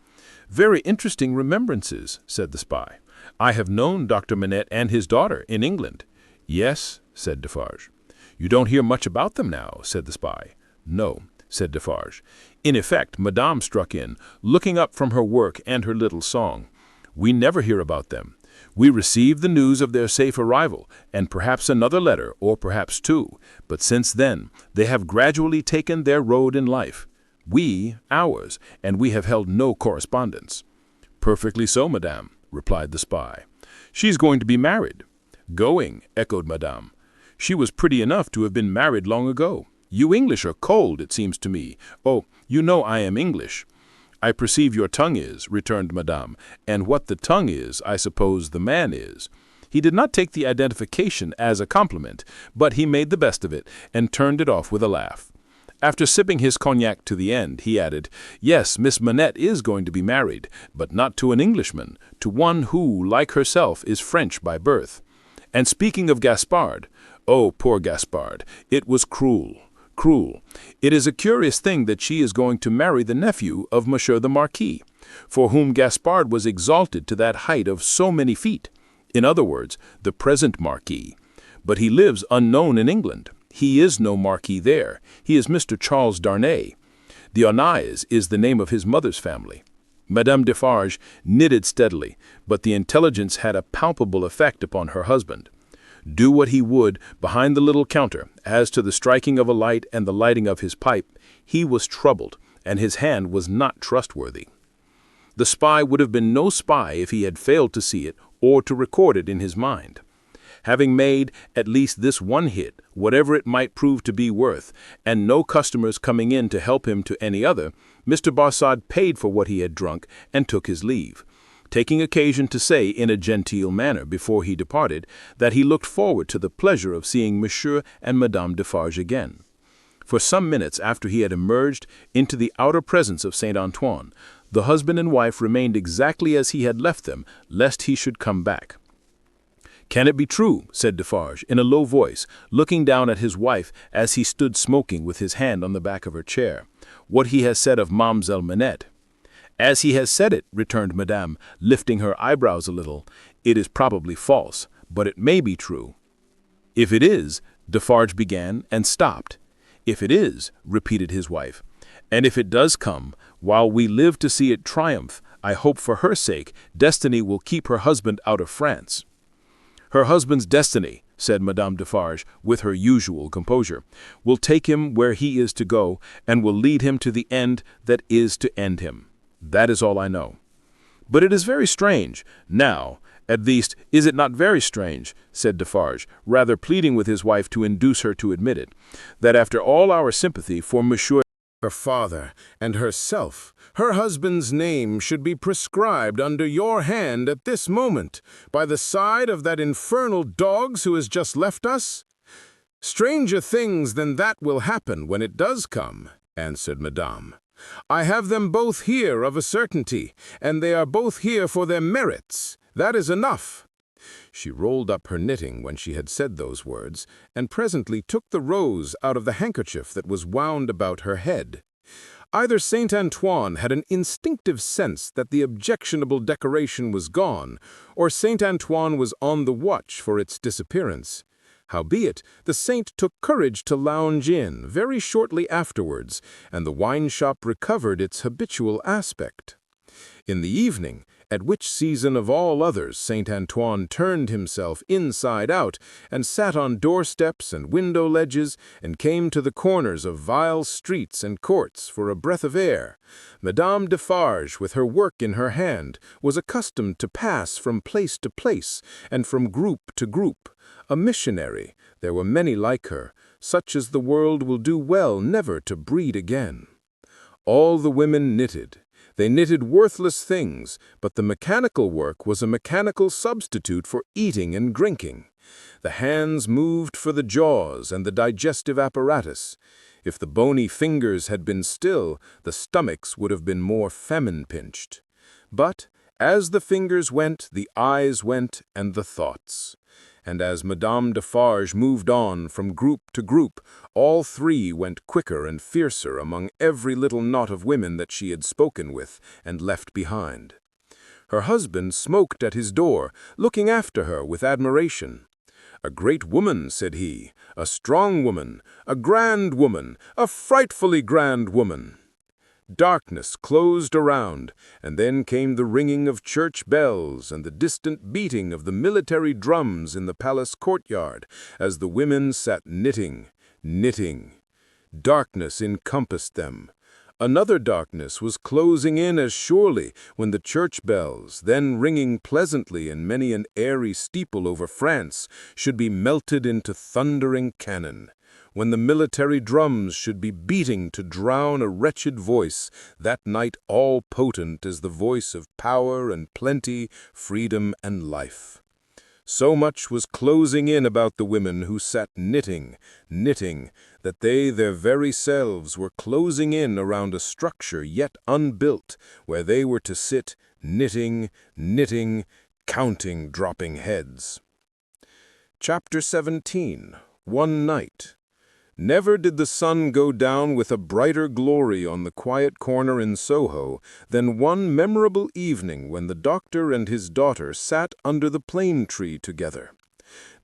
Very interesting remembrances, said the spy. I have known Dr. Manette and his daughter in England. Yes, said Defarge. You don't hear much about them now, said the spy. No, said Defarge. In effect, Madame struck in, looking up from her work and her little song. We never hear about them. We received the news of their safe arrival, and perhaps another letter, or perhaps two, but since then they have gradually taken their road in life. We, ours, and we have held no correspondence. Perfectly so, madame, replied the spy. She's going to be married. Going, echoed madame. She was pretty enough to have been married long ago. You English are cold, it seems to me. Oh, you know I am English. I perceive your tongue is, returned madame, and what the tongue is, I suppose the man is. He did not take the identification as a compliment, but he made the best of it, and turned it off with a laugh. After sipping his cognac to the end, he added, Yes, Miss Manette is going to be married, but not to an Englishman, to one who, like herself, is French by birth. And speaking of Gaspard, oh, poor Gaspard, it was cruel, cruel. It is a curious thing that she is going to marry the nephew of Monsieur the Marquis, for whom Gaspard was exalted to that height of so many feet. In other words, the present Marquis. But he lives unknown in England. He is no Marquis there. He is Mr. Charles Darnay. The Darnays is the name of his mother's family. Madame Defarge knitted steadily, but the intelligence had a palpable effect upon her husband. Do what he would behind the little counter, as to the striking of a light and the lighting of his pipe, he was troubled, and his hand was not trustworthy. The spy would have been no spy if he had failed to see it or to record it in his mind. Having made at least this one hit, whatever it might prove to be worth, and no customers coming in to help him to any other, Mr. Barsad paid for what he had drunk and took his leave, taking occasion to say in a genteel manner before he departed that he looked forward to the pleasure of seeing Monsieur and Madame Defarge again. For some minutes after he had emerged into the outer presence of St. Antoine, the husband and wife remained exactly as he had left them, lest he should come back. Can it be true, said Defarge, in a low voice, looking down at his wife as he stood smoking with his hand on the back of her chair, what he has said of Mademoiselle Manette? As he has said it, returned Madame, lifting her eyebrows a little, it is probably false, but it may be true. If it is, Defarge began and stopped. If it is, repeated his wife, and if it does come, while we live to see it triumph, I hope for her sake destiny will keep her husband out of France. Her husband's destiny, said Madame Defarge, with her usual composure, will take him where he is to go, and will lead him to the end that is to end him. That is all I know. But it is very strange. Now, at least, is it not very strange, said Defarge, rather pleading with his wife to induce her to admit it, that after all our sympathy for Monsieur, her father, and herself, her husband's name should be prescribed under your hand at this moment, by the side of that infernal dogs who has just left us? Stranger things than that will happen when it does come, answered Madame. I have them both here of a certainty, and they are both here for their merits. That is enough. She rolled up her knitting when she had said those words, and presently took the rose out of the handkerchief that was wound about her head. Either St. Antoine had an instinctive sense that the objectionable decoration was gone, or St. Antoine was on the watch for its disappearance. Howbeit, the saint took courage to lounge in very shortly afterwards, and the wine-shop recovered its habitual aspect. In the evening, at which season of all others Saint Antoine turned himself inside out, and sat on doorsteps and window ledges, and came to the corners of vile streets and courts for a breath of air, Madame Defarge, with her work in her hand, was accustomed to pass from place to place, and from group to group. A missionary, there were many like her, such as the world will do well never to breed again. All the women knitted. They knitted worthless things, but the mechanical work was a mechanical substitute for eating and drinking. The hands moved for the jaws and the digestive apparatus. If the bony fingers had been still, the stomachs would have been more famine-pinched. But, as the fingers went, the eyes went, and the thoughts. And as Madame Defarge moved on from group to group, all three went quicker and fiercer among every little knot of women that she had spoken with and left behind. Her husband smoked at his door, looking after her with admiration. "A great woman," said he, "a strong woman, a grand woman, a frightfully grand woman." Darkness closed around, and then came the ringing of church bells and the distant beating of the military drums in the palace courtyard, as the women sat knitting, knitting. Darkness encompassed them. Another darkness was closing in as surely when the church bells, then ringing pleasantly in many an airy steeple over France, should be melted into thundering cannon. When the military drums should be beating to drown a wretched voice, that night all potent as the voice of power and plenty, freedom and life. So much was closing in about the women who sat knitting, knitting, that they their very selves were closing in around a structure yet unbuilt, where they were to sit, knitting, knitting, counting dropping heads. Chapter 17. One Night. Never did the sun go down with a brighter glory on the quiet corner in Soho than one memorable evening when the doctor and his daughter sat under the plane tree together.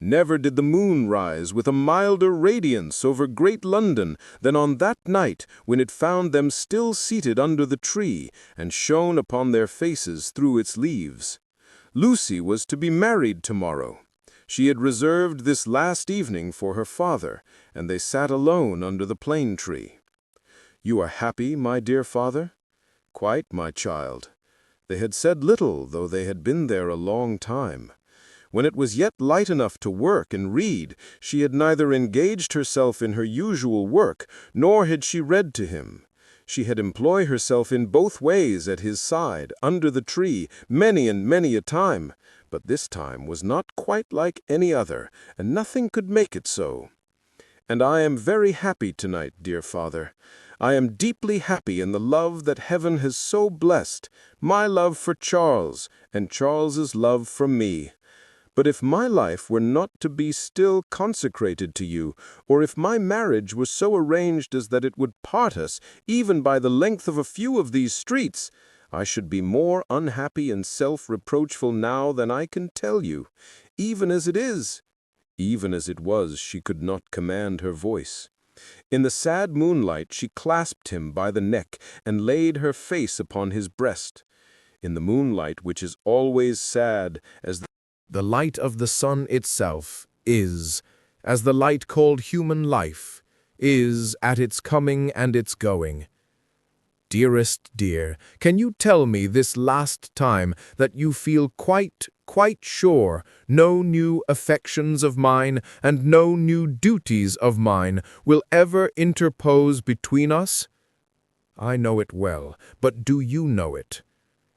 Never did the moon rise with a milder radiance over great London than on that night when it found them still seated under the tree and shone upon their faces through its leaves. Lucie was to be married tomorrow. She had reserved this last evening for her father, and they sat alone under the plane tree. "You are happy, my dear father?" "Quite, my child." They had said little, though they had been there a long time. When it was yet light enough to work and read, she had neither engaged herself in her usual work, nor had she read to him. She had employed herself in both ways at his side, under the tree, many and many a time, but this time was not quite like any other, and nothing could make it so. "And I am very happy tonight, dear father. I am deeply happy in the love that heaven has so blessed, my love for Charles, and Charles's love for me. But if my life were not to be still consecrated to you, or if my marriage were so arranged as that it would part us, even by the length of a few of these streets, I should be more unhappy and self-reproachful now than I can tell you, even as it is." Even as it was, she could not command her voice. In the sad moonlight she clasped him by the neck and laid her face upon his breast. In the moonlight, which is always sad as the light of the sun itself, is, as the light called human life, is at its coming and its going. Dearest dear, can you tell me this last time that you feel quite sure no new affections of mine and no new duties of mine will ever interpose between us? I know it well, but do you know it?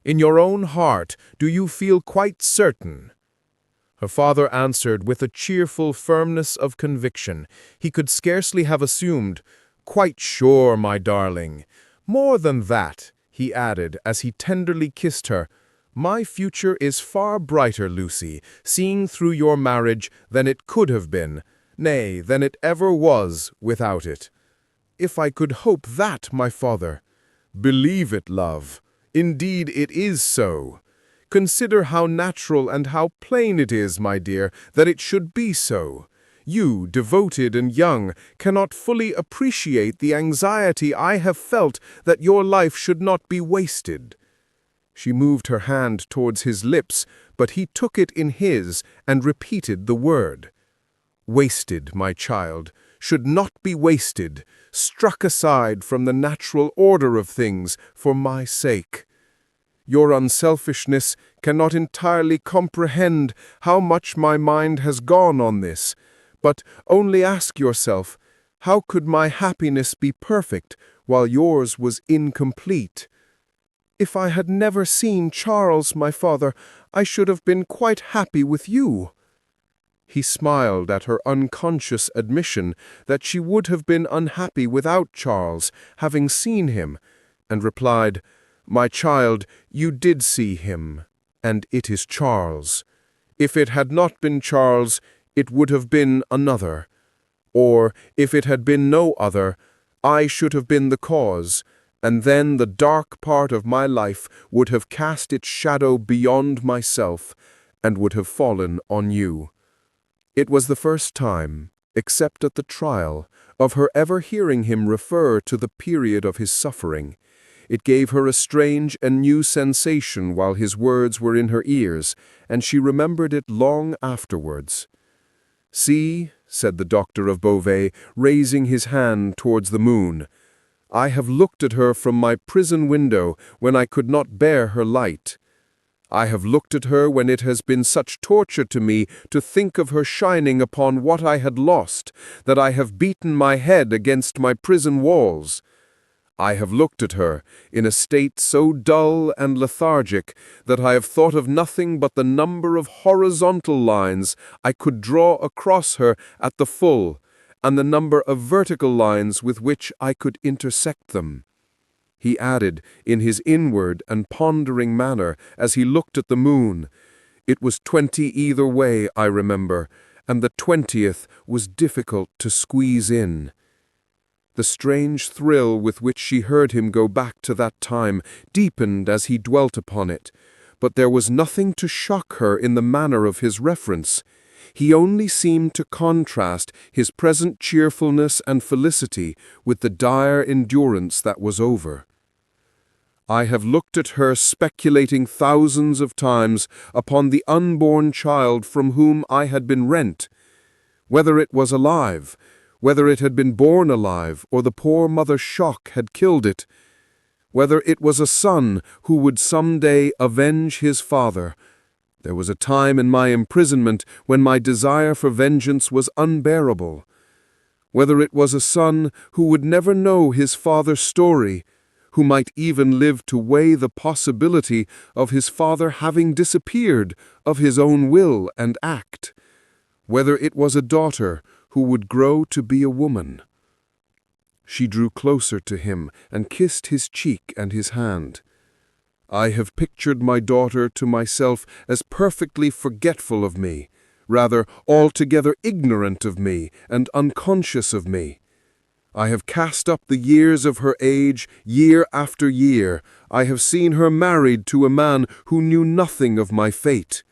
In your own heart, do you feel quite certain? Her father answered with a cheerful firmness of conviction he could scarcely have assumed. "Quite sure, my darling. More than that," he added as he tenderly kissed her, "my future is far brighter, Lucie, seeing through your marriage than it could have been, nay, than it ever was without it." "If I could hope that, my father." "Believe it, love. Indeed, it is so. Consider how natural and how plain it is, my dear, that it should be so. You, devoted and young, cannot fully appreciate the anxiety I have felt that your life should not be wasted." She moved her hand towards his lips, but he took it in his and repeated the word. Wasted, my child, should not be wasted, struck aside from the natural order of things for my sake. Your unselfishness cannot entirely comprehend how much my mind has gone on this, but only ask yourself, how could my happiness be perfect while yours was incomplete? If I had never seen Charles, my father, I should have been quite happy with you. He smiled at her unconscious admission that she would have been unhappy without Charles, having seen him, and replied, My child, you did see him, and it is Charles. If it had not been Charles, it would have been another. Or, if it had been no other, I should have been the cause, and then the dark part of my life would have cast its shadow beyond myself, and would have fallen on you. It was the first time, except at the trial, of her ever hearing him refer to the period of his suffering. It gave her a strange and new sensation while his words were in her ears, and she remembered it long afterwards. See, said the doctor of Beauvais, raising his hand towards the moon, I have looked at her from my prison window when I could not bear her light. I have looked at her when it has been such torture to me to think of her shining upon what I had lost, that I have beaten my head against my prison walls. I have looked at her in a state so dull and lethargic that I have thought of nothing but the number of horizontal lines I could draw across her at the full, and the number of vertical lines with which I could intersect them. He added, in his inward and pondering manner, as he looked at the moon, It was 20 either way, I remember, and the 20th was difficult to squeeze in. The strange thrill with which she heard him go back to that time deepened as he dwelt upon it, but there was nothing to shock her in the manner of his reference. He only seemed to contrast his present cheerfulness and felicity with the dire endurance that was over. I have looked at her speculating thousands of times upon the unborn child from whom I had been rent, whether it was alive, whether it had been born alive, or the poor mother's shock had killed it, whether it was a son who would some day avenge his father. There was a time in my imprisonment when my desire for vengeance was unbearable. Whether it was a son who would never know his father's story, who might even live to weigh the possibility of his father having disappeared of his own will and act. Whether it was a daughter who would grow to be a woman. She drew closer to him and kissed his cheek and his hand. I have pictured my daughter to myself as perfectly forgetful of me, rather altogether ignorant of me and unconscious of me. I have cast up the years of her age year after year. I have seen her married to a man who knew nothing of my fate.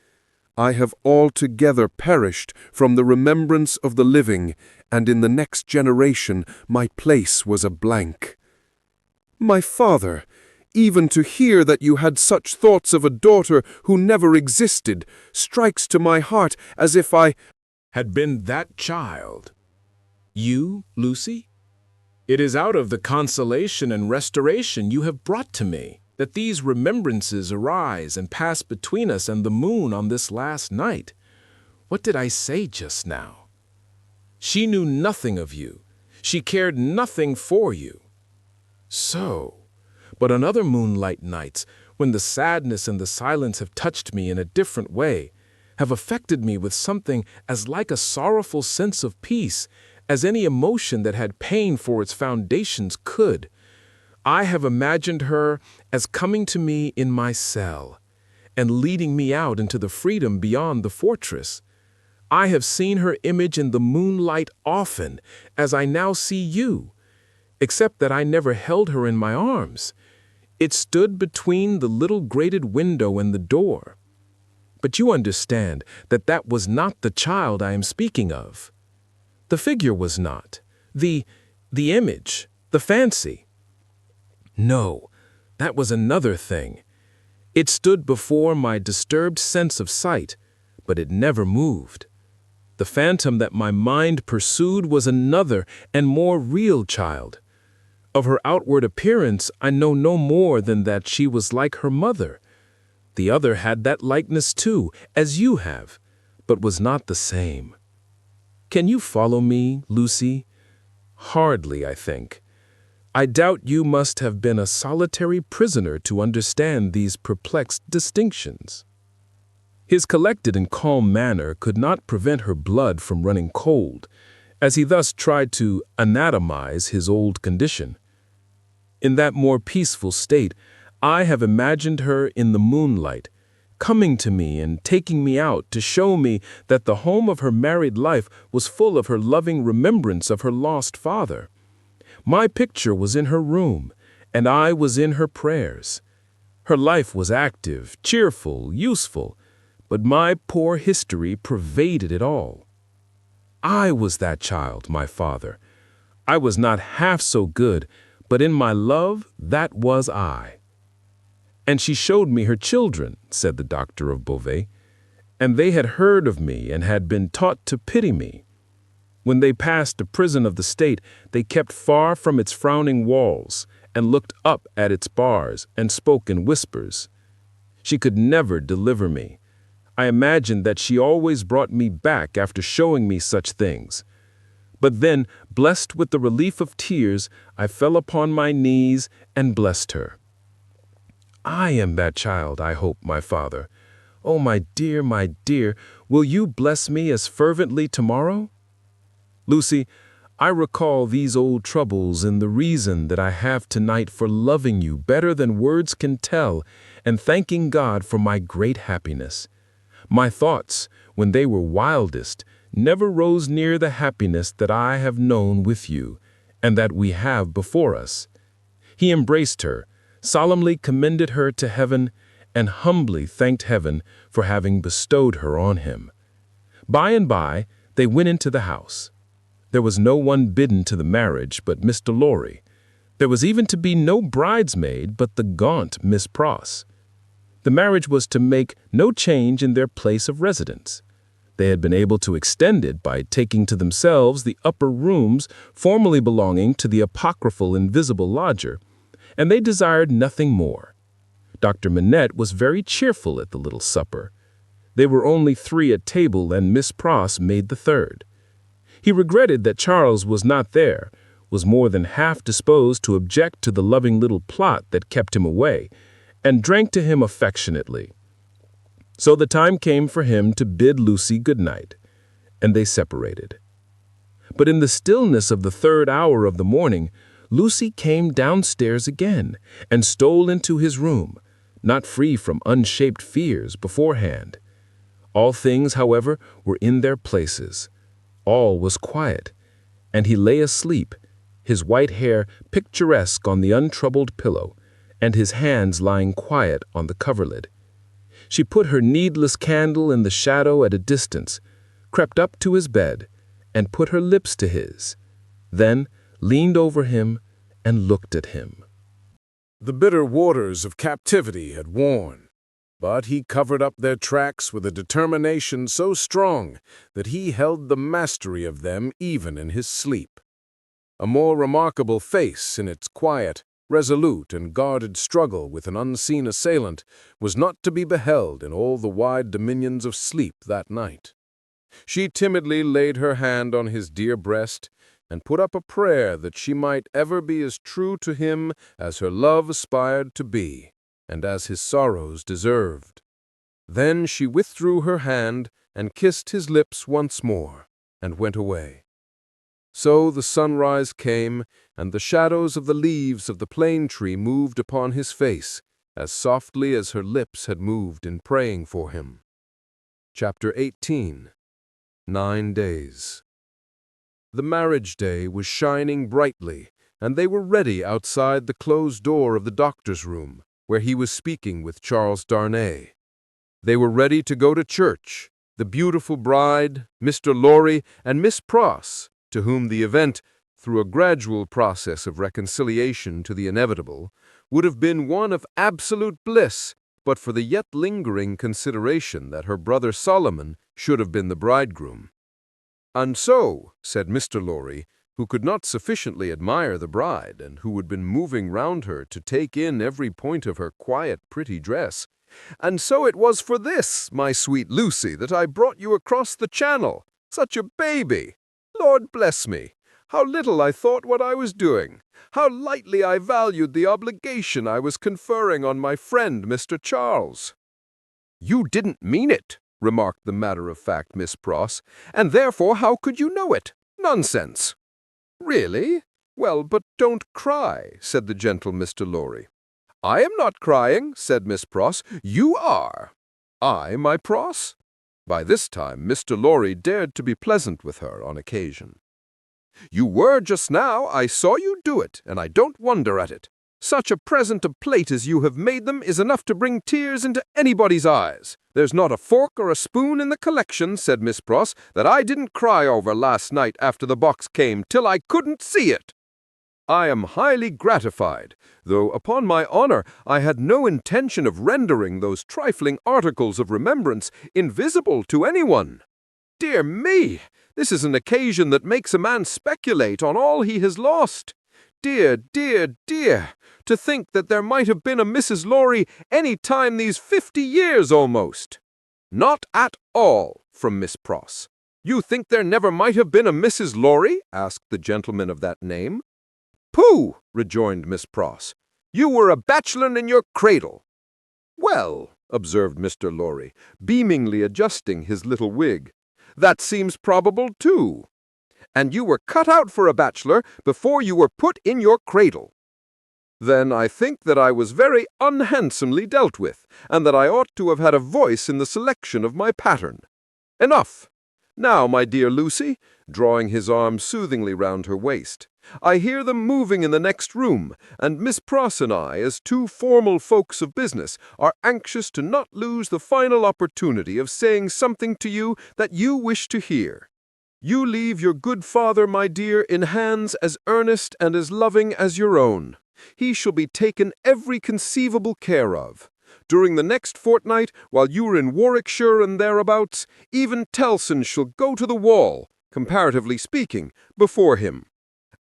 I have altogether perished from the remembrance of the living, and in the next generation my place was a blank. My father, even to hear that you had such thoughts of a daughter who never existed, strikes to my heart as if I had been that child. You, Lucie? It is out of the consolation and restoration you have brought to me that these remembrances arise and pass between us and the moon on this last night. What did I say just now? She knew nothing of you. She cared nothing for you. So, but on other moonlight nights, when the sadness and the silence have touched me in a different way, have affected me with something as like a sorrowful sense of peace as any emotion that had pain for its foundations could, I have imagined her as coming to me in my cell and leading me out into the freedom beyond the fortress. I have seen her image in the moonlight often, as I now see you, except that I never held her in my arms. It stood between the little grated window and the door. But you understand that that was not the child I am speaking of. The figure was not. The image, the fancy. No, that was another thing. It stood before my disturbed sense of sight, but it never moved. The phantom that my mind pursued was another and more real child. Of her outward appearance, I know no more than that she was like her mother. The other had that likeness too, as you have, but was not the same. Can you follow me, Lucie? Hardly, I think. I doubt you must have been a solitary prisoner to understand these perplexed distinctions. His collected and calm manner could not prevent her blood from running cold, as he thus tried to anatomize his old condition. In that more peaceful state, I have imagined her in the moonlight, coming to me and taking me out to show me that the home of her married life was full of her loving remembrance of her lost father. My picture was in her room, and I was in her prayers. Her life was active, cheerful, useful, but my poor history pervaded it all. I was that child, my father. I was not half so good, but in my love, that was I. And she showed me her children, said the doctor of Beauvais, and they had heard of me and had been taught to pity me. When they passed a prison of the state, they kept far from its frowning walls and looked up at its bars and spoke in whispers. She could never deliver me. I imagined that she always brought me back after showing me such things. But then, blessed with the relief of tears, I fell upon my knees and blessed her. I am that child, I hope, my father. Oh, my dear, will you bless me as fervently tomorrow? Lucie, I recall these old troubles and the reason that I have tonight for loving you better than words can tell and thanking God for my great happiness. My thoughts, when they were wildest, never rose near the happiness that I have known with you and that we have before us. He embraced her, solemnly commended her to heaven, and humbly thanked heaven for having bestowed her on him. By and by, they went into the house. There was no one bidden to the marriage but Mr. Lorry. There was even to be no bridesmaid but the gaunt Miss Pross. The marriage was to make no change in their place of residence. They had been able to extend it by taking to themselves the upper rooms formerly belonging to the apocryphal invisible lodger, and they desired nothing more. Dr. Manette was very cheerful at the little supper. They were only 3 at table, and Miss Pross made the 3rd. He regretted that Charles was not there, was more than half disposed to object to the loving little plot that kept him away, and drank to him affectionately. So the time came for him to bid Lucie good night, and they separated. But in the stillness of the 3rd hour of the morning, Lucie came downstairs again and stole into his room, not free from unshaped fears beforehand. All things, however, were in their places. All was quiet, and he lay asleep, his white hair picturesque on the untroubled pillow, and his hands lying quiet on the coverlid. She put her needless candle in the shadow at a distance, crept up to his bed, and put her lips to his, then leaned over him and looked at him. The bitter waters of captivity had worn, but he covered up their tracks with a determination so strong that he held the mastery of them even in his sleep. A more remarkable face in its quiet, resolute, and guarded struggle with an unseen assailant was not to be beheld in all the wide dominions of sleep that night. She timidly laid her hand on his dear breast and put up a prayer that she might ever be as true to him as her love aspired to be, and as his sorrows deserved. Then she withdrew her hand and kissed his lips once more, and went away. So the sunrise came, and the shadows of the leaves of the plane tree moved upon his face, as softly as her lips had moved in praying for him. Chapter 18. 9 Days. The marriage day was shining brightly, and they were ready outside the closed door of the doctor's room, where he was speaking with Charles Darnay. They were ready to go to church, the beautiful bride, Mr. Lorry, and Miss Pross, to whom the event, through a gradual process of reconciliation to the inevitable, would have been one of absolute bliss, but for the yet lingering consideration that her brother Solomon should have been the bridegroom. "And so," said Mr. Lorry, who could not sufficiently admire the bride, and who had been moving round her to take in every point of her quiet, pretty dress, "and so it was for this, my sweet Lucy, that I brought you across the channel. Such a baby! Lord bless me! How little I thought what I was doing! How lightly I valued the obligation I was conferring on my friend Mr. Charles." "You didn't mean it," remarked the matter-of-fact Miss Pross, "and therefore how could you know it? Nonsense!" "Really? Well, but don't cry," said the gentle Mr. Lorry. "I am not crying," said Miss Pross. "You are." "I, my Pross?" By this time Mr. Lorry dared to be pleasant with her on occasion. "You were just now. I saw you do it, and I don't wonder at it. Such a present of plate as you have made them is enough to bring tears into anybody's eyes. There's not a fork or a spoon in the collection," said Miss Pross, "that I didn't cry over last night after the box came, till I couldn't see it. I am highly gratified, though upon my honor I had no intention of rendering those trifling articles of remembrance invisible to anyone. Dear me, this is an occasion that makes a man speculate on all he has lost. Dear, dear, dear, to think that there might have been a Mrs. Lorry any time these 50 years almost." "Not at all," from Miss Pross. "You think there never might have been a Mrs. Lorry?" asked the gentleman of that name. "Pooh!" rejoined Miss Pross. "You were a bachelor in your cradle." "Well," observed Mr. Lorry, beamingly adjusting his little wig, "that seems probable, too. And you were cut out for a bachelor before you were put in your cradle. Then I think that I was very unhandsomely dealt with, and that I ought to have had a voice in the selection of my pattern. Enough! Now, my dear Lucy," drawing his arm soothingly round her waist, "I hear them moving in the next room, and Miss Pross and I, as two formal folks of business, are anxious to not lose the final opportunity of saying something to you that you wish to hear. You leave your good father, my dear, in hands as earnest and as loving as your own. He shall be taken every conceivable care of. During the next fortnight, while you are in Warwickshire and thereabouts, even Tellson shall go to the wall, comparatively speaking, before him.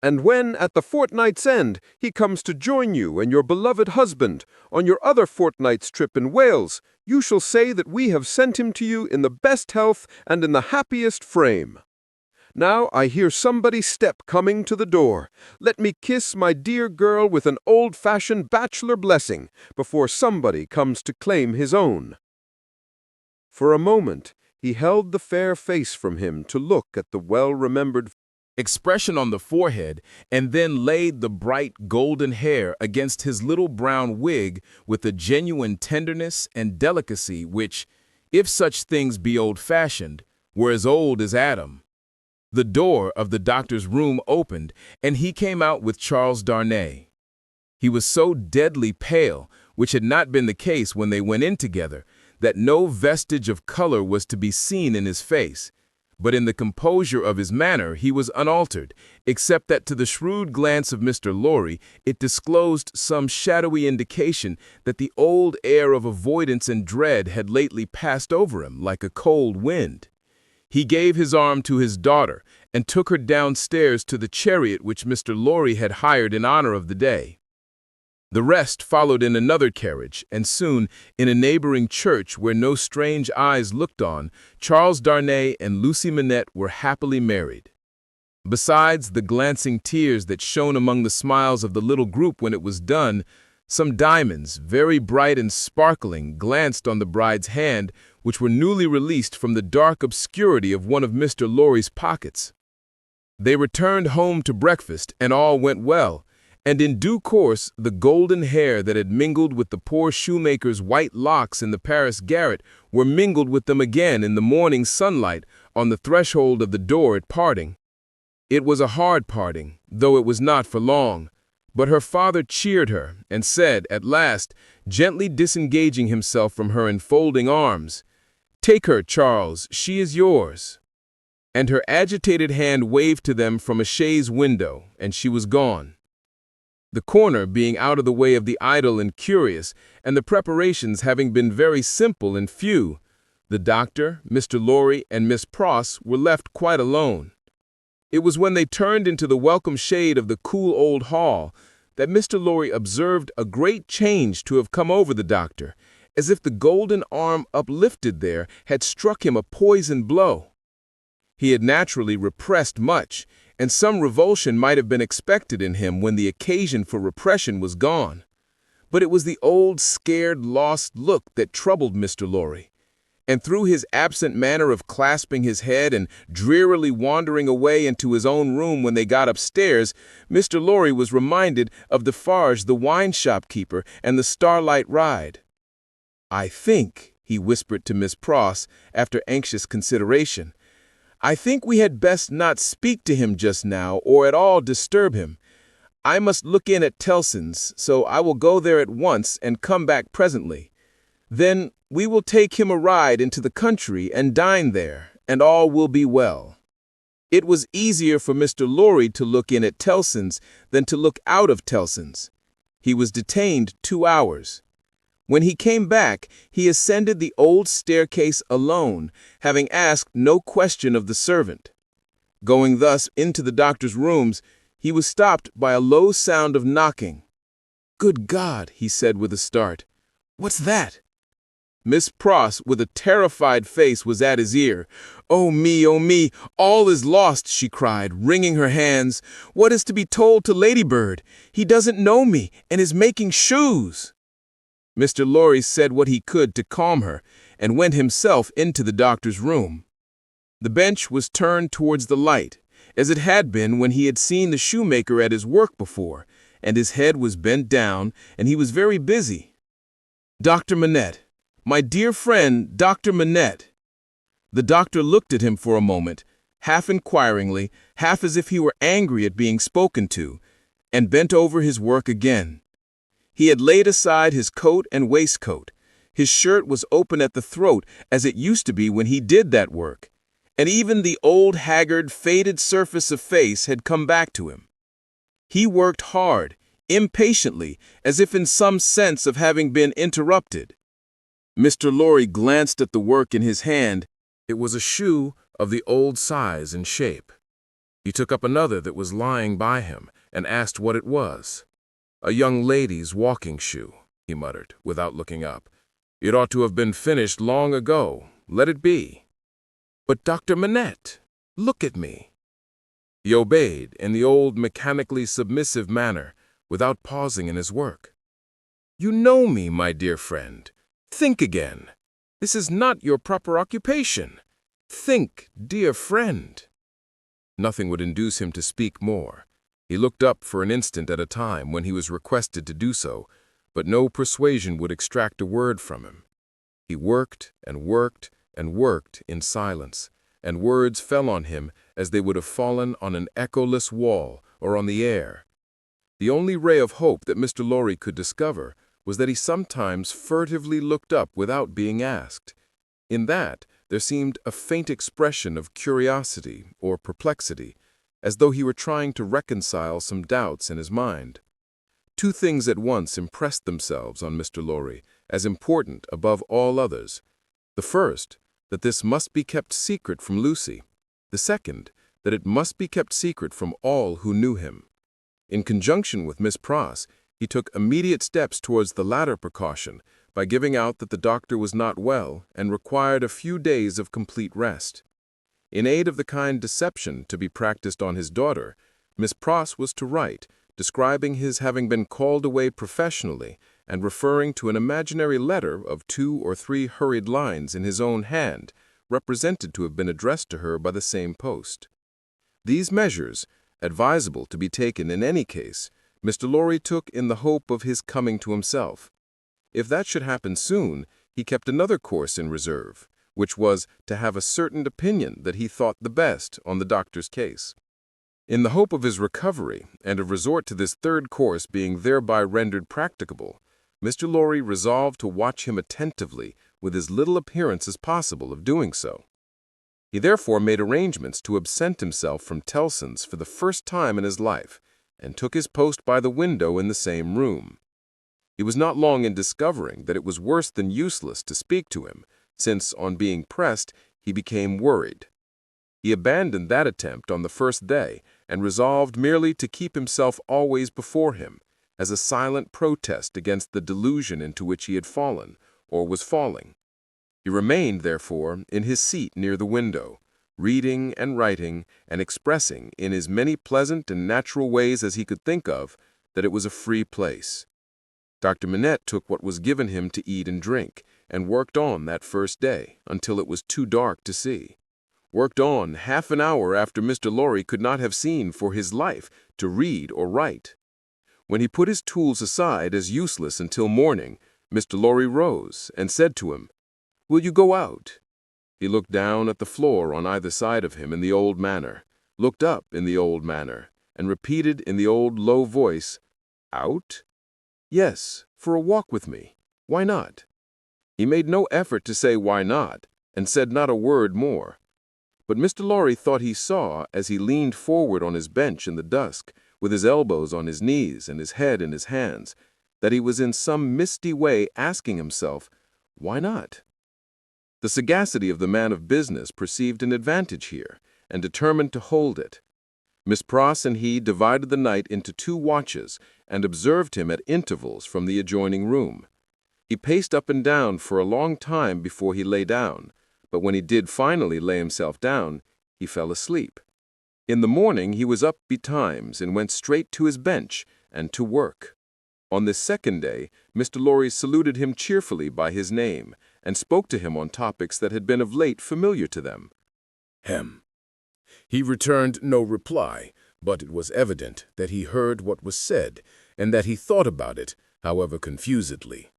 And when, at the fortnight's end, he comes to join you and your beloved husband on your other fortnight's trip in Wales, you shall say that we have sent him to you in the best health and in the happiest frame. Now I hear somebody's step coming to the door. Let me kiss my dear girl with an old-fashioned bachelor blessing before somebody comes to claim his own." For a moment he held the fair face from him to look at the well-remembered expression on the forehead, and then laid the bright golden hair against his little brown wig with a genuine tenderness and delicacy which, if such things be old-fashioned, were as old as Adam. The door of the doctor's room opened, and he came out with Charles Darnay. He was so deadly pale, which had not been the case when they went in together, that no vestige of color was to be seen in his face, but in the composure of his manner he was unaltered, except that to the shrewd glance of Mr. Lorry it disclosed some shadowy indication that the old air of avoidance and dread had lately passed over him like a cold wind. He gave his arm to his daughter and took her downstairs to the chariot which Mr. Lorry had hired in honor of the day. The rest followed in another carriage, and soon, in a neighboring church where no strange eyes looked on, Charles Darnay and Lucie Manette were happily married. Besides the glancing tears that shone among the smiles of the little group when it was done, some diamonds, very bright and sparkling, glanced on the bride's hand, which were newly released from the dark obscurity of one of Mr. Lorry's pockets. They returned home to breakfast, and all went well, and in due course the golden hair that had mingled with the poor shoemaker's white locks in the Paris garret were mingled with them again in the morning sunlight on the threshold of the door at parting. It was a hard parting, though it was not for long, but her father cheered her and said, at last, gently disengaging himself from her enfolding arms, "Take her, Charles, she is yours." And her agitated hand waved to them from a chaise window, and she was gone. the corner being out of the way of the idle and curious, and the preparations having been very simple and few. The doctor, Mr. Lorry, and Miss Pross were left quite alone. It was when they turned into the welcome shade of the cool old hall that Mr. Lorry observed a great change to have come over the doctor, as if the golden arm uplifted there had struck him a poisoned blow. He had naturally repressed much, and some revulsion might have been expected in him when the occasion for repression was gone. But it was the old scared, lost look that troubled Mr. Lorry, and through his absent manner of clasping his head and drearily wandering away into his own room when they got upstairs, Mr. Lorry was reminded of Defarge the wine shopkeeper and the starlight ride. "I think," he whispered to Miss Pross, after anxious consideration, "I think we had best not speak to him just now, or at all disturb him. I must look in at Tellson's, so I will go there at once and come back presently. Then we will take him a ride into the country and dine there, and all will be well." It was easier for Mr. Lorry to look in at Tellson's than to look out of Tellson's. He was detained 2 hours. When he came back, he ascended the old staircase alone, having asked no question of the servant. Going thus into the doctor's rooms, he was stopped by a low sound of knocking. "Good God!" he said with a start. "What's that?" Miss Pross, with a terrified face, was at his ear. Oh me, all is lost," she cried, wringing her hands. "What is to be told to Ladybird? He doesn't know me, and is making shoes." Mr. Lorry said what he could to calm her, and went himself into the doctor's room. The bench was turned towards the light, as it had been when he had seen the shoemaker at his work before, and his head was bent down, and he was very busy. "Dr. Manette, my dear friend, Dr. Manette." The doctor looked at him for a moment, half inquiringly, half as if he were angry at being spoken to, and bent over his work again. He had laid aside his coat and waistcoat. His shirt was open at the throat, as it used to be when he did that work, and even the old haggard, faded surface of face had come back to him. He worked hard, impatiently, as if in some sense of having been interrupted. Mr. Lorry glanced at the work in his hand. It was a shoe of the old size and shape. He took up another that was lying by him, and asked what it was. "A young lady's walking shoe," he muttered, without looking up. "It ought to have been finished long ago. Let it be." "But Dr. Manette, look at me." He obeyed in the old mechanically submissive manner, without pausing in his work. "You know me, my dear friend. Think again. This is not your proper occupation. Think, dear friend." Nothing would induce him to speak more. He looked up for an instant at a time when he was requested to do so, but no persuasion would extract a word from him. He worked and worked and worked in silence, and words fell on him as they would have fallen on an echoless wall or on the air. The only ray of hope that Mr. Lorry could discover was that he sometimes furtively looked up without being asked. In that, there seemed a faint expression of curiosity or perplexity, as though he were trying to reconcile some doubts in his mind. Two things at once impressed themselves on Mr. Lorry as important above all others. The first, that this must be kept secret from Lucie. The second, that it must be kept secret from all who knew him. In conjunction with Miss Pross, he took immediate steps towards the latter precaution by giving out that the doctor was not well and required a few days of complete rest. In aid of the kind deception to be practiced on his daughter, Miss Pross was to write, describing his having been called away professionally and referring to an imaginary letter of 2 or 3 hurried lines in his own hand, represented to have been addressed to her by the same post. These measures, advisable to be taken in any case, Mr. Lorry took in the hope of his coming to himself. If that should happen soon, he kept another course in reserve, which was to have a certain opinion that he thought the best on the doctor's case. In the hope of his recovery, and of resort to this third course being thereby rendered practicable, Mr. Lorry resolved to watch him attentively with as little appearance as possible of doing so. He therefore made arrangements to absent himself from Tellson's for the first time in his life, and took his post by the window in the same room. He was not long in discovering that it was worse than useless to speak to him, since, on being pressed, he became worried. He abandoned that attempt on the first day and resolved merely to keep himself always before him, as a silent protest against the delusion into which he had fallen, or was falling. He remained, therefore, in his seat near the window, reading and writing and expressing in as many pleasant and natural ways as he could think of that it was a free place. Dr. Manette took what was given him to eat and drink, and worked on that first day until it was too dark to see. Worked on half an hour after Mr. Lorry could not have seen for his life to read or write. When he put his tools aside as useless until morning, Mr. Lorry rose and said to him, "Will you go out?" He looked down at the floor on either side of him in the old manner, looked up in the old manner, and repeated in the old low voice, "Out? Yes, for a walk with me. Why not?" He made no effort to say why not, and said not a word more. But Mr. Lorry thought he saw, as he leaned forward on his bench in the dusk, with his elbows on his knees and his head in his hands, that he was in some misty way asking himself, why not? The sagacity of the man of business perceived an advantage here, and determined to hold it. Miss Pross and he divided the night into 2 watches, and observed him at intervals from the adjoining room. He paced up and down for a long time before he lay down, but when he did finally lay himself down, he fell asleep. In the morning he was up betimes and went straight to his bench and to work. On this second day, Mr. Lorry saluted him cheerfully by his name, and spoke to him on topics that had been of late familiar to them. Hem. He returned no reply, but it was evident that he heard what was said, and that he thought about it, however confusedly.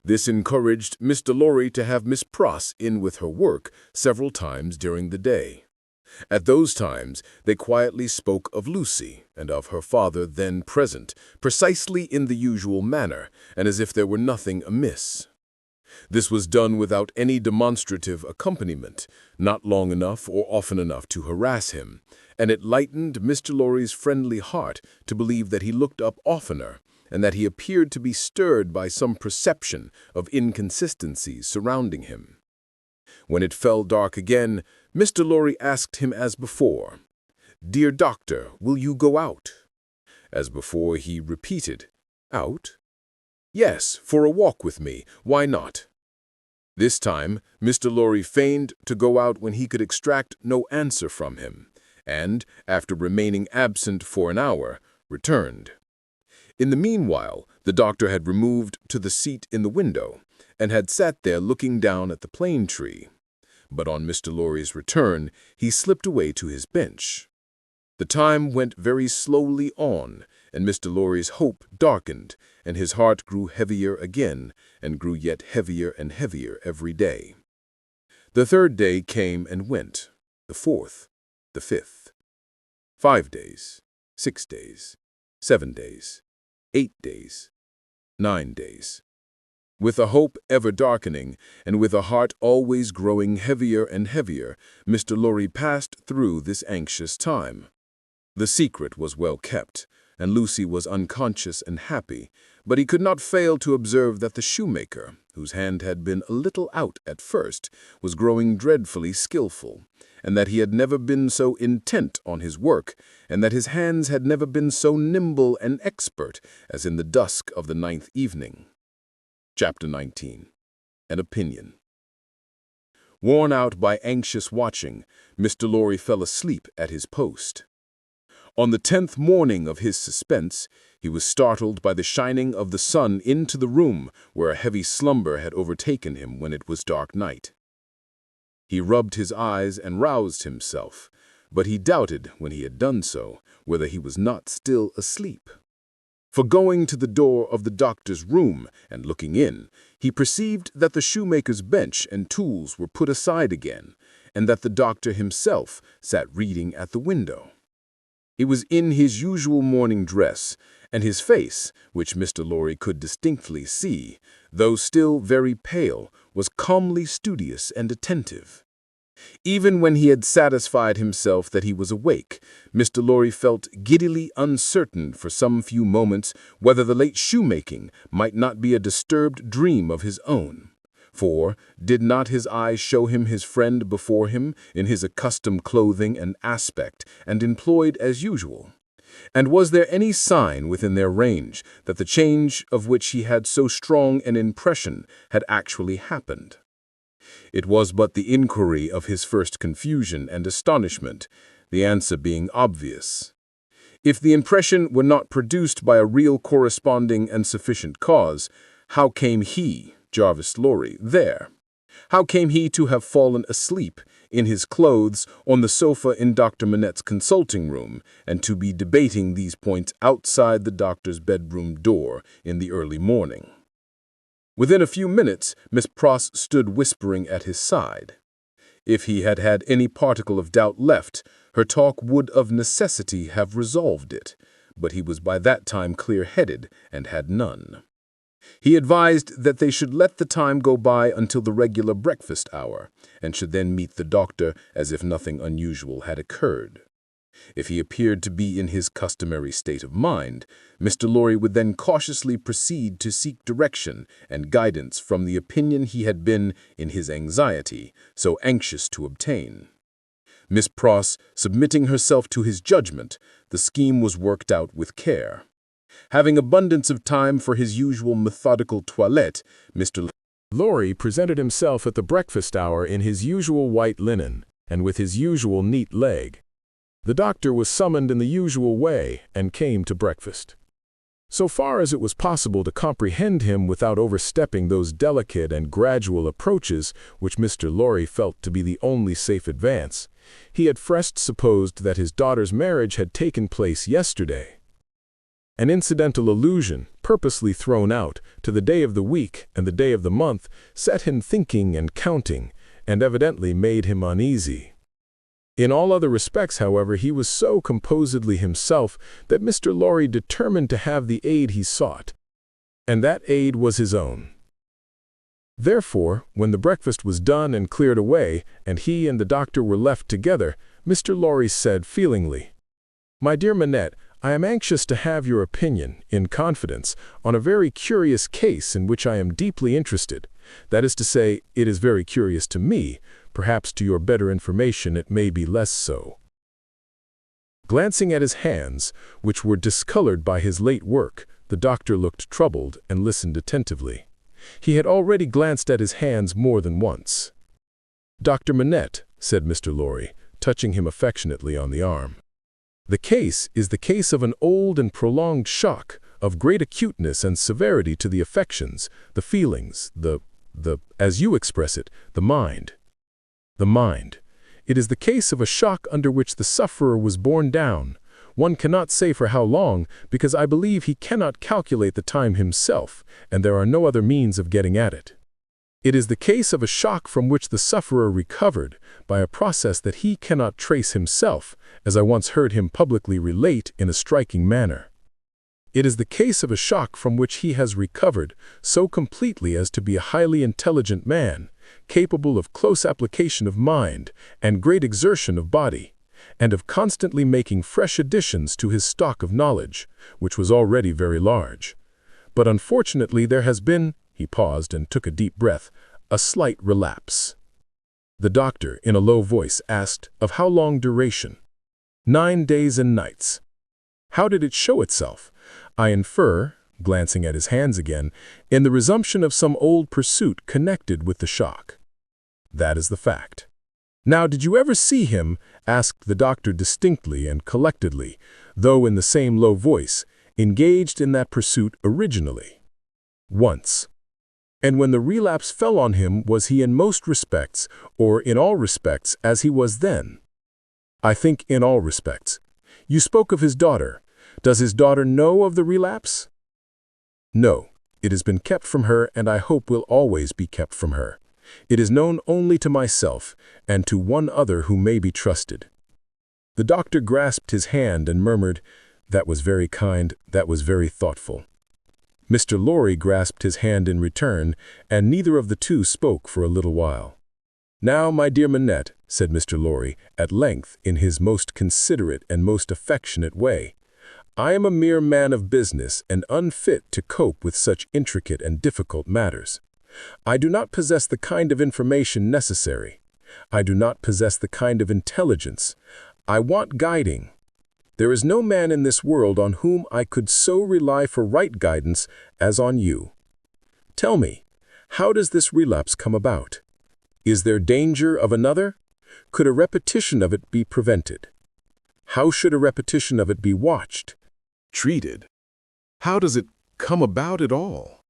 This encouraged Mr. Lorry to have Miss Pross in with her work several times during the day. At those times they quietly spoke of Lucie and of her father then present, precisely in the usual manner, and as if there were nothing amiss. This was done without any demonstrative accompaniment, not long enough or often enough to harass him, and it lightened Mr. Lorry's friendly heart to believe that he looked up oftener, and that he appeared to be stirred by some perception of inconsistencies surrounding him. When it fell dark again, Mr. Lorry asked him as before, "Dear doctor, will you go out?" As before he repeated, "Out? Yes, for a walk with me. Why not?" This time, Mr. Lorry feigned to go out when he could extract no answer from him, and, after remaining absent for an hour, returned. In the meanwhile, the doctor had removed to the seat in the window, and had sat there looking down at the plane tree. But on Mr. Lorry's return, he slipped away to his bench. The time went very slowly on, and Mr. Lorry's hope darkened, and his heart grew heavier again, and grew yet heavier and heavier every day. The 3rd day came and went, the 4th, the 5th. 5 days, 6 days, 7 days, 8 days, 9 days. With a hope ever darkening, and with a heart always growing heavier and heavier, Mr. Lorry passed through this anxious time. The secret was well kept, and Lucie was unconscious and happy, but he could not fail to observe that the shoemaker, whose hand had been a little out at first, was growing dreadfully skillful, and that he had never been so intent on his work, and that his hands had never been so nimble and expert as in the dusk of the 9th evening. Chapter 19. An Opinion. Worn out by anxious watching, Mr. Lorry fell asleep at his post. On the 10th morning of his suspense, he was startled by the shining of the sun into the room where a heavy slumber had overtaken him when it was dark night. He rubbed his eyes and roused himself, but he doubted, when he had done so, whether he was not still asleep. For going to the door of the doctor's room and looking in, he perceived that the shoemaker's bench and tools were put aside again, and that the doctor himself sat reading at the window. He was in his usual morning dress, and his face, which Mr. Lorry could distinctly see, though still very pale, was calmly studious and attentive. Even when he had satisfied himself that he was awake, Mr. Lorry felt giddily uncertain for some few moments whether the late shoemaking might not be a disturbed dream of his own. For did not his eyes show him his friend before him in his accustomed clothing and aspect, and employed as usual? And was there any sign within their range that the change of which he had so strong an impression had actually happened? It was but the inquiry of his first confusion and astonishment, the answer being obvious. If the impression were not produced by a real corresponding and sufficient cause, how came he, Jarvis Lorry, there? How came he to have fallen asleep in his clothes on the sofa in Dr. Manette's consulting room, and to be debating these points outside the doctor's bedroom door in the early morning? Within a few minutes, Miss Pross stood whispering at his side. If he had had any particle of doubt left, her talk would of necessity have resolved it, but he was by that time clear-headed and had none. He advised that they should let the time go by until the regular breakfast hour, and should then meet the doctor as if nothing unusual had occurred. If he appeared to be in his customary state of mind, Mr. Lorry would then cautiously proceed to seek direction and guidance from the opinion he had been, in his anxiety, so anxious to obtain. Miss Pross submitting herself to his judgment, the scheme was worked out with care. Having abundance of time for his usual methodical toilette, Mr. Lorry presented himself at the breakfast hour in his usual white linen, and with his usual neat leg. The doctor was summoned in the usual way, and came to breakfast. So far as it was possible to comprehend him without overstepping those delicate and gradual approaches which Mr. Lorry felt to be the only safe advance, he had first supposed that his daughter's marriage had taken place yesterday. An incidental allusion, purposely thrown out, to the day of the week and the day of the month, set him thinking and counting, and evidently made him uneasy. In all other respects, however, he was so composedly himself that Mr. Lorry determined to have the aid he sought, and that aid was his own. Therefore, when the breakfast was done and cleared away, and he and the doctor were left together, Mr. Lorry said feelingly, "My dear Manette, I am anxious to have your opinion, in confidence, on a very curious case in which I am deeply interested. That is to say, it is very curious to me. Perhaps to your better information it may be less so." Glancing at his hands, which were discolored by his late work, the doctor looked troubled and listened attentively. He had already glanced at his hands more than once. "Dr. Manette," said Mr. Lorry, touching him affectionately on the arm, "the case is the case of an old and prolonged shock, of great acuteness and severity to the affections, the feelings, as you express it, the mind. The mind. It is the case of a shock under which the sufferer was borne down. One cannot say for how long, because I believe he cannot calculate the time himself, and there are no other means of getting at it. It is the case of a shock from which the sufferer recovered, by a process that he cannot trace himself, as I once heard him publicly relate in a striking manner. It is the case of a shock from which he has recovered so completely as to be a highly intelligent man, capable of close application of mind and great exertion of body, and of constantly making fresh additions to his stock of knowledge, which was already very large. But unfortunately there has been," he paused and took a deep breath, "a slight relapse." The doctor, in a low voice, asked, "Of how long duration?" 9 days and nights." "How did it show itself?" "I infer," glancing at his hands again, "in the resumption of some old pursuit connected with the shock." "That is the fact." "Now, did you ever see him," asked the doctor distinctly and collectedly, though in the same low voice, "engaged in that pursuit originally?" "Once." "And when the relapse fell on him, was he in most respects, or in all respects, as he was then?" "I think in all respects." "You spoke of his daughter. Does his daughter know of the relapse?" "No. It has been kept from her, and I hope will always be kept from her. It is known only to myself, and to one other who may be trusted." The doctor grasped his hand and murmured, "That was very kind, that was very thoughtful." Mr. Lorry grasped his hand in return, and neither of the two spoke for a little while. "Now, my dear Manette," said Mr. Lorry, at length, in his most considerate and most affectionate way, "I am a mere man of business and unfit to cope with such intricate and difficult matters. I do not possess the kind of information necessary. I do not possess the kind of intelligence. I want guiding. There is no man in this world on whom I could so rely for right guidance as on you. Tell me, how does this relapse come about? Is there danger of another? Could a repetition of it be prevented? How should a repetition of it be watched? Treated? How does it come about at all?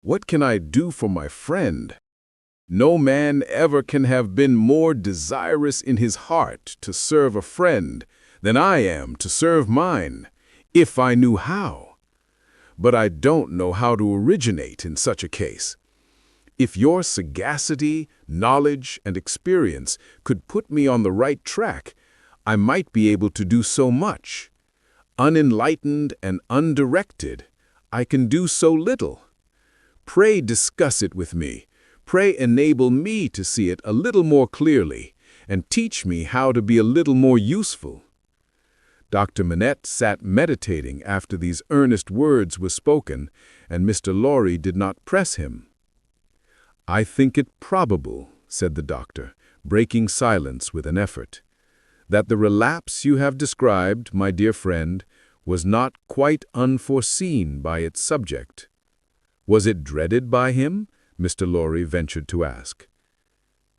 What can I do for my friend? No man ever can have been more desirous in his heart to serve a friend than I am to serve mine, if I knew how. But I don't know how to originate in such a case. If your sagacity, knowledge, and experience could put me on the right track, I might be able to do so much. Unenlightened and undirected, I can do so little. Pray discuss it with me. Pray enable me to see it a little more clearly, and teach me how to be a little more useful." Dr. Manette sat meditating after these earnest words were spoken, and Mr. Lorry did not press him. "I think it probable," said the doctor, breaking silence with an effort, "that the relapse you have described, my dear friend, was not quite unforeseen by its subject." "Was it dreaded by him?" Mr. Lorry ventured to ask.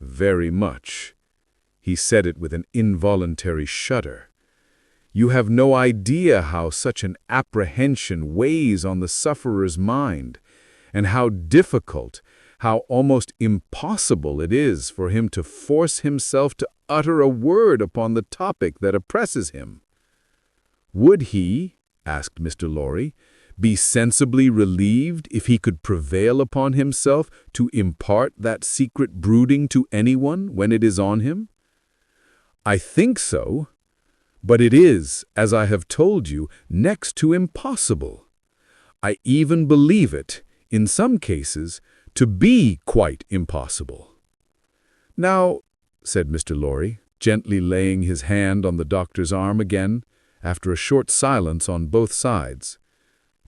"Very much." He said it with an involuntary shudder. "You have no idea how such an apprehension weighs on the sufferer's mind, and how difficult, how almost impossible it is for him to force himself to utter a word upon the topic that oppresses him." "Would he," asked Mr. Lorry, "be sensibly relieved if he could prevail upon himself to impart that secret brooding to anyone when it is on him?" "I think so. But it is, as I have told you, next to impossible. I even believe it, in some cases, to be quite impossible." "Now," said Mr. Lorry, gently laying his hand on the doctor's arm again, after a short silence on both sides,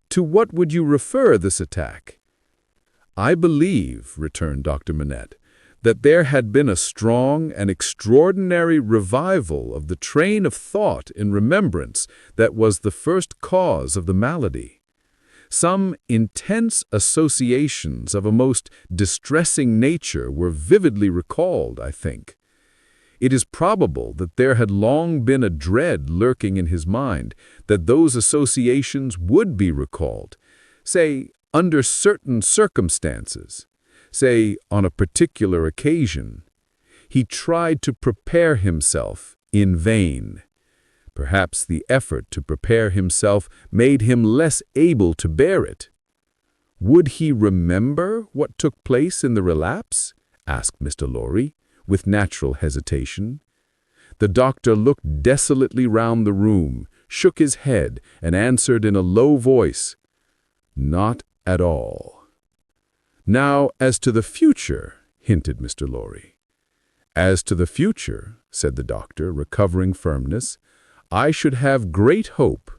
"to what would you refer this attack?" "I believe," returned Dr. Manette, "that there had been a strong and extraordinary revival of the train of thought in remembrance that was the first cause of the malady. Some intense associations of a most distressing nature were vividly recalled, I think. It is probable that there had long been a dread lurking in his mind that those associations would be recalled, say, under certain circumstances, say, on a particular occasion. He tried to prepare himself in vain. Perhaps the effort to prepare himself made him less able to bear it. "Would he remember what took place in the relapse?" asked Mr. Lorry, with natural hesitation. The doctor looked desolately round the room, shook his head, and answered in a low voice, "Not at all." "Now, as to the future," hinted Mr. Lorry. "As to the future," said the doctor, recovering firmness, "I should have great hope.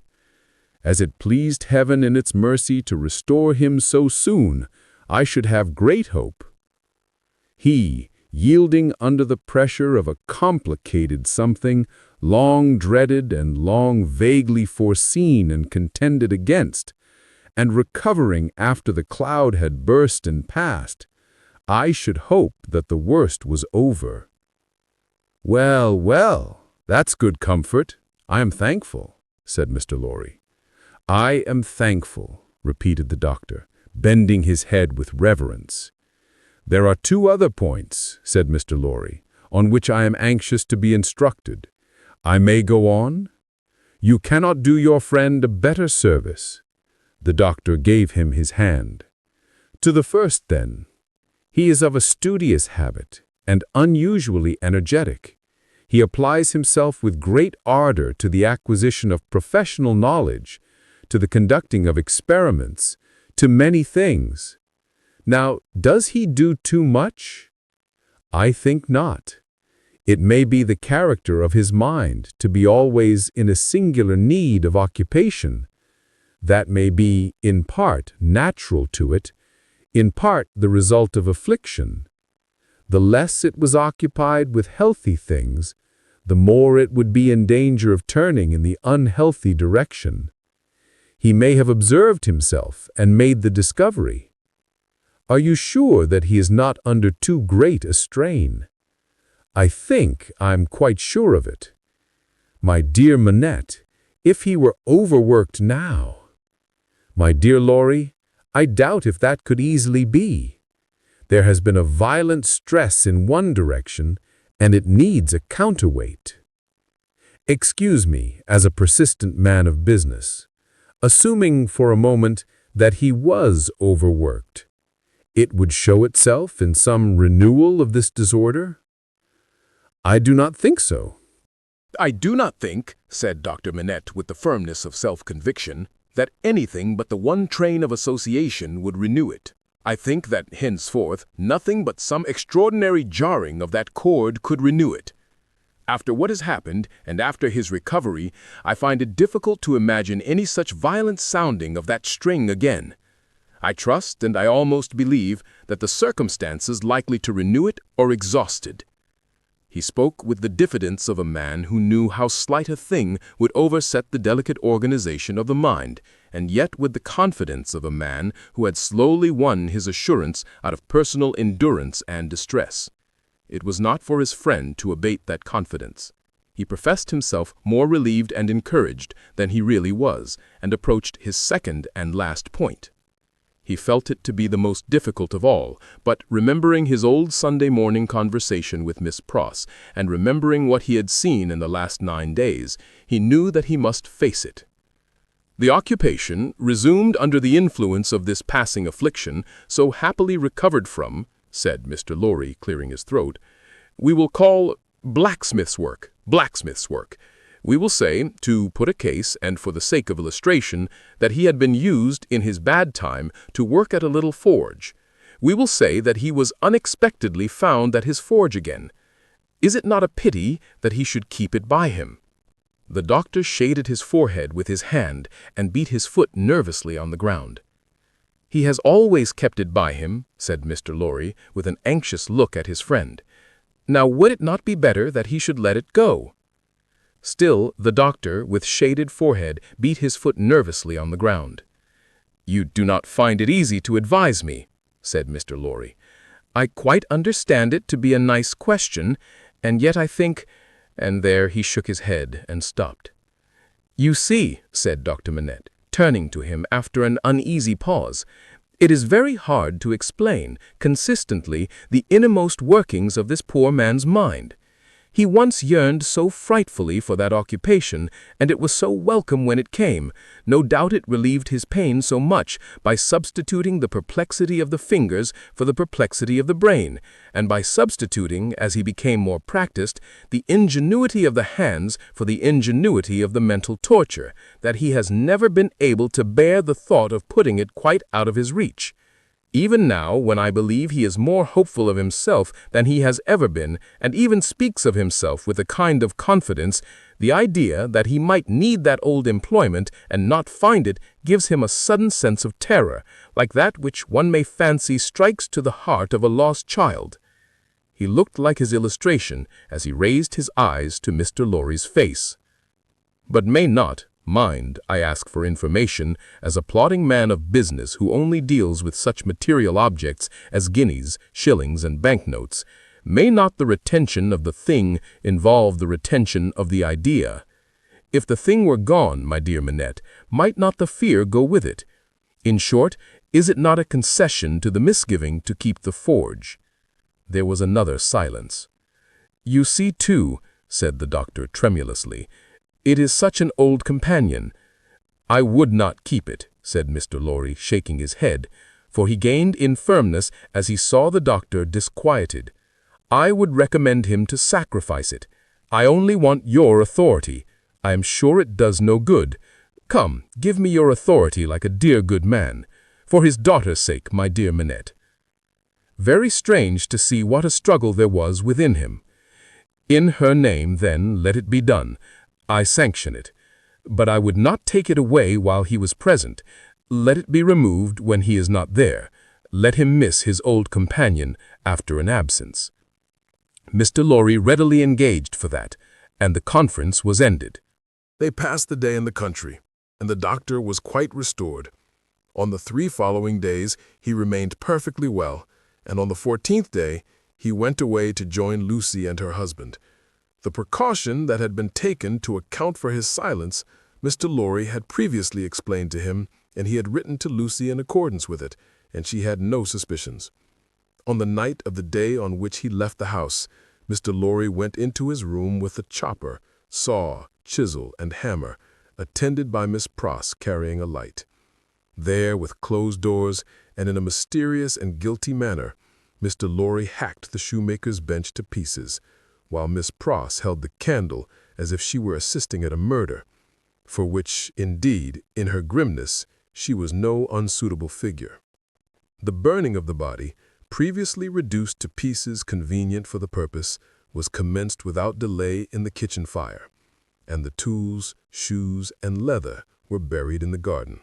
As it pleased heaven in its mercy to restore him so soon, I should have great hope. He, yielding under the pressure of a complicated something, long dreaded and long vaguely foreseen and contended against, and recovering after the cloud had burst and passed, I should hope that the worst was over." "Well, well, that's good comfort. I am thankful," said Mr. Lorry. "I am thankful," repeated the doctor, bending his head with reverence. "There are two other points," said Mr. Lorry, "on which I am anxious to be instructed. I may go on? You cannot do your friend a better service." The doctor gave him his hand. "To the first, then. He is of a studious habit and unusually energetic. He applies himself with great ardor to the acquisition of professional knowledge, to the conducting of experiments, to many things. Now, does he do too much? I think not. It may be the character of his mind to be always in a singular need of occupation. That may be, in part, natural to it, in part the result of affliction. The less it was occupied with healthy things, the more it would be in danger of turning in the unhealthy direction. He may have observed himself and made the discovery. Are you sure that he is not under too great a strain? I think I'm quite sure of it. My dear Manette, if he were overworked now. My dear Laurie, I doubt if that could easily be. There has been a violent stress in one direction, and it needs a counterweight. Excuse me, as a persistent man of business, assuming for a moment that he was overworked, it would show itself in some renewal of this disorder? I do not think so. I do not think, said Dr. Manette with the firmness of self-conviction, that anything but the one train of association would renew it. I think that henceforth nothing but some extraordinary jarring of that cord could renew it. After what has happened, and after his recovery, I find it difficult to imagine any such violent sounding of that string again. I trust, and I almost believe, that the circumstances likely to renew it are exhausted. He spoke with the diffidence of a man who knew how slight a thing would overset the delicate organization of the mind, and yet with the confidence of a man who had slowly won his assurance out of personal endurance and distress. It was not for his friend to abate that confidence. He professed himself more relieved and encouraged than he really was, and approached his second and last point. He felt it to be the most difficult of all, but remembering his old Sunday morning conversation with Miss Pross, and remembering what he had seen in the last 9 days, he knew that he must face it. The occupation, resumed under the influence of this passing affliction, so happily recovered from, said Mr. Laurie, clearing his throat, we will call blacksmith's work. We will say, to put a case and for the sake of illustration, that he had been used in his bad time to work at a little forge. We will say that he was unexpectedly found at his forge again. Is it not a pity that he should keep it by him? The doctor shaded his forehead with his hand and beat his foot nervously on the ground. He has always kept it by him, said Mr. Laurie, with an anxious look at his friend. Now would it not be better that he should let it go? Still, the doctor, with shaded forehead, beat his foot nervously on the ground. You do not find it easy to advise me, said Mr. Laurie. I quite understand it to be a nice question, and yet I think— and there he shook his head and stopped. You see, said Dr. Manette, turning to him after an uneasy pause, it is very hard to explain consistently the innermost workings of this poor man's mind. He once yearned so frightfully for that occupation, and it was so welcome when it came. No doubt it relieved his pain so much by substituting the perplexity of the fingers for the perplexity of the brain, and by substituting, as he became more practiced, the ingenuity of the hands for the ingenuity of the mental torture, that he has never been able to bear the thought of putting it quite out of his reach. Even now, when I believe he is more hopeful of himself than he has ever been, and even speaks of himself with a kind of confidence, the idea that he might need that old employment and not find it gives him a sudden sense of terror, like that which one may fancy strikes to the heart of a lost child. He looked like his illustration as he raised his eyes to Mr. Laurie's face. But may not, mind, I ask for information, as a plodding man of business who only deals with such material objects as guineas, shillings, and banknotes, may not the retention of the thing involve the retention of the idea? If the thing were gone, my dear Manette, might not the fear go with it? In short, is it not a concession to the misgiving to keep the forge? There was another silence. You see, too, said the doctor tremulously, it is such an old companion. I would not keep it, said Mr. Laurie, shaking his head, for he gained in firmness as he saw the doctor disquieted. I would recommend him to sacrifice it. I only want your authority. I am sure it does no good. Come, give me your authority like a dear good man. For his daughter's sake, my dear Manette. Very strange to see what a struggle there was within him. In her name, then, let it be done. I sanction it. But I would not take it away while he was present. Let it be removed when he is not there. Let him miss his old companion after an absence. Mr. Lorry readily engaged for that, and the conference was ended. They passed the day in the country, and the doctor was quite restored. On the 3 following days he remained perfectly well, and on the 14th day he went away to join Lucie and her husband. The precaution that had been taken to account for his silence, Mr. Lorry had previously explained to him, and he had written to Lucie in accordance with it, and she had no suspicions. On the night of the day on which he left the house, Mr. Lorry went into his room with a chopper, saw, chisel, and hammer, attended by Miss Pross carrying a light. There, with closed doors, and in a mysterious and guilty manner, Mr. Lorry hacked the shoemaker's bench to pieces, while Miss Pross held the candle as if she were assisting at a murder, for which, indeed, in her grimness, she was no unsuitable figure. The burning of the body, previously reduced to pieces convenient for the purpose, was commenced without delay in the kitchen fire, and the tools, shoes, and leather were buried in the garden.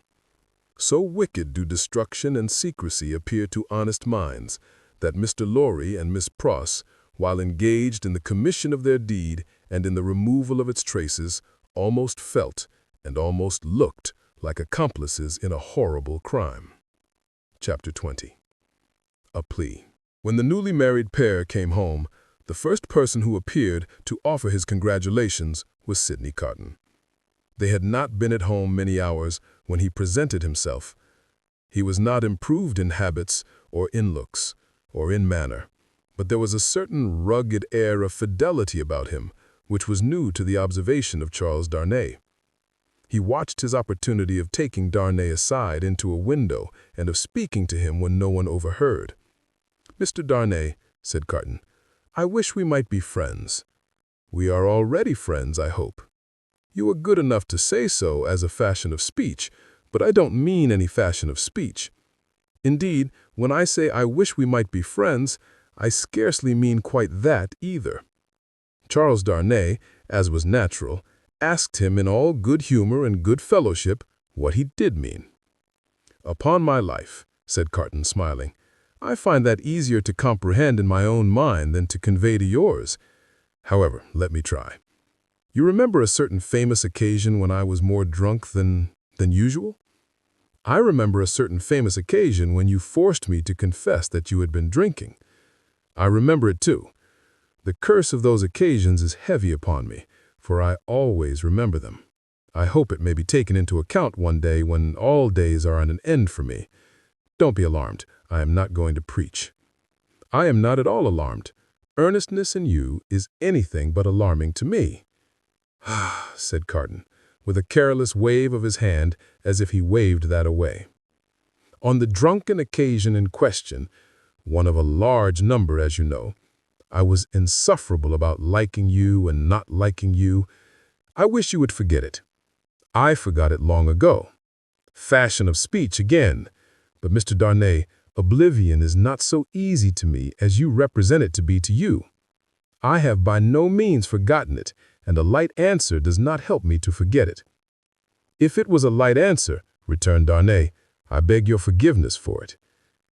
So wicked do destruction and secrecy appear to honest minds, that Mr. Lorry and Miss Pross, while engaged in the commission of their deed and in the removal of its traces, almost felt and almost looked like accomplices in a horrible crime. Chapter 20. A plea. When the newly married pair came home, the first person who appeared to offer his congratulations was Sydney Carton. They had not been at home many hours when he presented himself. He was not improved in habits or in looks or in manner, but there was a certain rugged air of fidelity about him which was new to the observation of Charles Darnay. He watched his opportunity of taking Darnay aside into a window and of speaking to him when no one overheard. "Mr. Darnay," said Carton, "I wish we might be friends." "We are already friends, I hope." "You are good enough to say so as a fashion of speech, but I don't mean any fashion of speech. Indeed, when I say I wish we might be friends, I scarcely mean quite that either." Charles Darnay, as was natural, asked him in all good humor and good fellowship what he did mean. "Upon my life," said Carton, smiling, "I find that easier to comprehend in my own mind than to convey to yours. However, let me try. You remember a certain famous occasion when I was more drunk than usual? I remember a certain famous occasion when you forced me to confess that you had been drinking. I remember it too. The curse of those occasions is heavy upon me, for I always remember them. I hope it may be taken into account one day when all days are on an end for me. Don't be alarmed. I am not going to preach." "I am not at all alarmed. Earnestness in you is anything but alarming to me." "Ah," said Carton, with a careless wave of his hand as if he waved that away. "On the drunken occasion in question, one of a large number, as you know, I was insufferable about liking you and not liking you. I wish you would forget it. I forgot it long ago. Fashion of speech again. But, Mr. Darnay, oblivion is not so easy to me as you represent it to be to you. I have by no means forgotten it, and a light answer does not help me to forget it." "If it was a light answer," returned Darnay, "I beg your forgiveness for it.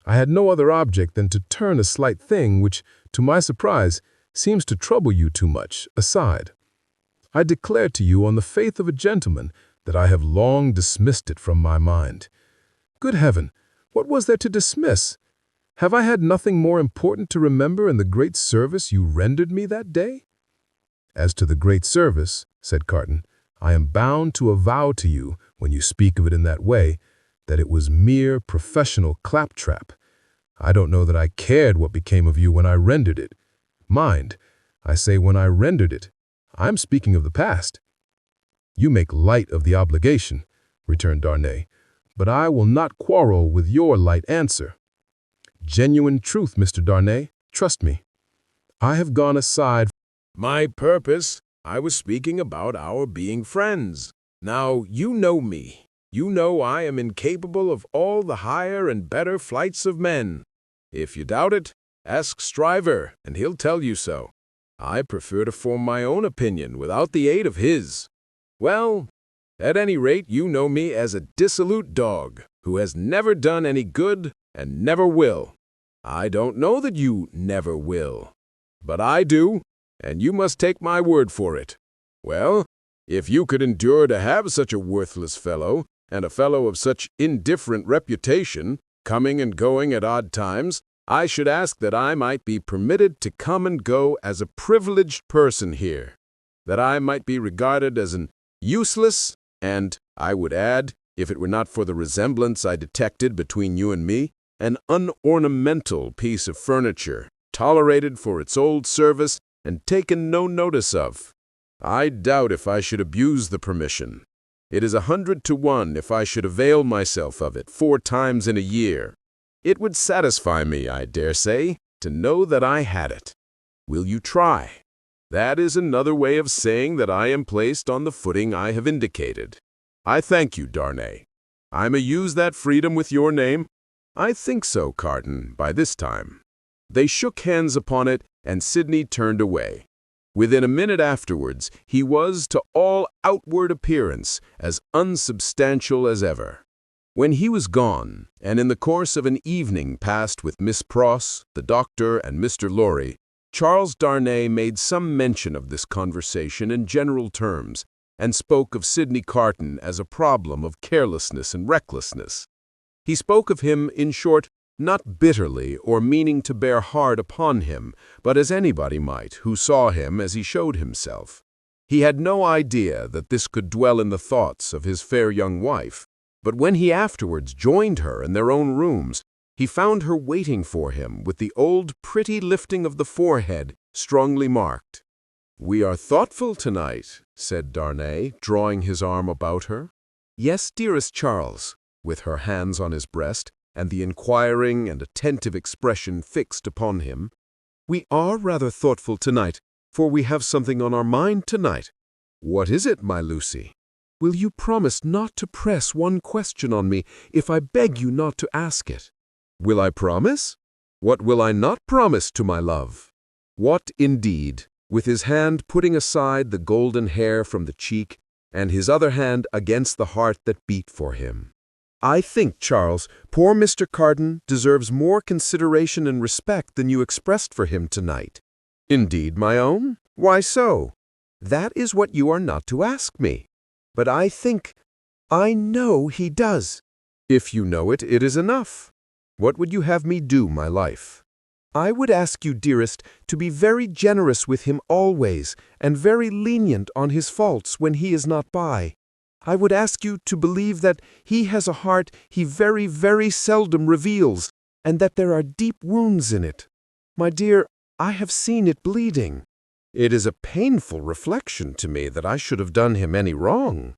I had no other object than to turn a slight thing which, to my surprise, seems to trouble you too much, aside. I declare to you on the faith of a gentleman that I have long dismissed it from my mind." "Good heaven, what was there to dismiss? Have I had nothing more important to remember in the great service you rendered me that day?" "As to the great service," said Carton, "I am bound to avow to you, when you speak of it in that way, that it was mere professional claptrap. I don't know that I cared what became of you when I rendered it. Mind, I say when I rendered it. I'm speaking of the past." "You make light of the obligation," returned Darnay, "but I will not quarrel with your light answer. Genuine truth, Mr. Darnay, trust me. I have gone aside. My purpose, I was speaking about our being friends. Now, you know me. You know I am incapable of all the higher and better flights of men. If you doubt it, ask Stryver, and he'll tell you so. I prefer to form my own opinion without the aid of his. Well, at any rate, you know me as a dissolute dog, who has never done any good and never will. I don't know that you never will, but I do, and you must take my word for it. Well, if you could endure to have such a worthless fellow, and a fellow of such indifferent reputation, coming and going at odd times, I should ask that I might be permitted to come and go as a privileged person here, that I might be regarded as an useless, and, I would add, if it were not for the resemblance I detected between you and me, an unornamental piece of furniture, tolerated for its old service and taken no notice of. I doubt if I should abuse the permission. It is 100 to 1 if I should avail myself of it 4 times in a year. It would satisfy me, I dare say, to know that I had it. Will you try? That is another way of saying that I am placed on the footing I have indicated. I thank you, Darnay. I may use that freedom with your name? I think so, Carton, by this time. They shook hands upon it, and Sydney turned away. Within a minute afterwards, he was, to all outward appearance, as unsubstantial as ever. When he was gone, and in the course of an evening passed with Miss Pross, the doctor, and Mr. Lorry, Charles Darnay made some mention of this conversation in general terms, and spoke of Sydney Carton as a problem of carelessness and recklessness. He spoke of him, in short, not bitterly or meaning to bear hard upon him, but as anybody might who saw him as he showed himself. He had no idea that this could dwell in the thoughts of his fair young wife, but when he afterwards joined her in their own rooms, he found her waiting for him with the old pretty lifting of the forehead strongly marked. "We are thoughtful tonight," said Darnay, drawing his arm about her. "Yes, dearest Charles," with her hands on his breast, and the inquiring and attentive expression fixed upon him. "We are rather thoughtful tonight, for we have something on our mind tonight." "What is it, my Lucie?" "Will you promise not to press one question on me if I beg you not to ask it?" "Will I promise? What will I not promise to my love?" What, indeed, with his hand putting aside the golden hair from the cheek, and his other hand against the heart that beat for him. "I think, Charles, poor Mr. Carton deserves more consideration and respect than you expressed for him tonight." "Indeed, my own? Why so?" "That is what you are not to ask me. But I know he does." "If you know it, it is enough. What would you have me do, my life?" "I would ask you, dearest, to be very generous with him always, and very lenient on his faults when he is not by. I would ask you to believe that he has a heart he very, very seldom reveals, and that there are deep wounds in it. My dear, I have seen it bleeding. It is a painful reflection to me that I should have done him any wrong.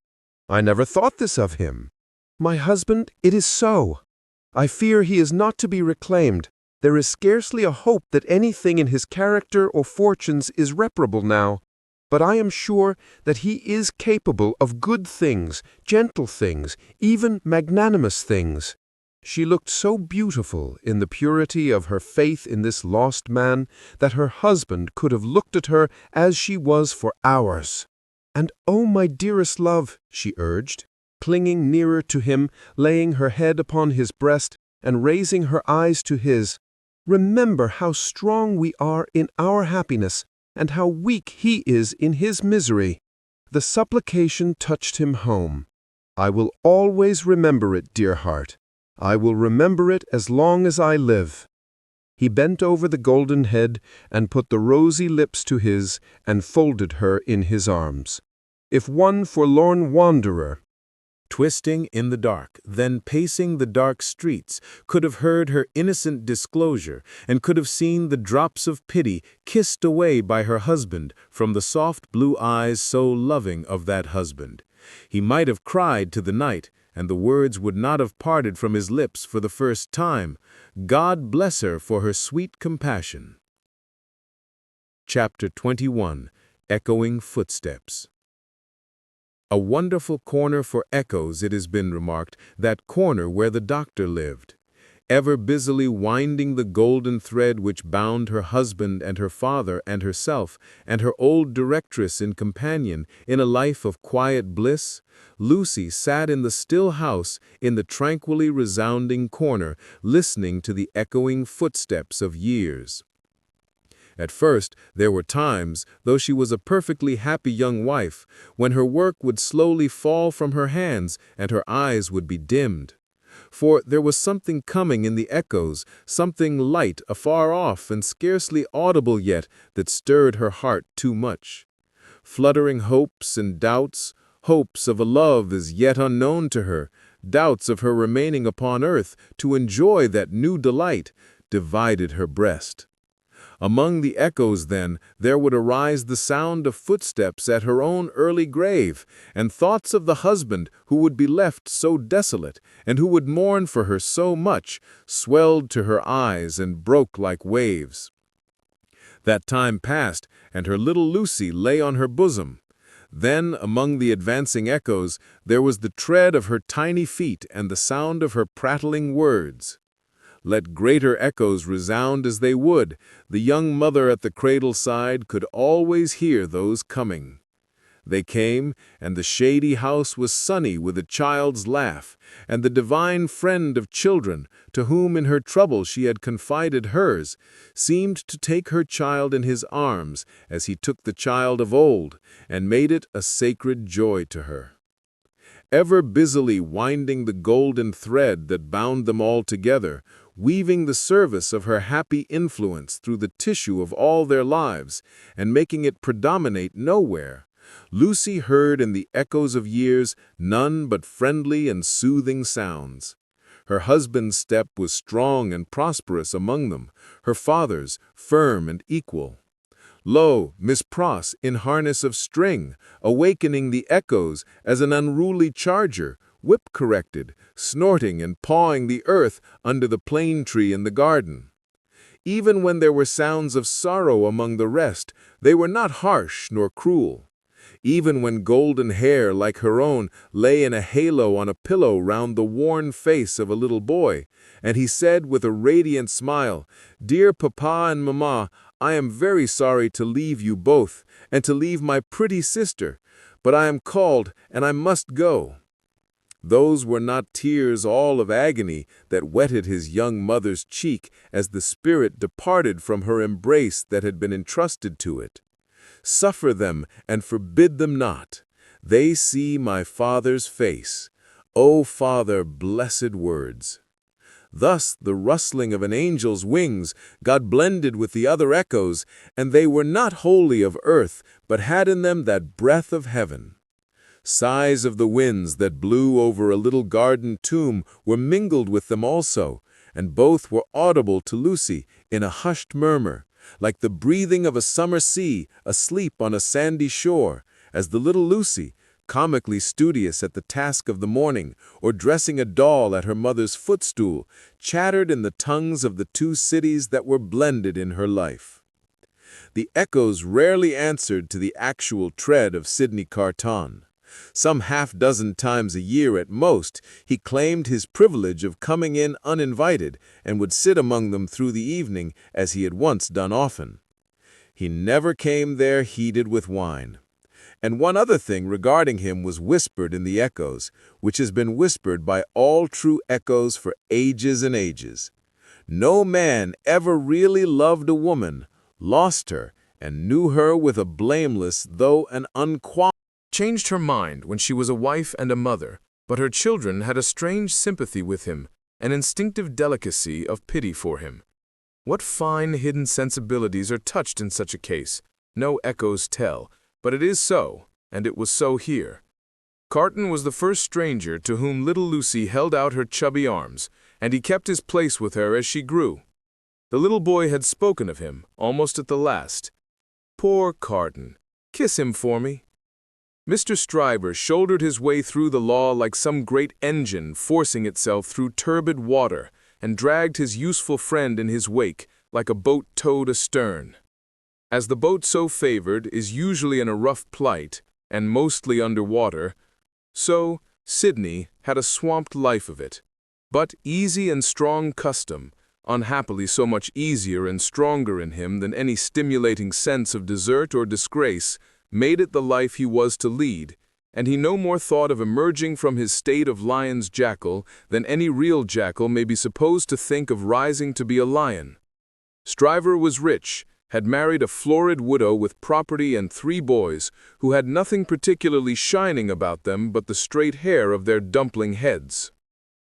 I never thought this of him. My husband, it is so. I fear he is not to be reclaimed. There is scarcely a hope that anything in his character or fortunes is reparable now. But I am sure that he is capable of good things, gentle things, even magnanimous things." She looked so beautiful in the purity of her faith in this lost man that her husband could have looked at her as she was for hours. "And oh, my dearest love," she urged, clinging nearer to him, laying her head upon his breast and raising her eyes to his, "remember how strong we are in our happiness, and how weak he is in his misery." The supplication touched him home. "I will always remember it, dear heart. I will remember it as long as I live." He bent over the golden head and put the rosy lips to his and folded her in his arms. If one forlorn wanderer, twisting in the dark, then pacing the dark streets, could have heard her innocent disclosure, and could have seen the drops of pity kissed away by her husband from the soft blue eyes so loving of that husband, he might have cried to the night, and the words would not have parted from his lips for the first time, "God bless her for her sweet compassion." Chapter 21. Echoing Footsteps. A wonderful corner for echoes, it has been remarked, that corner where the doctor lived. ever busily winding the golden thread which bound her husband and her father and herself and her old directress in companion in a life of quiet bliss, Lucie sat in the still house in the tranquilly resounding corner, listening to the echoing footsteps of years. At first, there were times, though she was a perfectly happy young wife, when her work would slowly fall from her hands and her eyes would be dimmed. For there was something coming in the echoes, something light afar off and scarcely audible yet, that stirred her heart too much. Fluttering hopes and doubts, hopes of a love as yet unknown to her, doubts of her remaining upon earth to enjoy that new delight, divided her breast. Among the echoes, then, there would arise the sound of footsteps at her own early grave, and thoughts of the husband who would be left so desolate, and who would mourn for her so much, swelled to her eyes and broke like waves. That time passed, and her little Lucie lay on her bosom. Then, among the advancing echoes, there was the tread of her tiny feet and the sound of her prattling words. Let greater echoes resound as they would, the young mother at the cradle side could always hear those coming. They came, and the shady house was sunny with a child's laugh, and the divine friend of children, to whom in her trouble she had confided hers, seemed to take her child in his arms as he took the child of old, and made it a sacred joy to her. Ever busily winding the golden thread that bound them all together, weaving the service of her happy influence through the tissue of all their lives, and making it predominate nowhere, Lucie heard in the echoes of years none but friendly and soothing sounds. Her husband's step was strong and prosperous among them, her father's firm and equal. Lo, Miss Pross in harness of string, awakening the echoes as an unruly charger, whip-corrected, snorting and pawing the earth under the plane tree in the garden. Even when there were sounds of sorrow among the rest, they were not harsh nor cruel. Even when golden hair like her own lay in a halo on a pillow round the worn face of a little boy, and he said with a radiant smile, "Dear Papa and Mamma, I am very sorry to leave you both, and to leave my pretty sister, but I am called, and I must go." Those were not tears all of agony that wetted his young mother's cheek as the spirit departed from her embrace that had been entrusted to it. Suffer them and forbid them not. They see my Father's face. O Father, blessed words. Thus the rustling of an angel's wings got blended with the other echoes, and they were not wholly of earth, but had in them that breath of heaven. Sighs of the winds that blew over a little garden tomb were mingled with them also, and both were audible to Lucie in a hushed murmur, like the breathing of a summer sea asleep on a sandy shore, as the little Lucie, comically studious at the task of the morning, or dressing a doll at her mother's footstool, chattered in the tongues of the two cities that were blended in her life. The echoes rarely answered to the actual tread of Sydney Carton. Some half-dozen times a year at most, he claimed his privilege of coming in uninvited and would sit among them through the evening as he had once done often. He never came there heated with wine. And one other thing regarding him was whispered in the echoes, which has been whispered by all true echoes for ages and ages. No man ever really loved a woman, lost her, and knew her with a blameless though an changed her mind when she was a wife and a mother, but her children had a strange sympathy with him, an instinctive delicacy of pity for him. What fine hidden sensibilities are touched in such a case, no echoes tell, but it is so, and it was so here. Carton was the first stranger to whom little Lucie held out her chubby arms, and he kept his place with her as she grew. The little boy had spoken of him, almost at the last. "Poor Carton, kiss him for me." Mr. Stryver shouldered his way through the law like some great engine forcing itself through turbid water, and dragged his useful friend in his wake like a boat towed astern. As the boat so favored is usually in a rough plight, and mostly under water, so Sydney had a swamped life of it. but easy and strong custom, unhappily so much easier and stronger in him than any stimulating sense of desert or disgrace, made it the life he was to lead, and he no more thought of emerging from his state of lion's jackal than any real jackal may be supposed to think of rising to be a lion. Stryver was rich, had married a florid widow with property and 3 boys, who had nothing particularly shining about them but the straight hair of their dumpling heads.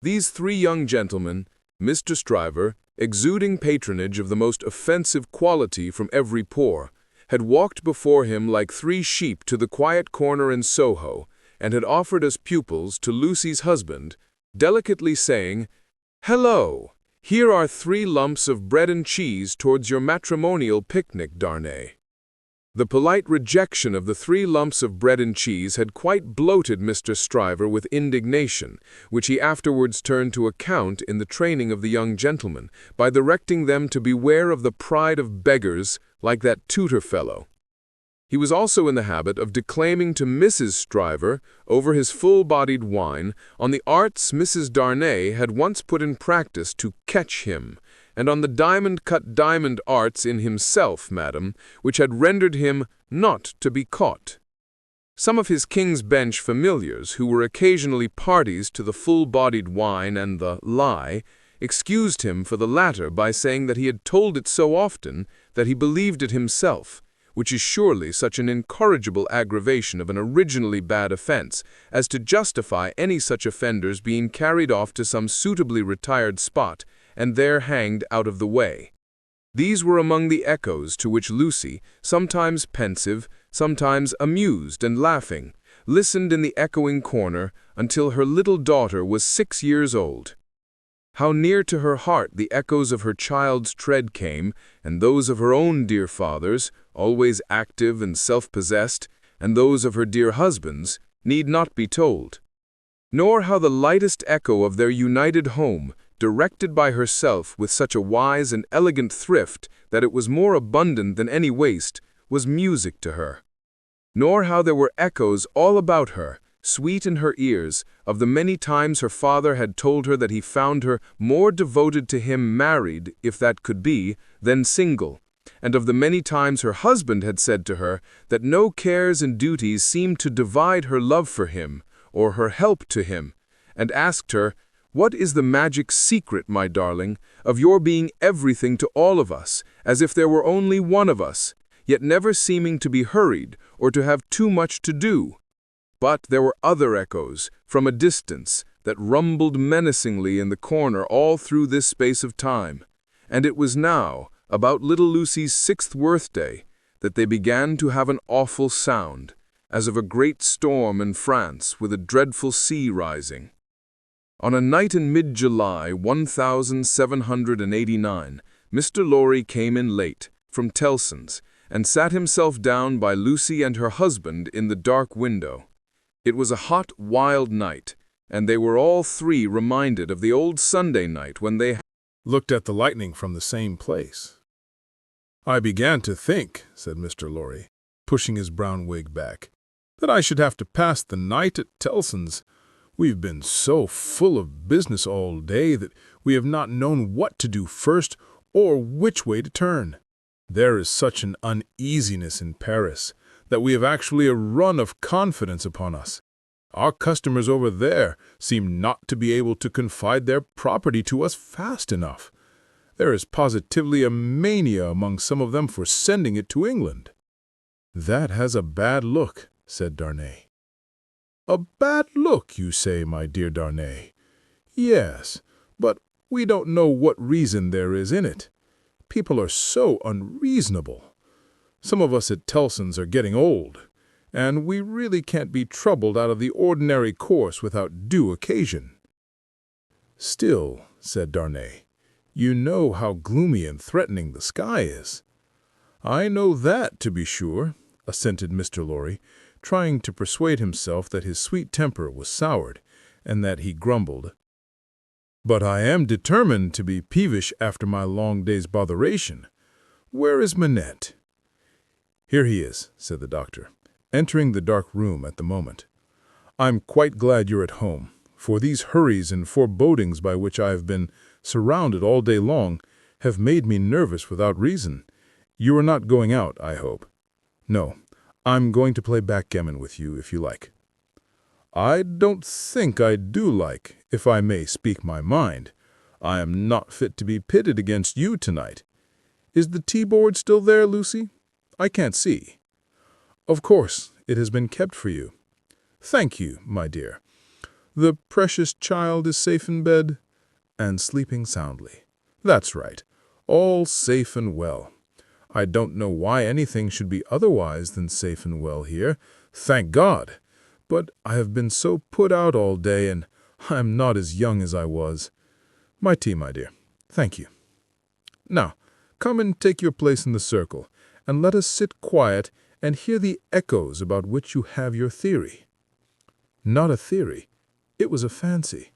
These 3 young gentlemen, Mr. Stryver, exuding patronage of the most offensive quality from every pore, had walked before him like 3 sheep to the quiet corner in Soho, and had offered as pupils to Lucie's husband, delicately saying, "Hello, here are 3 lumps of bread and cheese towards your matrimonial picnic, Darnay." The polite rejection of the 3 lumps of bread and cheese had quite bloated Mr. Stryver with indignation, which he afterwards turned to account in the training of the young gentlemen, by directing them to beware of the pride of beggars, like that tutor fellow. He was also in the habit of declaiming to Mrs. Stryver, over his full-bodied wine, on the arts Mrs. Darnay had once put in practice to catch him, and on the diamond-cut diamond arts in himself, madam, which had rendered him not to be caught. Some of his King's Bench familiars, who were occasionally parties to the full-bodied wine and the lie, excused him for the latter by saying that he had told it so often that he believed it himself, which is surely such an incorrigible aggravation of an originally bad offense as to justify any such offenders being carried off to some suitably retired spot and there hanged out of the way. These were among the echoes to which Lucie, sometimes pensive, sometimes amused and laughing, listened in the echoing corner until her little daughter was 6 years old. How near to her heart the echoes of her child's tread came, and those of her own dear father's, always active and self-possessed, and those of her dear husband's, need not be told. Nor how the lightest echo of their united home, directed by herself with such a wise and elegant thrift that it was more abundant than any waste, was music to her. Nor how there were echoes all about her, sweet in her ears, of the many times her father had told her that he found her more devoted to him married, if that could be, than single, and of the many times her husband had said to her that no cares and duties seemed to divide her love for him, or her help to him, and asked her, "What is the magic secret, my darling, of your being everything to all of us, as if there were only one of us, yet never seeming to be hurried, or to have too much to do?" But there were other echoes, from a distance, that rumbled menacingly in the corner all through this space of time, and it was now, about little Lucie's 6th birthday, that they began to have an awful sound, as of a great storm in France with a dreadful sea rising. On a night in mid-July 1789, Mr. Lorry came in late, from Tellson's, and sat himself down by Lucie and her husband in the dark window. It was a hot, wild night, and they were all 3 reminded of the old Sunday night when they looked at the lightning from the same place. "I began to think," said Mr. Lorry, pushing his brown wig back, "that I should have to pass the night at Tellson's. We've been so full of business all day that we have not known what to do first or which way to turn. There is such an uneasiness in Paris that we have actually a run of confidence upon us. Our customers over there seem not to be able to confide their property to us fast enough. There is positively a mania among some of them for sending it to England." "That has a bad look," said Darnay. "A bad look, you say, my dear Darnay? Yes, but we don't know what reason there is in it. People are so unreasonable. Some of us at Tellson's are getting old, and we really can't be troubled out of the ordinary course without due occasion." "Still," said Darnay, "you know how gloomy and threatening the sky is." "I know that, to be sure," assented Mr. Lorry, trying to persuade himself that his sweet temper was soured, and that he grumbled. "But I am determined to be peevish after my long day's botheration. Where is Manette?" "Here he is," said the doctor, entering the dark room at the moment. "I'm quite glad you're at home. for these hurries and forebodings by which I have been surrounded all day long have made me nervous without reason. You are not going out, I hope. No, I'm going to play backgammon with you if you like. I don't think I do like, if I may speak my mind. I am not fit to be pitted against you tonight. Is the tea-board still there, Lucie? I can't see. Of course, it has been kept for you. Thank you, my dear. The precious child is safe in bed and sleeping soundly. That's right, all safe and well. I don't know why anything should be otherwise than safe and well here, thank God. But I have been so put out all day, and I am not as young as I was. My tea, my dear. Thank you. Now, come and take your place in the circle, and let us sit quiet and hear the echoes about which you have your theory. Not a theory. It was a fancy.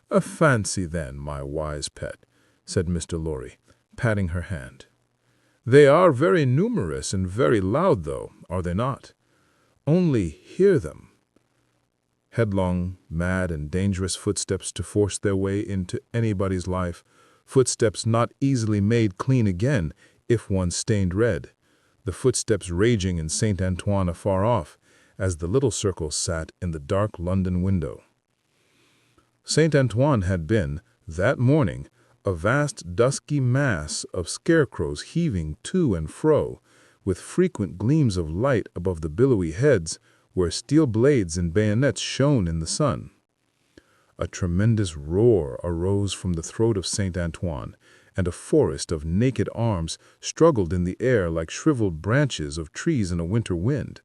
A fancy, then, my wise pet, said Mr. Lorry, patting her hand. They are very numerous and very loud, though, are they not? Only hear them. Headlong, mad, and dangerous footsteps to force their way into anybody's life, footsteps not easily made clean again if once stained red, the footsteps raging in St. Antoine afar off, as the little circle sat in the dark London window. St. Antoine had been, that morning, a vast dusky mass of scarecrows heaving to and fro, with frequent gleams of light above the billowy heads where steel blades and bayonets shone in the sun. A tremendous roar arose from the throat of St. Antoine, and a forest of naked arms struggled in the air like shriveled branches of trees in a winter wind,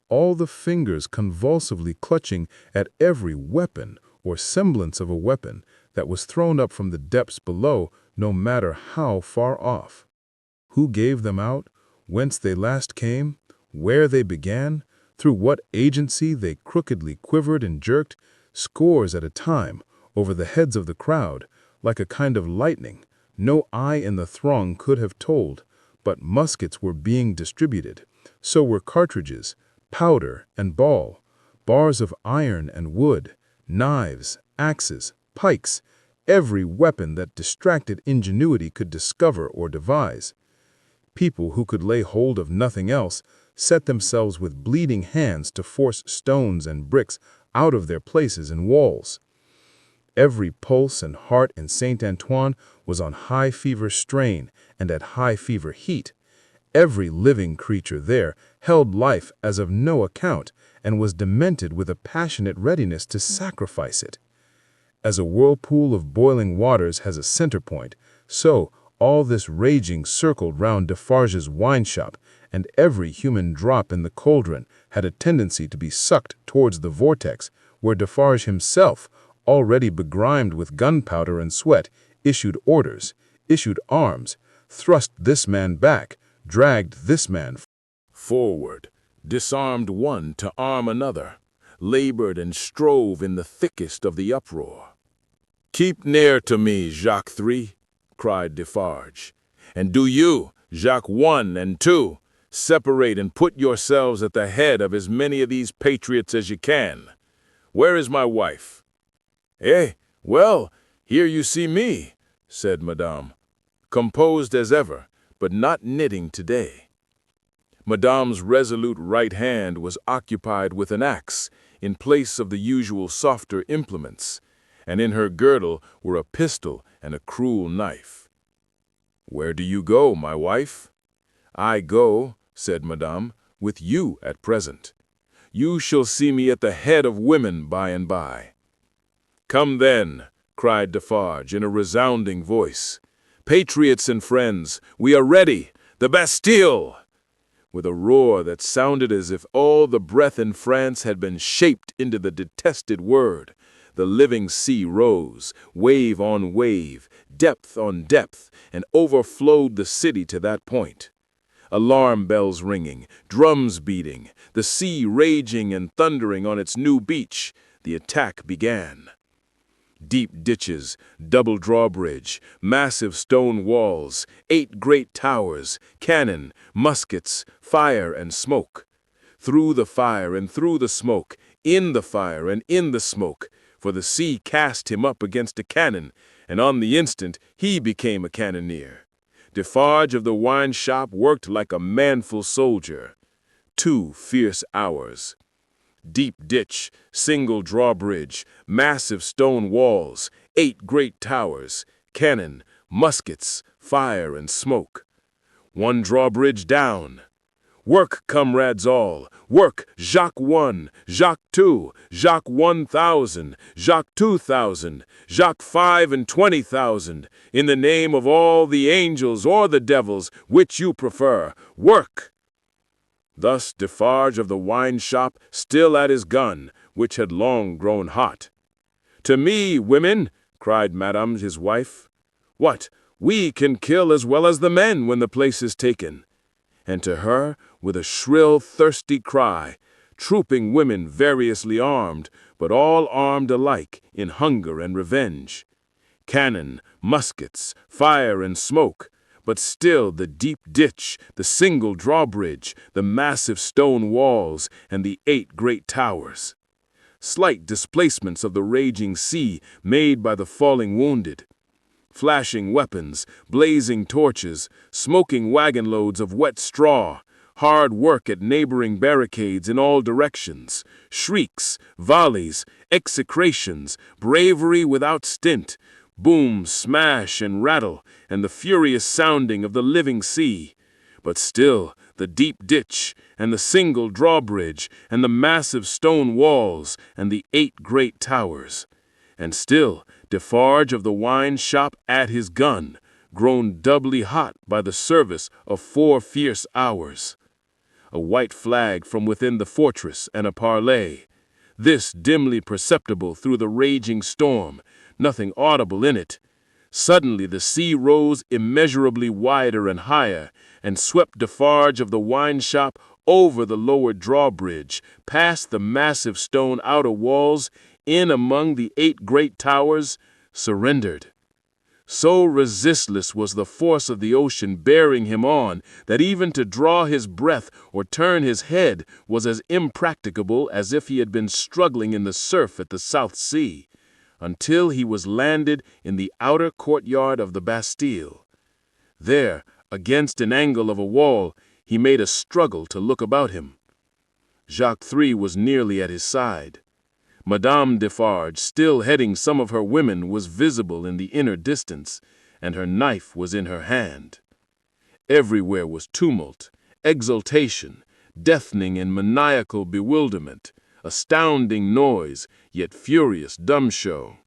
all the fingers convulsively clutching at every weapon or semblance of a weapon that was thrown up from the depths below, no matter how far off. Who gave them out, whence they last came, where they began, through what agency they crookedly quivered and jerked, scores at a time, over the heads of the crowd, like a kind of lightning, no eye in the throng could have told, but muskets were being distributed, so were cartridges, powder and ball, bars of iron and wood, knives, axes, pikes, every weapon that distracted ingenuity could discover or devise. People who could lay hold of nothing else set themselves with bleeding hands to force stones and bricks out of their places in walls. Every pulse and heart in St. Antoine was on high fever strain and at high fever heat. Every living creature there held life as of no account and was demented with a passionate readiness to sacrifice it. As a whirlpool of boiling waters has a center point, so all this raging circled round Defarge's wine shop, and every human drop in the cauldron had a tendency to be sucked towards the vortex, where Defarge himself, already begrimed with gunpowder and sweat, issued orders, issued arms, thrust this man back, dragged this man forward, disarmed one to arm another, labored and strove in the thickest of the uproar. "Keep near to me, Jacques 3, cried Defarge, "and do you, Jacques 1 and 2, separate and put yourselves at the head of as many of these patriots as you can. Where is my wife?" "Eh, well, here you see me," said Madame, composed as ever, but not knitting today. Madame's resolute right hand was occupied with an axe in place of the usual softer implements, and in her girdle were a pistol and a cruel knife. "Where do you go, my wife?" "I go," said Madame, "with you at present. You shall see me at the head of women by and by." "Come then," cried Defarge in a resounding voice. "Patriots and friends, we are ready! The Bastille!" With a roar that sounded as if all the breath in France had been shaped into the detested word, the living sea rose, wave on wave, depth on depth, and overflowed the city to that point. Alarm bells ringing, drums beating, the sea raging and thundering on its new beach, the attack began. Deep ditches, double drawbridge, massive stone walls, 8 great towers, cannon, muskets, fire and smoke. Through the fire and through the smoke, in the fire and in the smoke, for the sea cast him up against a cannon, and on the instant he became a cannoneer. Defarge of the wine shop worked like a manful soldier. 2 fierce hours. Deep ditch, single drawbridge, massive stone walls, 8 great towers, cannon, muskets, fire and smoke. 1 drawbridge down. Work, comrades all, work, Jacques 1, Jacques 2, Jacques 1,000, Jacques 2,000, Jacques 5 and 20,000, in the name of all the angels or the devils, which you prefer, work! Thus Defarge of the wine shop, still at his gun, which had long grown hot. To me, women, cried Madame his wife. What, we can kill as well as the men when the place is taken. And to her, with a shrill, thirsty cry, trooping women variously armed, but all armed alike in hunger and revenge. Cannon, muskets, fire and smoke, but still the deep ditch, the single drawbridge, the massive stone walls, and the 8 great towers. Slight displacements of the raging sea made by the falling wounded. Flashing weapons, blazing torches, smoking wagon loads of wet straw, hard work at neighboring barricades in all directions, shrieks, volleys, execrations, bravery without stint, boom, smash, and rattle, and the furious sounding of the living sea. But still the deep ditch, and the single drawbridge, and the massive stone walls, and the 8 great towers. And still Defarge of the wine shop at his gun, grown doubly hot by the service of 4 fierce hours. A white flag from within the fortress and a parley, this dimly perceptible through the raging storm, nothing audible in it. Suddenly the sea rose immeasurably wider and higher, and swept Defarge of the wine shop over the lower drawbridge, past the massive stone outer walls, in among the 8 great towers, surrendered. So resistless was the force of the ocean bearing him on that even to draw his breath or turn his head was as impracticable as if he had been struggling in the surf at the South Sea, until he was landed in the outer courtyard of the Bastille. There, against an angle of a wall, he made a struggle to look about him. Jacques 3 was nearly at his side. Madame Defarge, still heading some of her women, was visible in the inner distance, and her knife was in her hand. Everywhere was tumult, exultation, deafening and maniacal bewilderment, astounding noise, yet furious dumb show.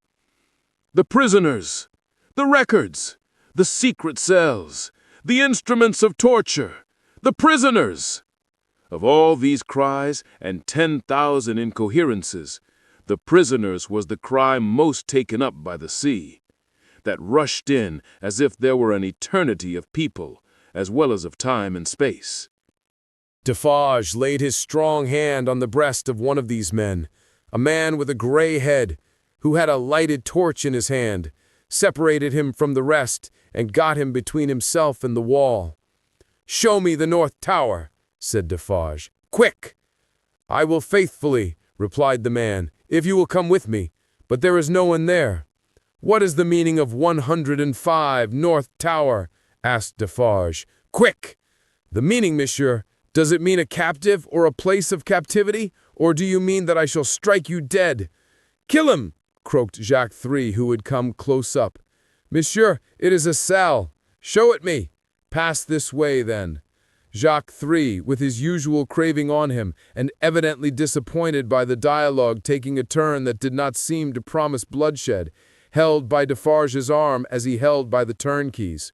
The prisoners! The records! The secret cells! The instruments of torture! The prisoners! Of all these cries and 10,000 incoherences, the prisoners was the cry most taken up by the sea, that rushed in as if there were an eternity of people, as well as of time and space. Defarge laid his strong hand on the breast of one of these men, a man with a gray head, who had a lighted torch in his hand, separated him from the rest, and got him between himself and the wall. "Show me the North Tower," said Defarge. "Quick!" "I will faithfully," replied the man, "if you will come with me, but there is no one there." "What is the meaning of 105 North Tower?" asked Defarge. "Quick!" "The meaning, monsieur? Does it mean a captive or a place of captivity, or do you mean that I shall strike you dead?" "Kill him!" croaked Jacques 3, who had come close up. "Monsieur, it is a cell. Show it me." "Pass this way, then." Jacques 3, with his usual craving on him, and evidently disappointed by the dialogue taking a turn that did not seem to promise bloodshed, held by Defarge's arm as he held by the turnkeys.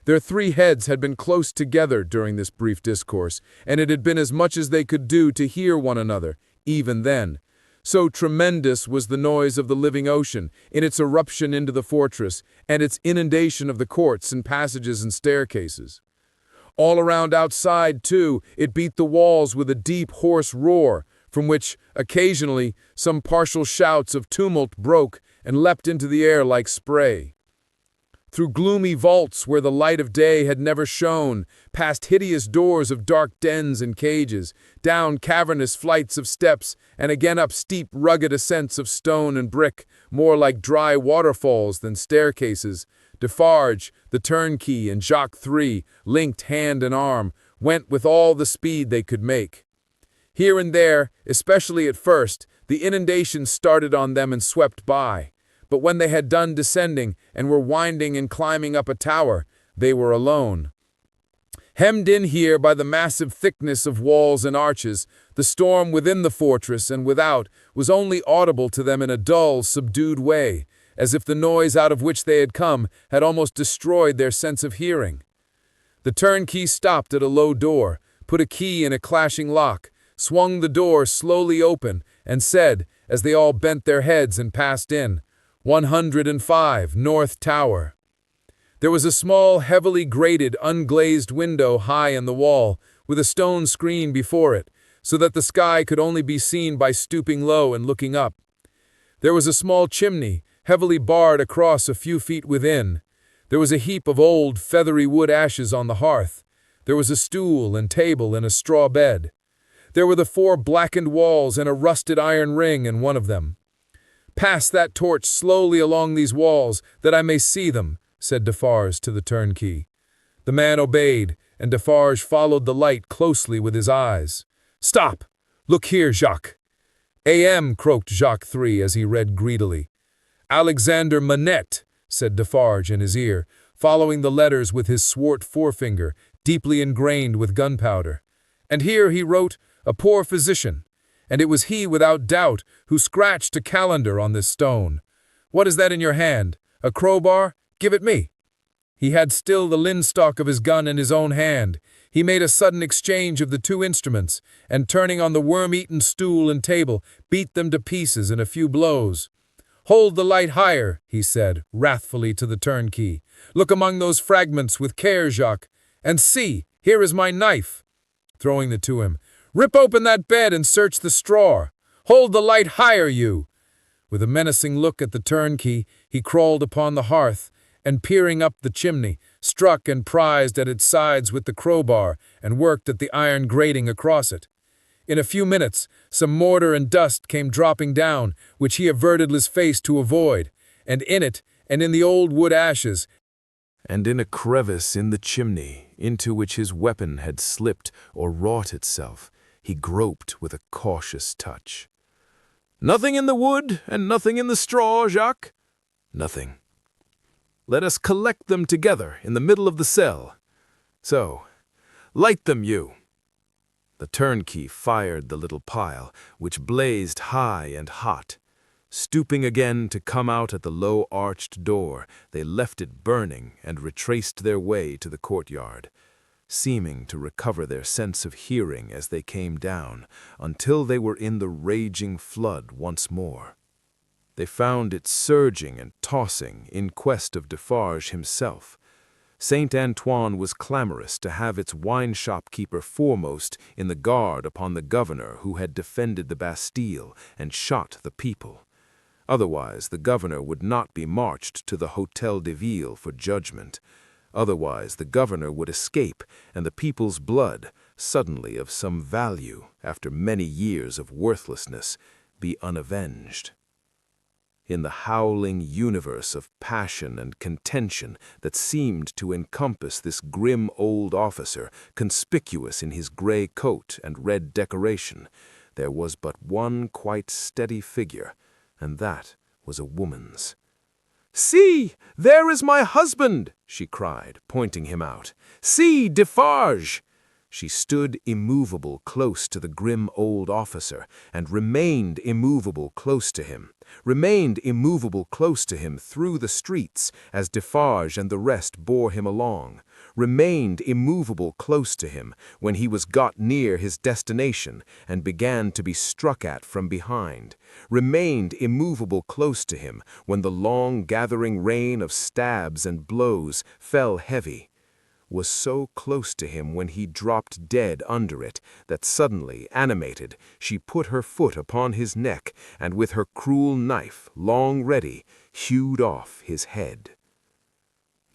Their 3 heads had been close together during this brief discourse, and it had been as much as they could do to hear one another, even then. So tremendous was the noise of the living ocean, in its eruption into the fortress, and its inundation of the courts and passages and staircases. All around outside, too, it beat the walls with a deep, hoarse roar, from which, occasionally, some partial shouts of tumult broke and leapt into the air like spray. through gloomy vaults where the light of day had never shone, past hideous doors of dark dens and cages, down cavernous flights of steps, and again up steep, rugged ascents of stone and brick, more like dry waterfalls than staircases. Defarge, the turnkey, and Jacques III, linked hand and arm, went with all the speed they could make. Here and there, especially at first, the inundation started on them and swept by. But when they had done descending and were winding and climbing up a tower, they were alone. Hemmed in here by the massive thickness of walls and arches, the storm within the fortress and without was only audible to them in a dull, subdued way, as if the noise out of which they had come had almost destroyed their sense of hearing. The turnkey stopped at a low door, put a key in a clashing lock, swung the door slowly open, and said, as they all bent their heads and passed in, 105, North Tower. There was a small, heavily grated, unglazed window high in the wall, with a stone screen before it, so that the sky could only be seen by stooping low and looking up. There was a small chimney, heavily barred across a few feet within. There was a heap of old, feathery wood ashes on the hearth. There was a stool and table and a straw bed. There were the 4 blackened walls and a rusted iron ring in one of them. "Pass that torch slowly along these walls, that I may see them," said Defarge to the turnkey. The man obeyed, and Defarge followed the light closely with his eyes. "Stop! Look here, Jacques." "A.M.," croaked Jacques III as he read greedily. "Alexander Manette," said Defarge in his ear, following the letters with his swart forefinger, deeply ingrained with gunpowder. And here he wrote, "A poor physician," and it was he, without doubt, who scratched a calendar on this stone. "What is that in your hand? A crowbar? Give it me." He had still the linstock of his gun in his own hand. He made a sudden exchange of the 2 instruments, and turning on the worm-eaten stool and table, beat them to pieces in a few blows. "Hold the light higher," he said, wrathfully to the turnkey. "Look among those fragments with care, Jacques, and see, here is my knife." Throwing it to him, "Rip open that bed and search the straw. Hold the light higher, you." With a menacing look at the turnkey, he crawled upon the hearth, and peering up the chimney, struck and prized at its sides with the crowbar, and worked at the iron grating across it. In a few minutes, some mortar and dust came dropping down, which he averted his face to avoid, and in it, and in the old wood ashes, and in a crevice in the chimney, into which his weapon had slipped or wrought itself, he groped with a cautious touch. "Nothing in the wood, and nothing in the straw, Jacques?" "Nothing." "Let us collect them together in the middle of the cell. So, light them, you." The turnkey fired the little pile, which blazed high and hot. Stooping again to come out at the low arched door, they left it burning and retraced their way to the courtyard, seeming to recover their sense of hearing as they came down, until they were in the raging flood once more. They found it surging and tossing in quest of Defarge himself. Saint Antoine was clamorous to have its wine-shop-keeper foremost in the guard upon the governor who had defended the Bastille and shot the people. Otherwise, the governor would not be marched to the Hôtel de Ville for judgment. Otherwise, the governor would escape, and the people's blood, suddenly of some value after many years of worthlessness, be unavenged. In the howling universe of passion and contention that seemed to encompass this grim old officer, conspicuous in his gray coat and red decoration, there was but one quite steady figure, and that was a woman's. "See, there is my husband!" she cried, pointing him out. "See, Defarge!" She stood immovable close to the grim old officer, and remained immovable close to him through the streets as Defarge and the rest bore him along, remained immovable close to him when he was got near his destination and began to be struck at from behind, remained immovable close to him when the long gathering rain of stabs and blows fell heavy, was so close to him when he dropped dead under it that suddenly, animated, she put her foot upon his neck and with her cruel knife, long ready, hewed off his head.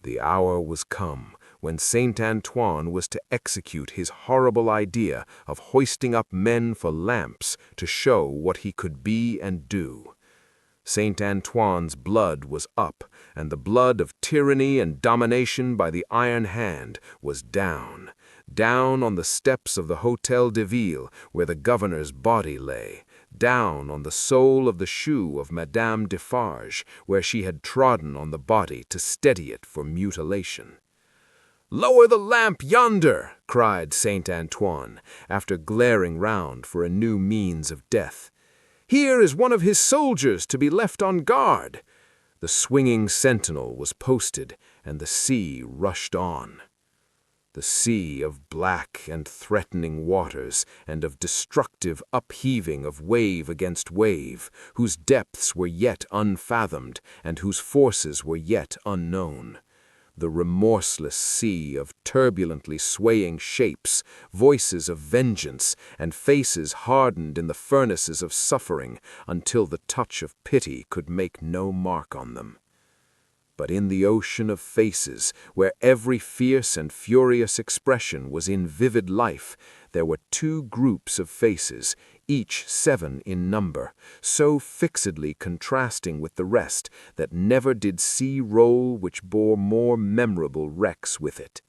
The hour was come when Saint Antoine was to execute his horrible idea of hoisting up men for lamps to show what he could be and do. Saint Antoine's blood was up, and the blood of tyranny and domination by the iron hand was down, down on the steps of the Hôtel de Ville where the governor's body lay, down on the sole of the shoe of Madame Defarge where she had trodden on the body to steady it for mutilation. "Lower the lamp yonder!" cried Saint Antoine, after glaring round for a new means of death. "Here is one of his soldiers to be left on guard." The swinging sentinel was posted, and the sea rushed on. The sea of black and threatening waters, and of destructive upheaving of wave against wave, whose depths were yet unfathomed, and whose forces were yet unknown. The remorseless sea of turbulently swaying shapes, voices of vengeance, and faces hardened in the furnaces of suffering until the touch of pity could make no mark on them. But in the ocean of faces, where every fierce and furious expression was in vivid life, there were two groups of faces, each 7 in number, so fixedly contrasting with the rest that never did sea roll which bore more memorable wrecks with it.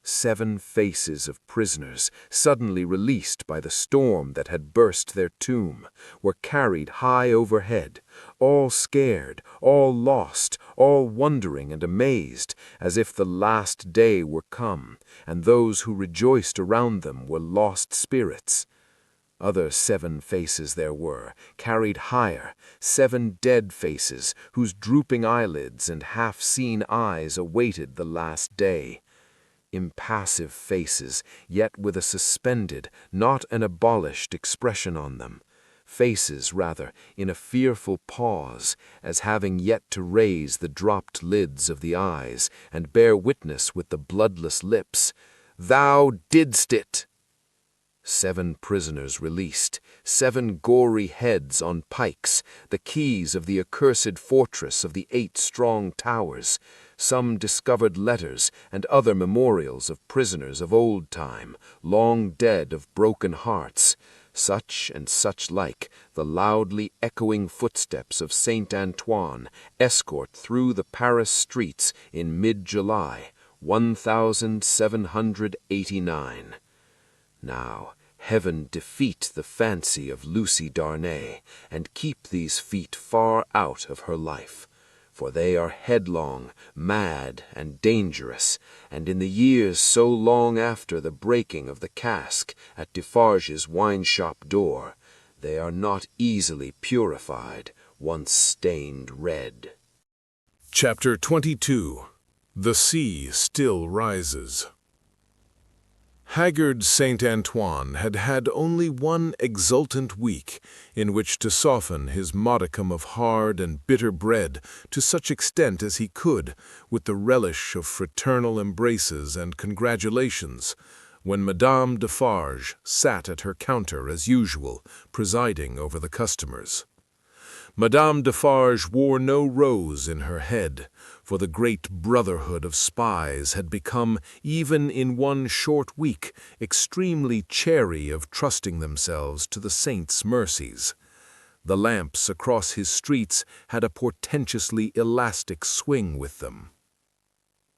7 faces of prisoners, suddenly released by the storm that had burst their tomb, were carried high overhead, all scared, all lost, all wondering and amazed, as if the last day were come, and those who rejoiced around them were lost spirits. Other 7 faces there were, carried higher, 7 dead faces, whose drooping eyelids and half-seen eyes awaited the last day. Impassive faces, yet with a suspended, not an abolished expression on them. Faces, rather, in a fearful pause, as having yet to raise the dropped lids of the eyes, and bear witness with the bloodless lips, "Thou didst it!" 7 prisoners released, 7 gory heads on pikes, the keys of the accursed fortress of the 8 strong towers, some discovered letters and other memorials of prisoners of old time, long dead of broken hearts, such and such like the loudly echoing footsteps of Saint Antoine escort through the Paris streets in mid-July, 1789. Now, heaven defeat the fancy of Lucie Darnay, and keep these feet far out of her life, for they are headlong, mad, and dangerous, and in the years so long after the breaking of the cask at Defarge's wine-shop door, they are not easily purified, once stained red. Chapter 22. The Sea Still Rises. Haggard Saint Antoine had had only one exultant week in which to soften his modicum of hard and bitter bread to such extent as he could, with the relish of fraternal embraces and congratulations, when Madame Defarge sat at her counter as usual, presiding over the customers. Madame Defarge wore no rose in her head, for the great brotherhood of spies had become, even in one short week, extremely chary of trusting themselves to the saint's mercies. The lamps across his streets had a portentously elastic swing with them.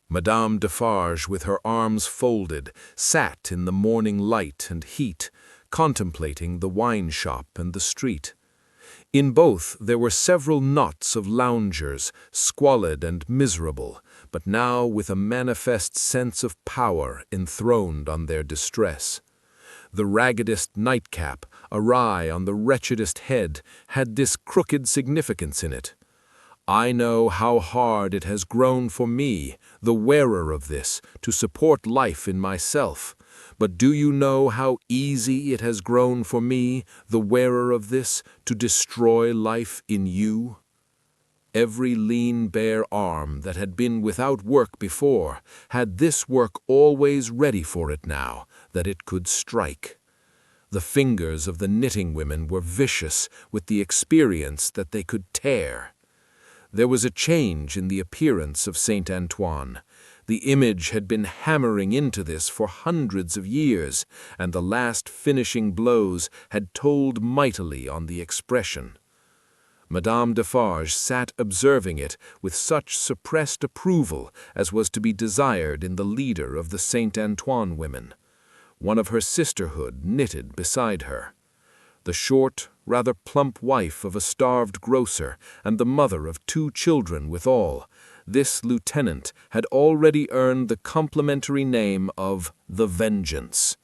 Madame Defarge, with her arms folded, sat in the morning light and heat, contemplating the wine-shop and the street. In both there were several knots of loungers, squalid and miserable, but now with a manifest sense of power enthroned on their distress. The raggedest nightcap, awry on the wretchedest head, had this crooked significance in it. I know how hard it has grown for me, the wearer of this, to support life in myself. But do you know how easy it has grown for me, the wearer of this, to destroy life in you? Every lean bare arm that had been without work before had this work always ready for it now, that it could strike. The fingers of the knitting women were vicious with the experience that they could tear. There was a change in the appearance of Saint Antoine. The image had been hammering into this for hundreds of years, and the last finishing blows had told mightily on the expression. Madame Defarge sat observing it with such suppressed approval as was to be desired in the leader of the Saint Antoine women. One of her sisterhood knitted beside her. The short, rather plump wife of a starved grocer and the mother of 2 children withal, this lieutenant had already earned the complimentary name of the Vengeance.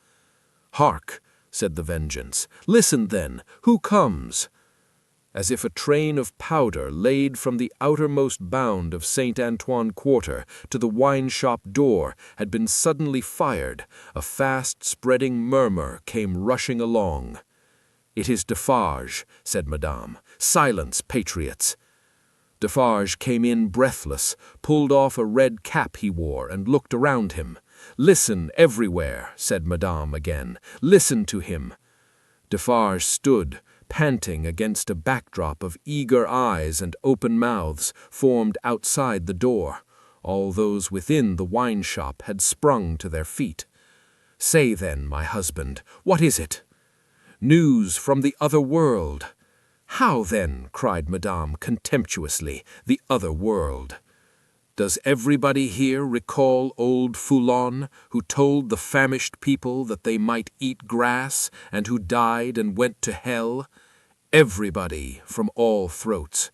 "Hark!" said the Vengeance. "Listen, then! Who comes?" As if a train of powder laid from the outermost bound of Saint Antoine Quarter to the wine-shop door had been suddenly fired, a fast-spreading murmur came rushing along. "It is Defarge," said Madame. "Silence, patriots!" Defarge came in breathless, pulled off a red cap he wore, and looked around him. "Listen everywhere," said Madame again. "Listen to him." Defarge stood, panting against a backdrop of eager eyes and open mouths formed outside the door. All those within the wine-shop had sprung to their feet. "Say then, my husband, what is it?" "News from the other world." "How then?" cried Madame contemptuously. "The other world." "Does everybody here recall old Foulon, who told the famished people that they might eat grass, and who died and went to hell? Everybody, from all throats.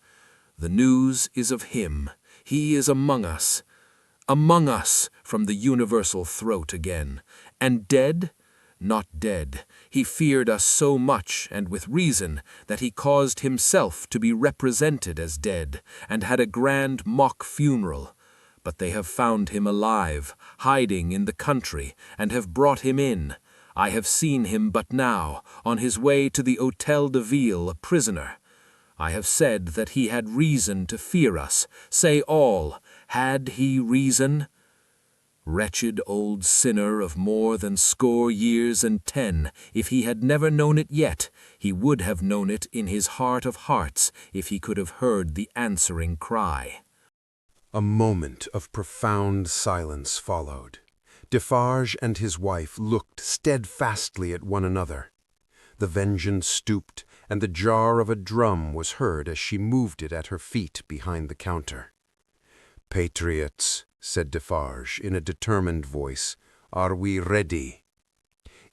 The news is of him. He is among us. Among us, from the universal throat again. And dead? Not dead. He feared us so much, and with reason, that he caused himself to be represented as dead, and had a grand mock funeral. But they have found him alive, hiding in the country, and have brought him in. I have seen him but now, on his way to the Hôtel de Ville, a prisoner. I have said that he had reason to fear us. Say all. Had he reason? Wretched old sinner of more than 60 years and 10, if he had never known it yet, he would have known it in his heart of hearts if he could have heard the answering cry. A moment of profound silence followed. Defarge and his wife looked steadfastly at one another. The Vengeance stooped, and the jar of a drum was heard as she moved it at her feet behind the counter. "Patriots," said Defarge in a determined voice, "are we ready?"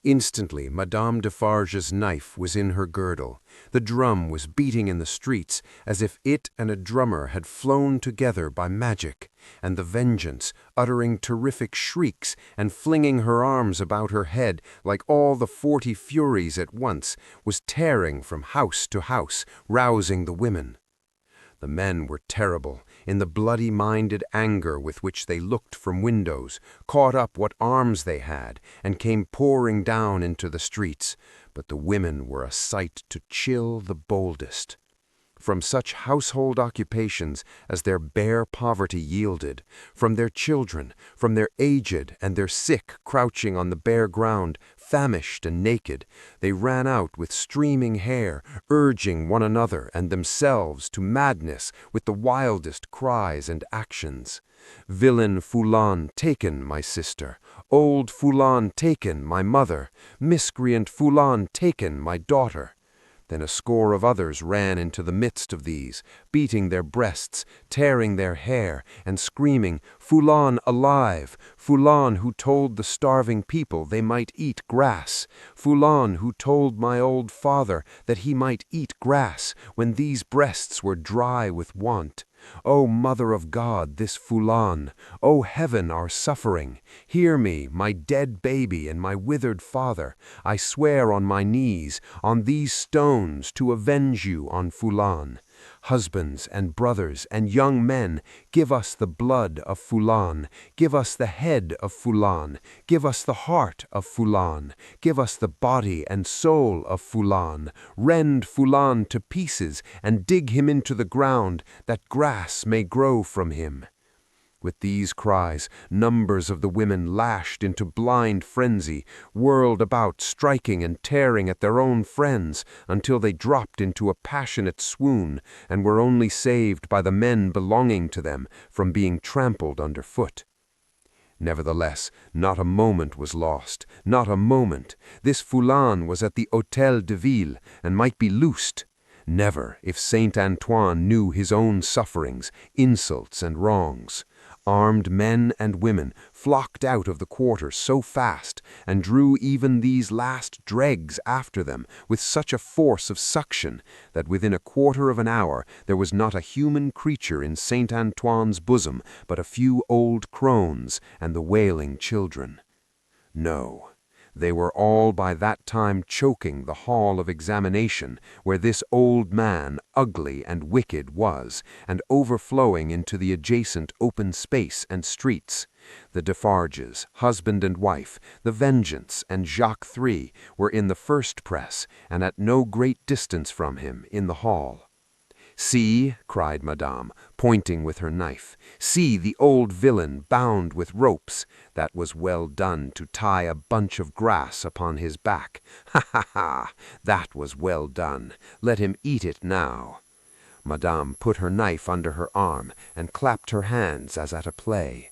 Instantly, Madame Defarge's knife was in her girdle. The drum was beating in the streets, as if it and a drummer had flown together by magic, and the Vengeance, uttering terrific shrieks and flinging her arms about her head like all the 40 Furies at once, was tearing from house to house, rousing the women. The men were terrible, in the bloody-minded anger with which they looked from windows, caught up what arms they had, and came pouring down into the streets, but the women were a sight to chill the boldest. From such household occupations as their bare poverty yielded, from their children, from their aged and their sick crouching on the bare ground, famished and naked, they ran out with streaming hair, urging one another and themselves to madness with the wildest cries and actions. "Villain Foulon taken, my sister! Old Foulon taken, my mother! Miscreant Foulon taken, my daughter!" Then a score of others ran into the midst of these, beating their breasts, tearing their hair, and screaming, "Foulon alive! Foulon who told the starving people they might eat grass! Foulon who told my old father that he might eat grass when these breasts were dry with want! O Mother of God, this Foulon! O Heaven, our suffering! Hear me, my dead baby and my withered father! I swear on my knees, on these stones, to avenge you on Foulon. Husbands and brothers and young men, give us the blood of Foulon, give us the head of Foulon, give us the heart of Foulon, give us the body and soul of Foulon, rend Foulon to pieces and dig him into the ground, that grass may grow from him." With these cries, numbers of the women lashed into blind frenzy, whirled about, striking and tearing at their own friends, until they dropped into a passionate swoon, and were only saved by the men belonging to them from being trampled underfoot. Nevertheless, not a moment was lost, not a moment. This Foulon was at the Hôtel de Ville, and might be loosed. Never, if Saint Antoine knew his own sufferings, insults, and wrongs. Armed men and women flocked out of the quarter so fast, and drew even these last dregs after them with such a force of suction, that within a quarter of an hour there was not a human creature in Saint Antoine's bosom but a few old crones and the wailing children. No. They were all by that time choking the hall of examination, where this old man, ugly and wicked, was, and overflowing into the adjacent open space and streets. The Defarges, husband and wife, the Vengeance, and Jacques III were in the first press, and at no great distance from him, in the hall. "See," cried Madame, pointing with her knife, "see the old villain bound with ropes. That was well done to tie a bunch of grass upon his back. Ha, ha, ha! That was well done. Let him eat it now." Madame put her knife under her arm and clapped her hands as at a play.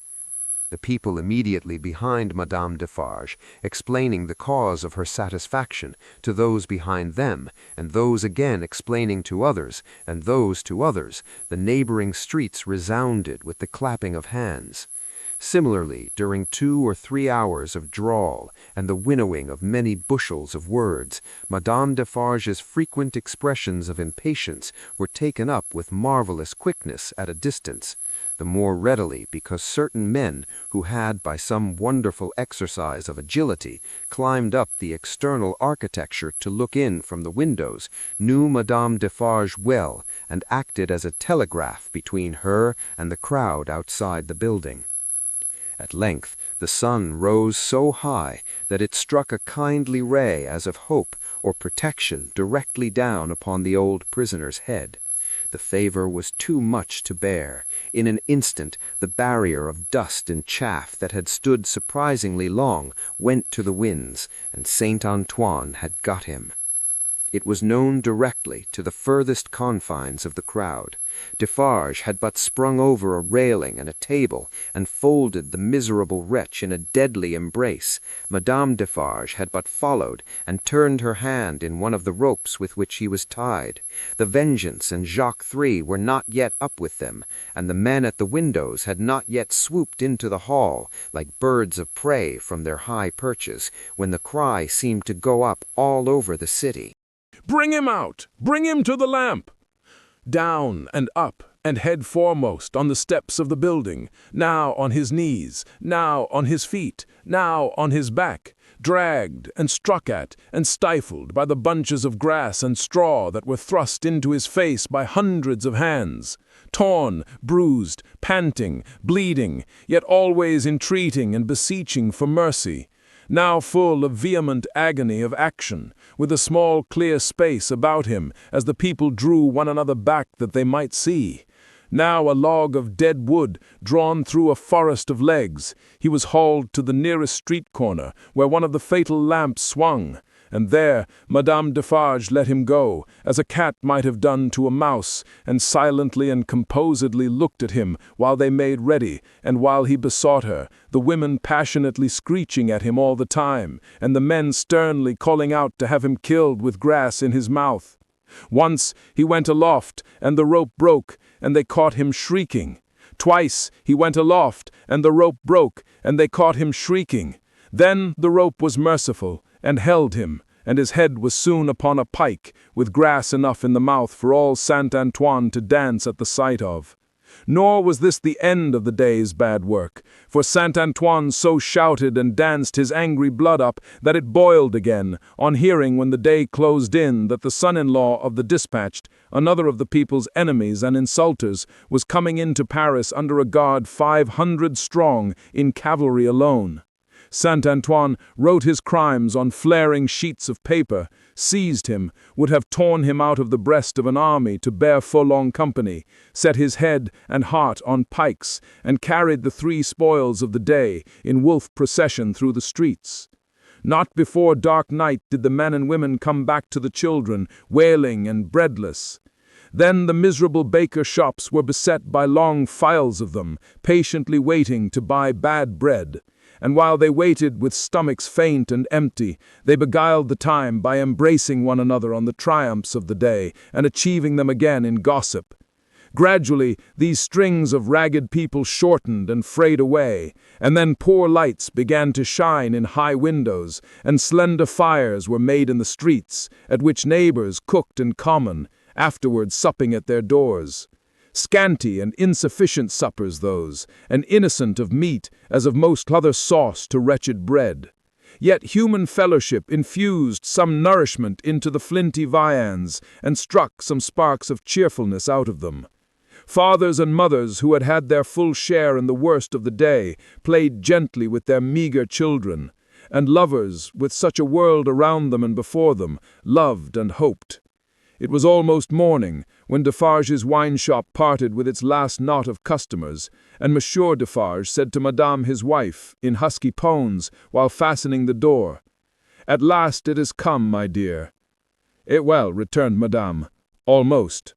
The people immediately behind Madame Defarge, explaining the cause of her satisfaction to those behind them, and those again explaining to others, and those to others, the neighboring streets resounded with the clapping of hands. Similarly, during 2 or 3 hours of drawl and the winnowing of many bushels of words, Madame Defarge's frequent expressions of impatience were taken up with marvelous quickness at a distance, the more readily because certain men who had, by some wonderful exercise of agility, climbed up the external architecture to look in from the windows, knew Madame Defarge well, and acted as a telegraph between her and the crowd outside the building. At length the sun rose so high that it struck a kindly ray as of hope or protection directly down upon the old prisoner's head. The favor was too much to bear. In an instant the barrier of dust and chaff that had stood surprisingly long went to the winds, and Saint Antoine had got him. It was known directly to the furthest confines of the crowd. Defarge had but sprung over a railing and a table, and folded the miserable wretch in a deadly embrace. Madame Defarge had but followed, and turned her hand in one of the ropes with which he was tied. The Vengeance and Jacques III were not yet up with them, and the men at the windows had not yet swooped into the hall, like birds of prey from their high perches, when the cry seemed to go up all over the city. "Bring him out! Bring him to the lamp!" Down and up and head foremost on the steps of the building, now on his knees, now on his feet, now on his back, dragged and struck at and stifled by the bunches of grass and straw that were thrust into his face by hundreds of hands, torn, bruised, panting, bleeding, yet always entreating and beseeching for mercy. Now full of vehement agony of action, with a small clear space about him as the people drew one another back that they might see. Now a log of dead wood drawn through a forest of legs, he was hauled to the nearest street corner where one of the fatal lamps swung, and there Madame Defarge let him go, as a cat might have done to a mouse, and silently and composedly looked at him while they made ready, and while he besought her, the women passionately screeching at him all the time, and the men sternly calling out to have him killed with grass in his mouth. Once he went aloft, and the rope broke, and they caught him shrieking. Twice he went aloft, and the rope broke, and they caught him shrieking. Then the rope was merciful, and held him, and his head was soon upon a pike, with grass enough in the mouth for all Saint Antoine to dance at the sight of. Nor was this the end of the day's bad work, for Saint Antoine so shouted and danced his angry blood up that it boiled again, on hearing when the day closed in that the son-in-law of the dispatched, another of the people's enemies and insulters, was coming into Paris under a guard 500 strong, in cavalry alone. Saint-Antoine wrote his crimes on flaring sheets of paper, seized him, would have torn him out of the breast of an army to bear Folon company, set his head and heart on pikes, and carried the 3 spoils of the day in wolf procession through the streets. Not before dark night did the men and women come back to the children, wailing and breadless. Then the miserable baker shops were beset by long files of them, patiently waiting to buy bad bread. And while they waited with stomachs faint and empty, they beguiled the time by embracing one another on the triumphs of the day and achieving them again in gossip. Gradually, these strings of ragged people shortened and frayed away, and then poor lights began to shine in high windows, and slender fires were made in the streets, at which neighbors cooked in common, afterwards supping at their doors. Scanty and insufficient suppers those, and innocent of meat as of most other sauce to wretched bread. Yet human fellowship infused some nourishment into the flinty viands, and struck some sparks of cheerfulness out of them. Fathers and mothers who had had their full share in the worst of the day played gently with their meager children, and lovers, with such a world around them and before them, loved and hoped. It was almost morning when Defarge's wine shop parted with its last knot of customers, and Monsieur Defarge said to Madame his wife, in husky tones, while fastening the door, "At last it has come, my dear." "Well," returned Madame, "almost."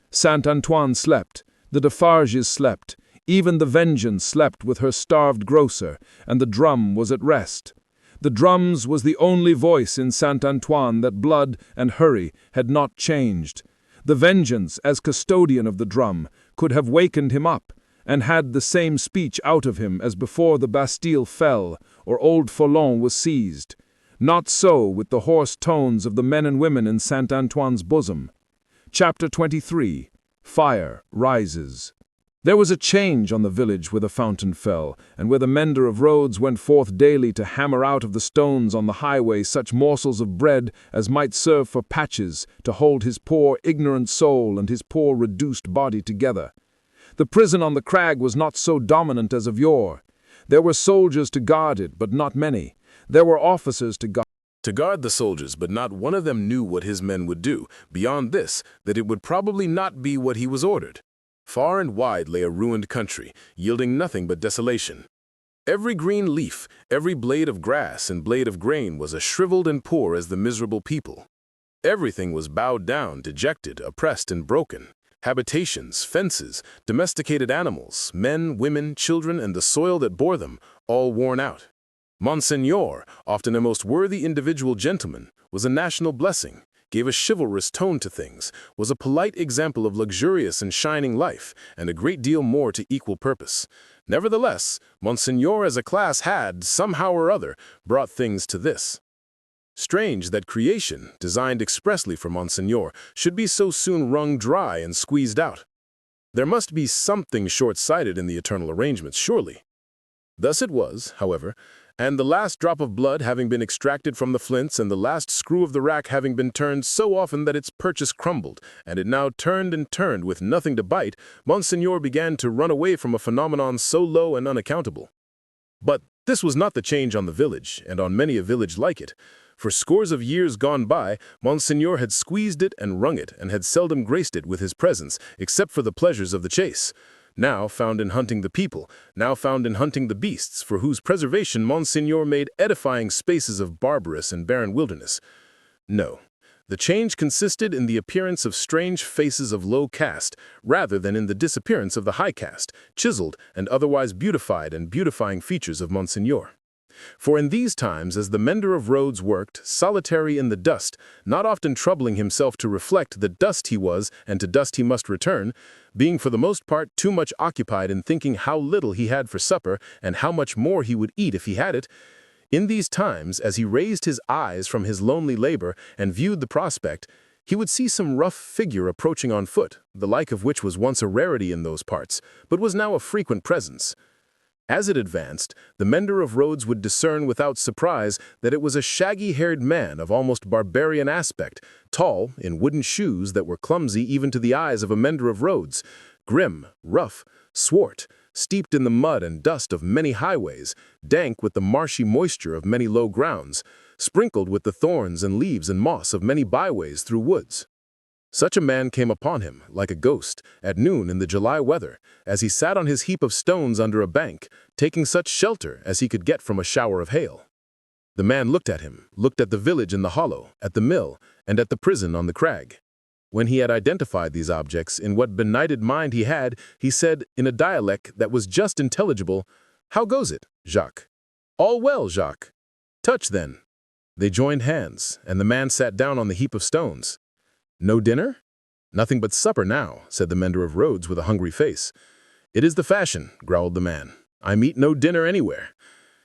Saint-Antoine slept, the Defarges slept, even the Vengeance slept with her starved grocer, and the drum was at rest. The drum's was the only voice in Saint-Antoine that blood and hurry had not changed. The Vengeance, as custodian of the drum, could have wakened him up, and had the same speech out of him as before the Bastille fell, or old Folon was seized. Not so with the hoarse tones of the men and women in Saint-Antoine's bosom. Chapter 23. Fire Rises. There was a change on the village where the fountain fell, and where the mender of roads went forth daily to hammer out of the stones on the highway such morsels of bread as might serve for patches to hold his poor ignorant soul and his poor reduced body together. The prison on the crag was not so dominant as of yore. There were soldiers to guard it, but not many. There were officers to guard the soldiers, but not one of them knew what his men would do, beyond this, that it would probably not be what he was ordered. Far and wide lay a ruined country, yielding nothing but desolation. Every green leaf, every blade of grass and blade of grain was as shriveled and poor as the miserable people. Everything was bowed down, dejected, oppressed, and broken. Habitations, fences, domesticated animals, men, women, children, and the soil that bore them, all worn out. Monseigneur, often a most worthy individual gentleman, was a national blessing, gave a chivalrous tone to things, was a polite example of luxurious and shining life, and a great deal more to equal purpose. Nevertheless, Monseigneur as a class had, somehow or other, brought things to this. Strange that creation, designed expressly for Monseigneur, should be so soon wrung dry and squeezed out. There must be something short-sighted in the eternal arrangements, surely. Thus it was, however, and the last drop of blood having been extracted from the flints and the last screw of the rack having been turned so often that its purchase crumbled, and it now turned and turned with nothing to bite, Monseigneur began to run away from a phenomenon so low and unaccountable. But this was not the change on the village, and on many a village like it. For scores of years gone by, Monseigneur had squeezed it and wrung it, and had seldom graced it with his presence, except for the pleasures of the chase. Now found in hunting the people, now found in hunting the beasts, for whose preservation Monseigneur made edifying spaces of barbarous and barren wilderness. No, the change consisted in the appearance of strange faces of low caste, rather than in the disappearance of the high caste, chiseled and otherwise beautified and beautifying features of Monseigneur. For in these times, as the mender of roads worked, solitary in the dust, not often troubling himself to reflect that dust he was and to dust he must return, being for the most part too much occupied in thinking how little he had for supper and how much more he would eat if he had it, in these times, as he raised his eyes from his lonely labor and viewed the prospect, he would see some rough figure approaching on foot, the like of which was once a rarity in those parts, but was now a frequent presence. As it advanced, the mender of roads would discern without surprise that it was a shaggy-haired man of almost barbarian aspect, tall, in wooden shoes that were clumsy even to the eyes of a mender of roads, grim, rough, swart, steeped in the mud and dust of many highways, dank with the marshy moisture of many low grounds, sprinkled with the thorns and leaves and moss of many byways through woods. Such a man came upon him, like a ghost, at noon in the July weather, as he sat on his heap of stones under a bank, taking such shelter as he could get from a shower of hail. The man looked at him, looked at the village in the hollow, at the mill, and at the prison on the crag. When he had identified these objects in what benighted mind he had, he said, in a dialect that was just intelligible, "How goes it, Jacques?" "All well, Jacques." "Touch, then." They joined hands, and the man sat down on the heap of stones. "No dinner?" "Nothing but supper now," said the mender of roads with a hungry face. "It is the fashion," growled the man. "I meet no dinner anywhere."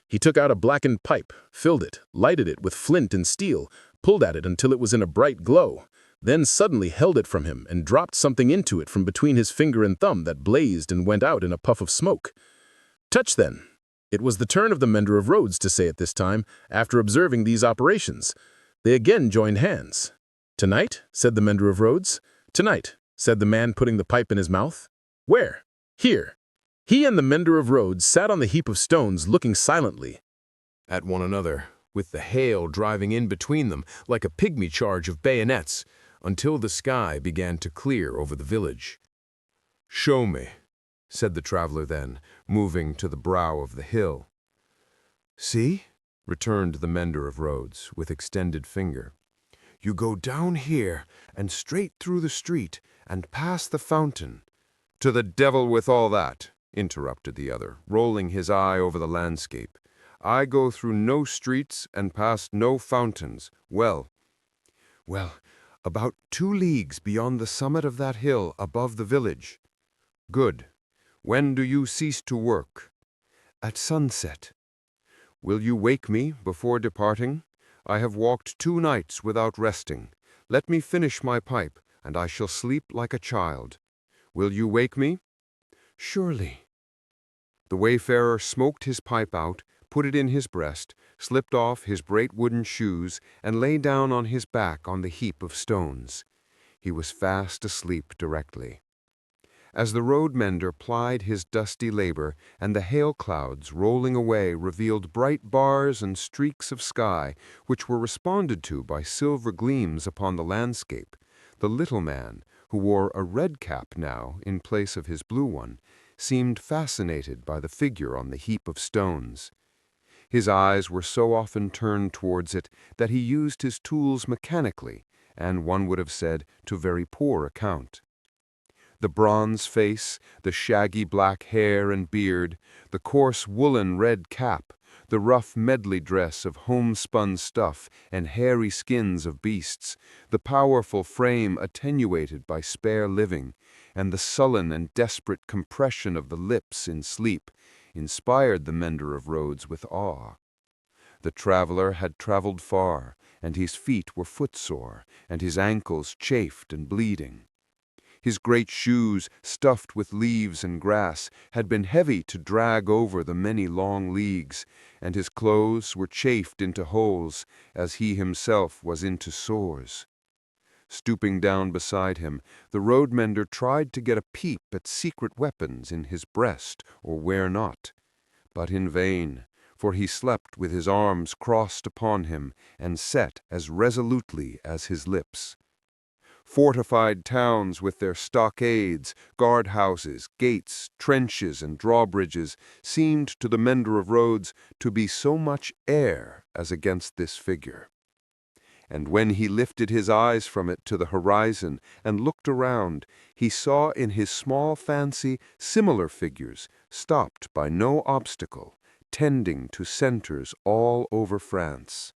He took out a blackened pipe, filled it, lighted it with flint and steel, pulled at it until it was in a bright glow, then suddenly held it from him and dropped something into it from between his finger and thumb that blazed and went out in a puff of smoke. "Touch, then." It was the turn of the mender of roads to say at this time, after observing these operations. They again joined hands. "Tonight?" said the mender of roads. "Tonight," said the man, putting the pipe in his mouth. "Where?" "Here." He and the mender of roads sat on the heap of stones looking silently at one another, with the hail driving in between them like a pygmy charge of bayonets, until the sky began to clear over the village. "Show me," said the traveler then, moving to the brow of the hill. "See," returned the mender of roads, with extended finger. "You go down here, and straight through the street, and past the fountain." "To the devil with all that," interrupted the other, rolling his eye over the landscape. "I go through no streets and past no fountains. Well, about 2 leagues beyond the summit of that hill above the village." "Good. When do you cease to work?" "At sunset." "Will you wake me before departing? I have walked 2 nights without resting. Let me finish my pipe, and I shall sleep like a child. Will you wake me?" "Surely." The wayfarer smoked his pipe out, put it in his breast, slipped off his great wooden shoes, and lay down on his back on the heap of stones. He was fast asleep directly. As the road mender plied his dusty labor, and the hail clouds rolling away revealed bright bars and streaks of sky, which were responded to by silver gleams upon the landscape, the little man, who wore a red cap now in place of his blue one, seemed fascinated by the figure on the heap of stones. His eyes were so often turned towards it that he used his tools mechanically, and one would have said to very poor account. The bronze face, the shaggy black hair and beard, the coarse woolen red cap, the rough medley dress of homespun stuff and hairy skins of beasts, the powerful frame attenuated by spare living, and the sullen and desperate compression of the lips in sleep, inspired the mender of roads with awe. The traveler had traveled far, and his feet were footsore, and his ankles chafed and bleeding. His great shoes, stuffed with leaves and grass, had been heavy to drag over the many long leagues, and his clothes were chafed into holes, as he himself was into sores. Stooping down beside him, the road mender tried to get a peep at secret weapons in his breast or where not, but in vain, for he slept with his arms crossed upon him and set as resolutely as his lips. Fortified towns with their stockades, guardhouses, gates, trenches, and drawbridges seemed to the mender of roads to be so much air as against this figure. And when he lifted his eyes from it to the horizon and looked around, he saw in his small fancy similar figures, stopped by no obstacle, tending to centers all over France.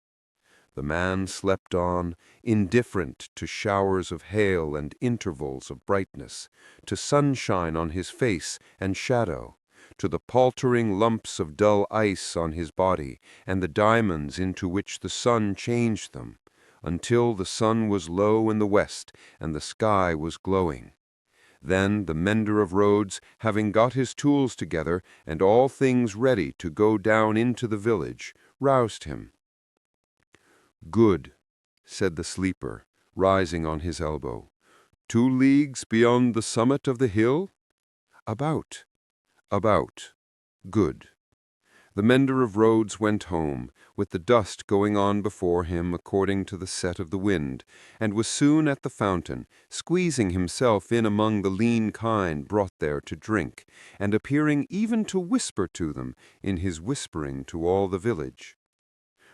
The man slept on, indifferent to showers of hail and intervals of brightness, to sunshine on his face and shadow, to the paltering lumps of dull ice on his body and the diamonds into which the sun changed them, until the sun was low in the west and the sky was glowing. Then the mender of roads, having got his tools together and all things ready to go down into the village, roused him. "Good," said the sleeper, rising on his elbow. 2 leagues beyond the summit of the hill?" "About." About. Good. The mender of roads went home, with the dust going on before him according to the set of the wind, and was soon at the fountain, squeezing himself in among the lean kine brought there to drink, and appearing even to whisper to them in his whispering to all the village.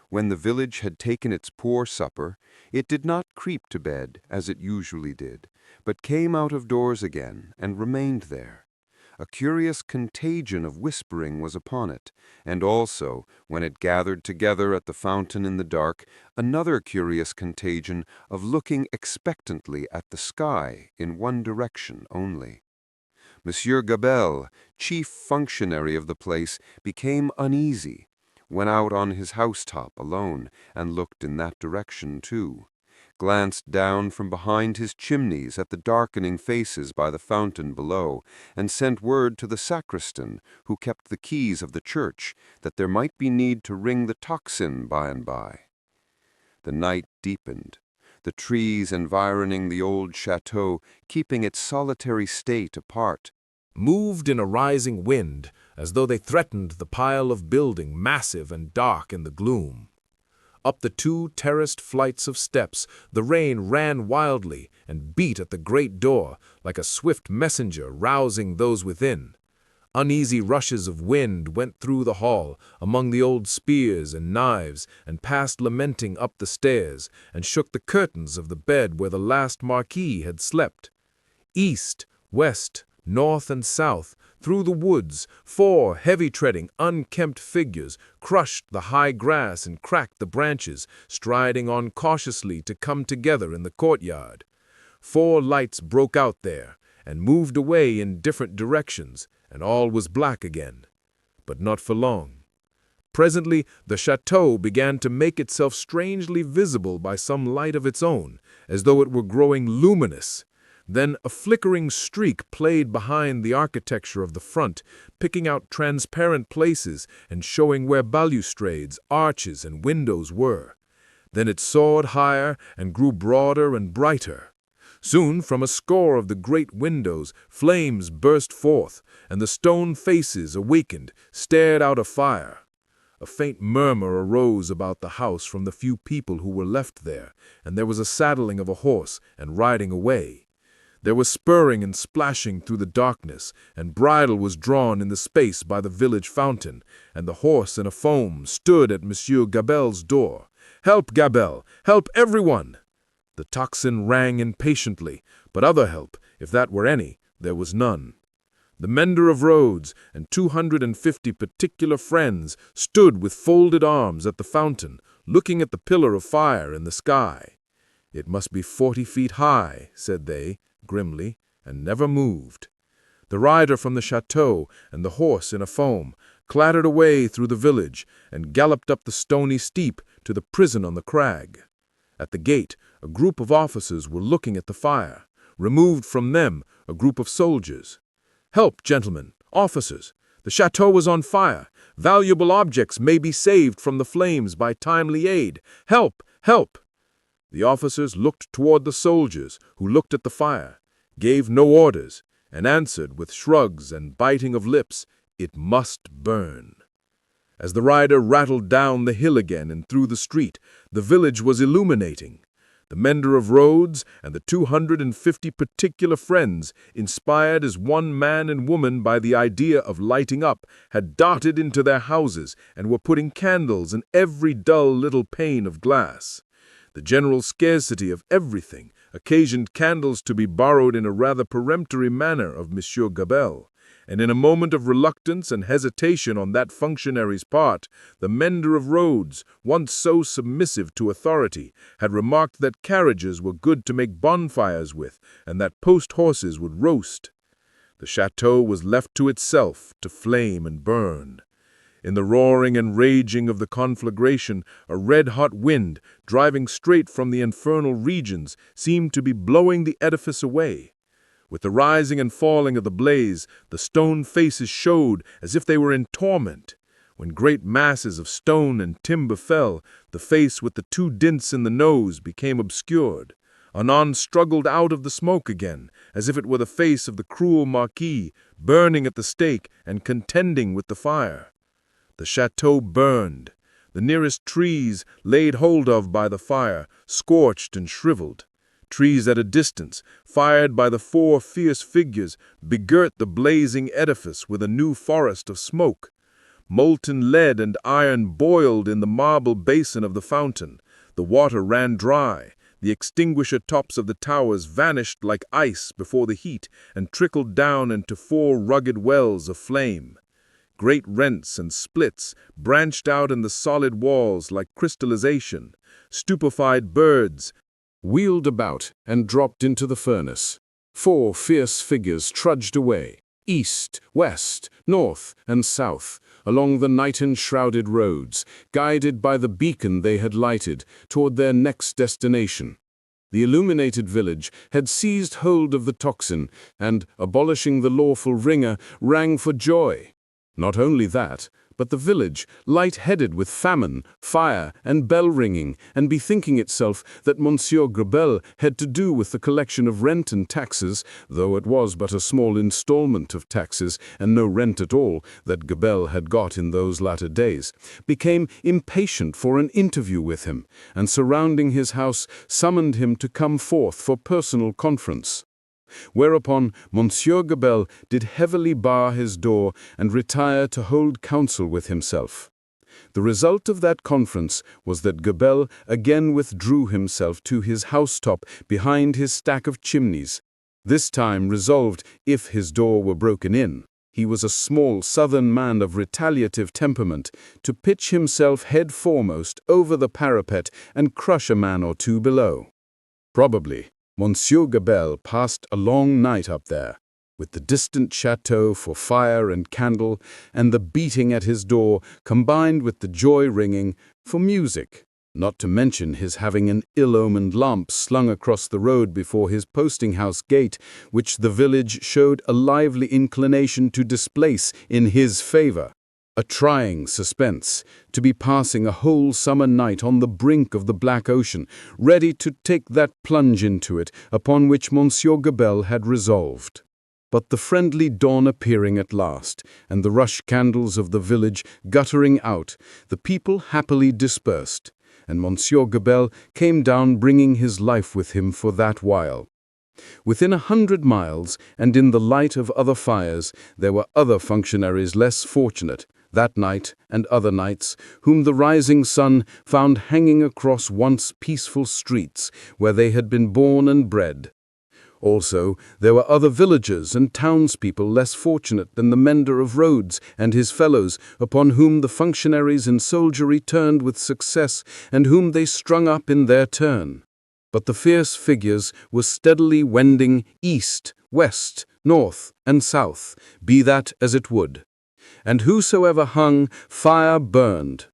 When the village had taken its poor supper, it did not creep to bed, as it usually did, but came out of doors again, and remained there. A curious contagion of whispering was upon it, and also, when it gathered together at the fountain in the dark, another curious contagion of looking expectantly at the sky in one direction only. Monsieur Gabelle, chief functionary of the place, became uneasy, went out on his housetop alone, and looked in that direction too, glanced down from behind his chimneys at the darkening faces by the fountain below, and sent word to the sacristan, who kept the keys of the church, that there might be need to ring the tocsin by and by. The night deepened, the trees environing the old chateau keeping its solitary state apart, moved in a rising wind, as though they threatened the pile of building massive and dark in the gloom. Up the 2 terraced flights of steps, the rain ran wildly and beat at the great door like a swift messenger rousing those within. Uneasy rushes of wind went through the hall among the old spears and knives and passed lamenting up the stairs and shook the curtains of the bed where the last marquis had slept. East, west, north and south, through the woods, 4 heavy-treading, unkempt figures crushed the high grass and cracked the branches, striding on cautiously to come together in the courtyard. 4 lights broke out there and moved away in different directions, and all was black again. But not for long. Presently the chateau began to make itself strangely visible by some light of its own, as though it were growing luminous. Then a flickering streak played behind the architecture of the front, picking out transparent places and showing where balustrades, arches, and windows were. Then it soared higher and grew broader and brighter. Soon, from a score of the great windows, flames burst forth, and the stone faces, awakened, stared out a fire. A faint murmur arose about the house from the few people who were left there, and there was a saddling of a horse and riding away. There was spurring and splashing through the darkness, and bridle was drawn in the space by the village fountain, and the horse in a foam stood at Monsieur Gabelle's door. "Help, Gabelle! Help, everyone!" The tocsin rang impatiently, but other help, if that were any, there was none. The mender of roads and 250 particular friends stood with folded arms at the fountain, looking at the pillar of fire in the sky. "It must be 40 feet high," said they, grimly, and never moved. The rider from the chateau and the horse in a foam clattered away through the village and galloped up the stony steep to the prison on the crag. At the gate, a group of officers were looking at the fire. Removed from them, a group of soldiers. "Help, gentlemen, officers! The chateau is on fire. Valuable objects may be saved from the flames by timely aid. Help! Help!" The officers looked toward the soldiers, who looked at the fire, gave no orders, and answered with shrugs and biting of lips, "It must burn." As the rider rattled down the hill again and through the street, the village was illuminating. The mender of roads and the 250 particular friends, inspired as one man and woman by the idea of lighting up, had darted into their houses and were putting candles in every dull little pane of glass. The general scarcity of everything occasioned candles to be borrowed in a rather peremptory manner of Monsieur Gabelle, and in a moment of reluctance and hesitation on that functionary's part, the mender of roads, once so submissive to authority, had remarked that carriages were good to make bonfires with, and that post-horses would roast. The chateau was left to itself to flame and burn. In the roaring and raging of the conflagration, a red-hot wind, driving straight from the infernal regions, seemed to be blowing the edifice away. With the rising and falling of the blaze, the stone faces showed as if they were in torment. When great masses of stone and timber fell, the face with the 2 dints in the nose became obscured. anon struggled out of the smoke again, as if it were the face of the cruel marquis, burning at the stake and contending with the fire. The chateau burned. The nearest trees, laid hold of by the fire, scorched and shriveled. Trees at a distance, fired by the 4 fierce figures, begirt the blazing edifice with a new forest of smoke. Molten lead and iron boiled in the marble basin of the fountain. The water ran dry. The extinguisher tops of the towers vanished like ice before the heat and trickled down into 4 rugged wells of flame. Great rents and splits branched out in the solid walls like crystallization. Stupefied birds wheeled about and dropped into the furnace. 4 fierce figures trudged away, east, west, north, and south, along the night-enshrouded roads, guided by the beacon they had lighted, toward their next destination. The illuminated village had seized hold of the tocsin and, abolishing the lawful ringer, rang for joy. Not only that, but the village, light-headed with famine, fire, and bell-ringing, and bethinking itself that Monsieur Gabelle had to do with the collection of rent and taxes, though it was but a small installment of taxes and no rent at all that Gabelle had got in those latter days, became impatient for an interview with him, and surrounding his house summoned him to come forth for personal conference. Whereupon Monsieur Gabelle did heavily bar his door and retire to hold counsel with himself. The result of that conference was that Gabelle again withdrew himself to his housetop behind his stack of chimneys, this time resolved, if his door were broken in, he was a small southern man of retaliative temperament, to pitch himself head foremost over the parapet and crush a man or 2 below. Probably Monsieur Gabelle passed a long night up there, with the distant chateau for fire and candle, and the beating at his door combined with the joy ringing for music, not to mention his having an ill-omened lamp slung across the road before his posting-house gate, which the village showed a lively inclination to displace in his favor. A trying suspense, to be passing a whole summer night on the brink of the black ocean, ready to take that plunge into it upon which Monsieur Gabelle had resolved. But the friendly dawn appearing at last, and the rush candles of the village guttering out, the people happily dispersed, and Monsieur Gabelle came down bringing his life with him for that while. Within 100 miles, and in the light of other fires, there were other functionaries less fortunate, that night and other nights, whom the rising sun found hanging across once peaceful streets where they had been born and bred. Also, there were other villagers and townspeople less fortunate than the mender of roads and his fellows, upon whom the functionaries and soldiery turned with success, and whom they strung up in their turn. But the fierce figures were steadily wending east, west, north, and south, be that as it would. And whosoever hung, fire burned.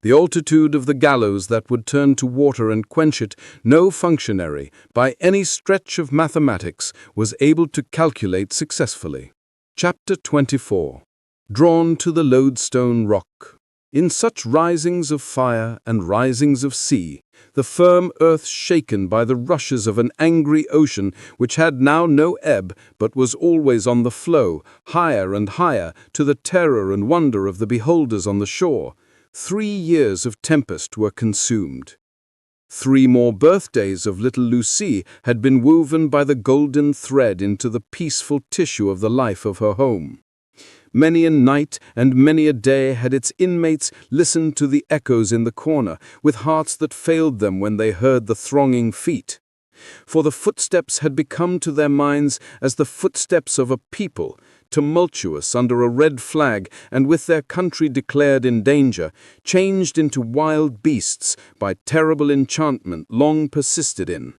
The altitude of the gallows that would turn to water and quench it, no functionary, by any stretch of mathematics, was able to calculate successfully. Chapter 24. Drawn to the lodestone rock. In such risings of fire and risings of sea, the firm earth shaken by the rushes of an angry ocean which had now no ebb but was always on the flow, higher and higher, to the terror and wonder of the beholders on the shore, 3 years of tempest were consumed. 3 more birthdays of little Lucie had been woven by the golden thread into the peaceful tissue of the life of her home. Many a night and many a day had its inmates listened to the echoes in the corner, with hearts that failed them when they heard the thronging feet. For the footsteps had become to their minds as the footsteps of a people, tumultuous under a red flag and with their country declared in danger, changed into wild beasts by terrible enchantment long persisted in.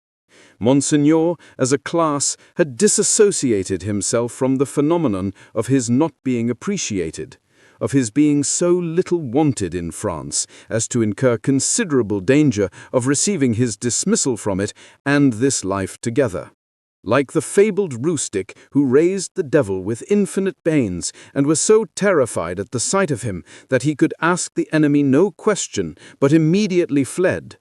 Monseigneur, as a class, had disassociated himself from the phenomenon of his not being appreciated, of his being so little wanted in France as to incur considerable danger of receiving his dismissal from it and this life together. Like the fabled rustic who raised the devil with infinite pains and was so terrified at the sight of him that he could ask the enemy no question but immediately fled,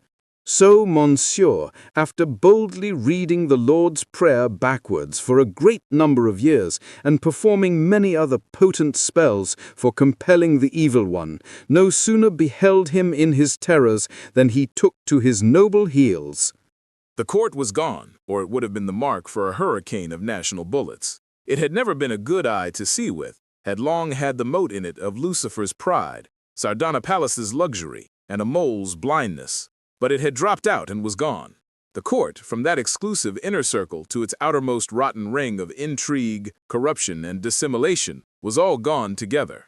So, Monsieur, after boldly reading the Lord's Prayer backwards for a great number of years, and performing many other potent spells for compelling the evil one, no sooner beheld him in his terrors than he took to his noble heels. The court was gone, or it would have been the mark for a hurricane of national bullets. It had never been a good eye to see with, had long had the mote in it of Lucifer's pride, Sardanapalus' luxury, and a mole's blindness. But it had dropped out and was gone. The court, from that exclusive inner circle to its outermost rotten ring of intrigue, corruption, and dissimulation, was all gone together.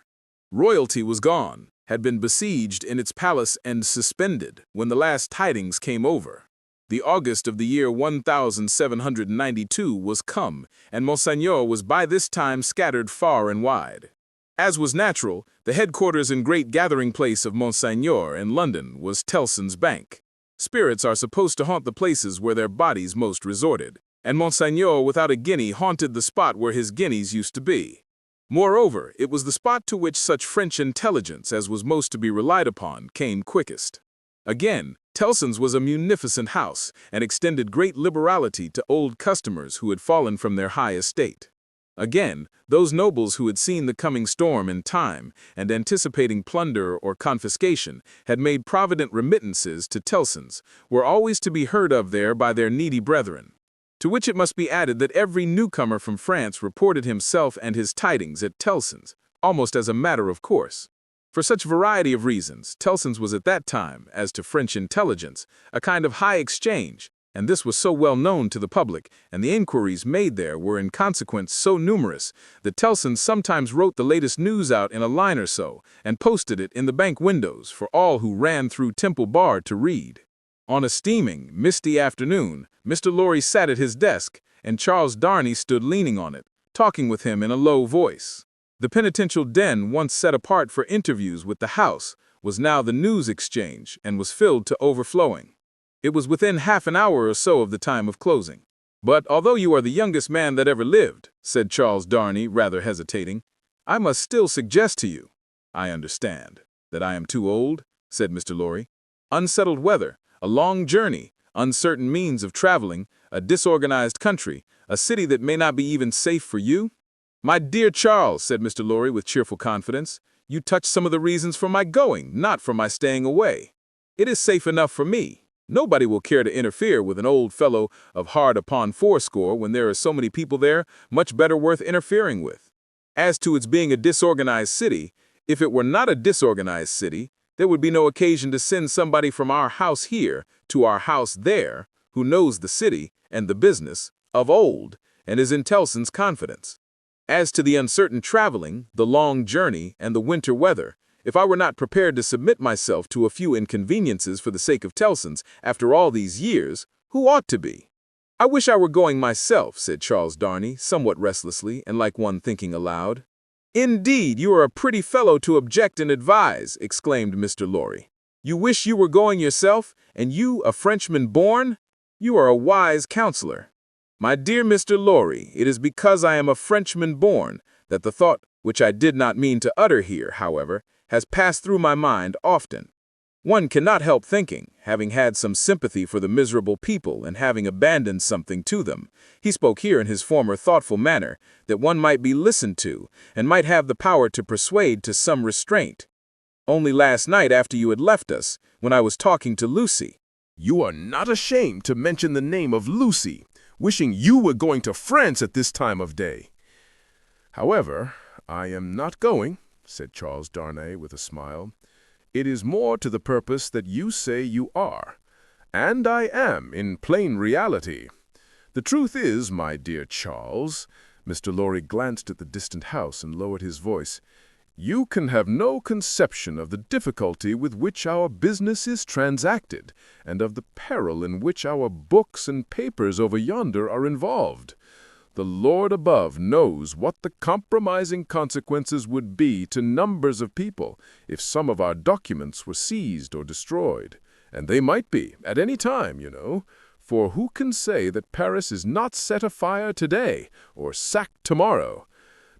Royalty was gone, had been besieged in its palace and suspended when the last tidings came over. The August of the year 1792 was come, and Monseigneur was by this time scattered far and wide. As was natural, the headquarters and great gathering place of Monseigneur in London was Tellson's Bank. Spirits are supposed to haunt the places where their bodies most resorted, and Monseigneur without a guinea haunted the spot where his guineas used to be. Moreover, it was the spot to which such French intelligence as was most to be relied upon came quickest. Again, Tellson's was a munificent house, and extended great liberality to old customers who had fallen from their high estate. Again, those nobles who had seen the coming storm in time, and anticipating plunder or confiscation, had made provident remittances to Tellson's, were always to be heard of there by their needy brethren. To which it must be added that every newcomer from France reported himself and his tidings at Tellson's, almost as a matter of course. For such variety of reasons, Tellson's was at that time, as to French intelligence, a kind of high exchange, and this was so well known to the public, and the inquiries made there were in consequence so numerous, that Tellson's sometimes wrote the latest news out in a line or so, and posted it in the bank windows for all who ran through Temple Bar to read. On a steaming, misty afternoon, Mr. Lorry sat at his desk, and Charles Darnay stood leaning on it, talking with him in a low voice. The penitential den, once set apart for interviews with the House, was now the news exchange, and was filled to overflowing. It was within half an hour or so of the time of closing. "But although you are the youngest man that ever lived," said Charles Darnay, rather hesitating, "I must still suggest to you—" "I understand that I am too old," said Mr. Lorry. "Unsettled weather, a long journey, uncertain means of traveling, a disorganized country, a city that may not be even safe for you?" "My dear Charles," said Mr. Lorry with cheerful confidence, "you touch some of the reasons for my going, not for my staying away. It is safe enough for me. Nobody will care to interfere with an old fellow of hard upon fourscore when there are so many people there much better worth interfering with. As to its being a disorganized city, if it were not a disorganized city, there would be no occasion to send somebody from our house here to our house there, who knows the city and the business of old and is in Tellson's confidence. As to the uncertain traveling, the long journey, and the winter weather, if I were not prepared to submit myself to a few inconveniences for the sake of Tellson's after all these years, who ought to be?" "I wish I were going myself," said Charles Darnay, somewhat restlessly, and like one thinking aloud. "Indeed, you are a pretty fellow to object and advise," exclaimed Mr. Lorry. "You wish you were going yourself, and you a Frenchman born? You are a wise counselor. My dear Mr. Lorry, it is because I am a Frenchman born that the thought, which I did not mean to utter here, however, has passed through my mind often. One cannot help thinking, having had some sympathy for the miserable people and having abandoned something to them," he spoke here in his former thoughtful manner, "that one might be listened to, and might have the power to persuade to some restraint. Only last night after you had left us, when I was talking to Lucie—" You are not ashamed to mention the name of Lucie, wishing you were going to France at this time of day. However, I am not going," said Charles Darnay with a smile. "It is more to the purpose that you say you are, and I am in plain reality. The truth is, my dear Charles," Mr. Lorry glanced at the distant house and lowered his voice, "you can have no conception of the difficulty with which our business is transacted, and of the peril in which our books and papers over yonder are involved. The Lord above knows what the compromising consequences would be to numbers of people if some of our documents were seized or destroyed. And they might be, at any time, you know, for who can say that Paris is not set afire today or sacked tomorrow?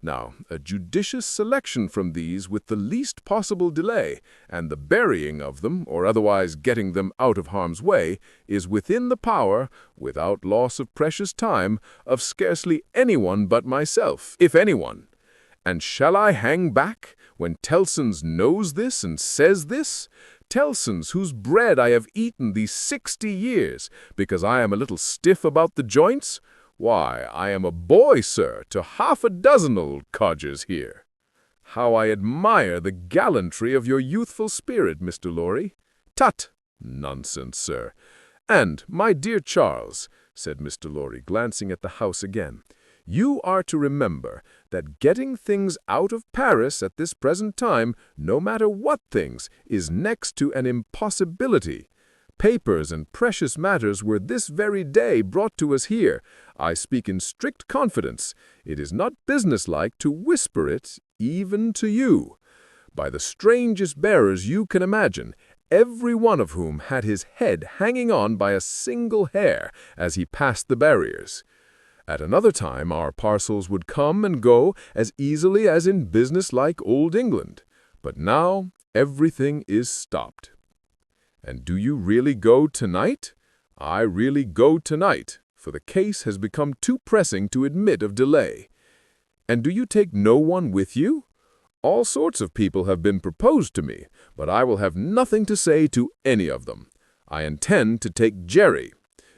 Now, a judicious selection from these with the least possible delay, and the burying of them, or otherwise getting them out of harm's way, is within the power, without loss of precious time, of scarcely anyone but myself, if anyone. And shall I hang back when Tellson's knows this and says this? Tellson's, whose bread I have eaten these 60 years, because I am a little stiff about the joints? Why, I am a boy, sir, to half a dozen old codgers here. How I admire the gallantry of your youthful spirit, Mr. Lorry. Tut! Nonsense, sir. And, my dear Charles, said Mr. Lorry, glancing at the house again, you are to remember that getting things out of Paris at this present time, no matter what things, is next to an impossibility. Papers and precious matters were this very day brought to us here. I speak in strict confidence. It is not businesslike to whisper it, even to you. By the strangest bearers you can imagine, every one of whom had his head hanging on by a single hair as he passed the barriers. At another time our parcels would come and go as easily as in businesslike old England. But now everything is stopped. And do you really go tonight? I really go tonight, for the case has become too pressing to admit of delay. And do you take no one with you? All sorts of people have been proposed to me, but I will have nothing to say to any of them. I intend to take Jerry.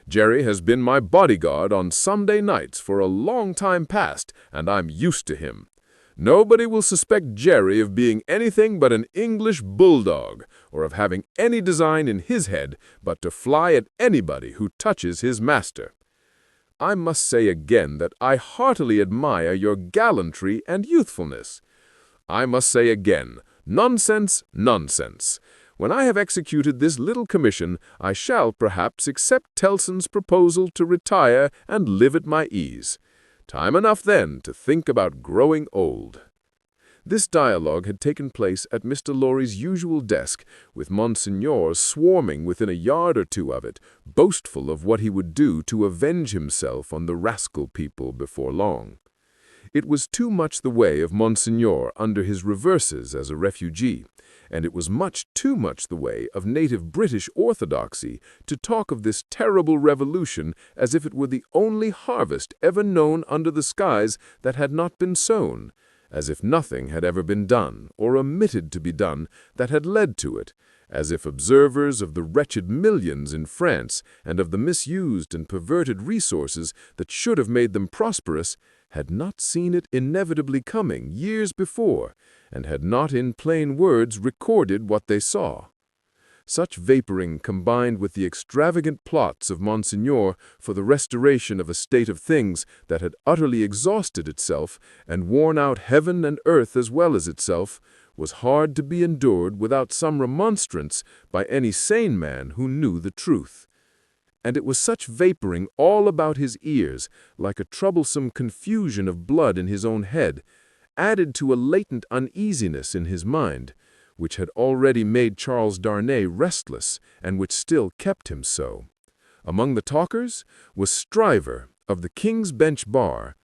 Jerry has been my bodyguard on Sunday nights for a long time past, and I'm used to him. Nobody will suspect Jerry of being anything but an English bulldog, or of having any design in his head but to fly at anybody who touches his master. I must say again that I heartily admire your gallantry and youthfulness. I must say again, nonsense, nonsense. When I have executed this little commission, I shall perhaps accept Tellson's proposal to retire and live at my ease. Time enough then to think about growing old. This dialogue had taken place at Mr. Lorry's usual desk, with Monsignor swarming within a yard or two of it, boastful of what he would do to avenge himself on the rascal people before long. It was too much the way of Monsignor under his reverses as a refugee, and it was much too much the way of native British orthodoxy to talk of this terrible revolution as if it were the only harvest ever known under the skies that had not been sown, as if nothing had ever been done, or omitted to be done, that had led to it, as if observers of the wretched millions in France and of the misused and perverted resources that should have made them prosperous had not seen it inevitably coming years before, and had not in plain words recorded what they saw. Such vaporing combined with the extravagant plots of Monsignor for the restoration of a state of things that had utterly exhausted itself and worn out heaven and earth as well as itself, was hard to be endured without some remonstrance by any sane man who knew the truth. And it was such vaporing all about his ears, like a troublesome confusion of blood in his own head, added to a latent uneasiness in his mind, which had already made Charles Darnay restless, and which still kept him so. Among the talkers was Stryver of the King's Bench Bar,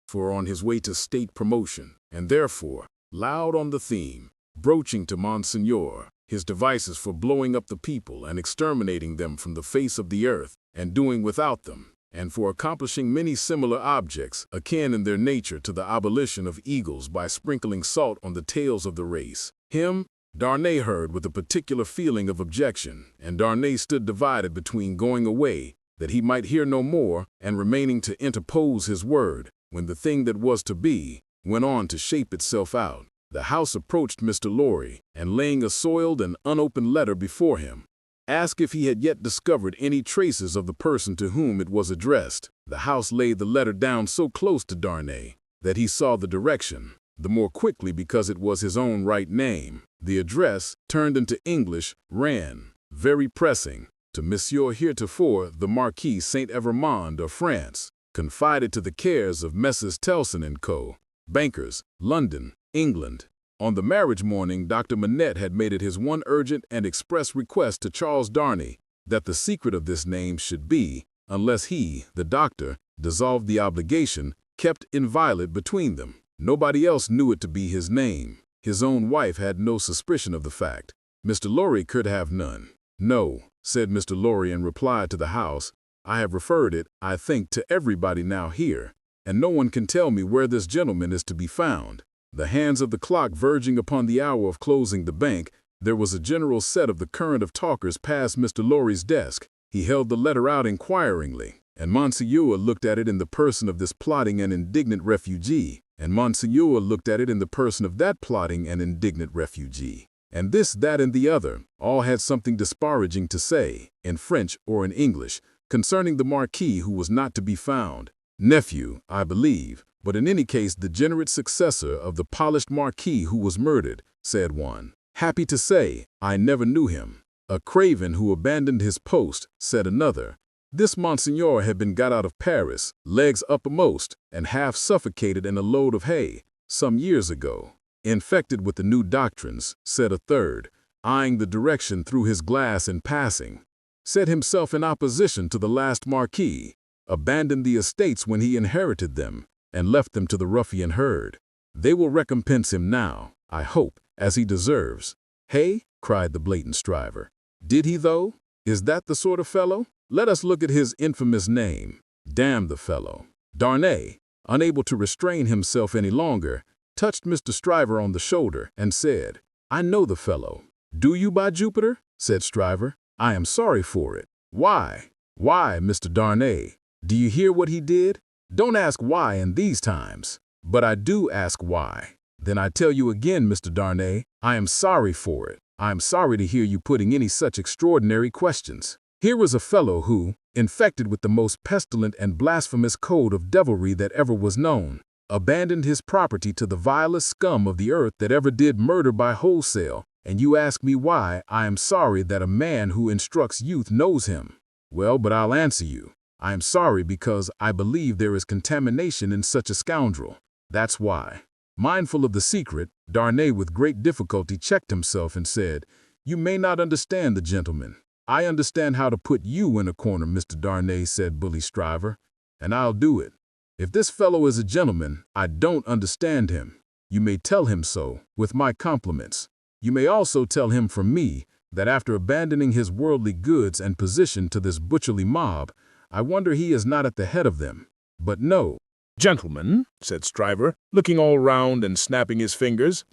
for on his way to state promotion, and therefore loud on the theme, broaching to Monsignor his devices for blowing up the people and exterminating them from the face of the earth, and doing without them, and for accomplishing many similar objects, akin in their nature to the abolition of eagles by sprinkling salt on the tails of the race. Him Darnay heard with a particular feeling of objection, and Darnay stood divided between going away, that he might hear no more, and remaining to interpose his word, when the thing that was to be went on to shape itself out. The House approached Mr. Lorry, and laying a soiled and unopened letter before him, asked if he had yet discovered any traces of the person to whom it was addressed. The House laid the letter down so close to Darnay that he saw the direction, the more quickly because it was his own right name. The address, turned into English, ran, very pressing, to Monsieur heretofore the Marquis Saint-Evremond of France, confided to the cares of Messrs. Tellson and Co., bankers, London, England. On the marriage morning, Dr. Manette had made it his one urgent and express request to Charles Darnay that the secret of this name should be, unless he, the doctor, dissolved the obligation, kept inviolate between them. Nobody else knew it to be his name. His own wife had no suspicion of the fact. Mr. Lorry could have none. No, said Mr. Lorry in reply to the House, I have referred it, I think, to everybody now here, and no one can tell me where this gentleman is to be found. The hands of the clock verging upon the hour of closing the bank, there was a general set of the current of talkers past Mr. Lorry's desk. He held the letter out inquiringly, and Monsieur looked at it in the person of this plotting and indignant refugee, and Monsieur looked at it in the person of that plotting and indignant refugee. And this, that, and the other, all had something disparaging to say, in French or in English, concerning the Marquis who was not to be found. Nephew, I believe, but in any case degenerate successor of the polished Marquis who was murdered, said one. Happy to say, I never knew him. A craven who abandoned his post, said another. This Monseigneur had been got out of Paris, legs uppermost, and half suffocated in a load of hay, some years ago. Infected with the new doctrines, said a third, eyeing the direction through his glass in passing. Set himself in opposition to the last Marquis, abandoned the estates when he inherited them, and left them to the ruffian herd. They will recompense him now, I hope, as he deserves. Hey, cried the blatant striver. Did he, though? Is that the sort of fellow? Let us look at his infamous name. Damn the fellow. Darnay, unable to restrain himself any longer, touched Mr. Stryver on the shoulder and said, I know the fellow. Do you, by Jupiter? Said Stryver. I am sorry for it. Why? Why, Mr. Darnay? Do you hear what he did? Don't ask why in these times. But I do ask why. Then I tell you again, Mr. Darnay, I am sorry for it. I am sorry to hear you putting any such extraordinary questions. Here was a fellow who, infected with the most pestilent and blasphemous code of devilry that ever was known, abandoned his property to the vilest scum of the earth that ever did murder by wholesale, and you ask me why I am sorry that a man who instructs youth knows him. Well, but I'll answer you. I am sorry because I believe there is contamination in such a scoundrel. That's why. Mindful of the secret, Darnay with great difficulty checked himself and said, You may not understand the gentleman. I understand how to put you in a corner, Mr. Darnay, said Bully Stryver, and I'll do it. If this fellow is a gentleman, I don't understand him. You may tell him so, with my compliments. You may also tell him from me that after abandoning his worldly goods and position to this butcherly mob, I wonder he is not at the head of them. But no. Gentlemen, said Stryver, looking all round and snapping his fingers,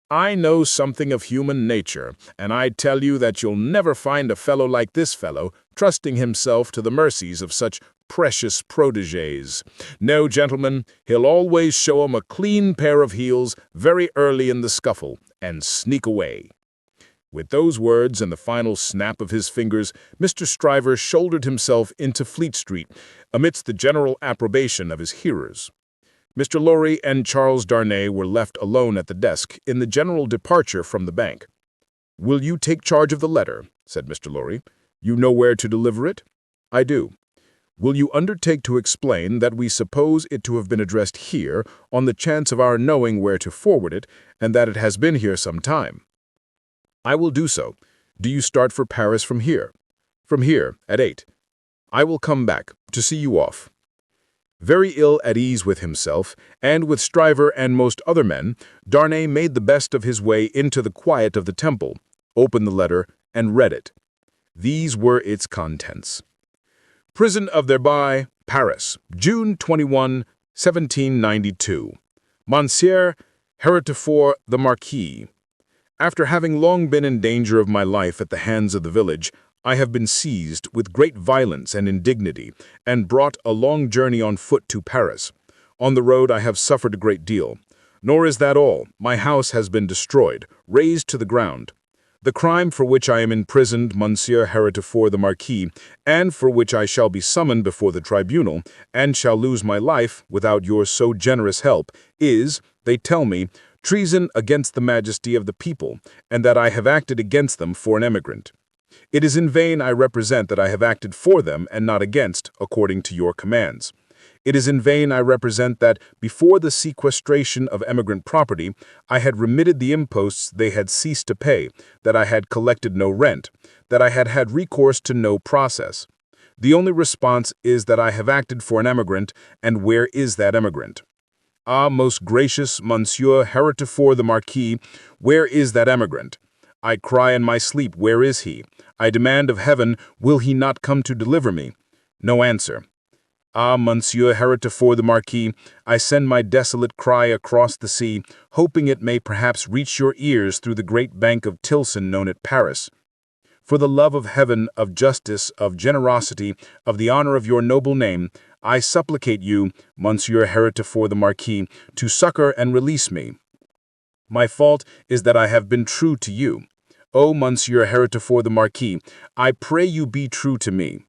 I know something of human nature, and I tell you that you'll never find a fellow like this fellow trusting himself to the mercies of such precious protégés. No, gentlemen, he'll always show 'em a clean pair of heels very early in the scuffle, and sneak away. With those words and the final snap of his fingers, Mr. Stryver shouldered himself into Fleet Street, amidst the general approbation of his hearers. Mr. Lorry and Charles Darnay were left alone at the desk in the general departure from the bank. Will you take charge of the letter? Said Mr. Lorry. You know where to deliver it? I do. Will you undertake to explain that we suppose it to have been addressed here on the chance of our knowing where to forward it, and that it has been here some time? I will do so. Do you start for Paris from here? From here, at 8. I will come back to see you off. Very ill at ease with himself, and with Stryver and most other men, Darnay made the best of his way into the quiet of the Temple, opened the letter, and read it. These were its contents. Prison of thereby, Paris, June 21, 1792. Monsieur Heretofort the Marquis. After having long been in danger of my life at the hands of the village, I have been seized with great violence and indignity, and brought a long journey on foot to Paris. On the road I have suffered a great deal. Nor is that all. My house has been destroyed, razed to the ground. The crime for which I am imprisoned, Monsieur Heretofort the Marquis, and for which I shall be summoned before the tribunal, and shall lose my life without your so generous help, is, they tell me, treason against the majesty of the people, and that I have acted against them for an emigrant. It is in vain I represent that I have acted for them and not against, according to your commands. It is in vain I represent that, before the sequestration of emigrant property, I had remitted the imposts they had ceased to pay, that I had collected no rent, that I had had recourse to no process. The only response is that I have acted for an emigrant, and where is that emigrant? Ah, most gracious Monsieur Heretofort the Marquis, where is that emigrant? I cry in my sleep, where is he? I demand of heaven, will he not come to deliver me? No answer. Ah, Monsieur Heretofort the Marquis, I send my desolate cry across the sea, hoping it may perhaps reach your ears through the great bank of Tilson known at Paris. For the love of heaven, of justice, of generosity, of the honor of your noble name, I supplicate you, Monsieur Heretofort the Marquis, to succor and release me. My fault is that I have been true to you. O Monsieur Heretofort the Marquis, I pray you be true to me.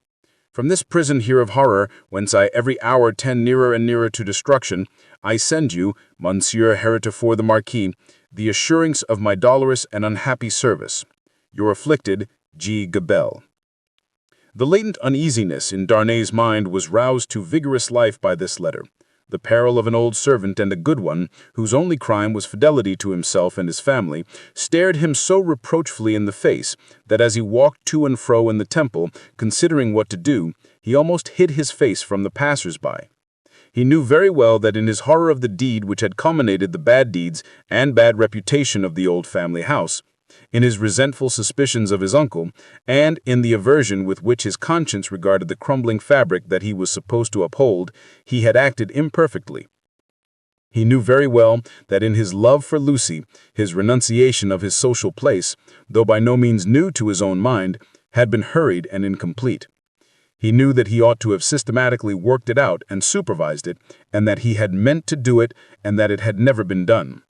From this prison here of horror, whence I every hour tend nearer and nearer to destruction, I send you, Monsieur Heretofort the Marquis, the assurance of my dolorous and unhappy service. Your afflicted, G. Gabelle. The latent uneasiness in Darnay's mind was roused to vigorous life by this letter. The peril of an old servant and a good one, whose only crime was fidelity to himself and his family, stared him so reproachfully in the face that as he walked to and fro in the temple, considering what to do, he almost hid his face from the passers-by. He knew very well that in his horror of the deed which had culminated the bad deeds and bad reputation of the old family house, in his resentful suspicions of his uncle, and in the aversion with which his conscience regarded the crumbling fabric that he was supposed to uphold, he had acted imperfectly. He knew very well that in his love for Lucie, his renunciation of his social place, though by no means new to his own mind, had been hurried and incomplete. He knew that he ought to have systematically worked it out and supervised it, and that he had meant to do it, and that it had never been done.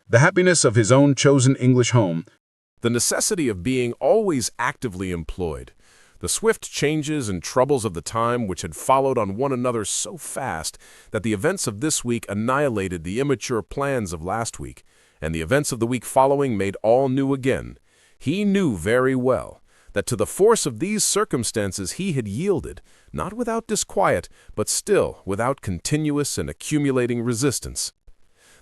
The happiness of his own chosen English home, the necessity of being always actively employed, the swift changes and troubles of the time which had followed on one another so fast that the events of this week annihilated the immature plans of last week, and the events of the week following made all new again. He knew very well that to the force of these circumstances he had yielded, not without disquiet, but still without continuous and accumulating resistance.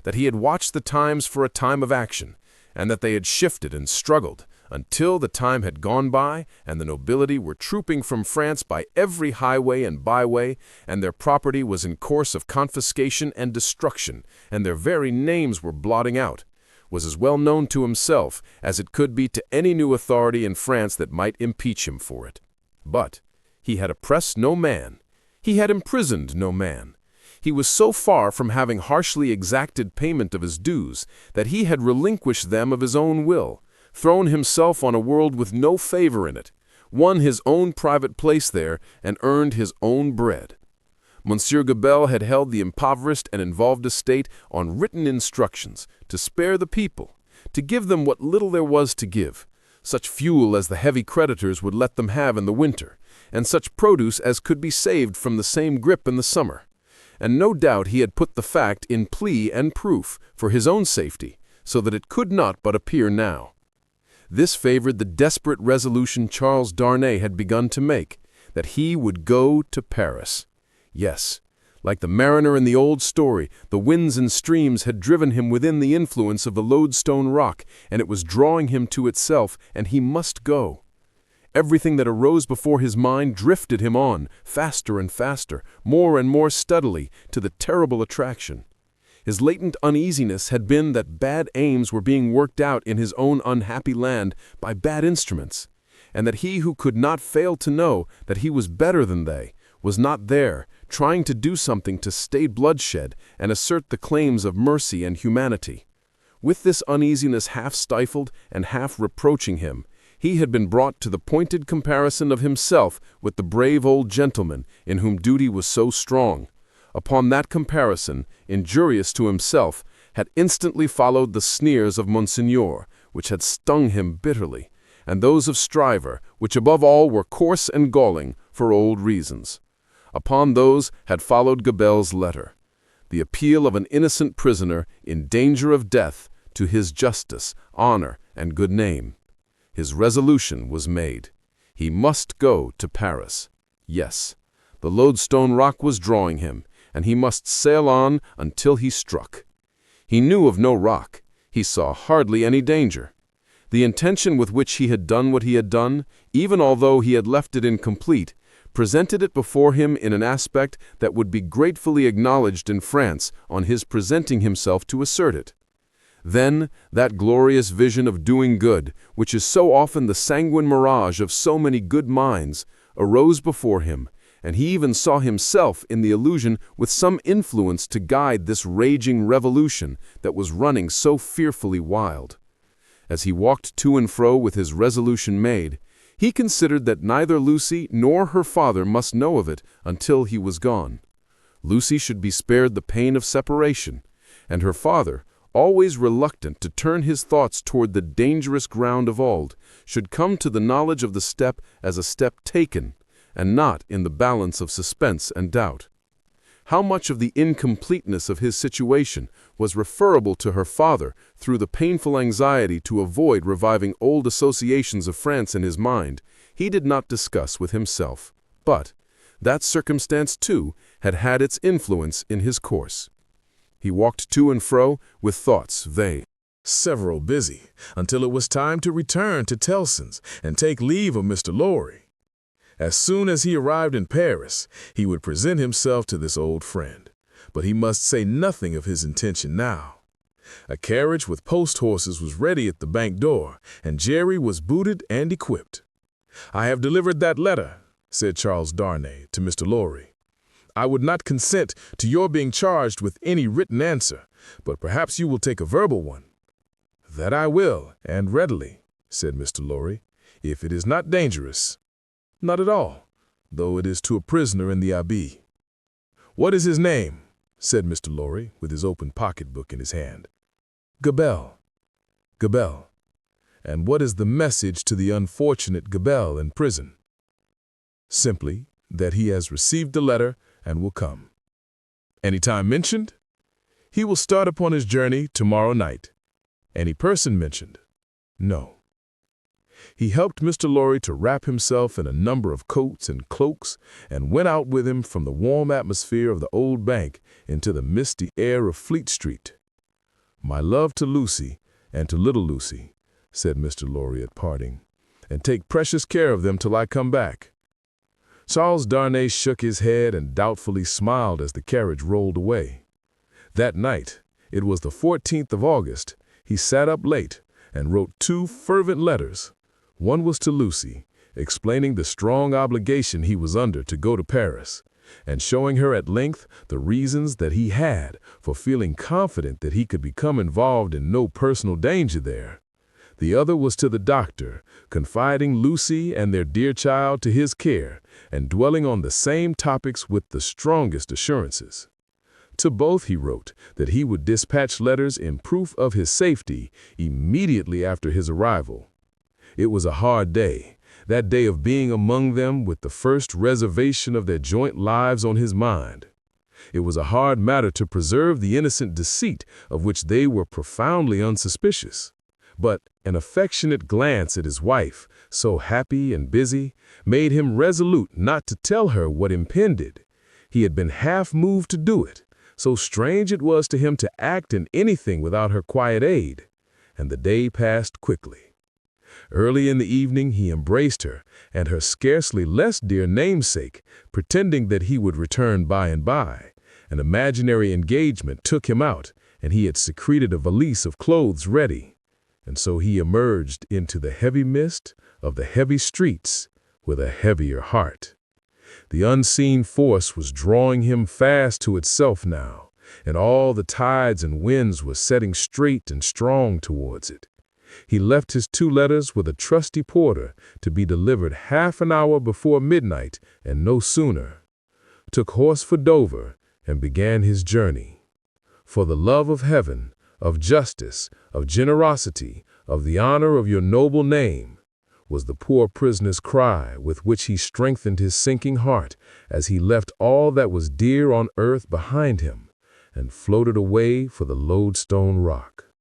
That he had watched the times for a time of action, and that they had shifted and struggled until the time had gone by and the nobility were trooping from France by every highway and byway, and their property was in course of confiscation and destruction, and their very names were blotting out, was as well known to himself as it could be to any new authority in France that might impeach him for it. But he had oppressed no man, he had imprisoned no man. He was so far from having harshly exacted payment of his dues that he had relinquished them of his own will, thrown himself on a world with no favor in it, won his own private place there, and earned his own bread. Monsieur Gabelle had held the impoverished and involved estate on written instructions to spare the people, to give them what little there was to give, such fuel as the heavy creditors would let them have in the winter, and such produce as could be saved from the same grip in the summer. And no doubt he had put the fact in plea and proof for his own safety, so that it could not but appear now. This favored the desperate resolution Charles Darnay had begun to make, that he would go to Paris. Yes, like the mariner in the old story, the winds and streams had driven him within the influence of the lodestone rock, and it was drawing him to itself, and he must go. Everything that arose before his mind drifted him on, faster and faster, more and more steadily, to the terrible attraction. His latent uneasiness had been that bad aims were being worked out in his own unhappy land by bad instruments, and that he who could not fail to know that he was better than they, was not there, trying to do something to stay bloodshed and assert the claims of mercy and humanity. With this uneasiness half stifled and half reproaching him, he had been brought to the pointed comparison of himself with the brave old gentleman in whom duty was so strong. Upon that comparison, injurious to himself, had instantly followed the sneers of Monseigneur, which had stung him bitterly, and those of Stryver, which above all were coarse and galling for old reasons. Upon those had followed Gabelle's letter, the appeal of an innocent prisoner in danger of death to his justice, honor, and good name. His resolution was made. He must go to Paris. Yes, the lodestone rock was drawing him, and he must sail on until he struck. He knew of no rock. He saw hardly any danger. The intention with which he had done what he had done, even although he had left it incomplete, presented it before him in an aspect that would be gratefully acknowledged in France on his presenting himself to assert it. Then, that glorious vision of doing good, which is so often the sanguine mirage of so many good minds, arose before him, and he even saw himself in the illusion with some influence to guide this raging revolution that was running so fearfully wild. As he walked to and fro with his resolution made, he considered that neither Lucie nor her father must know of it until he was gone. Lucie should be spared the pain of separation, and her father, always reluctant to turn his thoughts toward the dangerous ground of old, should come to the knowledge of the step as a step taken, and not in the balance of suspense and doubt. How much of the incompleteness of his situation was referable to her father through the painful anxiety to avoid reviving old associations of France in his mind, he did not discuss with himself. But that circumstance, too, had had its influence in his course. He walked to and fro with thoughts vague, several busy, until it was time to return to Tellson's and take leave of Mr. Lorry. As soon as he arrived in Paris, he would present himself to this old friend, but he must say nothing of his intention now. A carriage with post-horses was ready at the bank door, and Jerry was booted and equipped. "I have delivered that letter," said Charles Darnay to Mr. Lorry. "I would not consent to your being charged with any written answer, but perhaps you will take a verbal one." "That I will, and readily," said Mr. Lorry, "if it is not dangerous." "Not at all, though it is to a prisoner in the Abbey." "What is his name?" said Mr. Lorry, with his open pocketbook in his hand. "Gabelle." "Gabelle. And what is the message to the unfortunate Gabelle in prison?" "Simply that he has received the letter and will come." "Any time mentioned?" "He will start upon his journey tomorrow night." "Any person mentioned?" "No." He helped Mr. Lorry to wrap himself in a number of coats and cloaks and went out with him from the warm atmosphere of the old bank into the misty air of Fleet Street. "My love to Lucie and to little Lucie," said Mr. Lorry at parting, "and take precious care of them till I come back." Charles Darnay shook his head and doubtfully smiled as the carriage rolled away. That night, it was the 14th of August, he sat up late and wrote 2 fervent letters. One was to Lucie, explaining the strong obligation he was under to go to Paris, and showing her at length the reasons that he had for feeling confident that he could become involved in no personal danger there. The other was to the doctor, confiding Lucie and their dear child to his care, and dwelling on the same topics with the strongest assurances. To both he wrote that he would dispatch letters in proof of his safety immediately after his arrival. It was a hard day, that day of being among them with the first reservation of their joint lives on his mind. It was a hard matter to preserve the innocent deceit of which they were profoundly unsuspicious. But an affectionate glance at his wife, so happy and busy, made him resolute not to tell her what impended. He had been half moved to do it, so strange it was to him to act in anything without her quiet aid. And the day passed quickly. Early in the evening he embraced her and her scarcely less dear namesake, pretending that he would return by and by. An imaginary engagement took him out, and he had secreted a valise of clothes ready. And so he emerged into the heavy mist of the heavy streets with a heavier heart. The unseen force was drawing him fast to itself now, and all the tides and winds were setting straight and strong towards it. He left his 2 letters with a trusty porter to be delivered half an hour before midnight and no sooner, took horse for Dover, and began his journey. For the love of heaven, of justice, of generosity, of the honor of your noble name, was the poor prisoner's cry with which he strengthened his sinking heart as he left all that was dear on earth behind him and floated away for the Lodestone Rock.